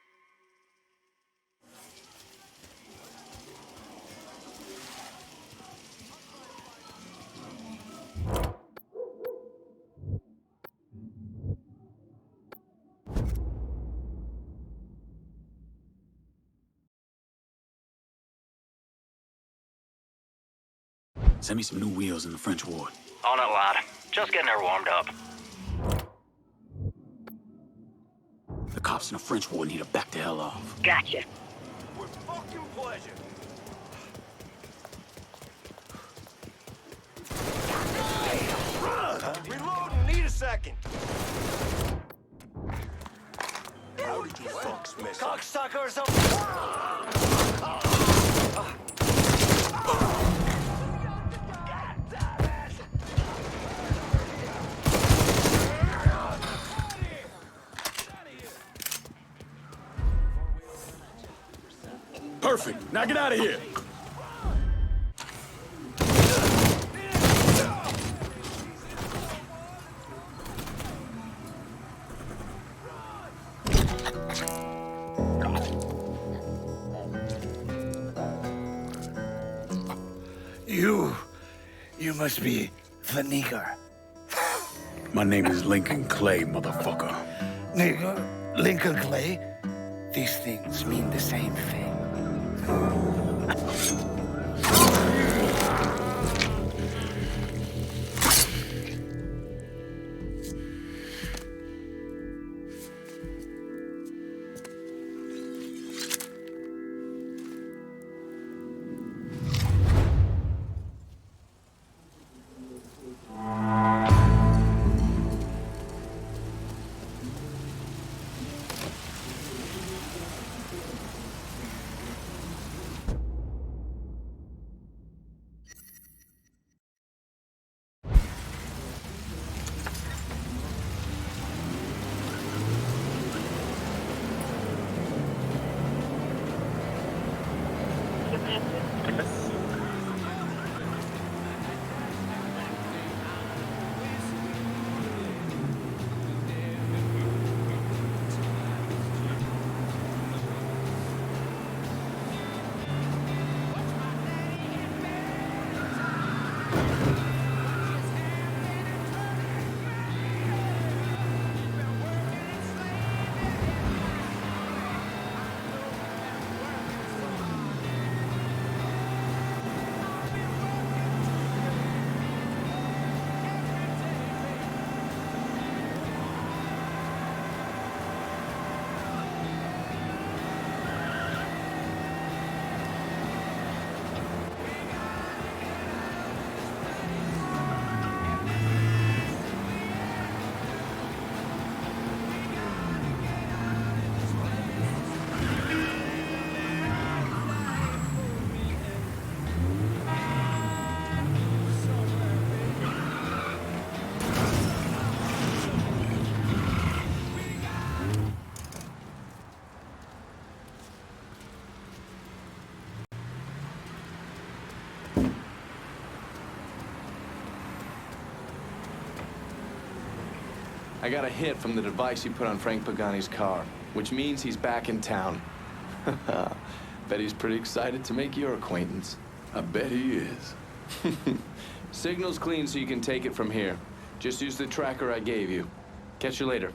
Send me some new wheels in the French ward. On it, lad. Just getting her warmed up. The cops in the French ward need to back the hell off. Gotcha. With fucking pleasure. Reloading, need a second. How did you fucks miss it? Cocksuckers Perfect. Now get out of here. You must be the nigger. My name is Lincoln Clay, motherfucker. Nigger? Lincoln Clay? These things mean the same thing. I got a hit from the device you put on Frank Pagani's car, which means he's back in town. Bet he's pretty excited to make your acquaintance. I bet he is. Signal's clean so you can take it from here. Just use the tracker I gave you. Catch you later.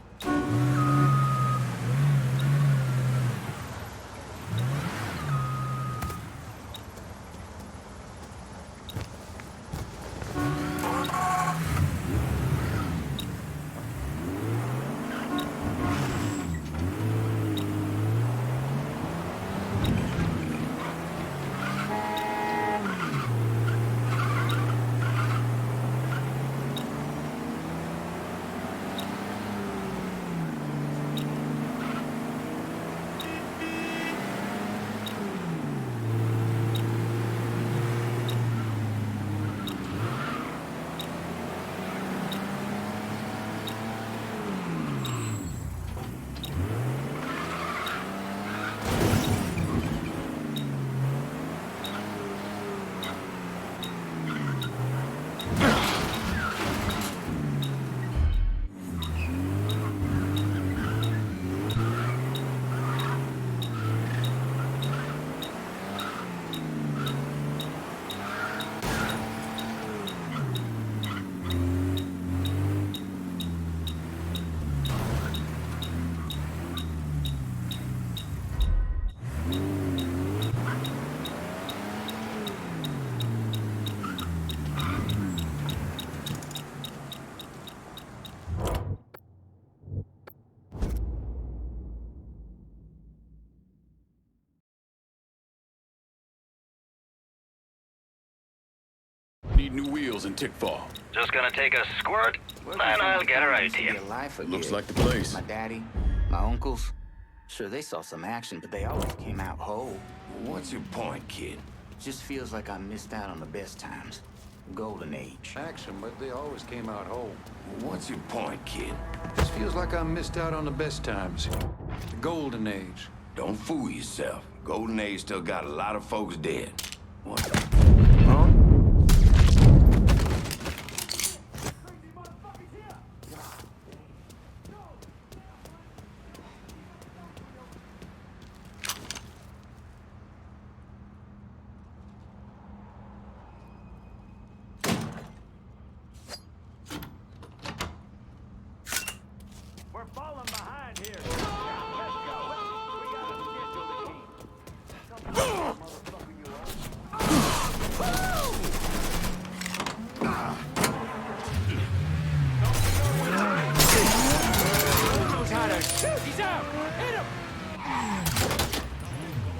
Need new wheels in Tickfaw. Just gonna take a squirt, and I'll get her out to you. Looks like the place. My daddy, my uncles, sure, they saw some action, but they always came out whole. What's your point, kid? Just feels like I missed out on the best times. Golden age. Action, but they always came out whole. What's your point, kid? This feels like I missed out on the best times. The golden age. Don't fool yourself. Golden age still got a lot of folks dead. What? Huh?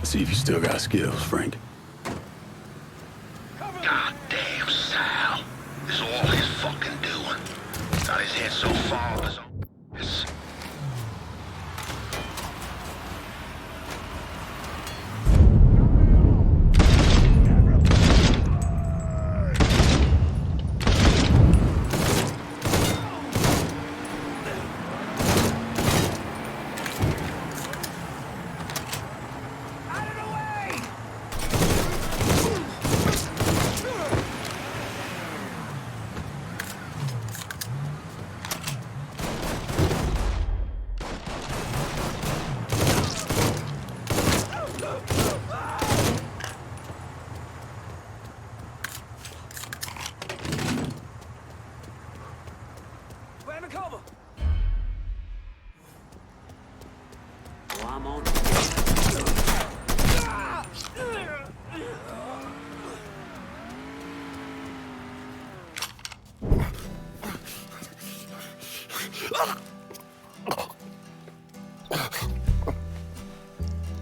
See if you still got skills, Frank. Goddamn Sal. This is all his fucking doing. Got his head so far up his own.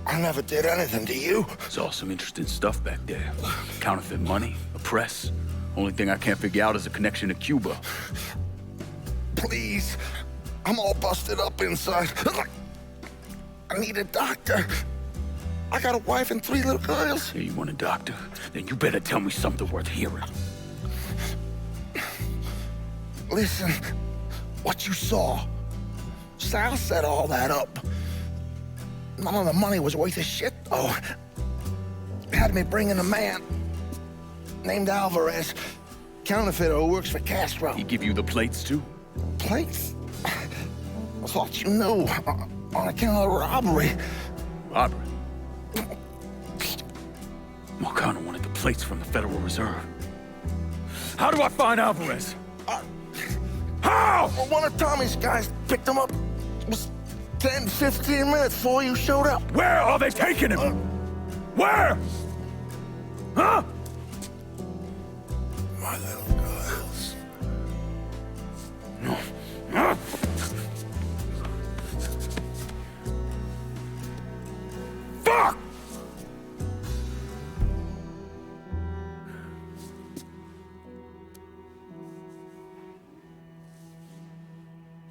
I never did anything to you. Saw some interesting stuff back there. Counterfeit money, a press. Only thing I can't figure out is a connection to Cuba. Please. I'm all busted up inside. I need a doctor. I got a wife and 3 little girls. Hey, you want a doctor? Then you better tell me something worth hearing. Listen, what you saw. Sal set all that up. None of the money was worth a shit, though. Had me bring in a man named Alvarez, counterfeiter who works for Castro. He give you the plates, too? Plates? I thought you knew. On account of robbery. Robbery? Marcano wanted the plates from the Federal Reserve. How do I find Alvarez? How? Well, one of Tommy's guys picked him up. It was 10, 15 minutes before you showed up. Where are they taking him? Where? Huh? My little girls. No. Fuck!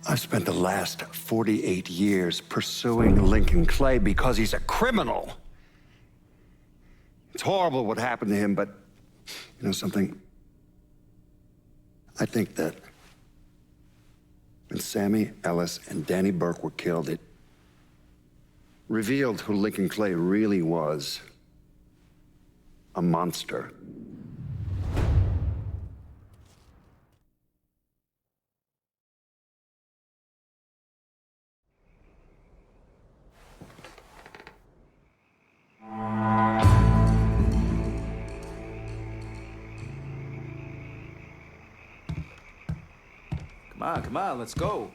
I've spent the last 48 years pursuing Lincoln Clay because he's a criminal. It's horrible what happened to him, but you know something? I think that when Sammy Ellis and Danny Burke were killed, it revealed who Lincoln Clay really was. A monster. Come on, let's go.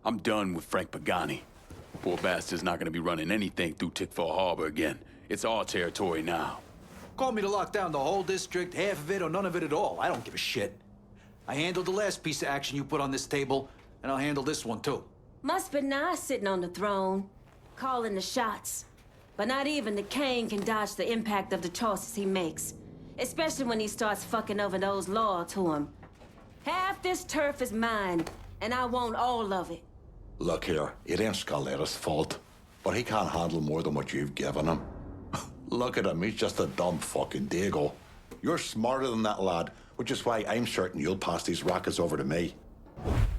I'm done with Frank Pagani. Poor bastard's not gonna be running anything through Tickfaw Harbor again. It's our territory now. Call me to lock down the whole district, half of it or none of it at all. I don't give a shit. I handled the last piece of action you put on this table, and I'll handle this one too. Must be nice sitting on the throne, calling the shots. But not even the king can dodge the impact of the choices he makes. Especially when he starts fucking over those loyal to him. Half this turf is mine, and I want all of it. Look here, it ain't Scaletta's fault, but he can't handle more than what you've given him. Look at him, he's just a dumb fucking Dago. You're smarter than that lad, which is why I'm certain you'll pass these rackets over to me.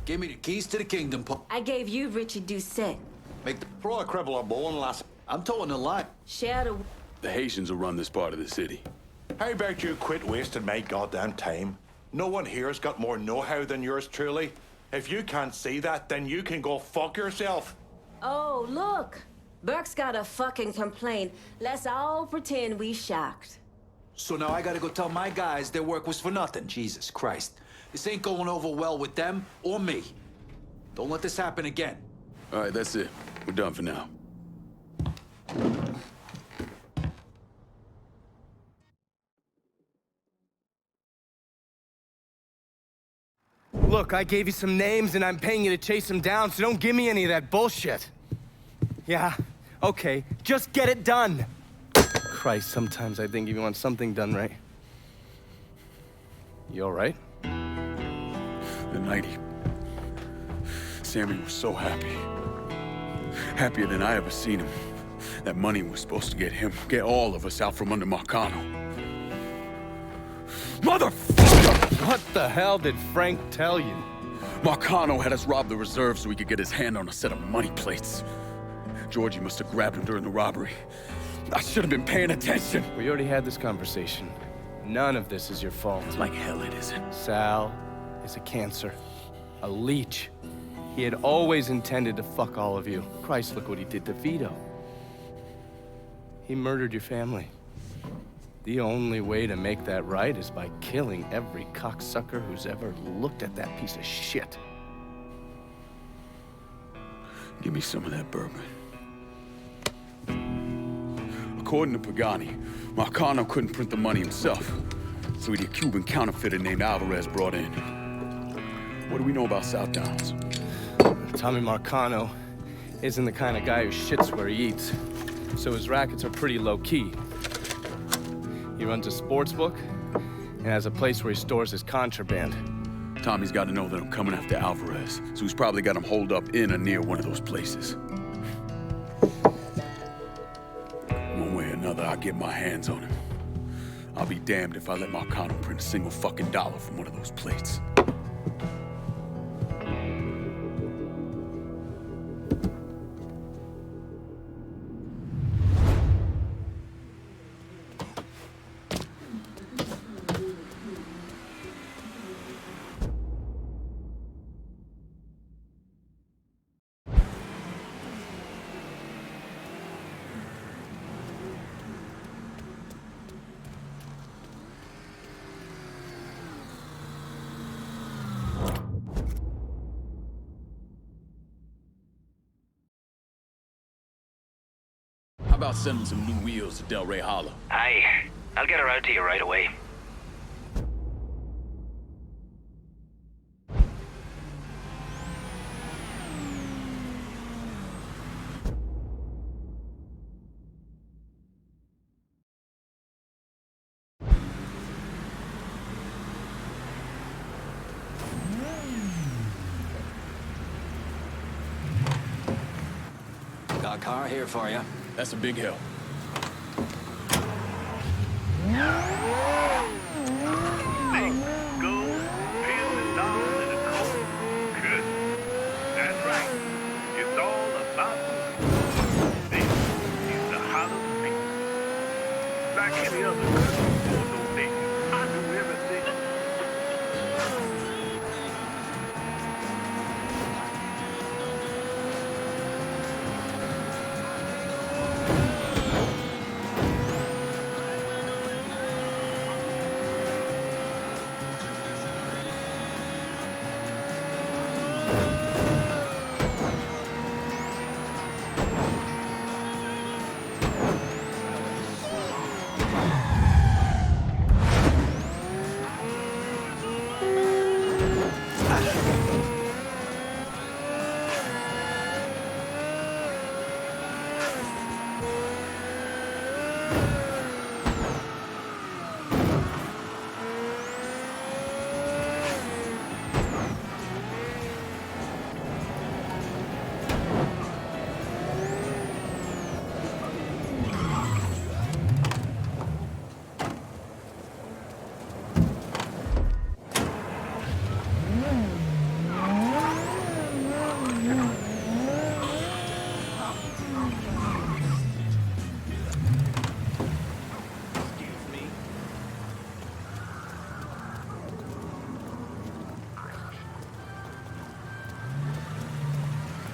Give me the keys to the kingdom, I gave you Richie Doucette. Make the throw a cribble or bone, lass. I'm towing the line. Share the... The Haitians will run this part of the city. How about you quit wasting my goddamn time? No one here's got more know-how than yours truly. If you can't see that, then you can go fuck yourself. Oh, look. Burke's got a fucking complaint. Let's all pretend we shocked. So now I gotta go tell my guys their work was for nothing. Jesus Christ. This ain't going over well with them or me. Don't let this happen again. All right, that's it. We're done for now. Look, I gave you some names and I'm paying you to chase them down, so don't give me any of that bullshit. Yeah, okay, just get it done. Christ, sometimes I think if you want something done right. You all right? The night Sammy was so happy. Happier than I ever seen him. That money was supposed to get him, get all of us out from under Marcano. Motherfucker! What the hell did Frank tell you? Marcano had us rob the reserve so he could get his hand on a set of money plates. Georgie must have grabbed him during the robbery. I should have been paying attention. We already had this conversation. None of this is your fault. Like hell it isn't. Sal is a cancer. A leech. He had always intended to fuck all of you. Christ, look what he did to Vito. He murdered your family. The only way to make that right is by killing every cocksucker who's ever looked at that piece of shit. Give me some of that bourbon. According to Pagani, Marcano couldn't print the money himself, so he had a Cuban counterfeiter named Alvarez brought in. What do we know about Southdowns? Tommy Marcano isn't the kind of guy who shits where he eats, so his rackets are pretty low-key. He runs a sports book and has a place where he stores his contraband. Tommy's got to know that I'm coming after Alvarez, so he's probably got him holed up in or near one of those places. One way or another, I'll get my hands on him. I'll be damned if I let Marcano print a single fucking dollar from one of those plates. start sending some new wheels to Delray Hollow. Aye. I'll get her out to you right away. Got a car here for you. That's a big help. That's right. It's all about moving. This is the Hollow State. Like any other Bordeaux nation, I do everything.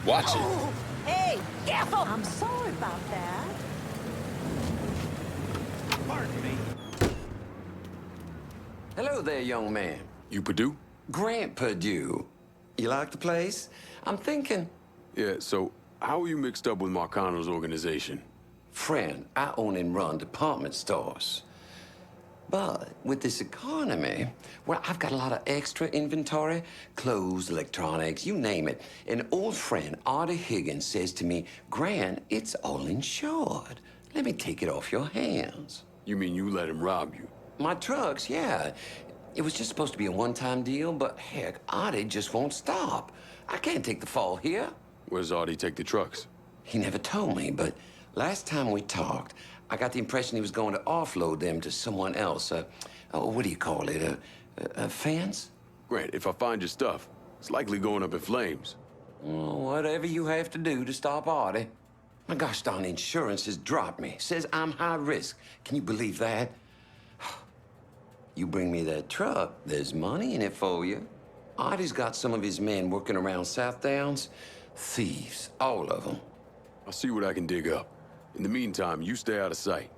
Watch it. Oh, hey, careful! I'm sorry about that. Pardon me. Hello there, young man. You Purdue? Grant Purdue. You like the place? I'm thinking... Yeah, so how are you mixed up with Marcano's organization? Friend, I own and run department stores. But with this economy, well, I've got a lot of extra inventory, clothes, electronics, you name it. An old friend, Artie Higgins, says to me, Grant, it's all insured. Let me take it off your hands. You mean you let him rob you? My trucks, yeah. It was just supposed to be a one-time deal, but heck, Artie just won't stop. I can't take the fall here. Where's Artie take the trucks? He never told me, but last time we talked, I got the impression he was going to offload them to someone else. What do you call it? A fence? Grant, if I find your stuff, it's likely going up in flames. Well, whatever you have to do to stop Artie. My gosh darn insurance has dropped me. Says I'm high risk. Can you believe that? You bring me that truck, there's money in it for you. Artie's got some of his men working around Southdowns. Thieves, all of them. I'll see what I can dig up. In the meantime, you stay out of sight.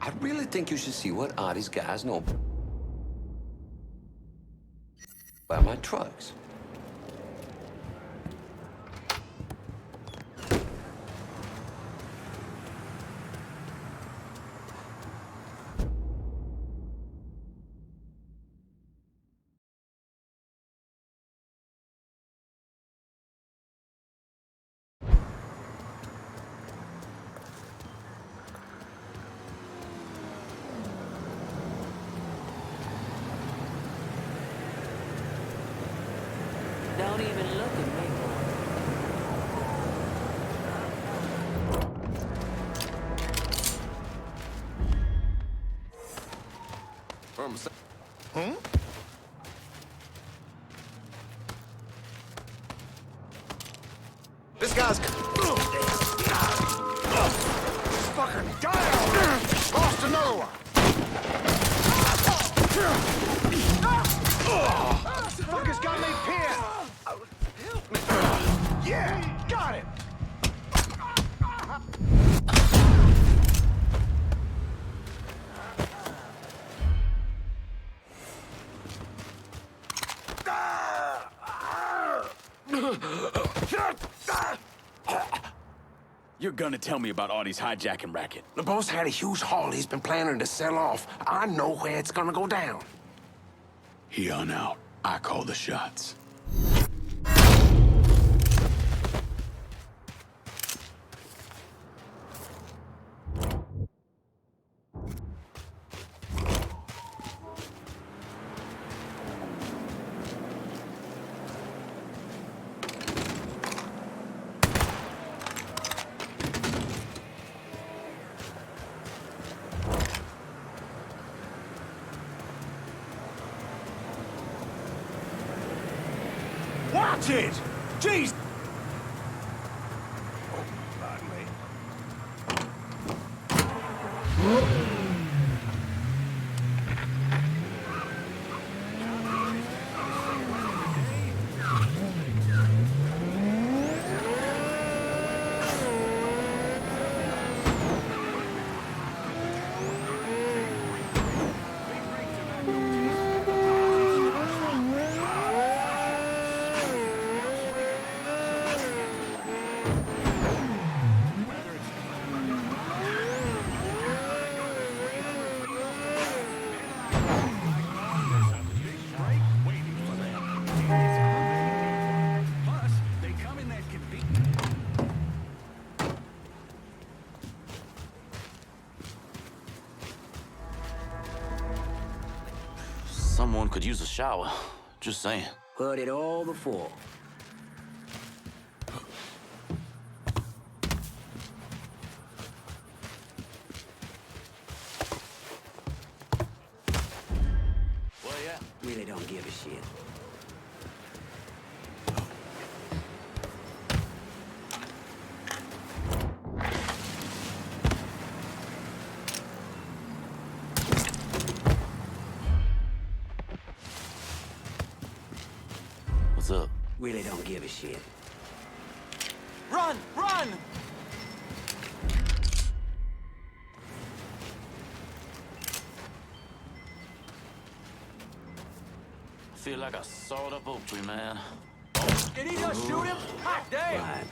I really think you should see what Artie's guys know about my trucks. Don't even look at me. Hmm? This guy's... fucking down! Lost another one! Fucker's got me pinned! Yeah, got it! You're gonna tell me about Audie's hijacking racket. The boss had a huge haul he's been planning to sell off. I know where it's gonna go down. He on out. I call the shots. Watch it! Jeez! Someone could use a shower. Just saying. Heard it all before. Well, yeah. Really don't give a shit. What's up? Really don't give a shit. Run! Run! I feel like a sawed up oak tree, man. Did he just shoot him? Hot damn! Right.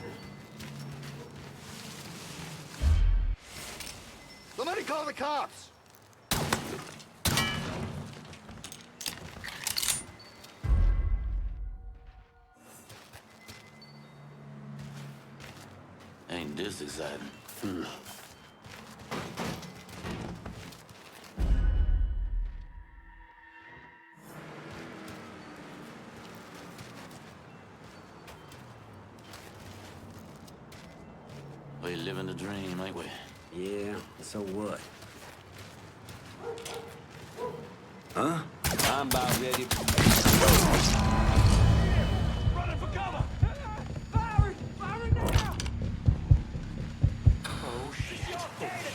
Somebody call the cops! Ain't this exciting? We living the dream, ain't we? Yeah, so what? Huh? I'm about ready. Running for cover! Firing! Firing now! Oh shit.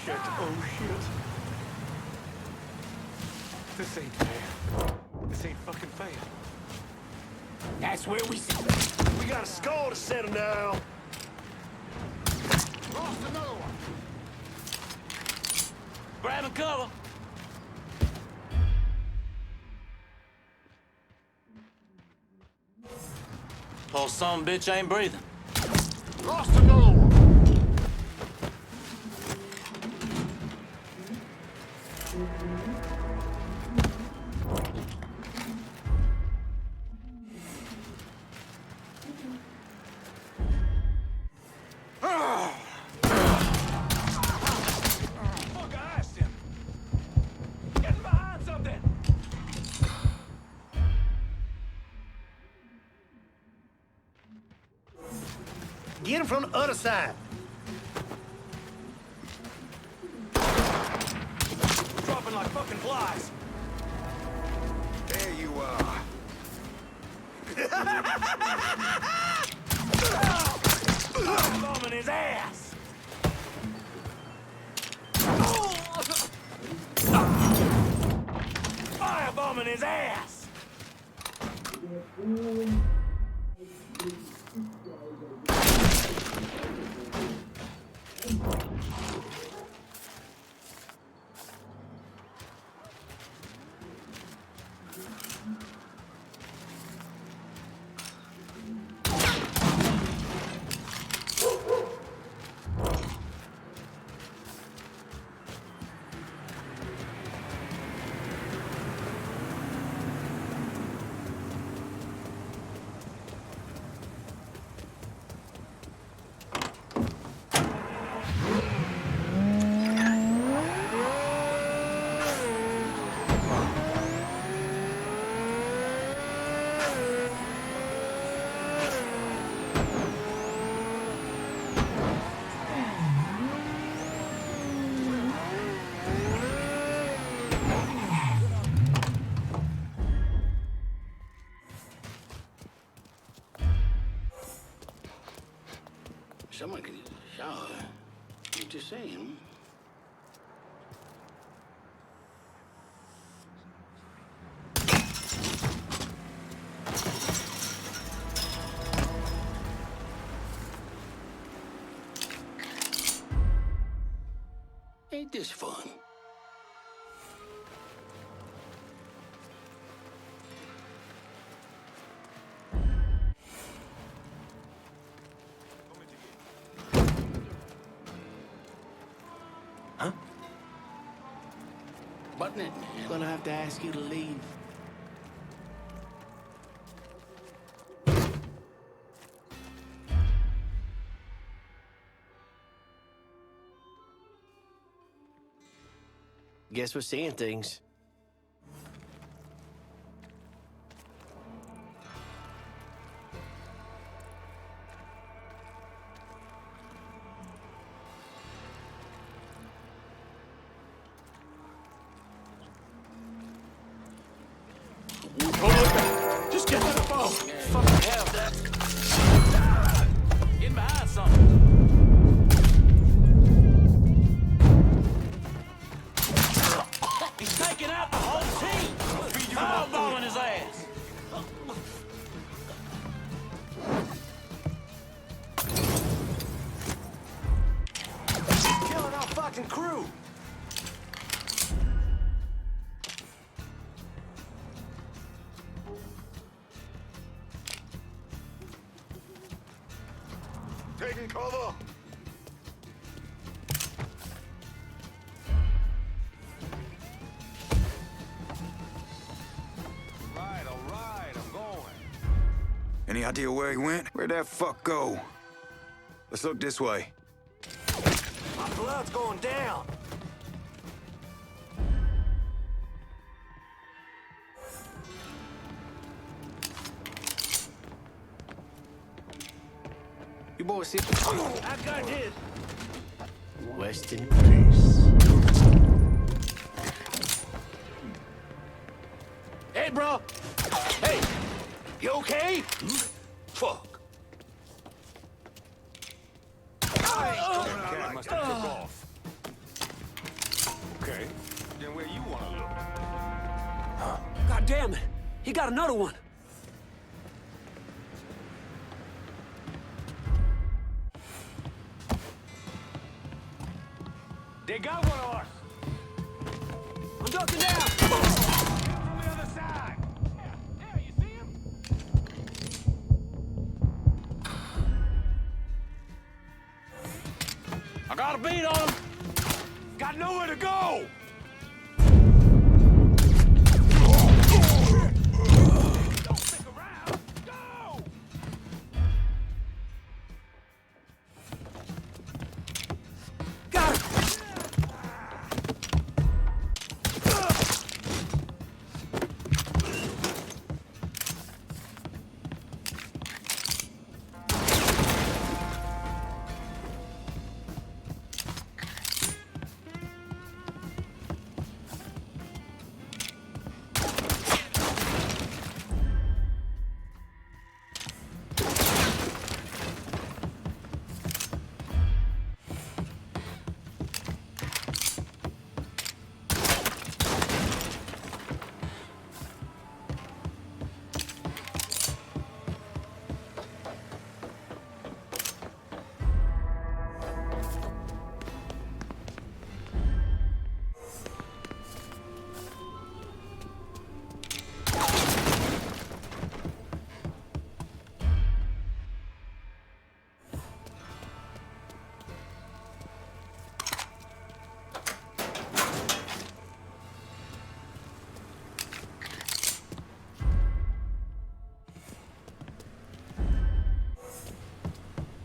Oh shit. This ain't fair. This ain't fucking fair. That's where we sit. We got a score to settle now. Lost another one. Grabbing cover! Oh, some bitch ain't breathing. Lost another one. Fuck, I asked him. Get behind something! Get him from the other side. Dropping like fucking flies. There you are. Bombing his ass! Firebombing his ass! someone could use a shower. I'm just saying. Ain't this fun? Huh? Button it. I'm gonna have to ask you to leave. Guess we're seeing things. Just get to the boat. Fucking hell. Getting behind something. He's taking out the whole team. Eyeballing his ass. He's killing our fucking crew. Taking cover. All right, I'm going. Any idea where he went? Where'd that fuck go? Let's look this way. My blood's going down. You boys see? I got his. Rest in peace. Hey, bro. Hey, you okay? Fuck. Cat must have took off. Okay, then where you want to look? God damn it. He got another one. They got one of us. I'm ducking down. From the other side. Yeah, you see him? I got a beat on him. Got nowhere to go. Don't stick around. Go! Got him.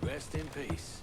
Rest in peace.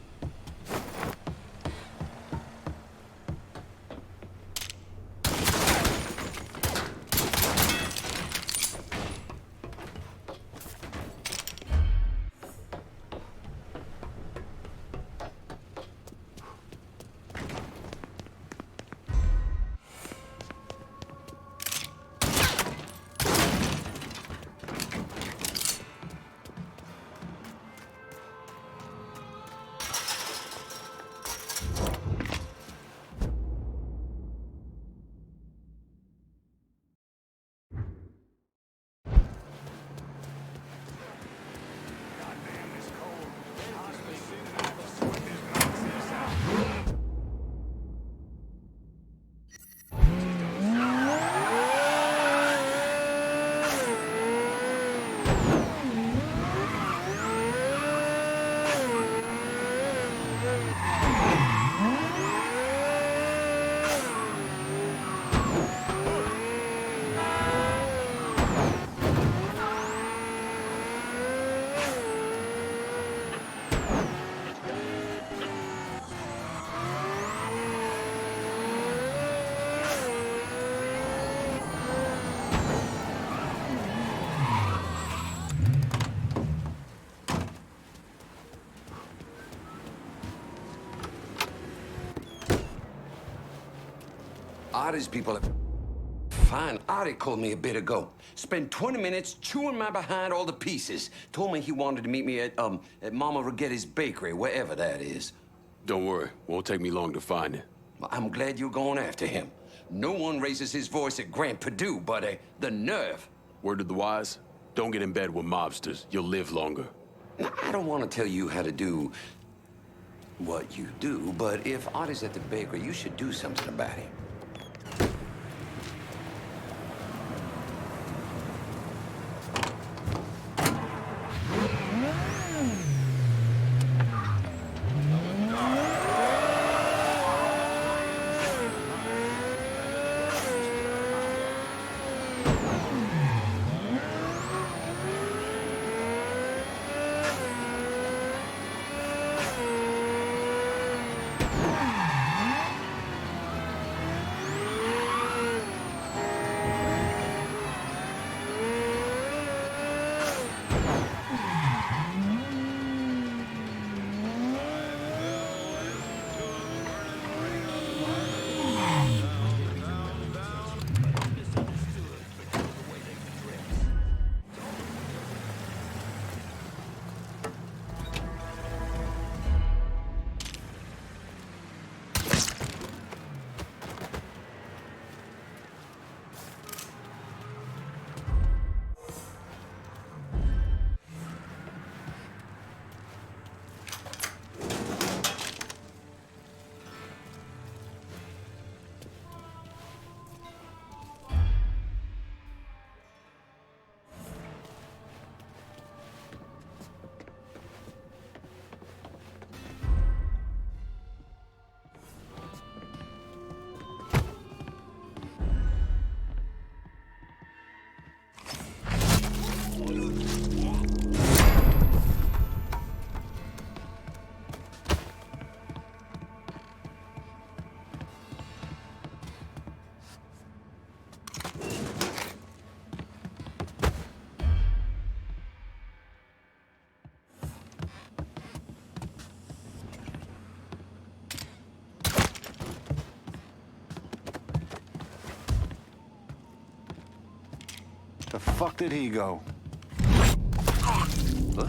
Artie's people are fine. Artie called me a bit ago. Spent 20 minutes chewing my behind all the pieces. Told me he wanted to meet me at Mama Rigetti's bakery, wherever that is. Don't worry. Won't take me long to find it. Well, I'm glad you're going after him. No one raises his voice at Grand Purdue, but the nerve. Word of the wise? Don't get in bed with mobsters. You'll live longer. Now, I don't want to tell you how to do what you do, but if Artie's at the bakery, you should do something about him. The fuck did he go? Huh?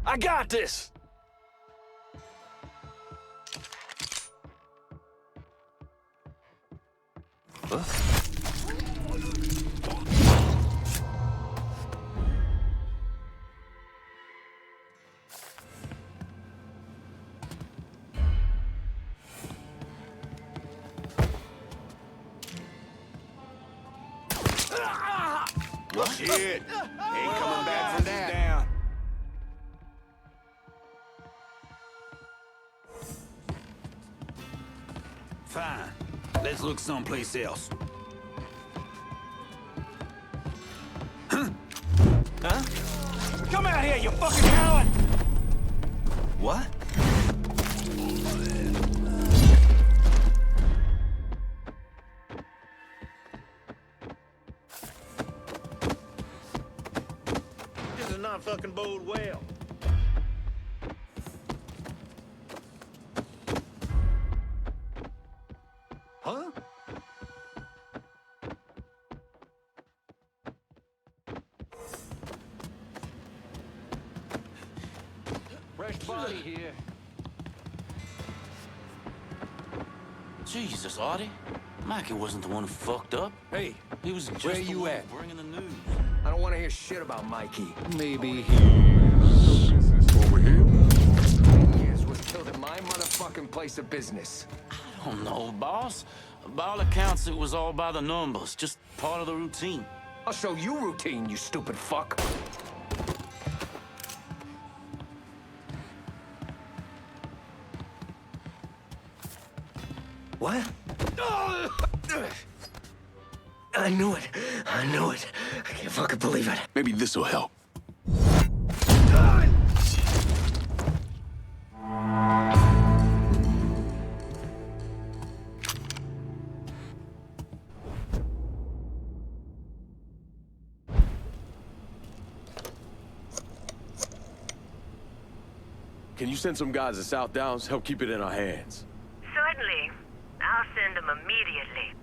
I got this! Huh? Shit! Ain't coming back from that. Down. Fine. Let's look someplace else. Huh? Huh? Come out here, you fucking coward! What? Not fucking bode well. Huh? Fresh body here. Jesus, Artie. Mikey wasn't the one who fucked up. Hey, he was just where the you one at? Bringing the news. I don't want to hear shit about Mikey. Maybe over here. Years was killed at my motherfucking place of business. I don't know, boss. By all accounts, it was all by the numbers. Just part of the routine. I'll show you routine, you stupid fuck. What? I knew it. I knew it. I can't fucking believe it. Maybe this'll help. Can you send some guys to Southdowns? Help keep it in our hands. Certainly. send them immediately.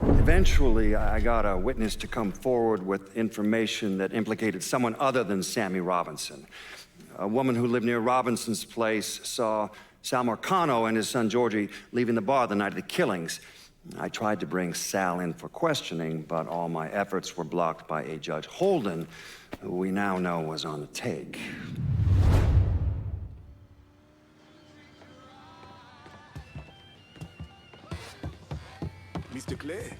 Eventually, I got a witness to come forward with information that implicated someone other than Sammy Robinson. A woman who lived near Robinson's place saw Sal Marcano and his son Georgie leaving the bar the night of the killings. I tried to bring Sal in for questioning, but all my efforts were blocked by a Judge Holden, who we now know was on the take. Mr. Clay,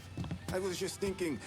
I was just thinking,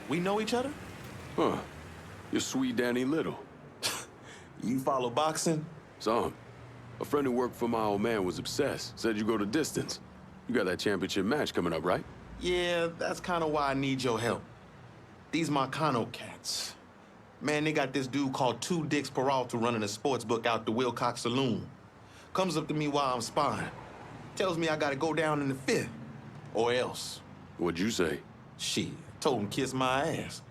we know each other? Huh. You're sweet Danny Little. You follow boxing? Some. A friend who worked for my old man was obsessed. Said you go the distance. You got that championship match coming up, right? Yeah, that's kind of why I need your help. These Marcano cats. Man, they got this dude called Two Dicks Peralta running a sports book out the Wilcox Saloon. Comes up to me while I'm sparring. Tells me I gotta go down in the fifth. Or else. What'd you say? Shit, told him kiss my ass.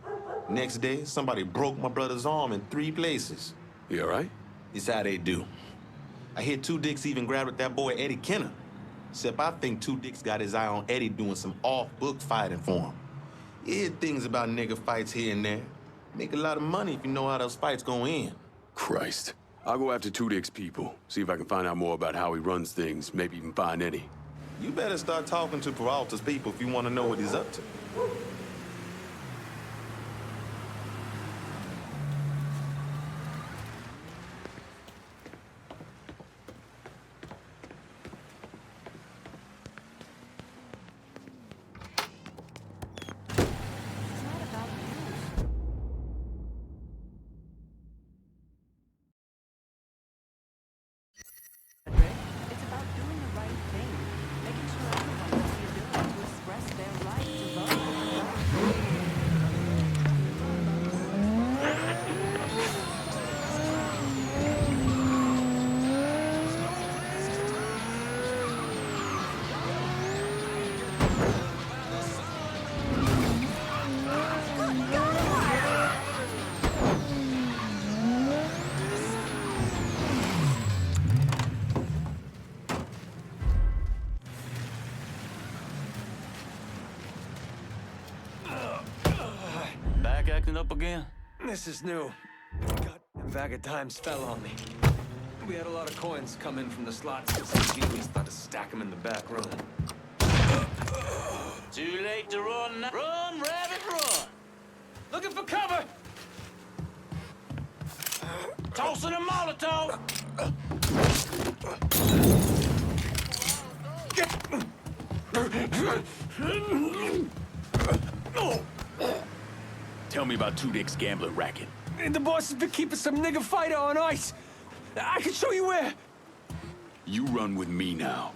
Next day, somebody broke my brother's arm in 3 places. You all right? It's how they do. I hear Two Dicks even grabbed at that boy Eddie Kenner. Except I think Two Dicks got his eye on Eddie doing some off-book fighting for him. You hear things about nigga fights here and there. Make a lot of money if you know how those fights go in. Christ. I'll go after Two Dicks' people, see if I can find out more about how he runs things, maybe even find Eddie. You better start talking to Peralta's people if you want to know what he's up to. Acting up again? This is new. Goddamn bag of dimes fell on me. We had a lot of coins come in from the slots, so genius thought to stack them in the back room. Too late to run. Run, rabbit, run! Looking for cover! Tossing a Molotov! Tell me about Two Dicks' gambling racket. The boss has been keeping some nigga fighter on ice. I can show you where. You run with me now.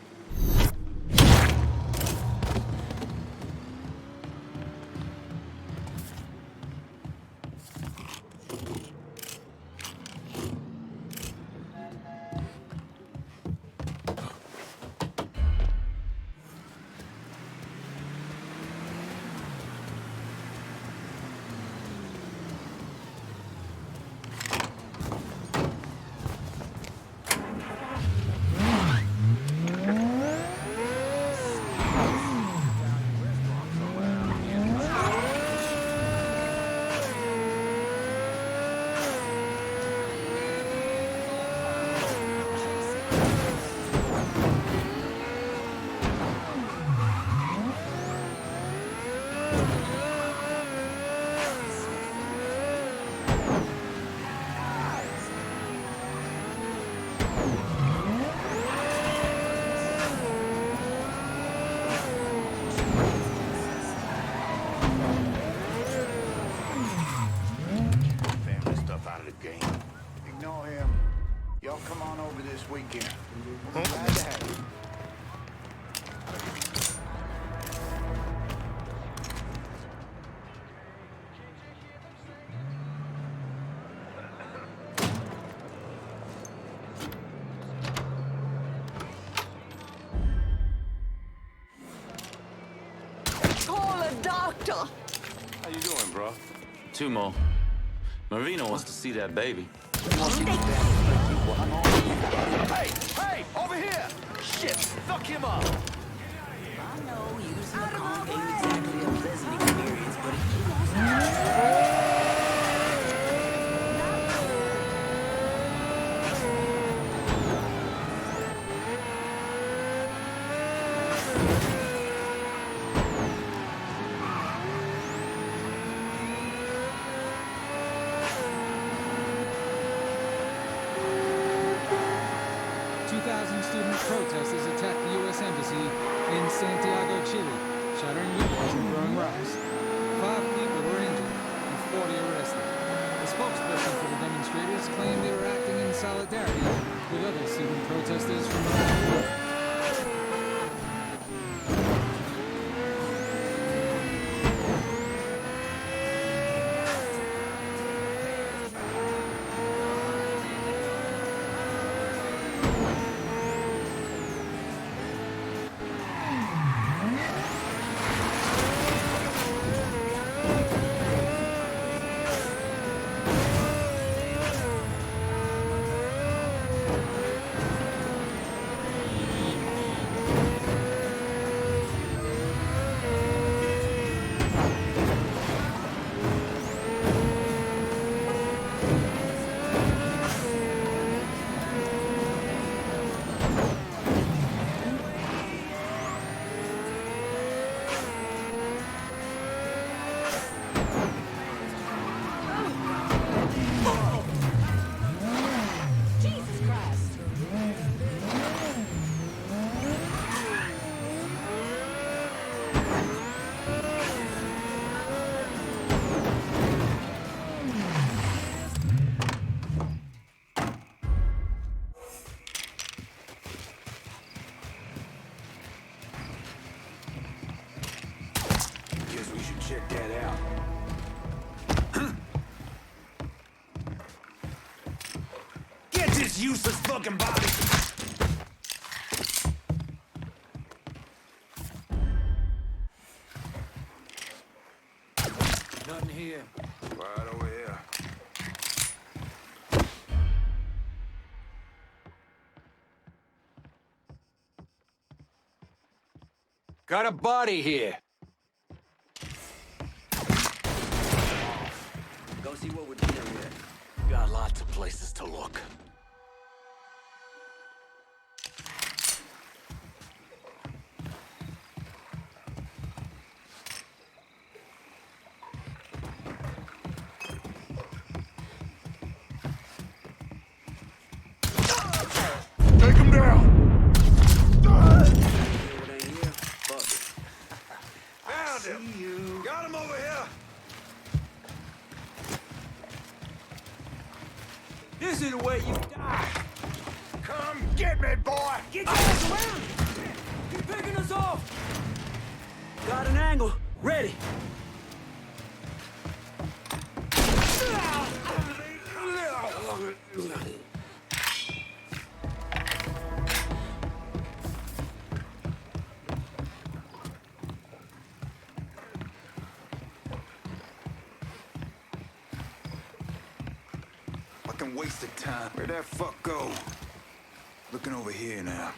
back here. Glad to have you. Call a doctor. How you doing, bro? Two more. Marina wants to see that baby. Hey! Hey! Over here! Shit! Fuck him up! I know using a car ain't exactly a pleasant experience, but if you want student protesters attacked the U.S. Embassy in Santiago, Chile, shattering windows and throwing rocks. 5 people were injured and 40 arrested. The spokesperson for the demonstrators claimed they were acting in solidarity with other student protesters from around the world. Check that out. Get this useless fucking body! Nothing here. Right over here. Got a body here. go see what we're dealing with. Got lots of places to look. Take him down! Found him! Got him over here! This is the way you die! Come get me, boy! Get your ass around! You're picking us off! Got an angle. Ready. Fucking wasted time. Where'd that fuck go? Looking over here now.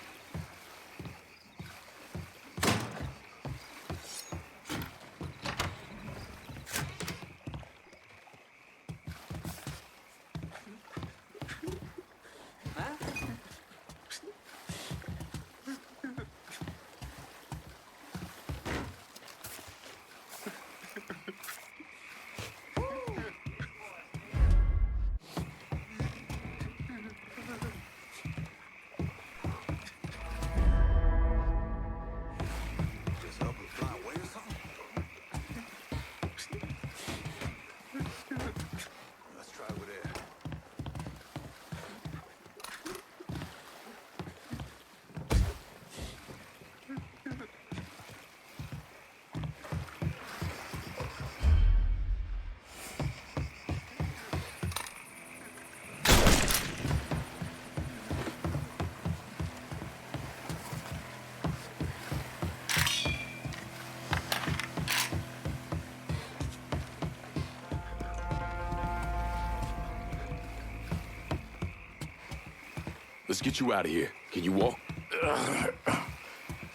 Let's get you out of here. Can you walk?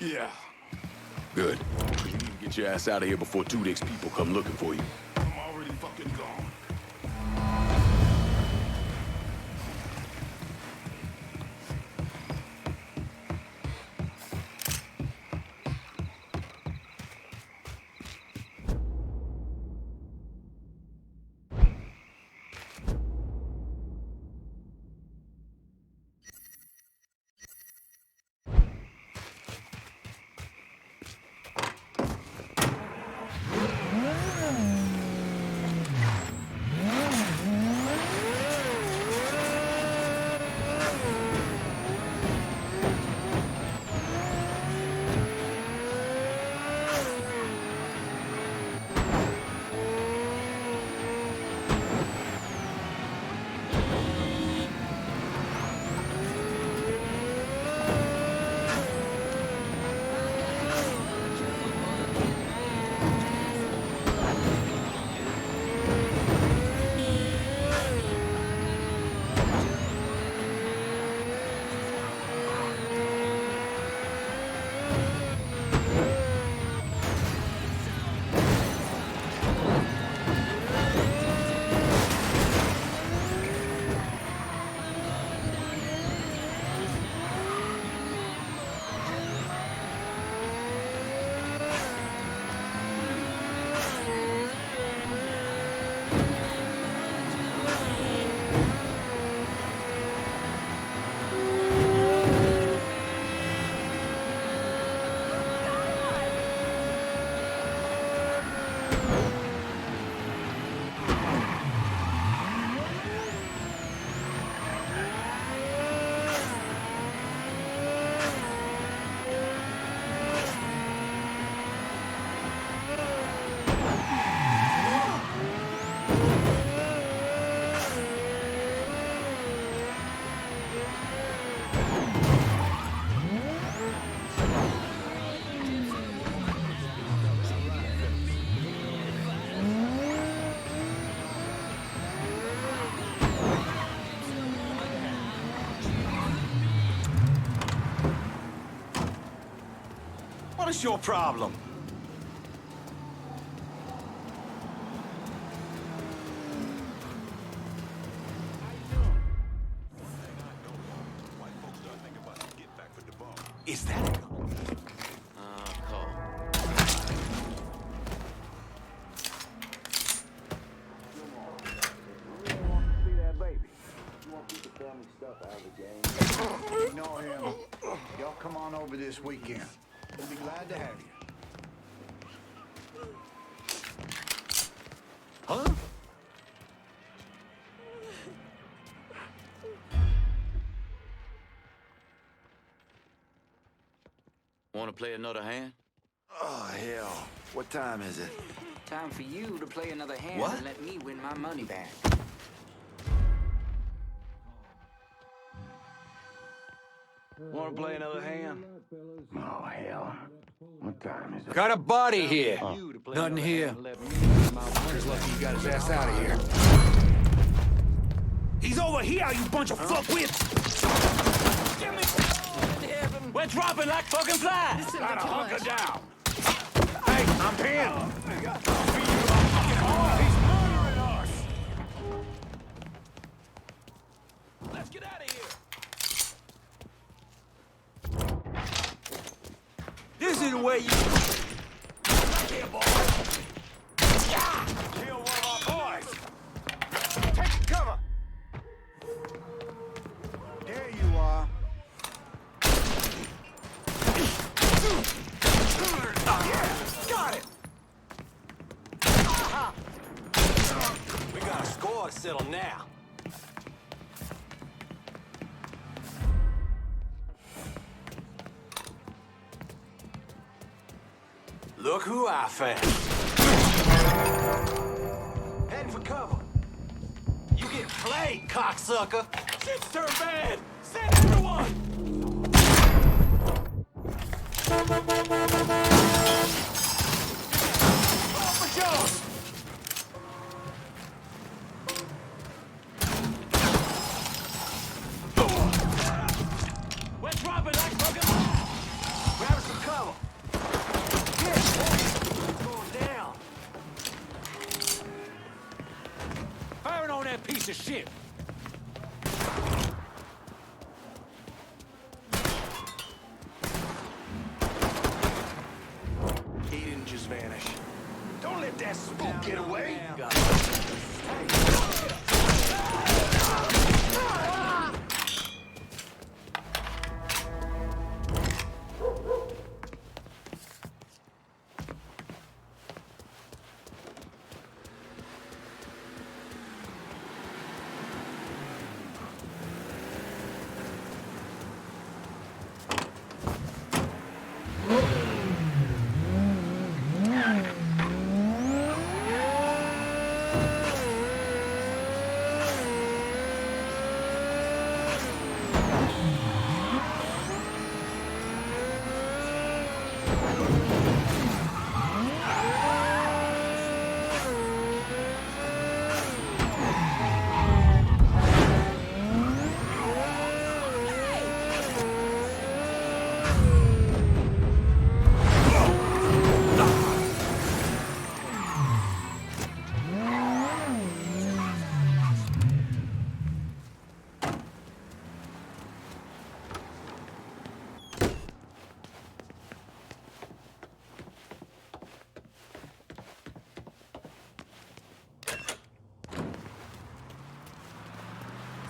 Yeah. Good. You need to get your ass out of here before Tudyk's people come looking for you. I'm already fucking gone. What is your problem? Is that a gun? Call. Ignore him. Y'all come on over this weekend. We'll be glad to have you. Huh? Want to play another hand? Oh, hell. What time is it? Time for you to play another hand What? and let me win my money back. Want to play another hand? Oh, hell. What time is it? Got a body here. Nothing here. Just lucky you got his ass out of here. He's over here, you bunch of fuckwits! We're dropping like fucking flies! Gotta hunker down. Hey, I'm pinned! He's murdering us! Let's get out of here! This is the way you... Here, boy! Yeah! Kill one of our boys! Take cover! There you are. Yeah! Got it! We got a score to settle now. Look who I found. Heading for cover. You get played, cocksucker. Shit's turned bad. Send everyone. Fall for Jones. piece of shit. He didn't just vanish. Don't let that spook get away.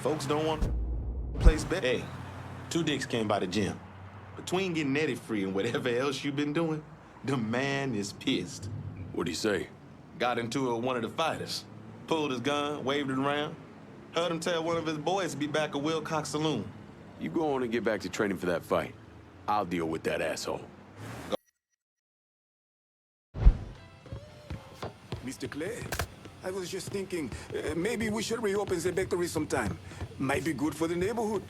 Folks don't want place back. Hey, 2 dicks came by the gym. Between getting Eddie free and whatever else you've been doing, the man is pissed. What'd he say? Got into it with one of the fighters. Pulled his gun, waved it around. Heard him tell one of his boys to be back at Wilcox Saloon. You go on and get back to training for that fight. I'll deal with that asshole. Mr. Clay, I was just thinking, maybe we should reopen the bakery sometime. Might be good for the neighborhood.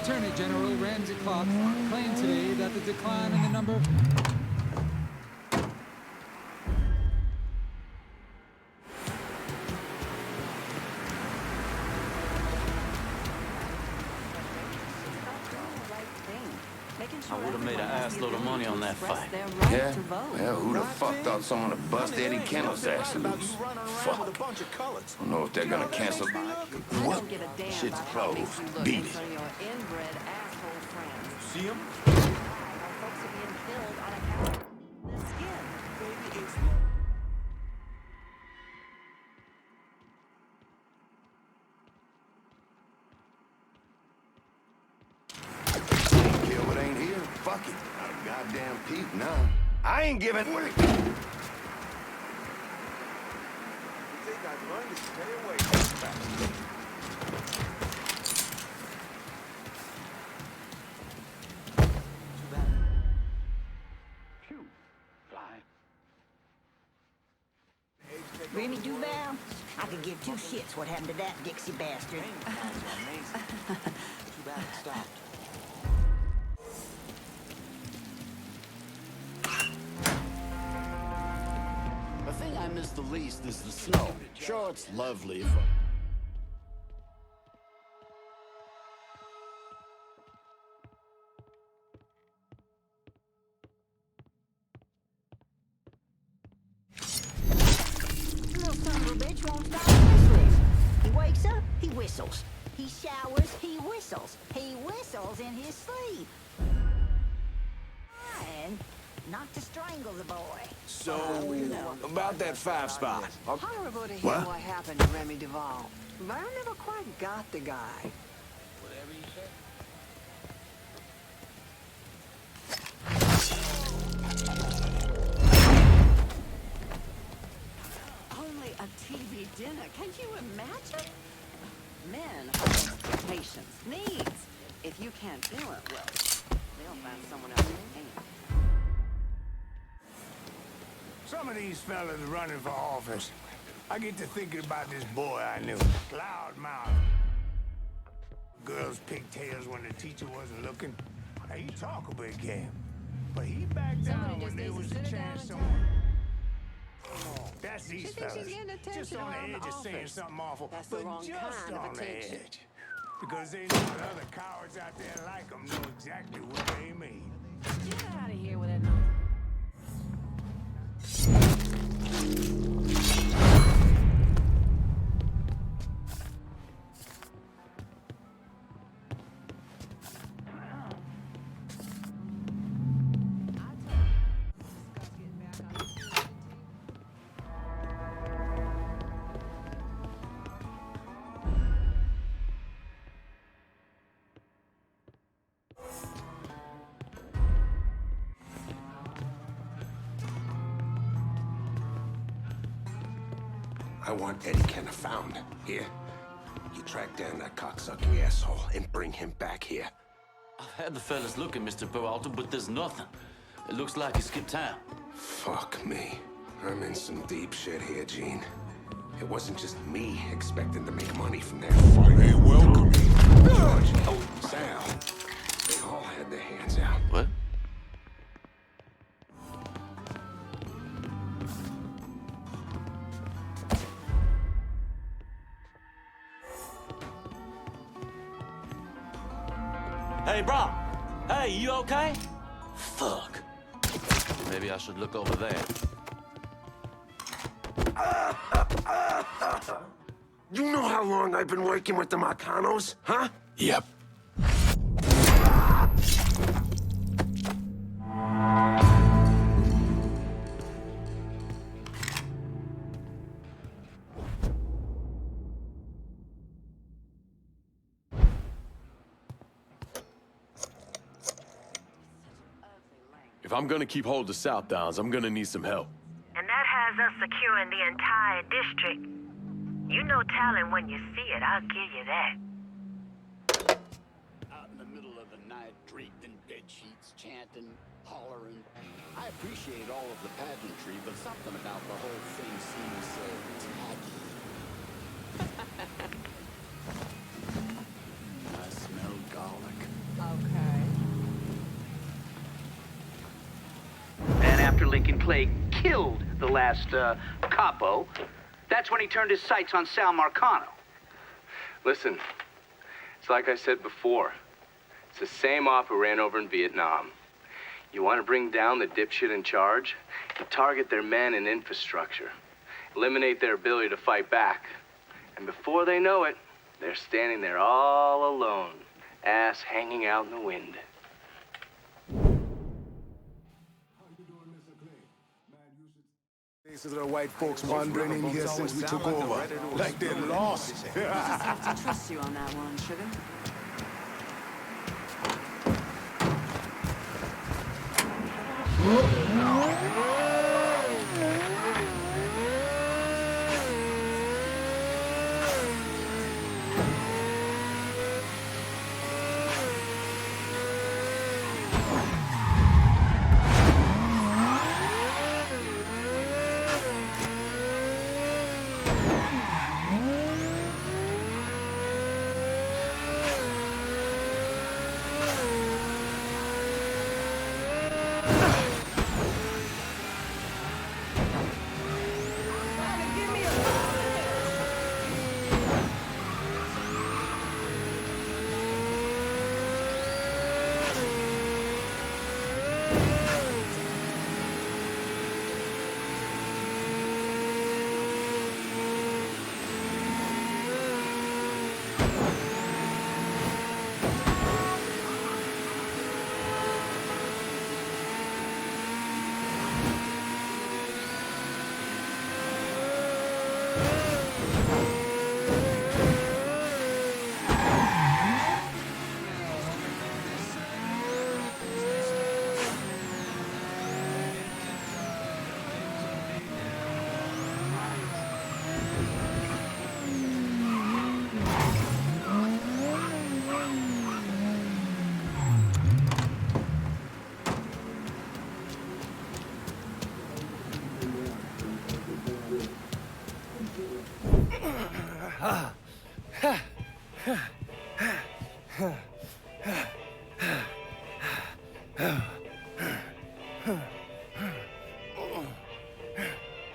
Attorney General Ramsey Clark claimed today that the decline in the number of... I would have made an ass load of money on that fight. Yeah? Well, who the fuck thought someone would bust Eddie Kennel's ass loose? Fuck. Don't know if they're gonna cancel. What? Shit's closed. Beat it. See him? Kill what ain't here. Fuck it. Not a goddamn peep now. I ain't giving. You think I'd learn to stay away from that? Remy Duval, I could give 2 shits what happened to that Dixie bastard. Too bad it stopped. The thing I miss the least is the snow. Sure, it's lovely, Little son of a bitch won't stop whistling. He wakes up, he whistles. He showers, he whistles. He whistles in his sleep. And not to strangle the boy. So, about that 5 spot. Horrible to hear what happened to Remy Duvall. But I never quite got the guy. Whatever you say. Only a TV dinner. Can you imagine? Men have expectations, needs. If you can't do it, well, they'll find someone else who can. Some of these fellas running for office, I get to thinking about this boy I knew. Loudmouth. Girls' pigtails when the teacher wasn't looking. Now, he talk a big game, but he backed down when there was a chance someone... That's these fellas. Just on the edge of saying something awful, That's the wrong just kind of on the attention. edge. Because they know the other cowards out there like them know exactly what they mean. Get out of here with that nonsense. I want Eddie Kenner found. Here. You track down that cocksucking asshole and bring him back here. I've had the fellas looking, Mr. Peralta, but there's nothing. It looks like he skipped town. Fuck me. I'm in some deep shit here, Gene. It wasn't just me expecting to make money from that fight. They welcome me. George, Sal. They all had their hands out. What? Hey, bro. Hey, you okay? Fuck. Maybe I should look over there. You know how long I've been working with the Marcanos, huh? Yep. If I'm gonna keep hold of Southdowns, I'm gonna need some help. And that has us securing the entire district. You know talent when you see it, I'll give you that. Out in the middle of the night, draped in bed sheets, chanting, hollering. I appreciate all of the pageantry, but something about the whole thing seems so tacky. I smell garlic. Okay. And after Lincoln Clay killed the last capo, that's when he turned his sights on Sal Marcano. Listen, it's like I said before. It's the same off who ran over in Vietnam. You want to bring down the dipshit in charge? You target their men and infrastructure. Eliminate their ability to fight back. And before they know it, they're standing there all alone, ass hanging out in the wind. Faces of the white folks wandering in here since we took over. Like they're lost. Just have to trust you on that one, sugar.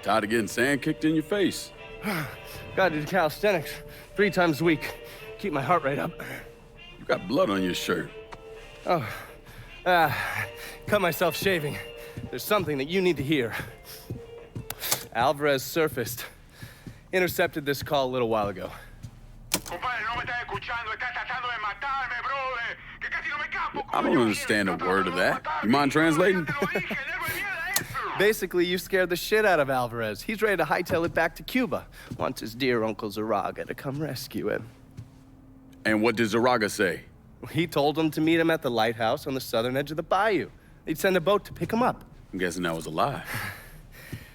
Tired of getting sand kicked in your face? Gotta do calisthenics 3 times a week. Keep my heart rate up. You got blood on your shirt. Oh, cut myself shaving. There's something that you need to hear. Alvarez surfaced. Intercepted this call a little while ago. I don't understand a word of that. You mind translating? Basically, you scared the shit out of Alvarez. He's ready to hightail it back to Cuba. Wants his dear Uncle Zaraga to come rescue him. And what did Zaraga say? He told him to meet him at the lighthouse on the southern edge of the bayou. They'd send a boat to pick him up. I'm guessing that was a lie.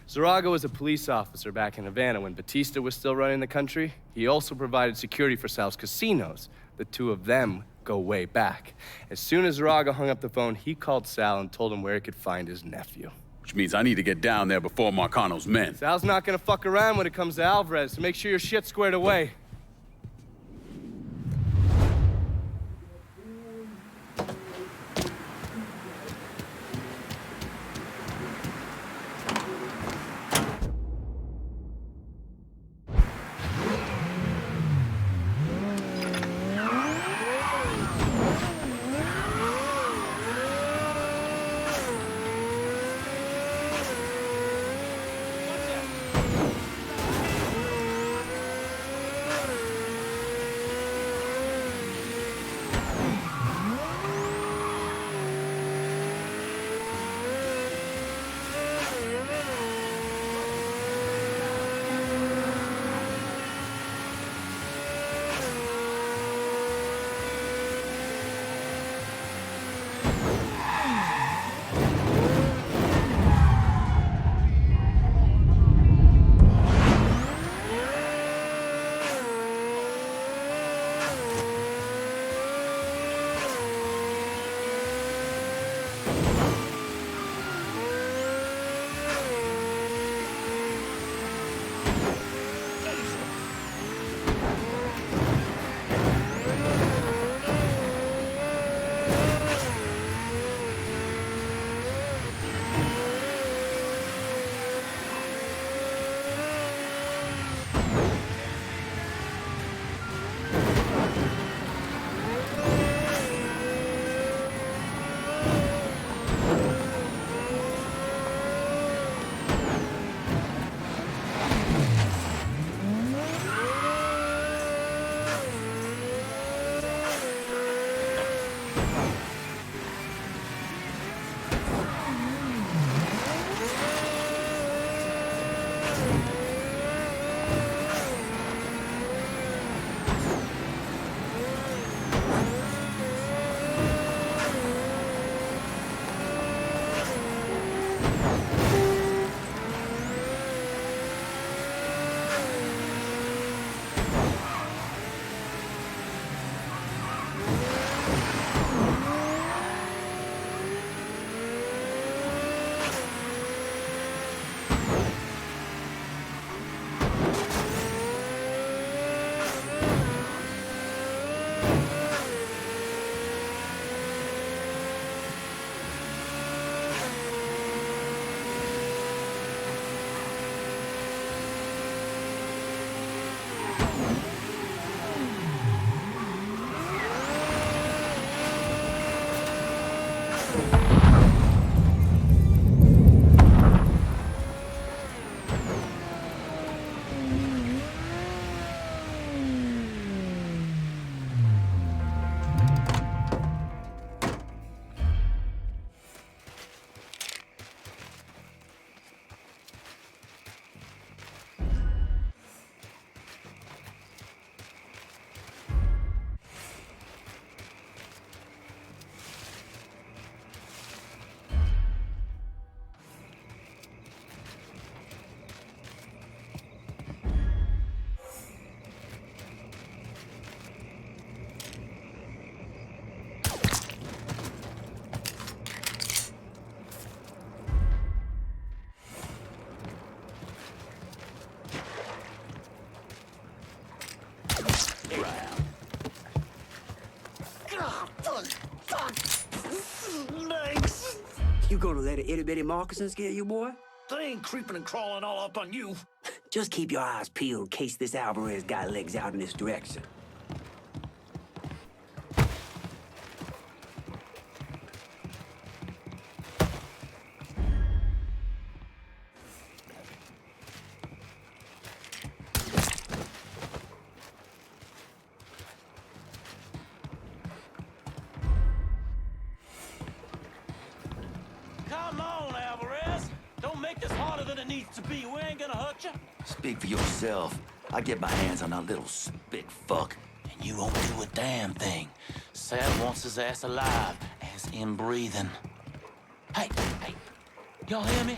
Zaraga was a police officer back in Havana when Batista was still running the country. He also provided security for Sal's casinos. The two of them go way back. As soon as Zaraga hung up the phone, he called Sal and told him where he could find his nephew. Which means I need to get down there before Marcano's men. Sal's not gonna fuck around when it comes to Alvarez, so make sure your shit's squared away. ground. Thanks. You gonna let an itty-bitty moccasin scare you, boy? They ain't creeping and crawling all up on you. Just keep your eyes peeled in case this Alvarez got legs out in this direction. Come on, Alvarez. Don't make this harder than it needs to be. We ain't gonna hurt you. Speak for yourself. I get my hands on that little spit fuck, and you won't do a damn thing. Sam wants his ass alive, as in breathing. Hey, y'all hear me?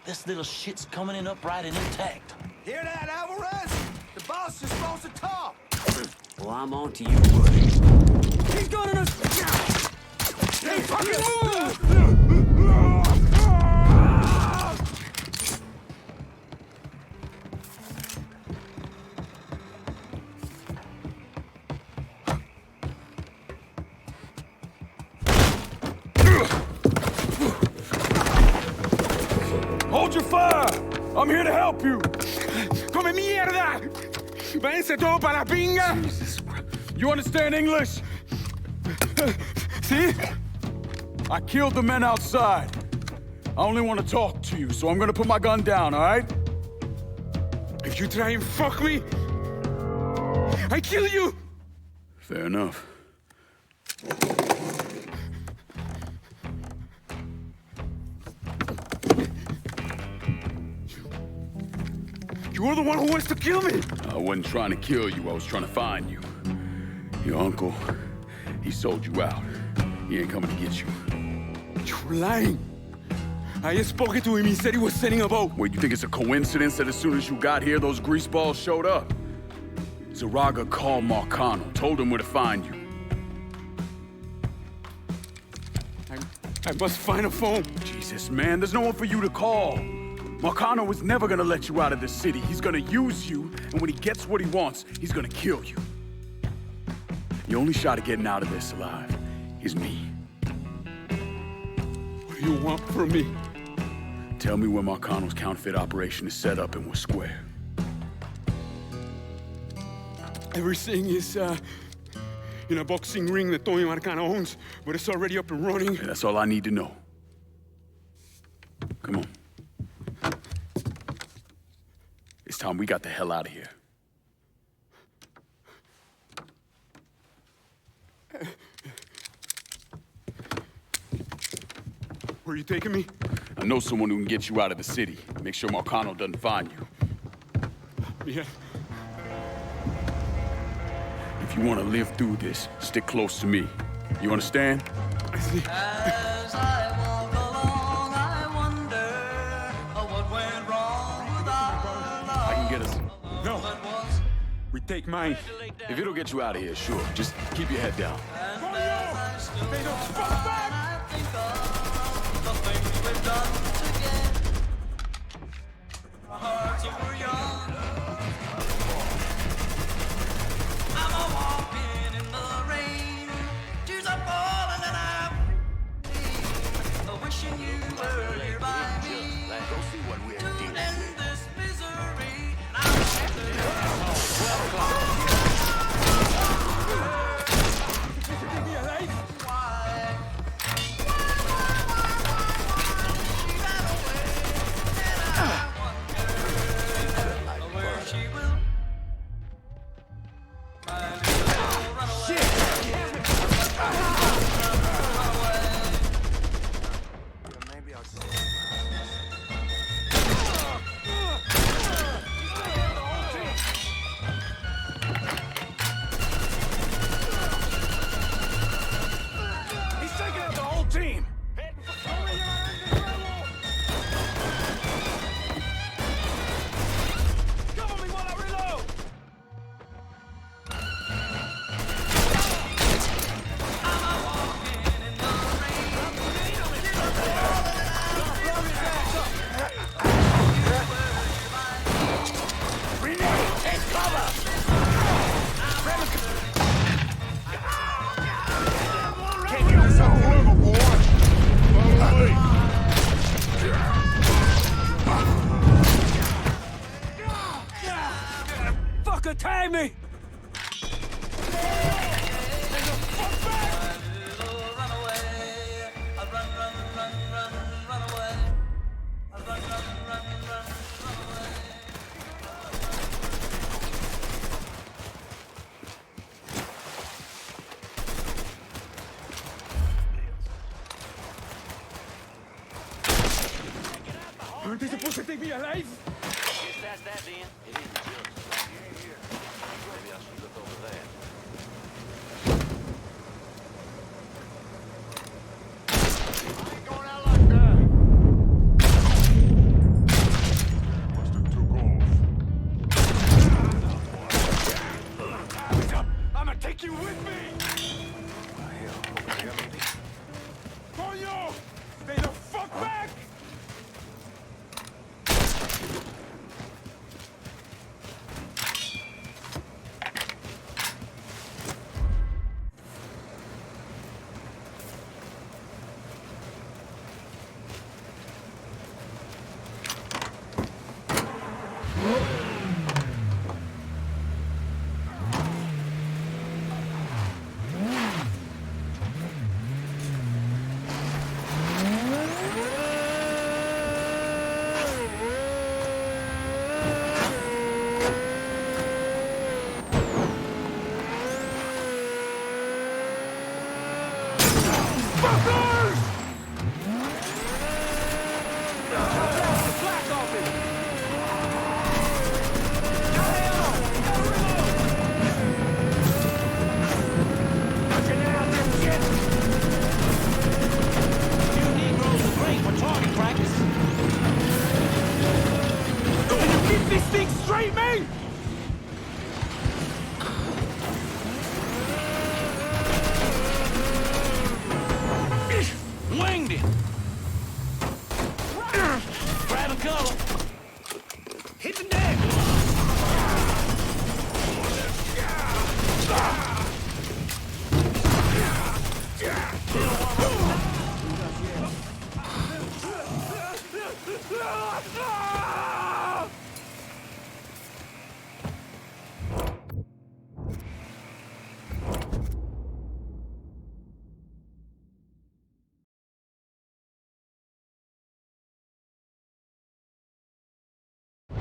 This little shit's coming in upright and intact. Hear that, Alvarez? The boss just wants to talk. Well, I'm on to you, buddy. He's gunning us. Hey, fucking move! Hold your fire! I'm here to help you! Come mierda! Váyanse todo para la pinga! Jesus Christ. You understand English? See? I killed the men outside. I only want to talk to you, so I'm gonna put my gun down, all right? If you try and fuck me, I kill you! Fair enough. You're the one who wants to kill me! I wasn't trying to kill you, I was trying to find you. Your uncle, he sold you out. He ain't coming to get you. You're lying! I just spoke to him, he said he was sending a boat. Wait, you think it's a coincidence that as soon as you got here, those greaseballs showed up? Zaraga called Marcano, told him where to find you. I must find a phone. Jesus, man, there's no one for you to call. Marcano is never gonna let you out of this city. He's gonna use you, and when he gets what he wants, he's gonna kill you. Your only shot at getting out of this alive is me. What do you want from me? Tell me where Marcano's counterfeit operation is set up and we're square. Everything is, in a boxing ring that Tony Marcano owns, but it's already up and running. Yeah, that's all I need to know. Come on. It's time we got the hell out of here. Where are you taking me? I know someone who can get you out of the city. Make sure Marcano doesn't find you. Yeah. If you want to live through this, stick close to me. You understand? I see. As I walk along, I wonder what went wrong with our love. I can get us. No. We take mine. If it'll get you out of here, sure. Just keep your head down. They don't spot back! I think of the things we've done together. Our hearts were young. I'm a walking in the rain. Tears are falling and I'm wishing you were here by me. Go see what we're doing. To end this misery. motherfucker! Tag me! Aren't they supposed to take me alive? Guess that's that then. It isn't just. Maybe I should look over there. I ain't going out like that. Must have took off. I'ma take you with me! Coño! Stay the fuck back!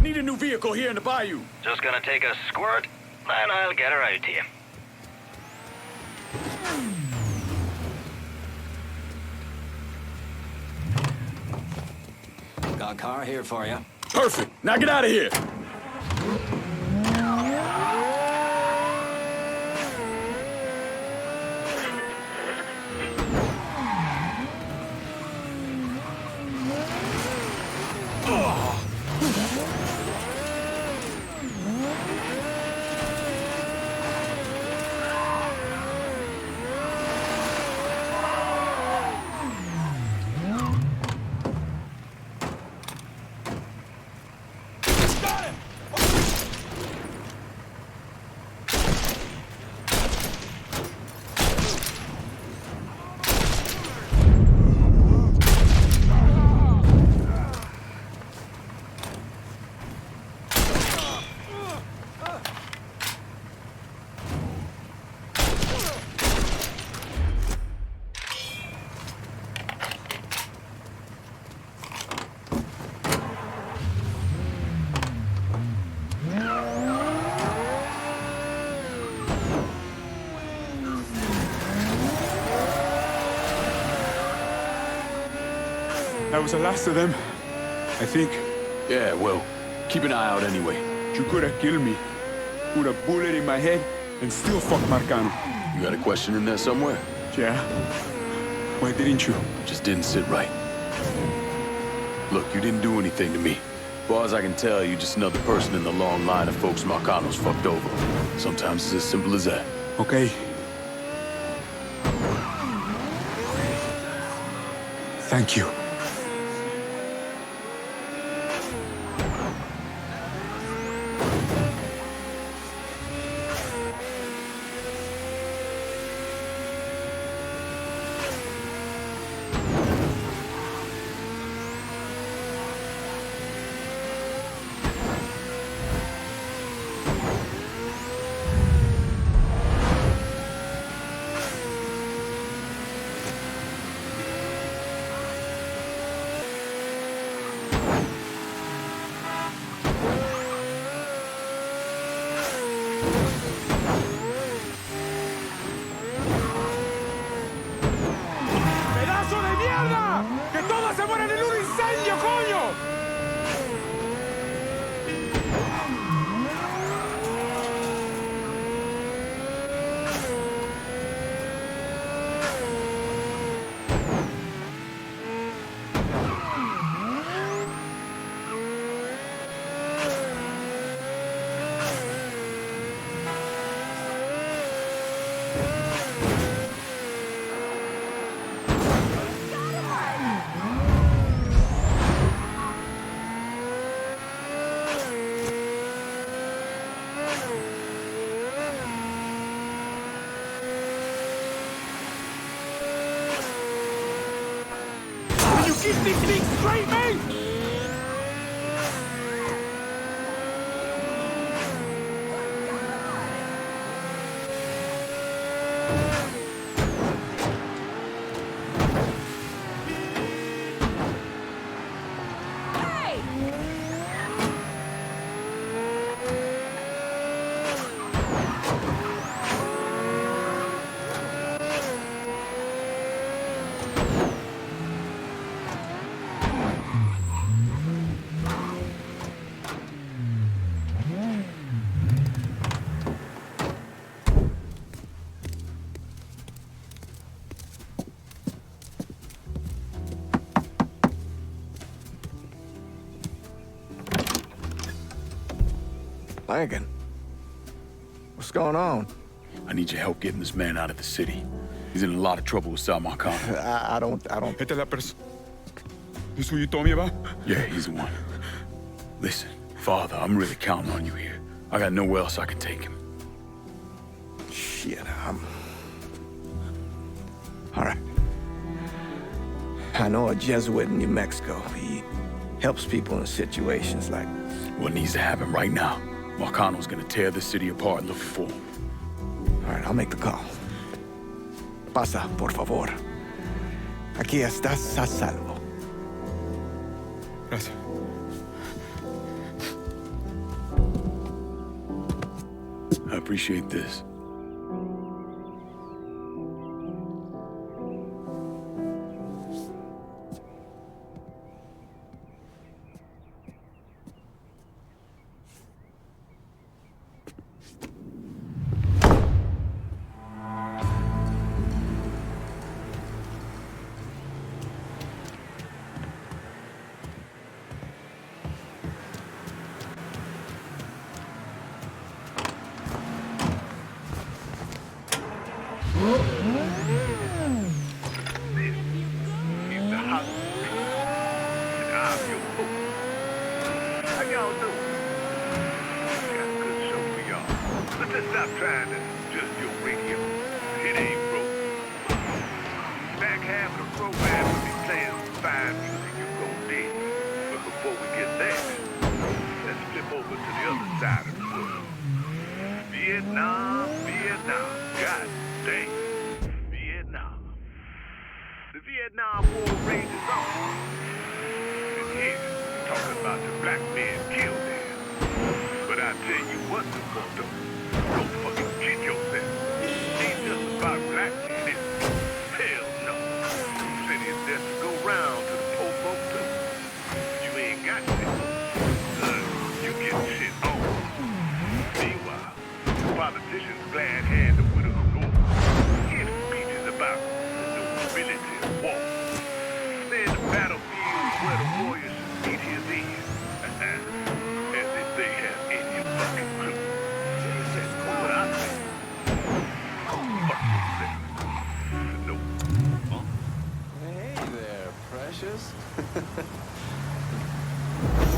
Need a new vehicle here in the bayou. Just gonna take a squirt, and I'll get her out to you. Got a car here for you. Perfect. Now get out of here. That was the last of them, I think. Yeah, well, keep an eye out anyway. You could have killed me. Put a bullet in my head and still fuck Marcano. You got a question in there somewhere? Yeah. Why didn't you? Just didn't sit right. Look, you didn't do anything to me. As far as I can tell, you're just another person in the long line of folks Marcano's fucked over. Sometimes it's as simple as that. Okay. Thank you. ¡Pedazo de mierda! ¡Que todos se mueran en un incendio, coño! Keep these things straight, mate! Lincoln, what's going on? I need your help getting this man out of the city. He's in a lot of trouble with Sal Marcano. I don't... Esta es la persona. This who you told me about? Yeah, he's the one. Listen, Father, I'm really counting on you here. I got nowhere else I can take him. Shit, all right. I know a Jesuit in New Mexico. He helps people in situations like... What needs to happen right now? Marcano's gonna tear the city apart looking for him. All right, I'll make the call. Pasa, por favor. Aquí estás a salvo. Gracias. I appreciate this.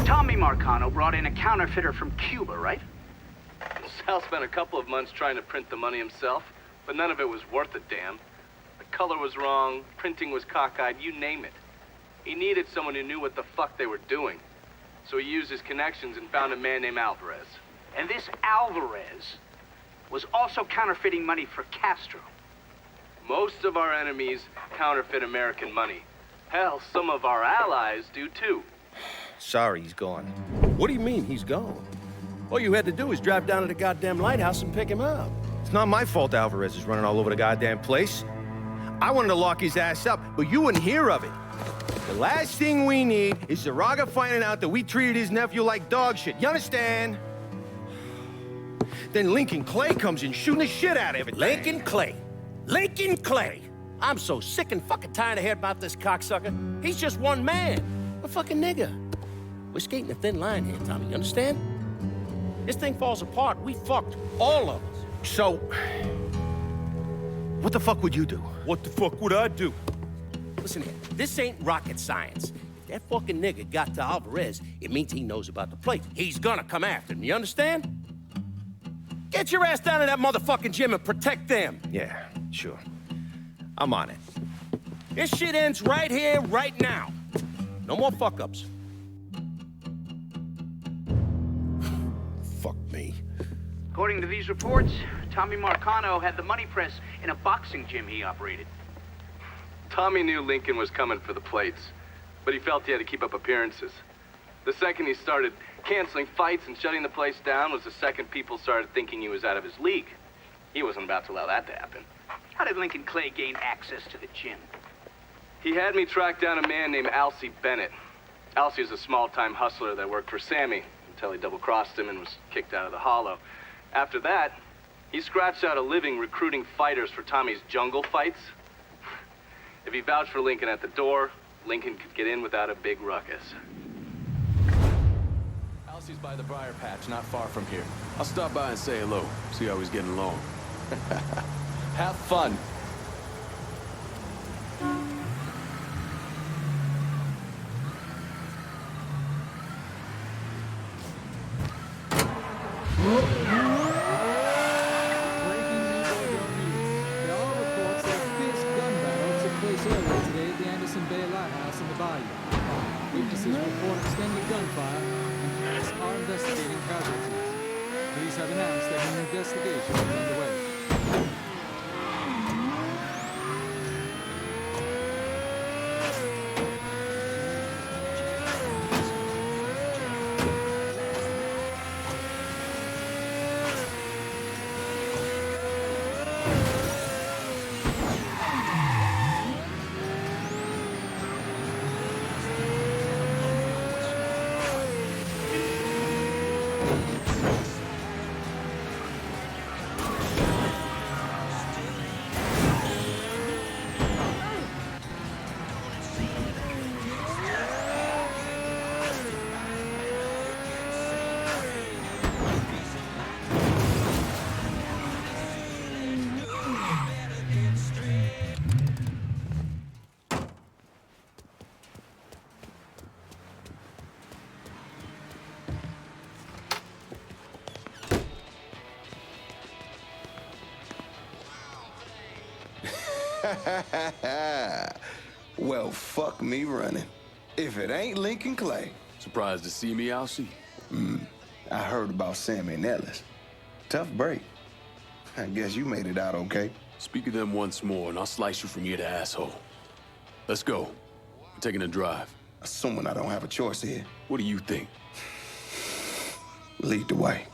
Tommy Marcano brought in a counterfeiter from Cuba, right? Sal spent a couple of months trying to print the money himself, but none of it was worth a damn. The color was wrong, printing was cockeyed, you name it. He needed someone who knew what the fuck they were doing. So he used his connections and found a man named Alvarez. And this Alvarez was also counterfeiting money for Castro. Most of our enemies counterfeit American money. Hell, some of our allies do too. Sorry he's gone. What do you mean he's gone? All you had to do was drive down to the goddamn lighthouse and pick him up. It's not my fault Alvarez is running all over the goddamn place. I wanted to lock his ass up, but you wouldn't hear of it. The last thing we need is Zaraga finding out that we treated his nephew like dog shit. You understand? Then Lincoln Clay comes in shooting the shit out of everything. Lincoln Clay. Lincoln Clay. I'm so sick and fucking tired of hearing about this cocksucker. He's just one man. A fucking nigga. We're skating a thin line here, Tommy. You understand? This thing falls apart. We fucked. All of us. So, what the fuck would you do? What the fuck would I do? Listen here. This ain't rocket science. If that fucking nigga got to Alvarez, it means he knows about the place. He's gonna come after him. You understand? Get your ass down to that motherfucking gym and protect them. Yeah, sure. I'm on it. This shit ends right here, right now. No more fuck-ups. Fuck me. According to these reports, Tommy Marcano had the money press in a boxing gym he operated. Tommy knew Lincoln was coming for the plates, but he felt he had to keep up appearances. The second he started canceling fights and shutting the place down was the second people started thinking he was out of his league. He wasn't about to allow that to happen. How did Lincoln Clay gain access to the gym? He had me track down a man named Alcee Bennett. Alcee was a small-time hustler that worked for Sammy until he double-crossed him and was kicked out of the Hollow. After that, he scratched out a living recruiting fighters for Tommy's jungle fights. If he vouched for Lincoln at the door, Lincoln could get in without a big ruckus. Alcee's by the briar patch, not far from here. I'll stop by and say hello, see how he's getting along. Have fun. Witnesses report extended gunfire, and police are investigating casualties. Police have announced that an investigation is underway. Well, fuck me running. If it ain't Lincoln Clay. Surprised to see me, Alcee? I heard about Sammy and Ellis. Tough break. I guess you made it out okay. Speak of them once more, and I'll slice you from ear to asshole. Let's go. We're taking a drive. Assuming I don't have a choice here. What do you think? Lead the way.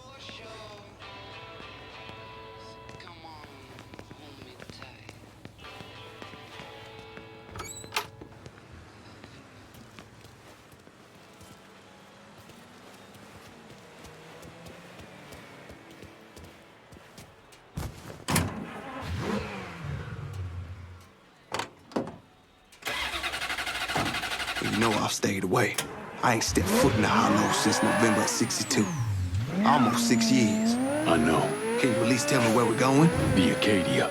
You know I've stayed away. I ain't stepped foot in the Hollow since November of '62. Almost 6 years. I know. Can you at least tell me where we're going? The Acadia.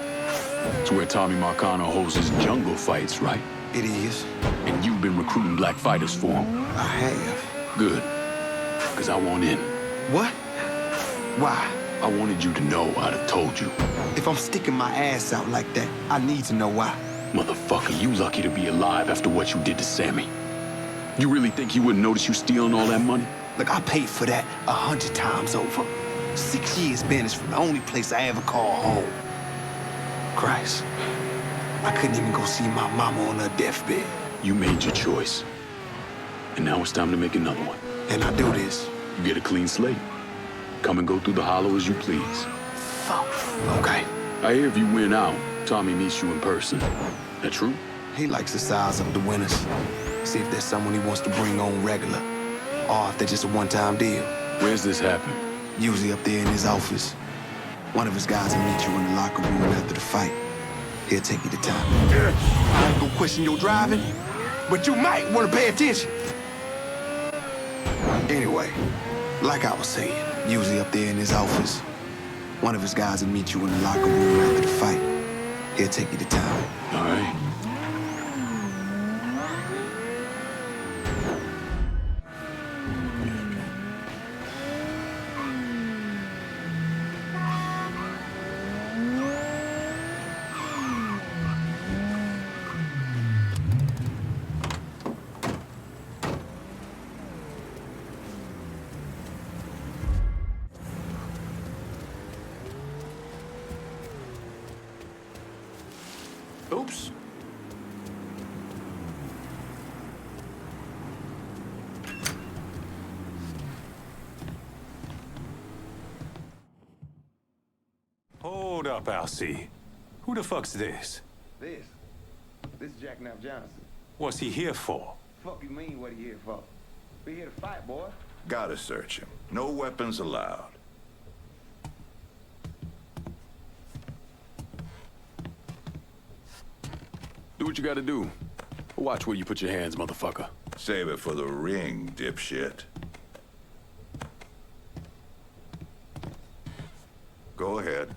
It's where Tommy Marcano holds his jungle fights, right? It is. And you've been recruiting black fighters for him. I have. Good. Because I want in. What? Why? I wanted you to know I'd have told you. If I'm sticking my ass out like that, I need to know why. Motherfucker, you lucky to be alive after what you did to Sammy. You really think he wouldn't notice you stealing all that money? Look, I paid for that 100 times over. 6 years banished from the only place I ever call home. Christ. I couldn't even go see my mama on her deathbed. You made your choice. And now it's time to make another one. And I do this. You get a clean slate. Come and go through the hollow as you please. Fuck. Okay. I hear if you win out, Tommy meets you in person. That true? He likes to size up the winners. See if there's someone he wants to bring on regular. Or if they're just a one-time deal. Where's this happen? Usually up there in his office. One of his guys will meet you in the locker room after the fight. He'll take you to town. I ain't gonna question your driving, but you might want to pay attention. Anyway, like I was saying, usually up there in his office, one of his guys will meet you in the locker room after the fight. He'll take you to town. All right. Oops. Hold up, Alcee. Who the fuck's this? This is Jack Knapp Johnson. What's he here for? Fuck you mean what he here for? We here to fight, boy. Gotta search him. No weapons allowed. Do what you gotta do. Watch where you put your hands, motherfucker. Save it for the ring, dipshit. Go ahead.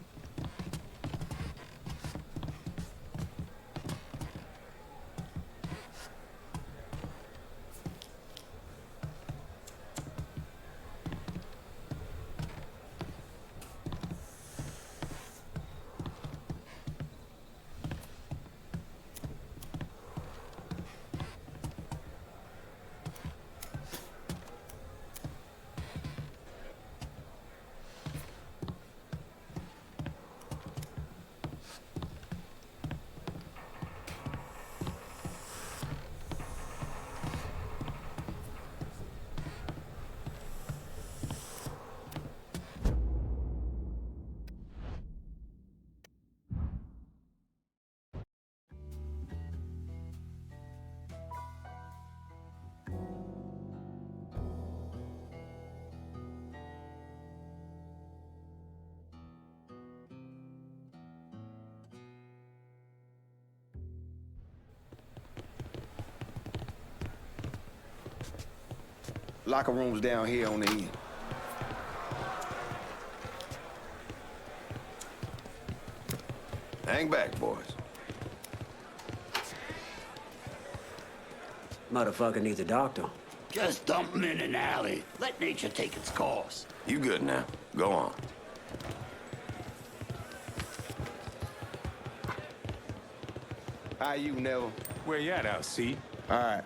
Locker room's down here on the end. Hang back, boys. Motherfucker needs a doctor. Just dump him in an alley. Let nature take its course. You good now. Go on. How you, Neville? Where you at, Alcee? All right.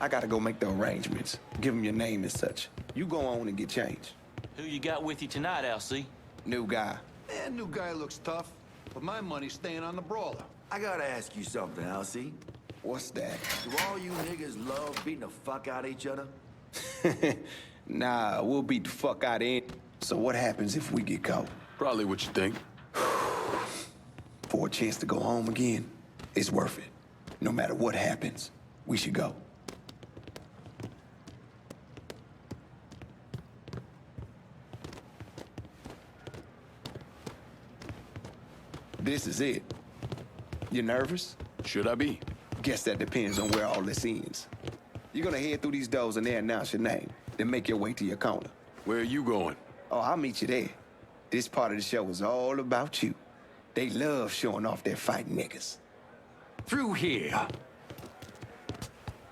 I gotta go make the arrangements. Give him your name and such. You go on and get changed. Who you got with you tonight, Alcee? New guy. Man, new guy looks tough, but my money's staying on the brawler. I gotta ask you something, Alcee. What's that? Do all you niggas love beating the fuck out of each other? Nah, we'll beat the fuck out of it. So what happens if we get caught? Probably what you think. For a chance to go home again, it's worth it. No matter what happens, we should go. This is it. You nervous? Should I be? Guess that depends on where all this ends. You're gonna head through these doors and they announce your name, then make your way to your corner. Where are you going? Oh, I'll meet you there. This part of the show is all about you. They love showing off their fighting niggas. Through here.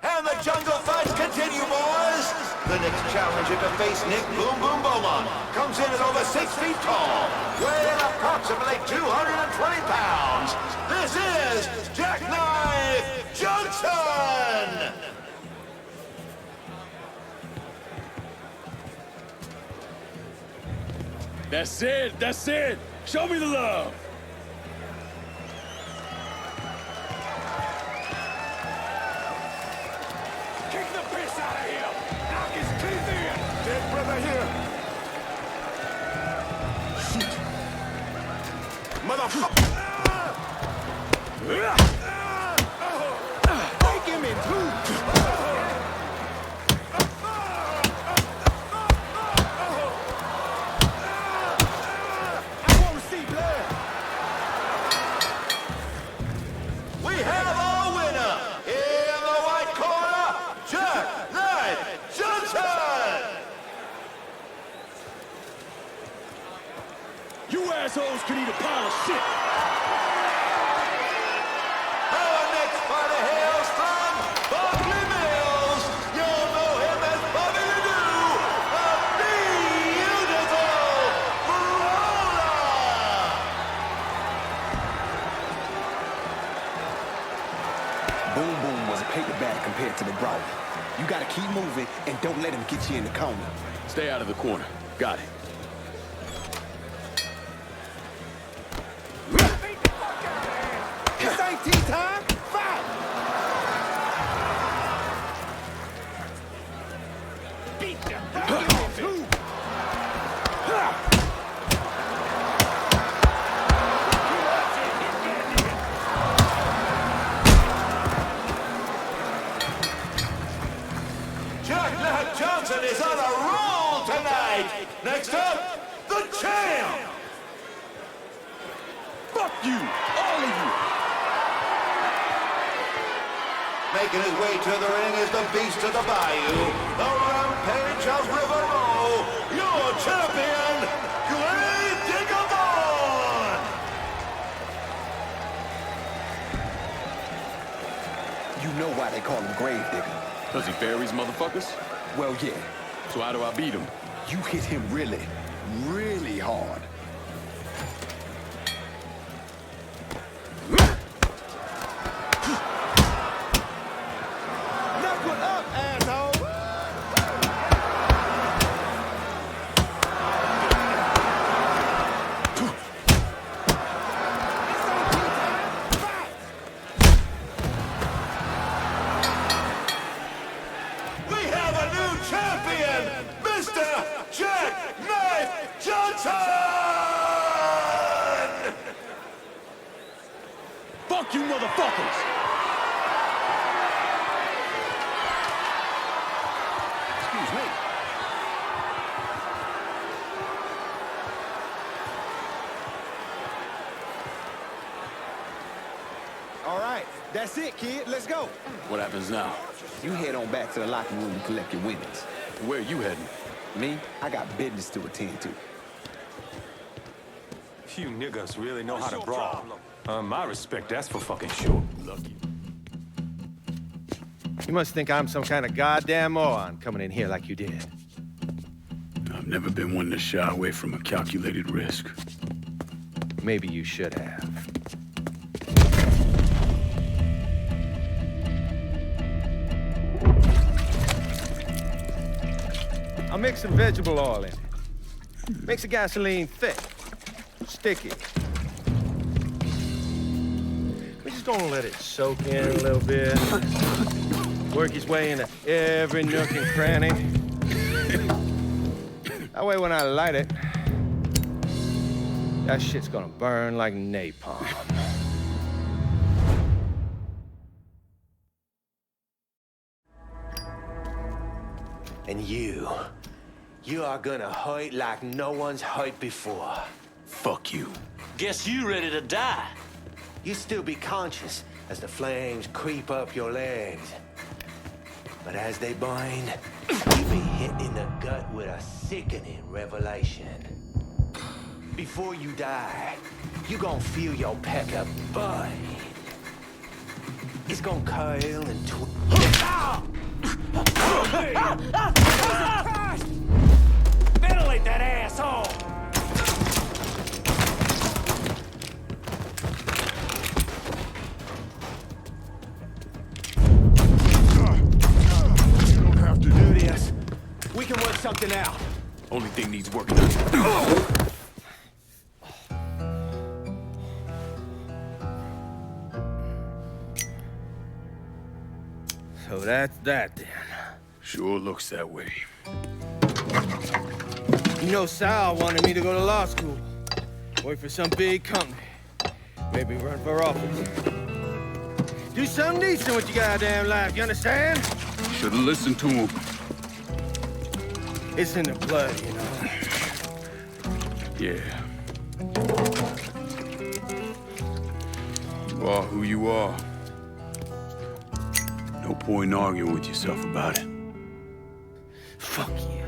And the jungle fights continue, boys! The next challenger to face Nick Boom Boom Beaumont comes in at over 6 feet tall, weighing approximately 220 pounds. This is Jackknife Johnson! That's it! That's it! Show me the love! Kick the piss out of him! Knock his teeth in! Dead brother here. motherfucker! Take him in two! I want to see blood! We have our winner! In the white corner, Jack Knight Johnson! You assholes can eat a pile of shit! Our next fighter hails from Barclay Mills. You'll know him as Bobby Ledoux, a beautiful brawler! Boom Boom was a paper bag compared to the brawler. You gotta keep moving and don't let him get you in the corner. Stay out of the corner. Got it. This ain't tea time! Fight! Beat the fuck out of him! Jack Knight Johnson is on a roll tonight! Next up, the champ! Fuck you! All of you! Making his way to the ring is the beast of the bayou, the rampage of Riverrow, your champion, Grave Digger Vaughn! You know why they call him Grave Digger. Does he buries motherfuckers? Well, yeah. So how do I beat him? You hit him really, really hard. Knuckle up, asshole! We have a new champion, Mr. Jack Knight Johnson! Fuck you motherfuckers! Excuse me. All right, that's it, kid. Let's go. What happens now? You head on back to the locker room and collect your winnings. Where you heading? Me, I got business to attend to. You niggas really know how to brawl. My respect, that's for fucking sure. Lucky. You must think I'm some kind of goddamn moron coming in here like you did. I've never been one to shy away from a calculated risk. Maybe you should have. I'll mix some vegetable oil in it. Makes the gasoline thick, sticky. We're just gonna let it soak in a little bit. Work its way into every nook and cranny. That way when I light it, that shit's gonna burn like napalm. And you are gonna hurt like no one's hurt before. Fuck you. Guess you ready to die. You still be conscious as the flames creep up your legs. But as they burn, you be hit in the gut with a sickening revelation. Before you die, you gonna feel your pecker burn. It's gonna curl and twist. Ventilate that asshole! You don't have to do this. We can work something out. Only thing needs working out. So that's that then. Sure looks that way. You know, Sal wanted me to go to law school. Work for some big company. Maybe run for office. Do something decent with your goddamn life, you understand? Should've listened to him. It's in the blood, you know. Yeah. You are who you are. No point in arguing with yourself about it. Fuck you.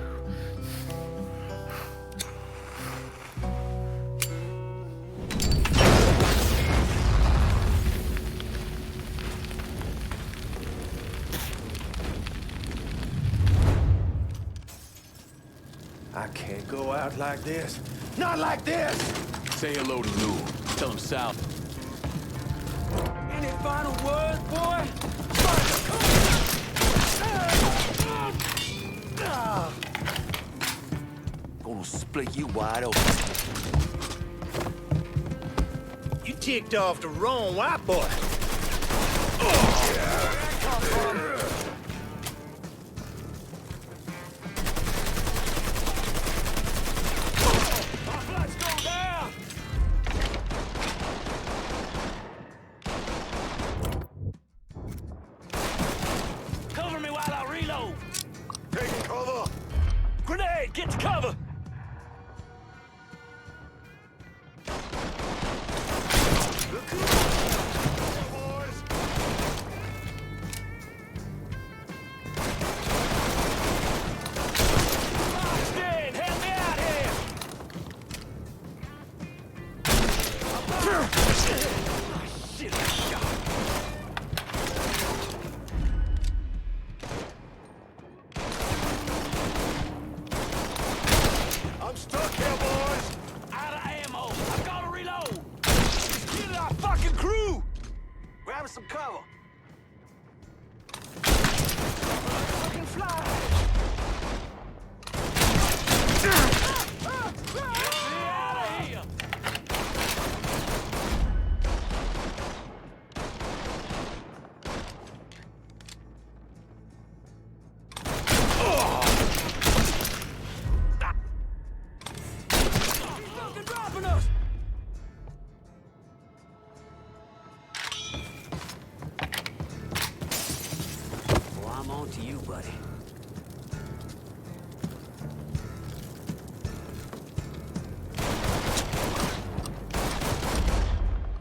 I can't go out like this. Not like this! Say hello to Lou. Tell him Sal. Any final words, boy? Gonna split you wide open. You ticked off the wrong white boy. Cover me while I reload. Taking cover. Grenade, get to cover. Stand, help me out here. Shit, shot. I'm stuck here, boys. Out of ammo. I've got to reload. Get our fucking crew. Grab some cover. Fucking fly. Get me out of here. He's fucking dropping us. Well, I'm on to you, buddy.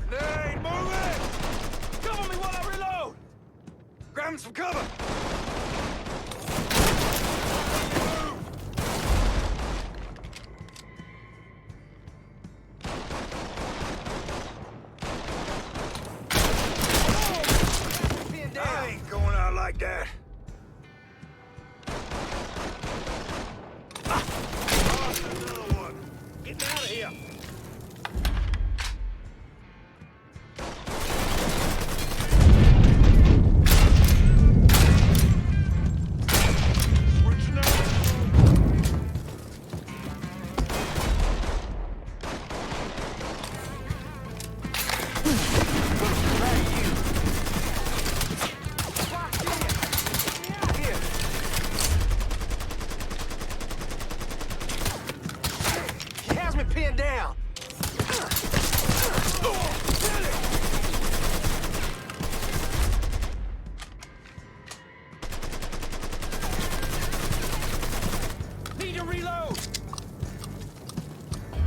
Grenade, move it! Cover me while I reload! Grabbing some cover! I ain't going out like that. Another one. Getting out of here. He has me pinned down. Need to reload.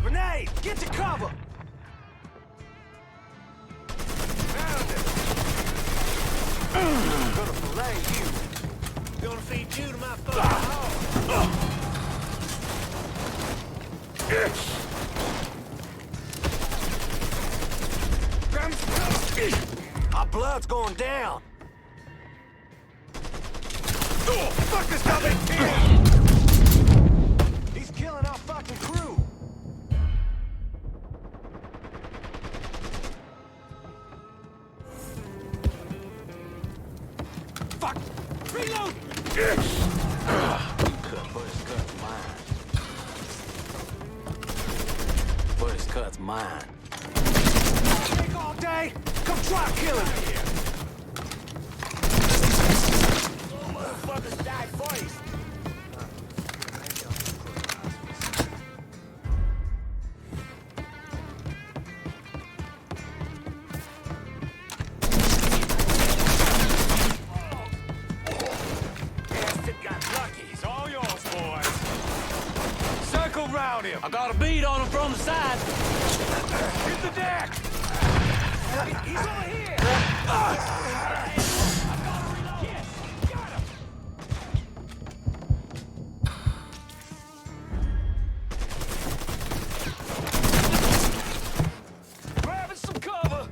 Grenade, get to cover. Found it. Gonna fillet you. Gonna feed you to my fucking hog. Grab some cover. Our blood's going down. Oh, fuck this guy been killed. He's killing our fucking crew. Fuck! Reload! First cut's mine. First cut's mine. Take all day. Come try killing me. Motherfuckers die first. I got a bead on him from the side. Hit the deck! He's over here! Grabbing some cover!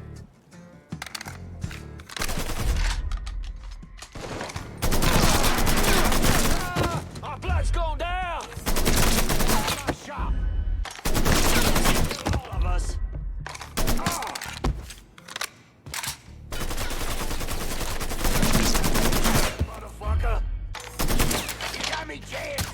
Our blood's going down! Nice shot! All of us. Motherfucker! You got me jammed!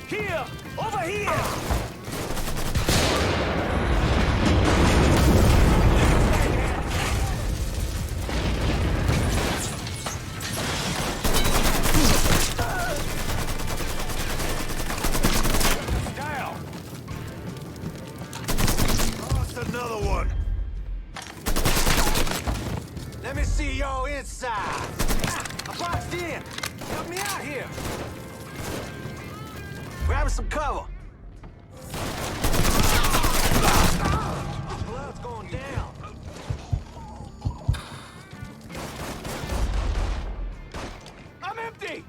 Here! Over here! Down! Lost another one! Let me see y'all inside! I boxed in! Help me out here! Grabbing some cover. Blood's going down. I'm empty.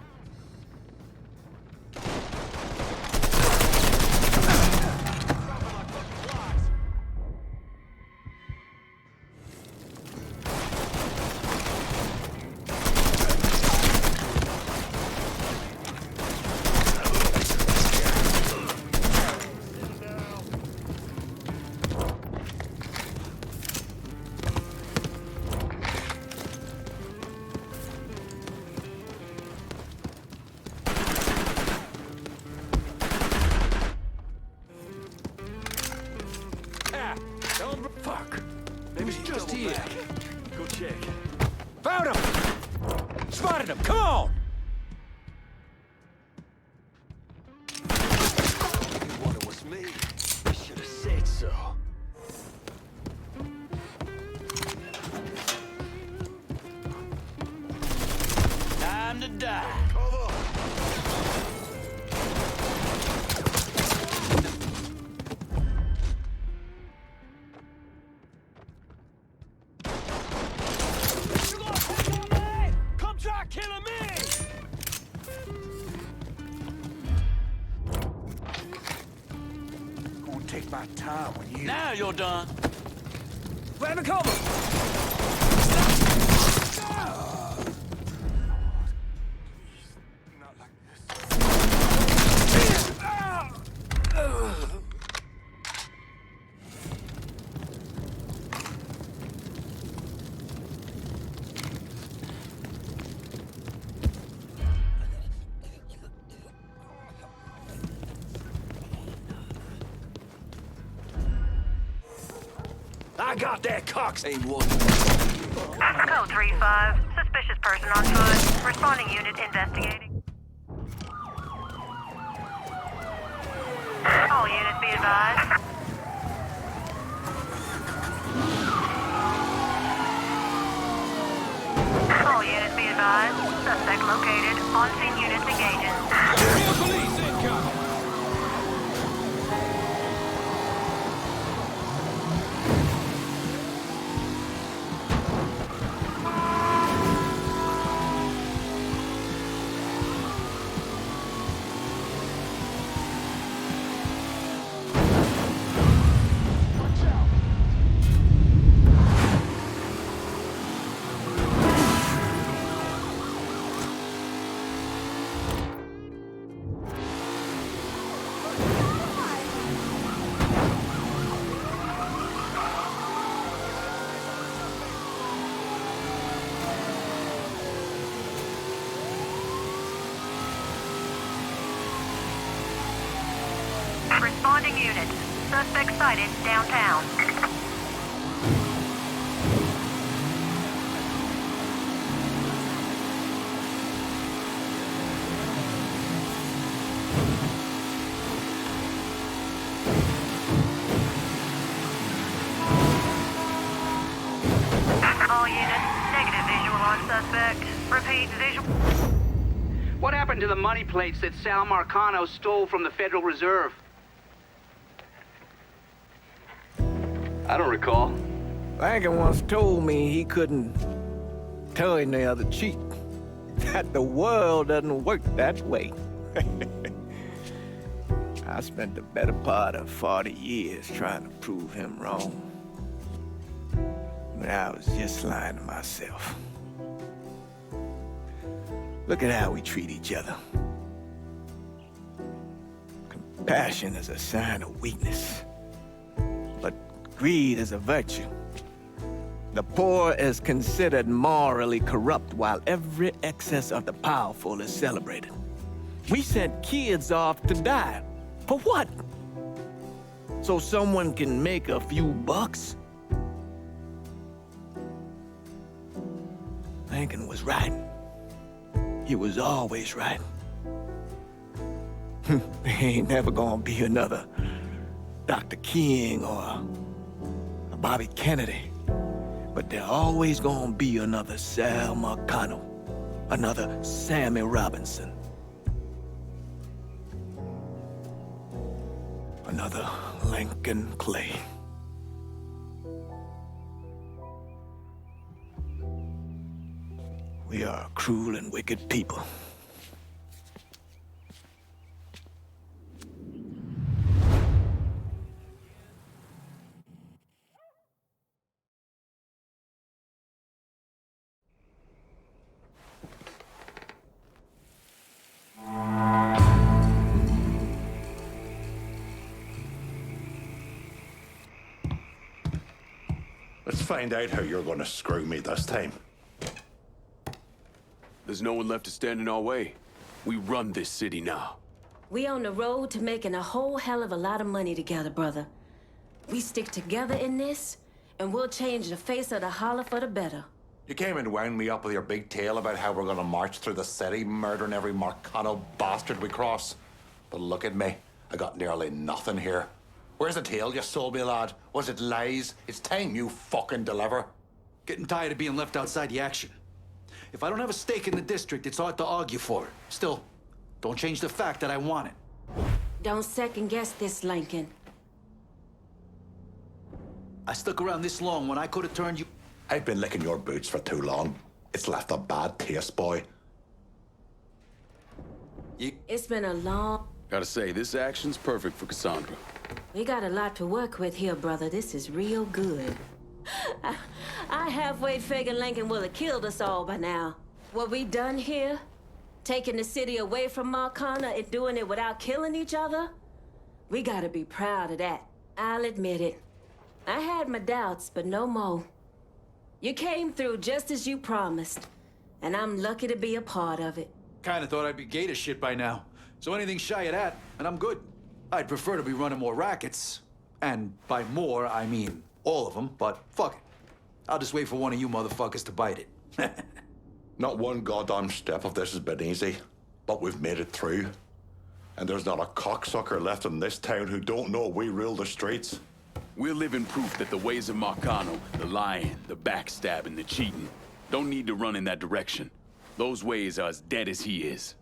Fuck. Maybe he's just here. Go check. Found him! Spotted him! Come on! You wonder it was me. I should have said so. Time to die. Killing me! Gonna take my time when you... Now you're done. Grab a cover! Not like this. I got that cox. Ain't one. Code 3-5. Suspicious person on foot. Responding unit investigating. All units be advised. All units be advised. Suspect located. On-scene units engaging. Police incoming! Suspect sighted downtown. All units, negative visual on suspect. Repeat, visual. What happened to the money plates that Sal Marcano stole from the Federal Reserve? I don't recall. Lankin once told me he couldn't tell any other cheat. That the world doesn't work that way. I spent the better part of 40 years trying to prove him wrong. But I was just lying to myself. Look at how we treat each other. Compassion is a sign of weakness, but greed is a virtue. The poor is considered morally corrupt, while every excess of the powerful is celebrated. We sent kids off to die. For what? So someone can make a few bucks? Lincoln was right. He was always right. There ain't never gonna be another Dr. King or a Bobby Kennedy. But there always gonna be another Sal Marcano, another Sammy Robinson, another Lincoln Clay. We are a cruel and wicked people. Let's find out how you're gonna screw me this time. There's no one left to stand in our way. We run this city now. We on the road to making a whole hell of a lot of money together, brother. We stick together in this, and we'll change the face of the holler for the better. You came and wound me up with your big tale about how we're gonna march through the city, murdering every Marcano bastard we cross. But look at me. I got nearly nothing here. Where's the tale you sold me, lad? Was it lies? It's time you fucking deliver. Getting tired of being left outside the action. If I don't have a stake in the district, it's hard to argue for it. Still, don't change the fact that I want it. Don't second guess this, Lincoln. I stuck around this long when I could have turned you... I've been licking your boots for too long. It's left a bad taste, boy. It's been a long... Gotta say, this action's perfect for Cassandra. We got a lot to work with here, brother. This is real good. I halfway figured Lincoln would have killed us all by now. What we done here, taking the city away from Marcano and doing it without killing each other, we gotta be proud of that. I'll admit it. I had my doubts, but no more. You came through just as you promised, and I'm lucky to be a part of it. Kinda thought I'd be gay to shit by now. So anything shy of that, and I'm good. I'd prefer to be running more rackets. And by more, I mean all of them, but fuck it. I'll just wait for one of you motherfuckers to bite it. Not one goddamn step of this has been easy, but we've made it through. And there's not a cocksucker left in this town who don't know we rule the streets. We're living proof that the ways of Marcano, the lying, the backstabbing, the cheating, don't need to run in that direction. Those ways are as dead as he is.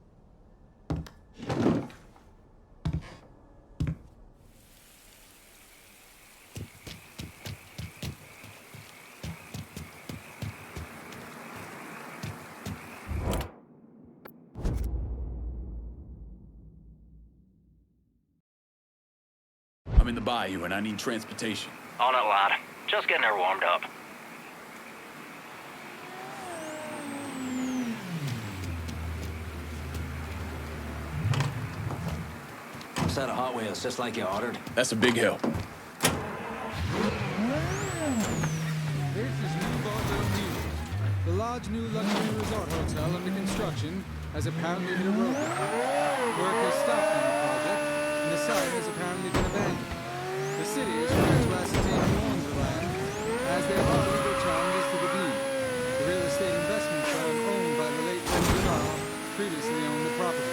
I'm in the bayou and I need transportation. On it, lad. Just getting her warmed up. Set of Hot Wheels, just like you ordered. That's a big help. This is New Bordeaux News. The large new luxury resort hotel under construction has apparently hit a roadblock. Work has stopped on the project, and the site has apparently been abandoned. The city is trying to ascertain who owns the land, as there are legal challenges to the deed. The real estate investment firm owned by the late Delray previously owned the property.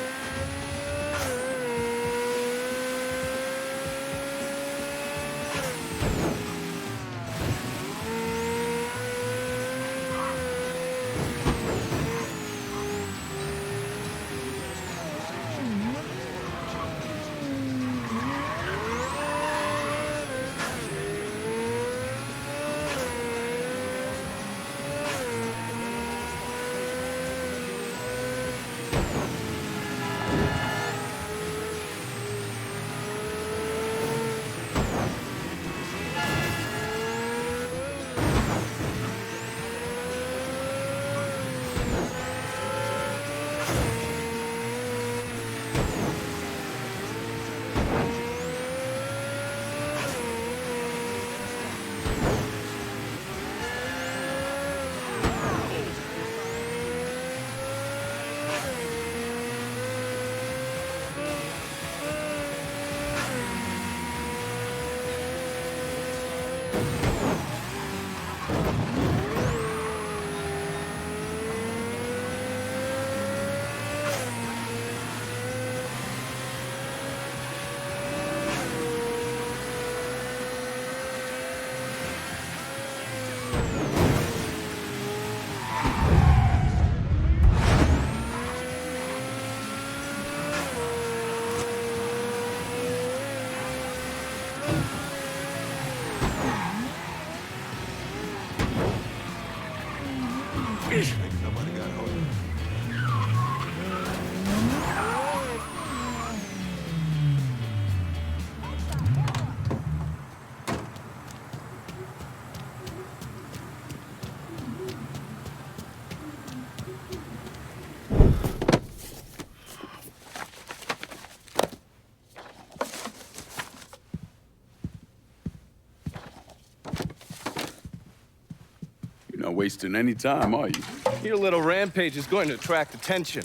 Not wasting any time, are you? Your little rampage is going to attract attention.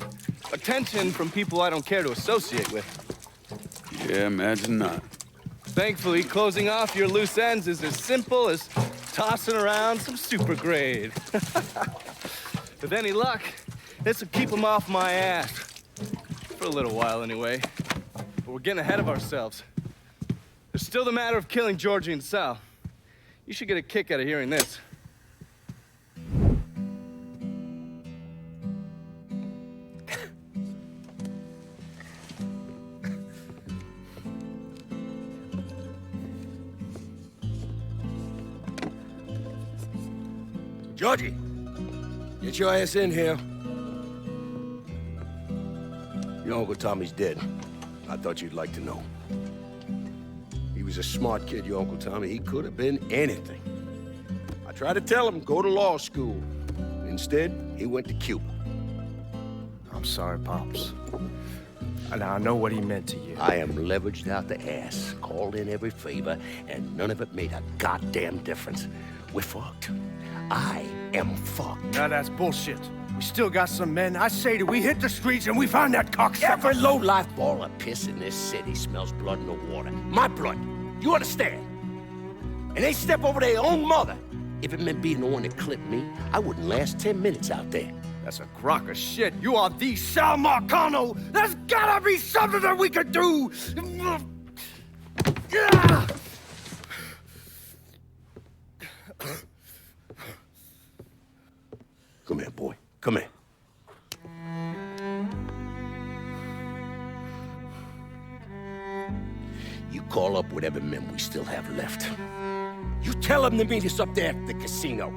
Attention from people I don't care to associate with. Yeah, imagine not. Thankfully, closing off your loose ends is as simple as tossing around some super grade. With any luck, this will keep them off my ass. For a little while, anyway. But we're getting ahead of ourselves. There's still the matter of killing Georgie and Sal. You should get a kick out of hearing this. Georgie, get your ass in here. Your Uncle Tommy's dead. I thought you'd like to know. He was a smart kid, your Uncle Tommy. He could have been anything. I tried to tell him, go to law school. Instead, he went to Cuba. I'm sorry, Pops. And I know what he meant to you. I am leveraged out the ass, called in every favor, and none of it made a goddamn difference. We're fucked. I am fucked. Now that's bullshit. We still got some men. I say that we hit the streets and we find that cocksucker. Every low-life ball of piss in this city smells blood in the water. My blood. You understand? And they step over their own mother. If it meant being the one that clipped me, I wouldn't last 10 minutes out there. That's a crock of shit. You are the Sal Marcano. There's gotta be something that we could do. Come here, boy. Come here. You call up whatever men we still have left. You tell them to meet us up there at the casino.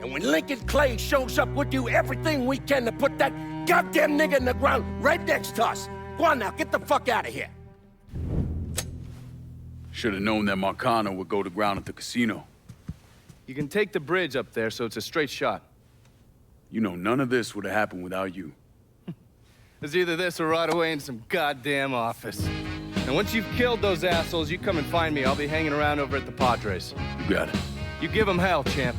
And when Lincoln Clay shows up, we'll do everything we can to put that goddamn nigga in the ground right next to us. Go on now, get the fuck out of here. Should have known that Marcano would go to ground at the casino. You can take the bridge up there, so it's a straight shot. You know, none of this would have happened without you. It's either this or right away in some goddamn office. And once you've killed those assholes, you come and find me. I'll be hanging around over at the Padres. You got it. You give them hell, champ.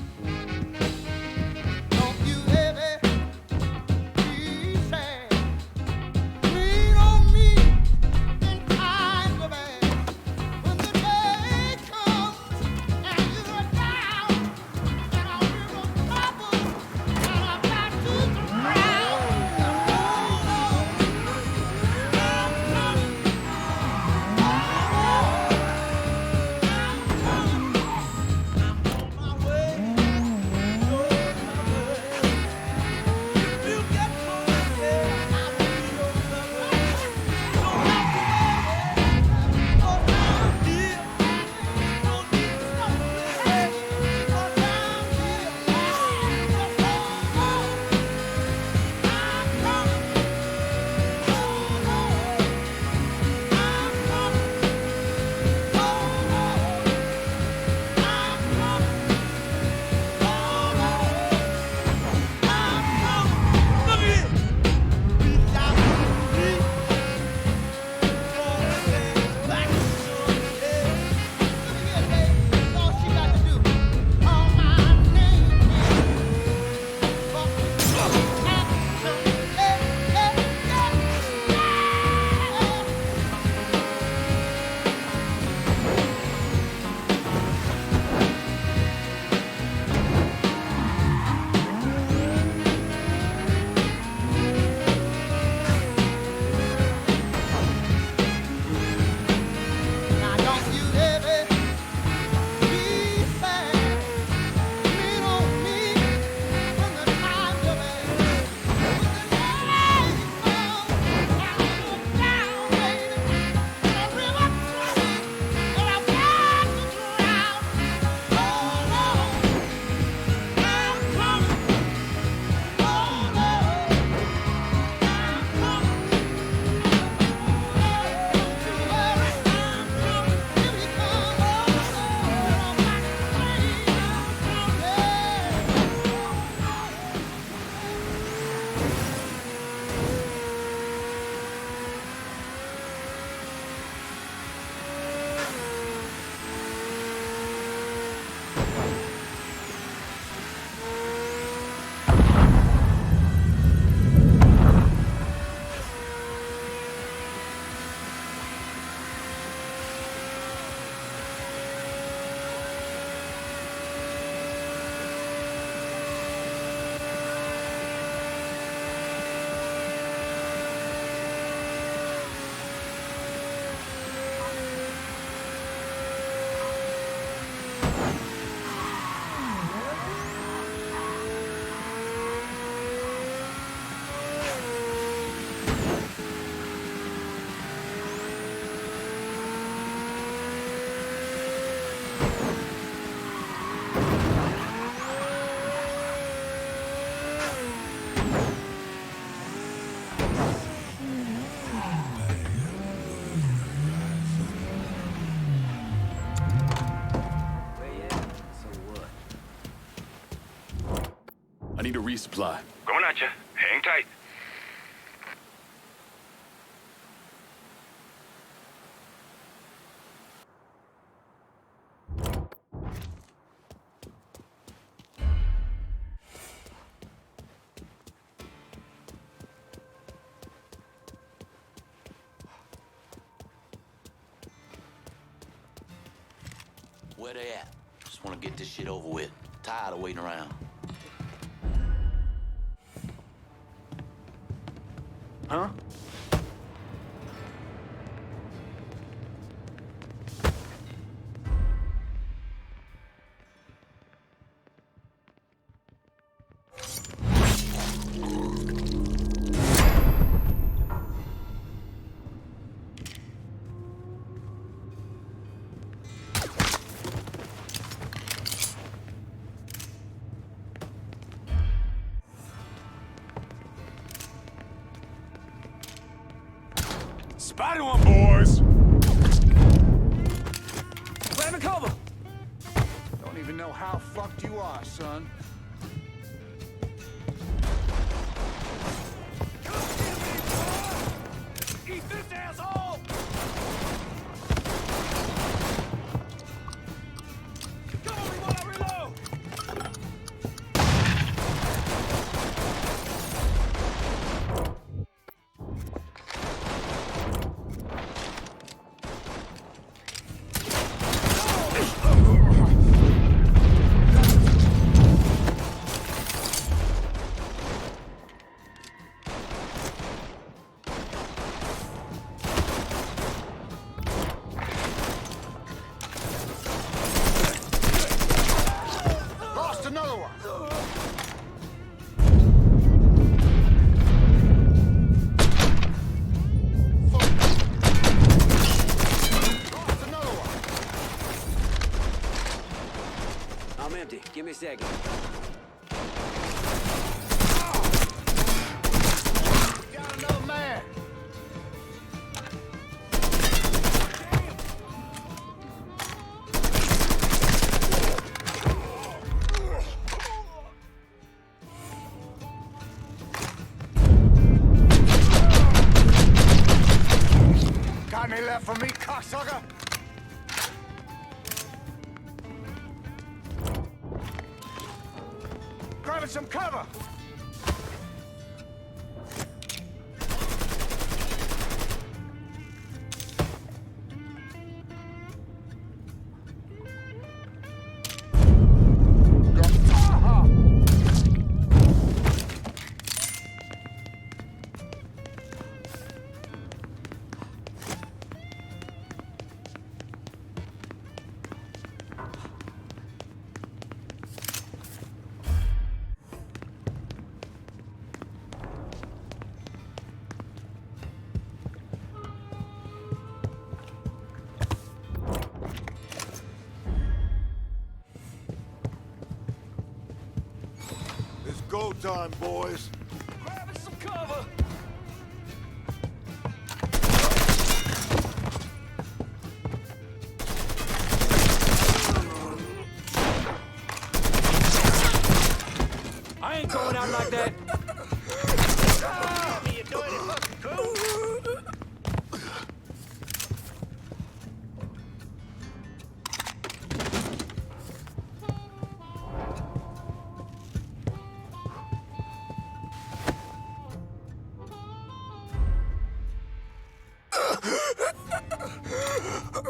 I need a resupply. Going at you. Hang tight. Where they at? Just want to get this shit over with. Tired of waiting around. Huh? Spotted one, boys! Grab cover! Don't even know how fucked you are, son. Eat this, asshole! Cover me while I reload! Lost another one! Lost another one! I'm empty. Give me a second. Got another man! Got any left for me, cocksucker? Grabbing some cover! It's go time, boys. Grabbing some cover! I ain't going out like that! You dirty fucking coon!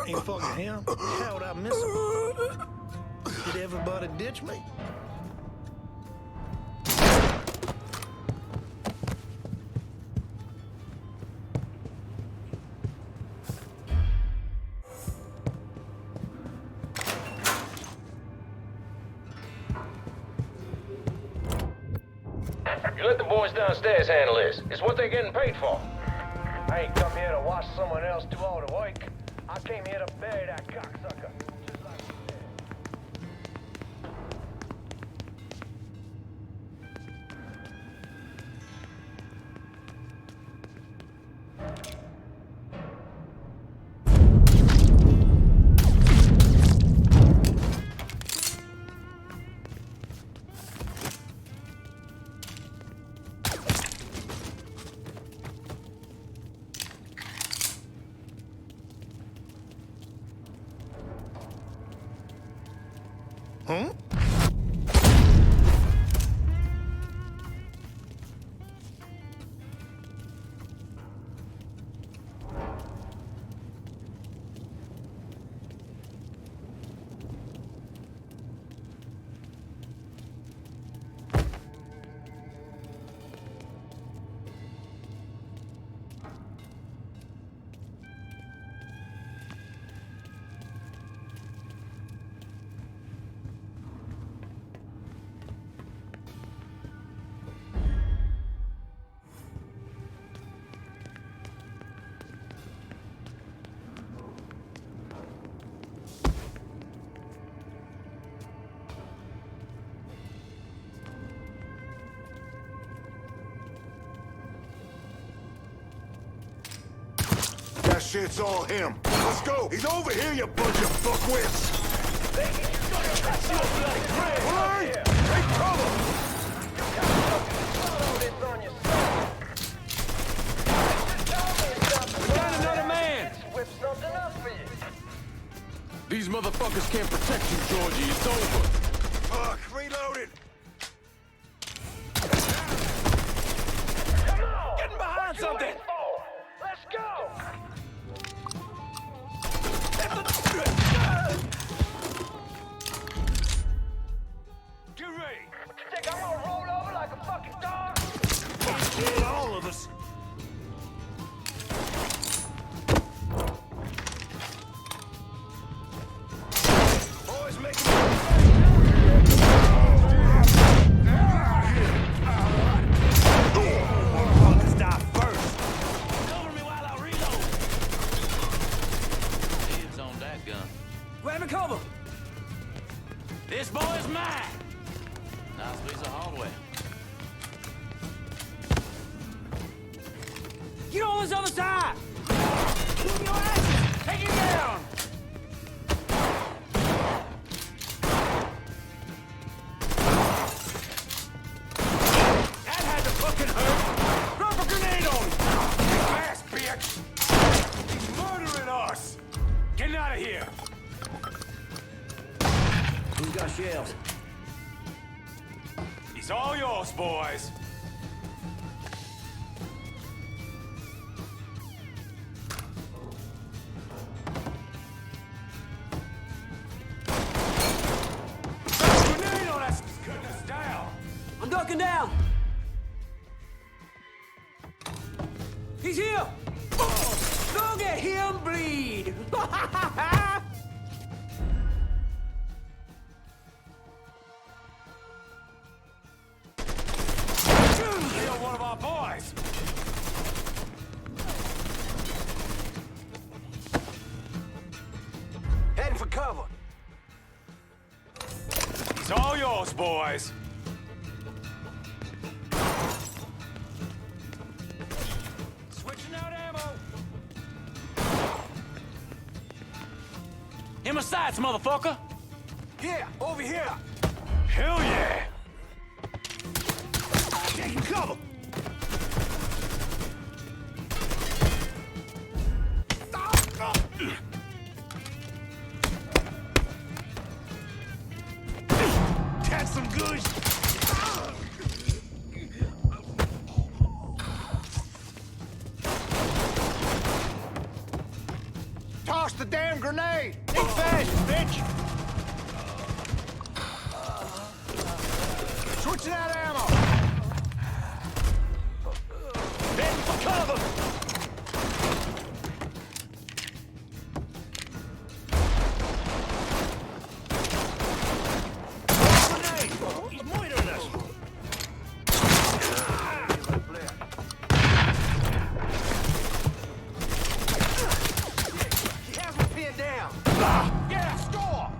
Ain't fucking him. How would I miss him? Did everybody ditch me? You let the boys downstairs handle this. It's what they're getting paid for. I ain't come here to watch someone else do all the work. I came here to bury that cocksucker. Just like you said. it's all him. Let's go. He's over here, you bunch of fuckwits. Hey, take cover. Find another man. These motherfuckers can't protect you, Georgie. It's over. Fuck, reloaded. Getting behind something. Let's go. Get ready. Think I'm gonna roll over like a fucking dog? Kill all of us. Boys, make Motherfuckers die first. Cover me while I reload. Dibs on that gun. Grab me cover. This boy is mine. Nice piece of hardware. Get on this other side. Move your asses. Take it down. That had to fucking hurt. Drop a grenade on him. Fast, bitch. He's murdering us. Getting out of here. Who's got shells? It's all yours, boys. Grenade on us! Cutting us down! I'm ducking down. He's here. Look at him bleed. Kill one of our boys! heading for cover. It's all yours, boys. Switching out ammo. In my sights, motherfucker. Here, over here. Hell yeah! Taking cover. Catch some good. Toss the damn grenade. Think fast, bitch. Switching out ammo. Heading for cover. Grenade. He's moitering us. He has me pinned down. Yeah, score!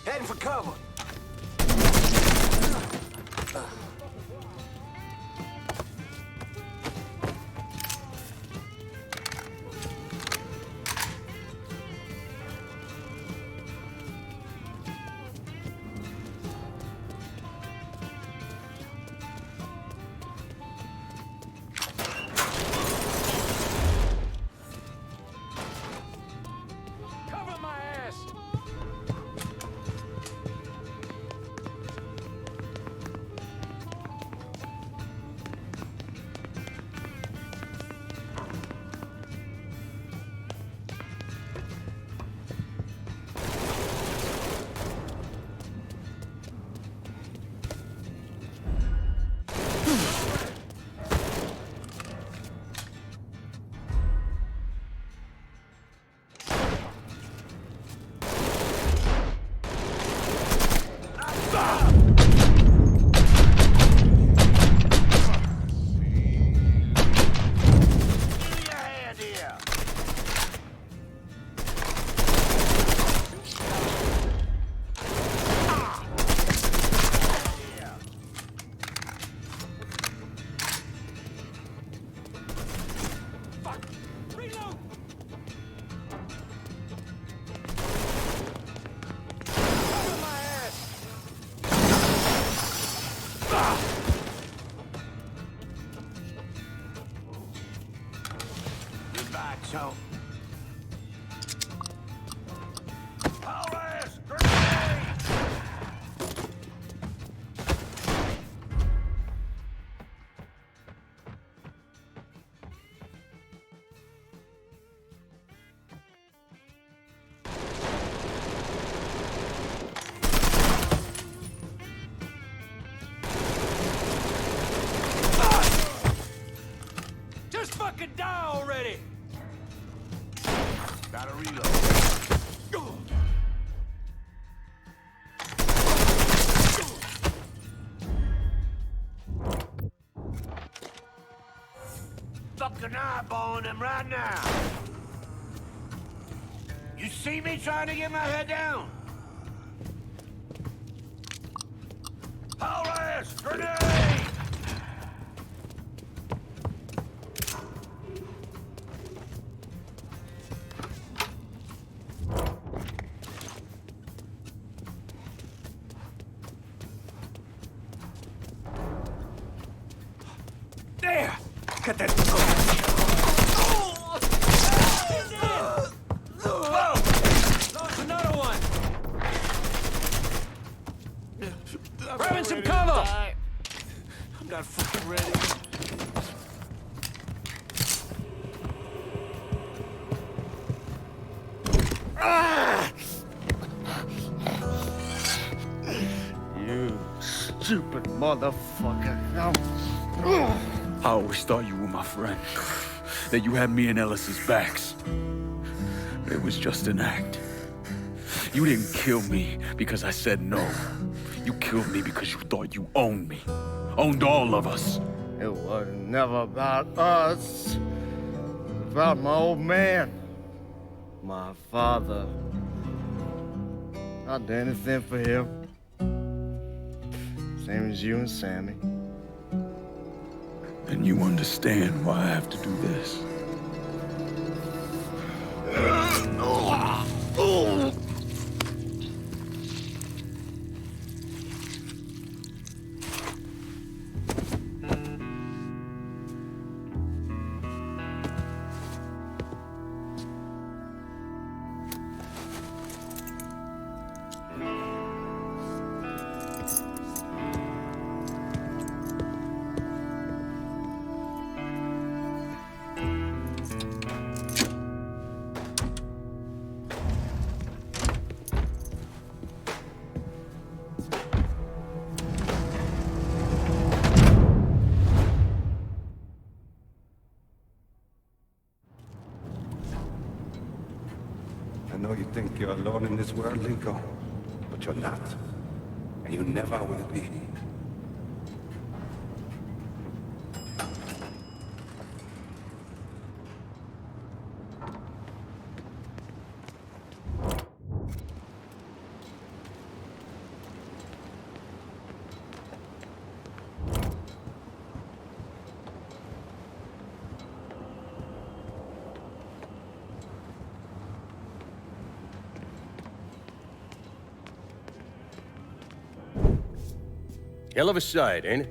Heading for cover. Cover my ass! an eyeball on them right now. You see me trying to get my head down? Haul ass! Grenade! There! Cut that. Whoa! Lost another one! Grabbing some cover! I'm not fucking ready. You stupid motherfucker. I always thought you were my friend. That you had me and Ellis's backs. It was just an act. You didn't kill me because I said no. You killed me because you thought you owned me. Owned all of us. It was never about us. It was about my old man. My father. I'd do anything for him. Same as you and Sammy. And you understand why I have to do this. I know you think you're alone in this world, Linko, but you're not. And you never will be. Hell of a sight, ain't it?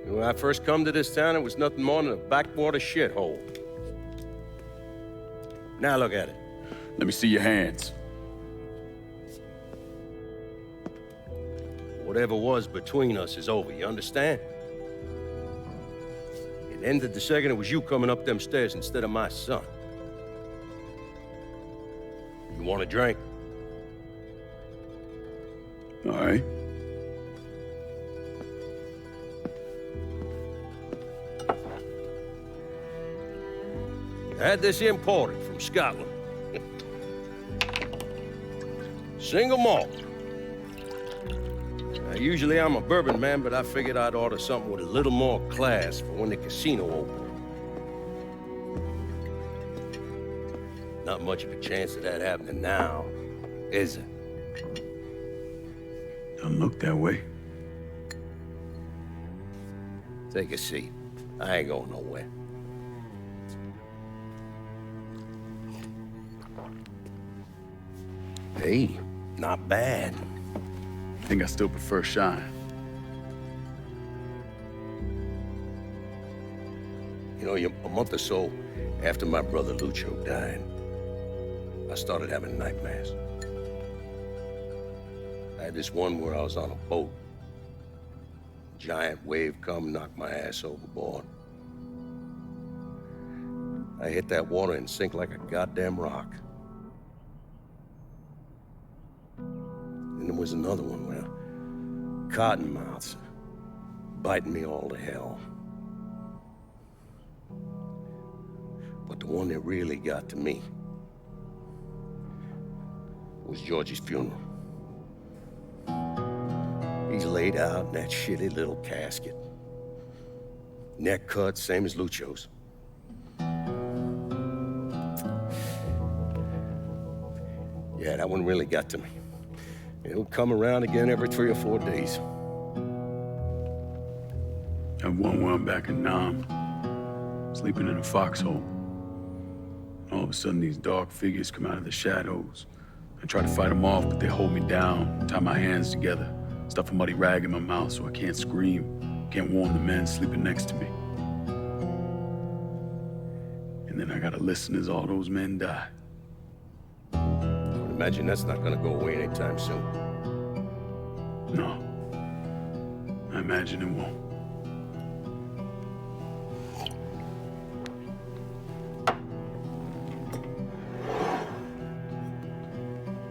When I first come to this town, it was nothing more than a backwater shithole. Now look at it. Let me see your hands. Whatever was between us is over, you understand? It ended the second it was you coming up them stairs instead of my son. You want a drink? All right. I had this imported from Scotland. Single malt. Now, usually I'm a bourbon man, but I figured I'd order something with a little more class for when the casino opened. Not much of a chance of that happening now, is it? Don't look that way. Take a seat. I ain't going nowhere. Hey, not bad. I think I still prefer Shine. You know, a month or so after my brother Lucho died, I started having nightmares. I had this one where I was on a boat. Giant wave come, knocked my ass overboard. I hit that water and sink like a goddamn rock. And there was another one where cottonmouths biting me all to hell. But the one that really got to me was Georgie's funeral. He's laid out in that shitty little casket. Neck cut, same as Lucho's. Yeah, that one really got to me. It'll come around again every 3 or 4 days. Have one where I'm back in Nam, sleeping in a foxhole. All of a sudden, these dark figures come out of the shadows. I try to fight them off, but they hold me down, tie my hands together, stuff a muddy rag in my mouth so I can't scream, can't warn the men sleeping next to me. And then I gotta listen as all those men die. I would imagine that's not gonna go away anytime soon. No. I imagine it won't.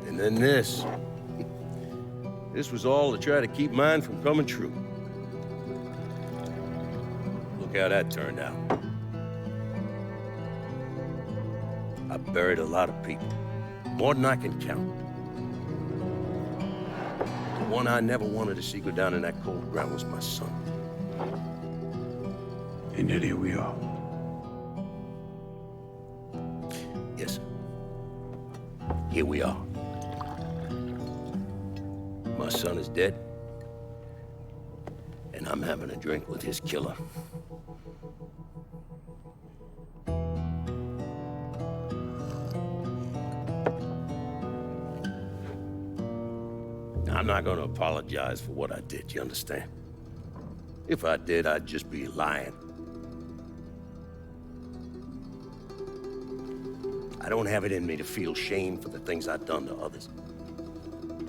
And then this. This was all to try to keep mine from coming true. Look how that turned out. I buried a lot of people. More than I can count. The one I never wanted to see go down in that cold ground was my son. And yet here we are. Yes, sir. Here we are. My son is dead, and I'm having a drink with his killer. I'm not gonna apologize for what I did, you understand? If I did, I'd just be lying. I don't have it in me to feel shame for the things I've done to others.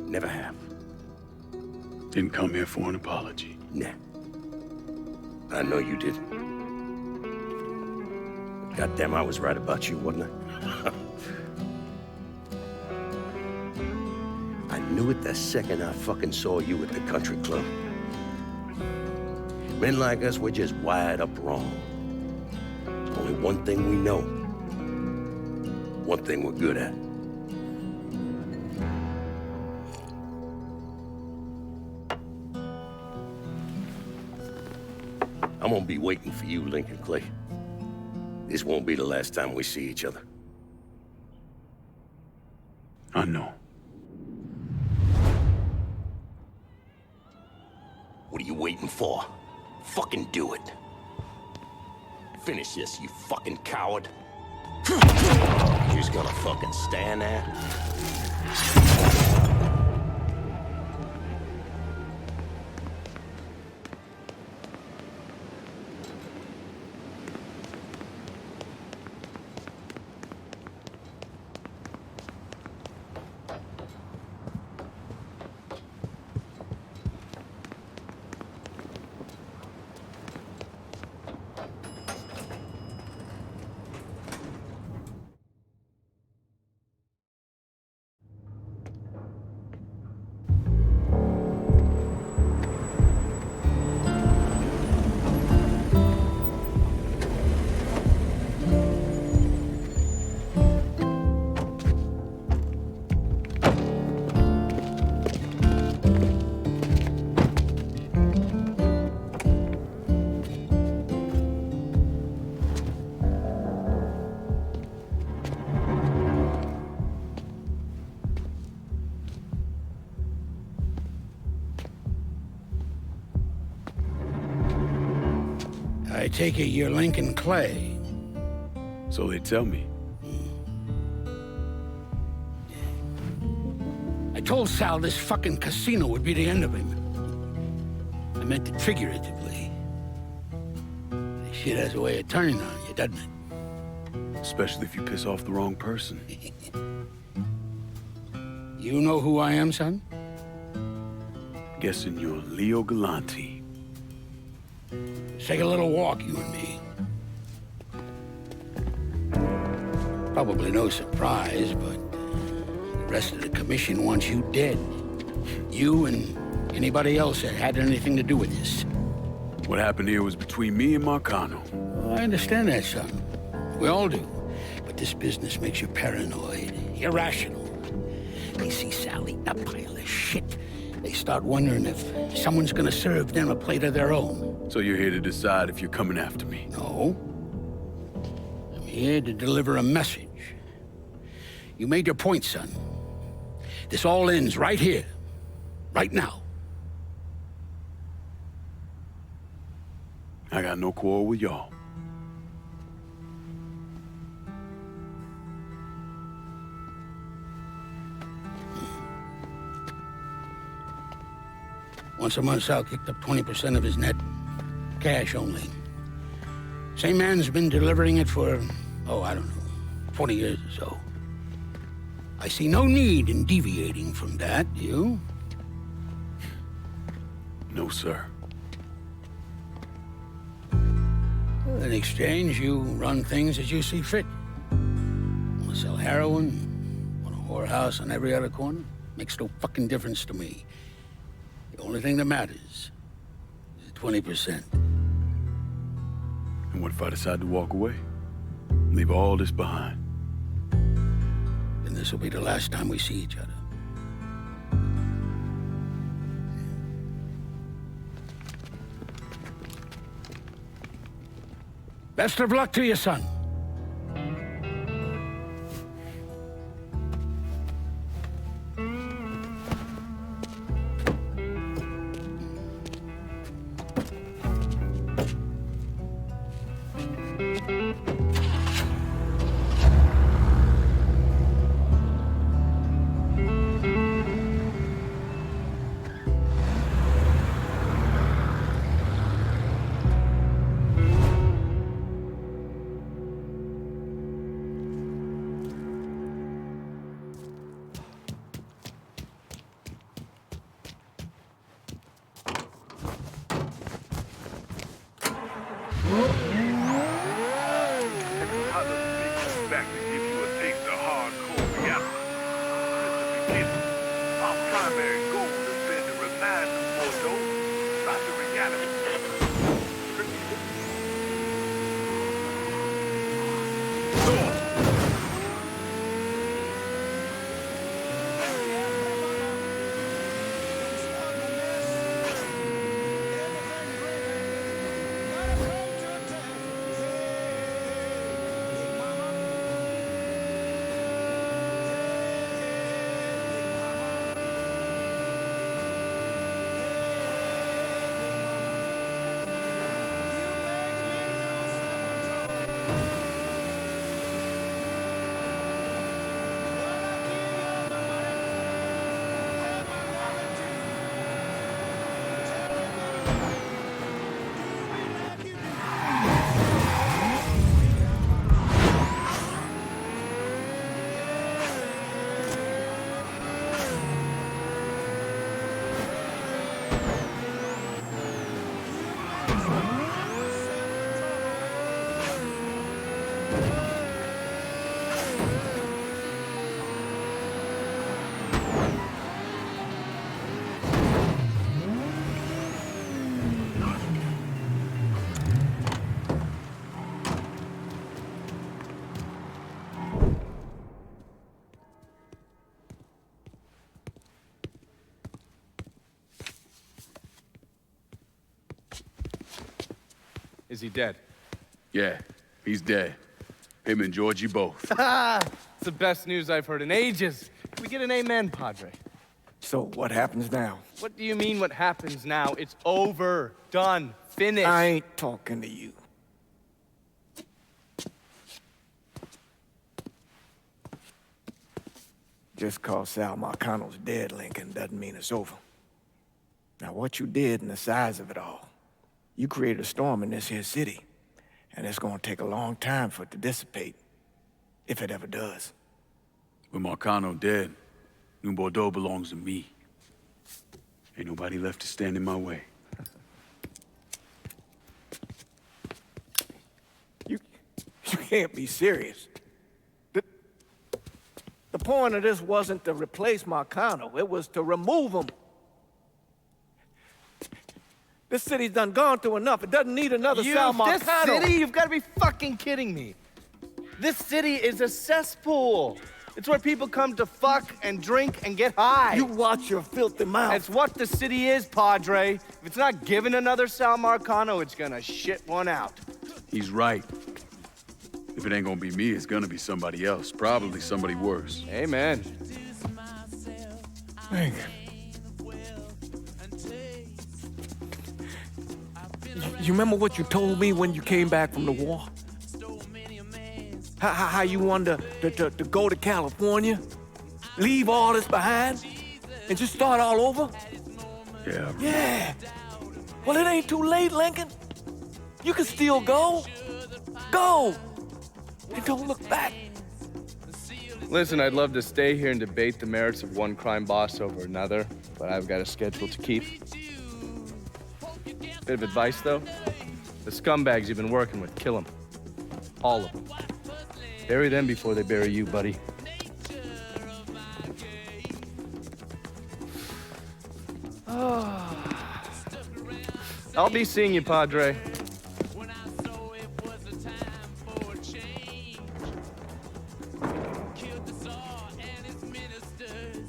Never have. Didn't come here for an apology. Nah. I know you didn't. But goddamn, I was right about you, wasn't I? I knew it the second I fucking saw you at the country club. Men like us, we're just wired up wrong. There's only one thing we know. One thing we're good at. I'm gonna be waiting for you, Lincoln Clay. This won't be the last time we see each other. I know. What are you waiting for? Fucking do it. Finish this, you fucking coward. You're just gonna fucking stand there? I take it you're Lincoln Clay. So they tell me. I told Sal this fucking casino would be the end of him. I meant it figuratively. This shit has a way of turning on you, doesn't it? Especially if you piss off the wrong person. You know who I am, son? Guessing you're Leo Galante. Let's take a little walk, you and me. Probably no surprise, but the rest of the commission wants you dead. You and anybody else that had anything to do with this. What happened here was between me and Marcano. Oh, I understand that, son. We all do. But this business makes you paranoid, irrational. They see Sally, a pile of shit. They start wondering if someone's gonna serve them a plate of their own. So you're here to decide if you're coming after me? No. I'm here to deliver a message. You made your point, son. This all ends right here. Right now. I got no quarrel with y'all. Once a month, Sal kicked up 20% of his net. Cash only. Same man's been delivering it for, I don't know, 40 years or so. I see no need in deviating from that, you? No, sir. In exchange, you run things as you see fit. Want to sell heroin? Want a whorehouse on every other corner? Makes no fucking difference to me. The only thing that matters is 20%. And what if I decide to walk away? Leave all this behind? Then this will be the last time we see each other. Best of luck to you, son. Back to give you a taste of hardcore reality. Since the beginning, our primary goal has been to remind the Bordeaux about the reality. Is he dead? Yeah, he's dead. Him and Georgie both. It's the best news I've heard in ages. Can we get an amen, Padre? So what happens now? What do you mean what happens now? It's over. Done. Finished. I ain't talking to you. Just cause Sal Marcano's dead, Lincoln, doesn't mean it's over. Now, what you did and the size of it all, you created a storm in this here city, and it's gonna take a long time for it to dissipate, if it ever does. With Marcano dead, New Bordeaux belongs to me. Ain't nobody left to stand in my way. You can't be serious. The point of this wasn't to replace Marcano, it was to remove him. This city's done gone through enough. It doesn't need another Sal Marcano. This city? You've got to be fucking kidding me. This city is a cesspool. It's where people come to fuck and drink and get high. You watch your filthy mouth. It's what the city is, Padre. If it's not giving another Sal Marcano, it's gonna shit one out. He's right. If it ain't gonna be me, it's gonna be somebody else. Probably somebody worse. Amen. Hank. You remember what you told me when you came back from the war? How you wanted to go to California? Leave all this behind? And just start all over? Yeah. Yeah. Well, it ain't too late, Lincoln. You can still go. Go! And don't look back. Listen, I'd love to stay here and debate the merits of one crime boss over another, but I've got a schedule to keep. Bit of advice, though. The scumbags you've been working with, kill them. All of them. Bury them before they bury you, buddy. I'll be seeing you, Padre.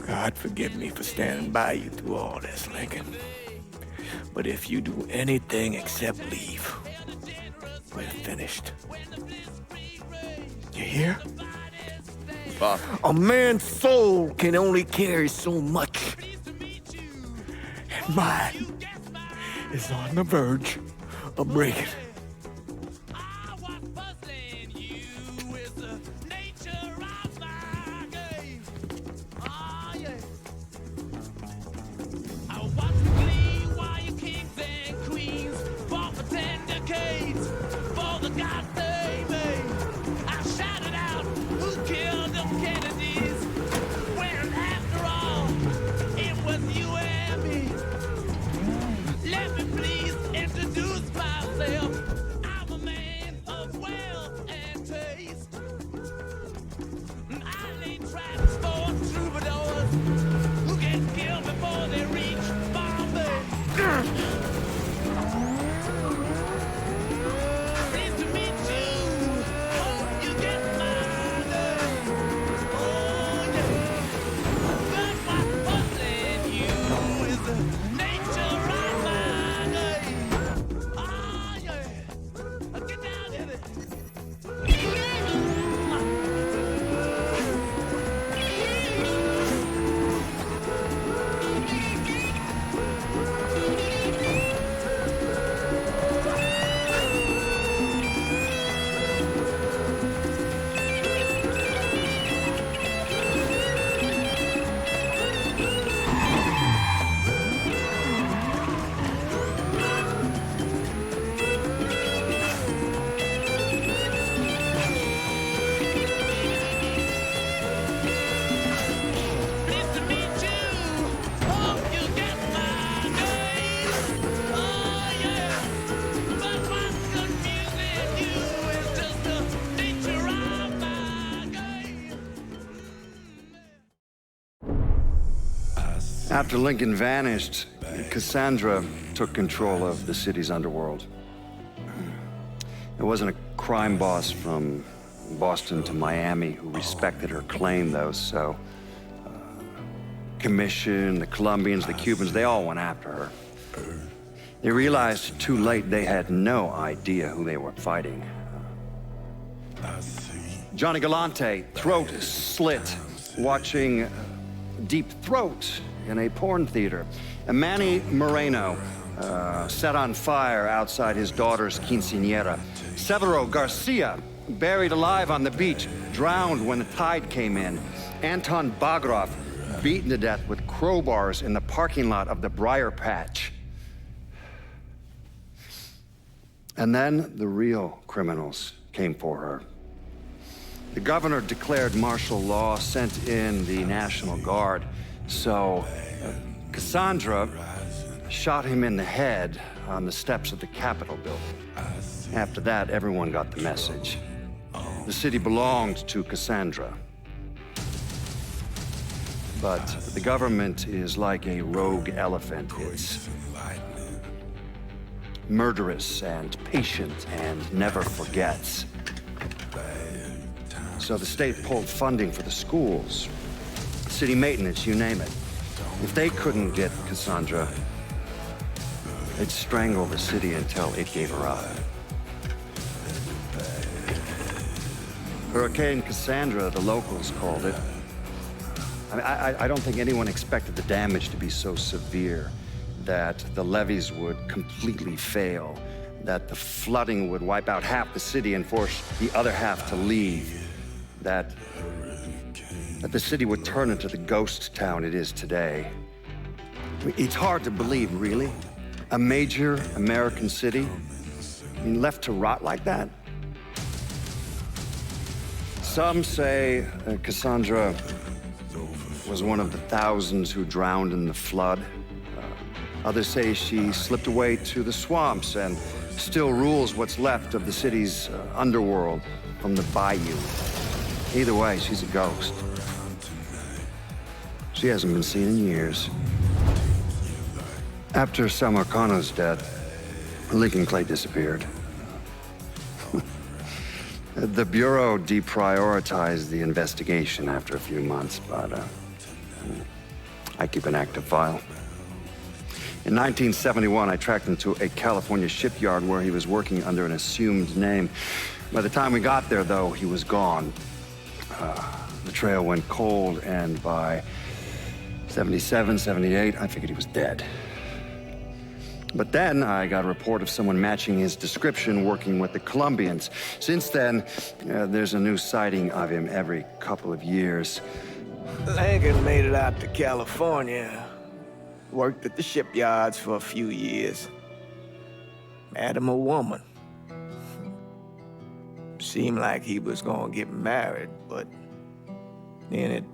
God forgive me for standing by you through all this, Lincoln. But if you do anything except leave, we're finished. You hear? Bob. A man's soul can only carry so much. And mine is on the verge of breaking. After Lincoln vanished, Cassandra took control of the city's underworld. It wasn't a crime boss from Boston to Miami who respected her claim, though, so... Commission, the Colombians, the Cubans, they all went after her. They realized too late they had no idea who they were fighting. Johnny Galante, throat slit, watching Deep Throat in a porn theater. And Manny Moreno, set on fire outside his daughter's quinceañera. Severo Garcia, buried alive on the beach, drowned when the tide came in. Anton Bagrov, beaten to death with crowbars in the parking lot of the Briar Patch. And then the real criminals came for her. The governor declared martial law, sent in the National Guard. So, Cassandra shot him in the head on the steps of the Capitol building. After that, everyone got the message. The city belonged to Cassandra. But the government is like a rogue elephant. It's murderous and patient and never forgets. So the state pulled funding for the schools, city maintenance, you name it. If they couldn't get Cassandra, they'd strangle the city until it gave her up. Hurricane Cassandra, the locals called it. I mean, I don't think anyone expected the damage to be so severe that the levees would completely fail, that the flooding would wipe out half the city and force the other half to leave, that the city would turn into the ghost town it is today. I mean, it's hard to believe, really. A major American city, I mean, left to rot like that? Some say Cassandra was one of the thousands who drowned in the flood. Others say she slipped away to the swamps and still rules what's left of the city's underworld from the bayou. Either way, she's a ghost. She hasn't been seen in years. After Sal Marcano's death, Lincoln Clay disappeared. The Bureau deprioritized the investigation after a few months, but I keep an active file. In 1971, I tracked him to a California shipyard where he was working under an assumed name. By the time we got there, though, he was gone. The trail went cold, and by 77, 78, I figured he was dead. But then I got a report of someone matching his description working with the Colombians. Since then, there's a new sighting of him every couple of years. Lincoln made it out to California. Worked at the shipyards for a few years. Met him a woman. Seemed like he was gonna get married, but then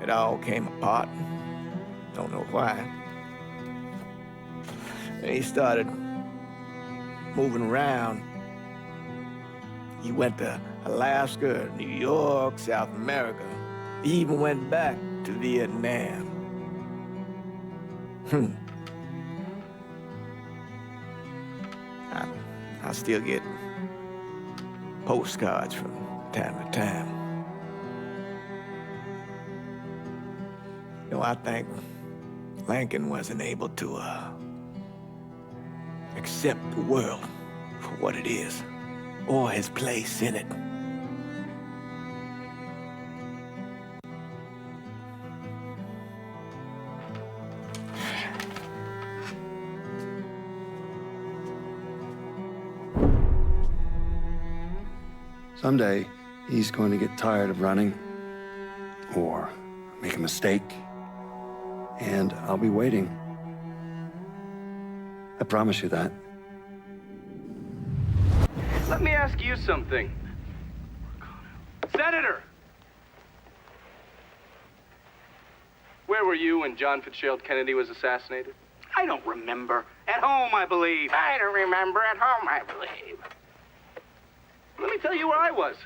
it all came apart. Don't know why. And he started moving around. He went to Alaska, New York, South America. He even went back to Vietnam. I still get postcards from time to time. You know, I think Lincoln wasn't able to accept the world for what it is, or his place in it. Someday, he's going to get tired of running, or make a mistake, and I'll be waiting. I promise you that. Let me ask you something. Senator! Where were you when John Fitzgerald Kennedy was assassinated? I don't remember. At home, I believe. I don't remember. At home, I believe. Let me tell you where I was.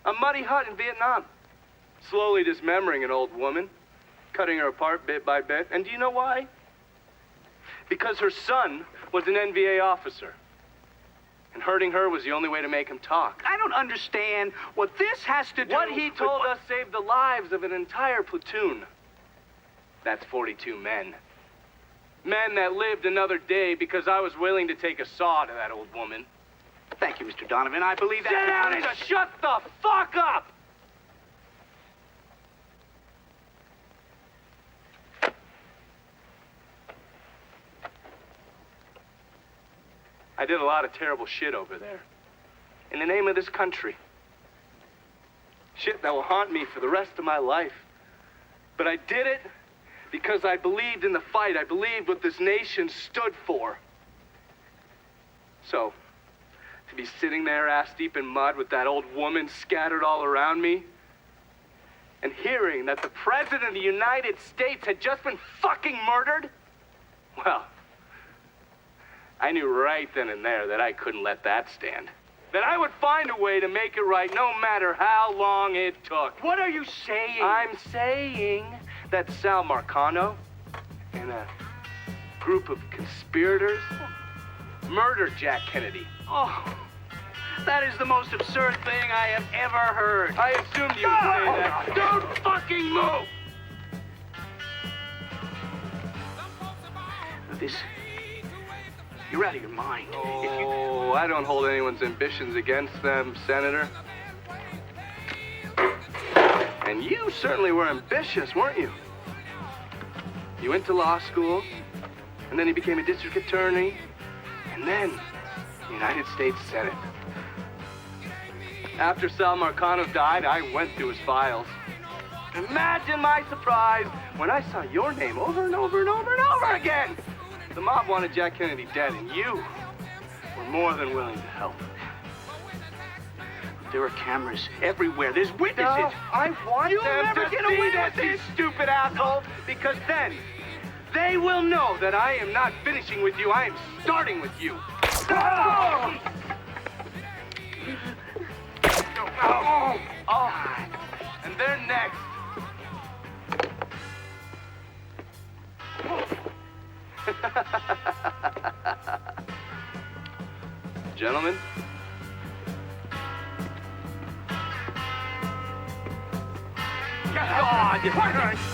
A muddy hut in Vietnam. Slowly dismembering an old woman, cutting her apart bit by bit. And do you know why? Because her son was an NVA officer. And hurting her was the only way to make him talk. I don't understand what this has to do. What he told us saved the lives of an entire platoon. That's 42 men. Men that lived another day because I was willing to take a saw to that old woman. Thank you, Mr. Donovan. I believe that. Sit down and shut the fuck up! I did a lot of terrible shit over there. In the name of this country. Shit that will haunt me for the rest of my life. But I did it because I believed in the fight. I believed what this nation stood for. So, to be sitting there ass-deep in mud with that old woman scattered all around me, and hearing that the President of the United States had just been fucking murdered, well, I knew right then and there that I couldn't let that stand. That I would find a way to make it right no matter how long it took. What are you saying? I'm saying that Sal Marcano and a group of conspirators murdered Jack Kennedy. Oh, That is the most absurd thing I have ever heard. I assumed you would say that. Don't fucking move! This... You're out of your mind. Oh, I don't hold anyone's ambitions against them, Senator. And you certainly were ambitious, weren't you? You went to law school, and then you became a district attorney, and then United States Senate. After Sal Marcano died, I went through his files. Imagine my surprise when I saw your name over and over and over and over again. The mob wanted Jack Kennedy dead, and you were more than willing to help. There are cameras everywhere. There's witnesses. No, I want You'll them never to get see away this, with you this. stupid asshole, because then they will know that I am not finishing with you. I am starting with you. Oh! Oh! And they're next. Gentlemen. God!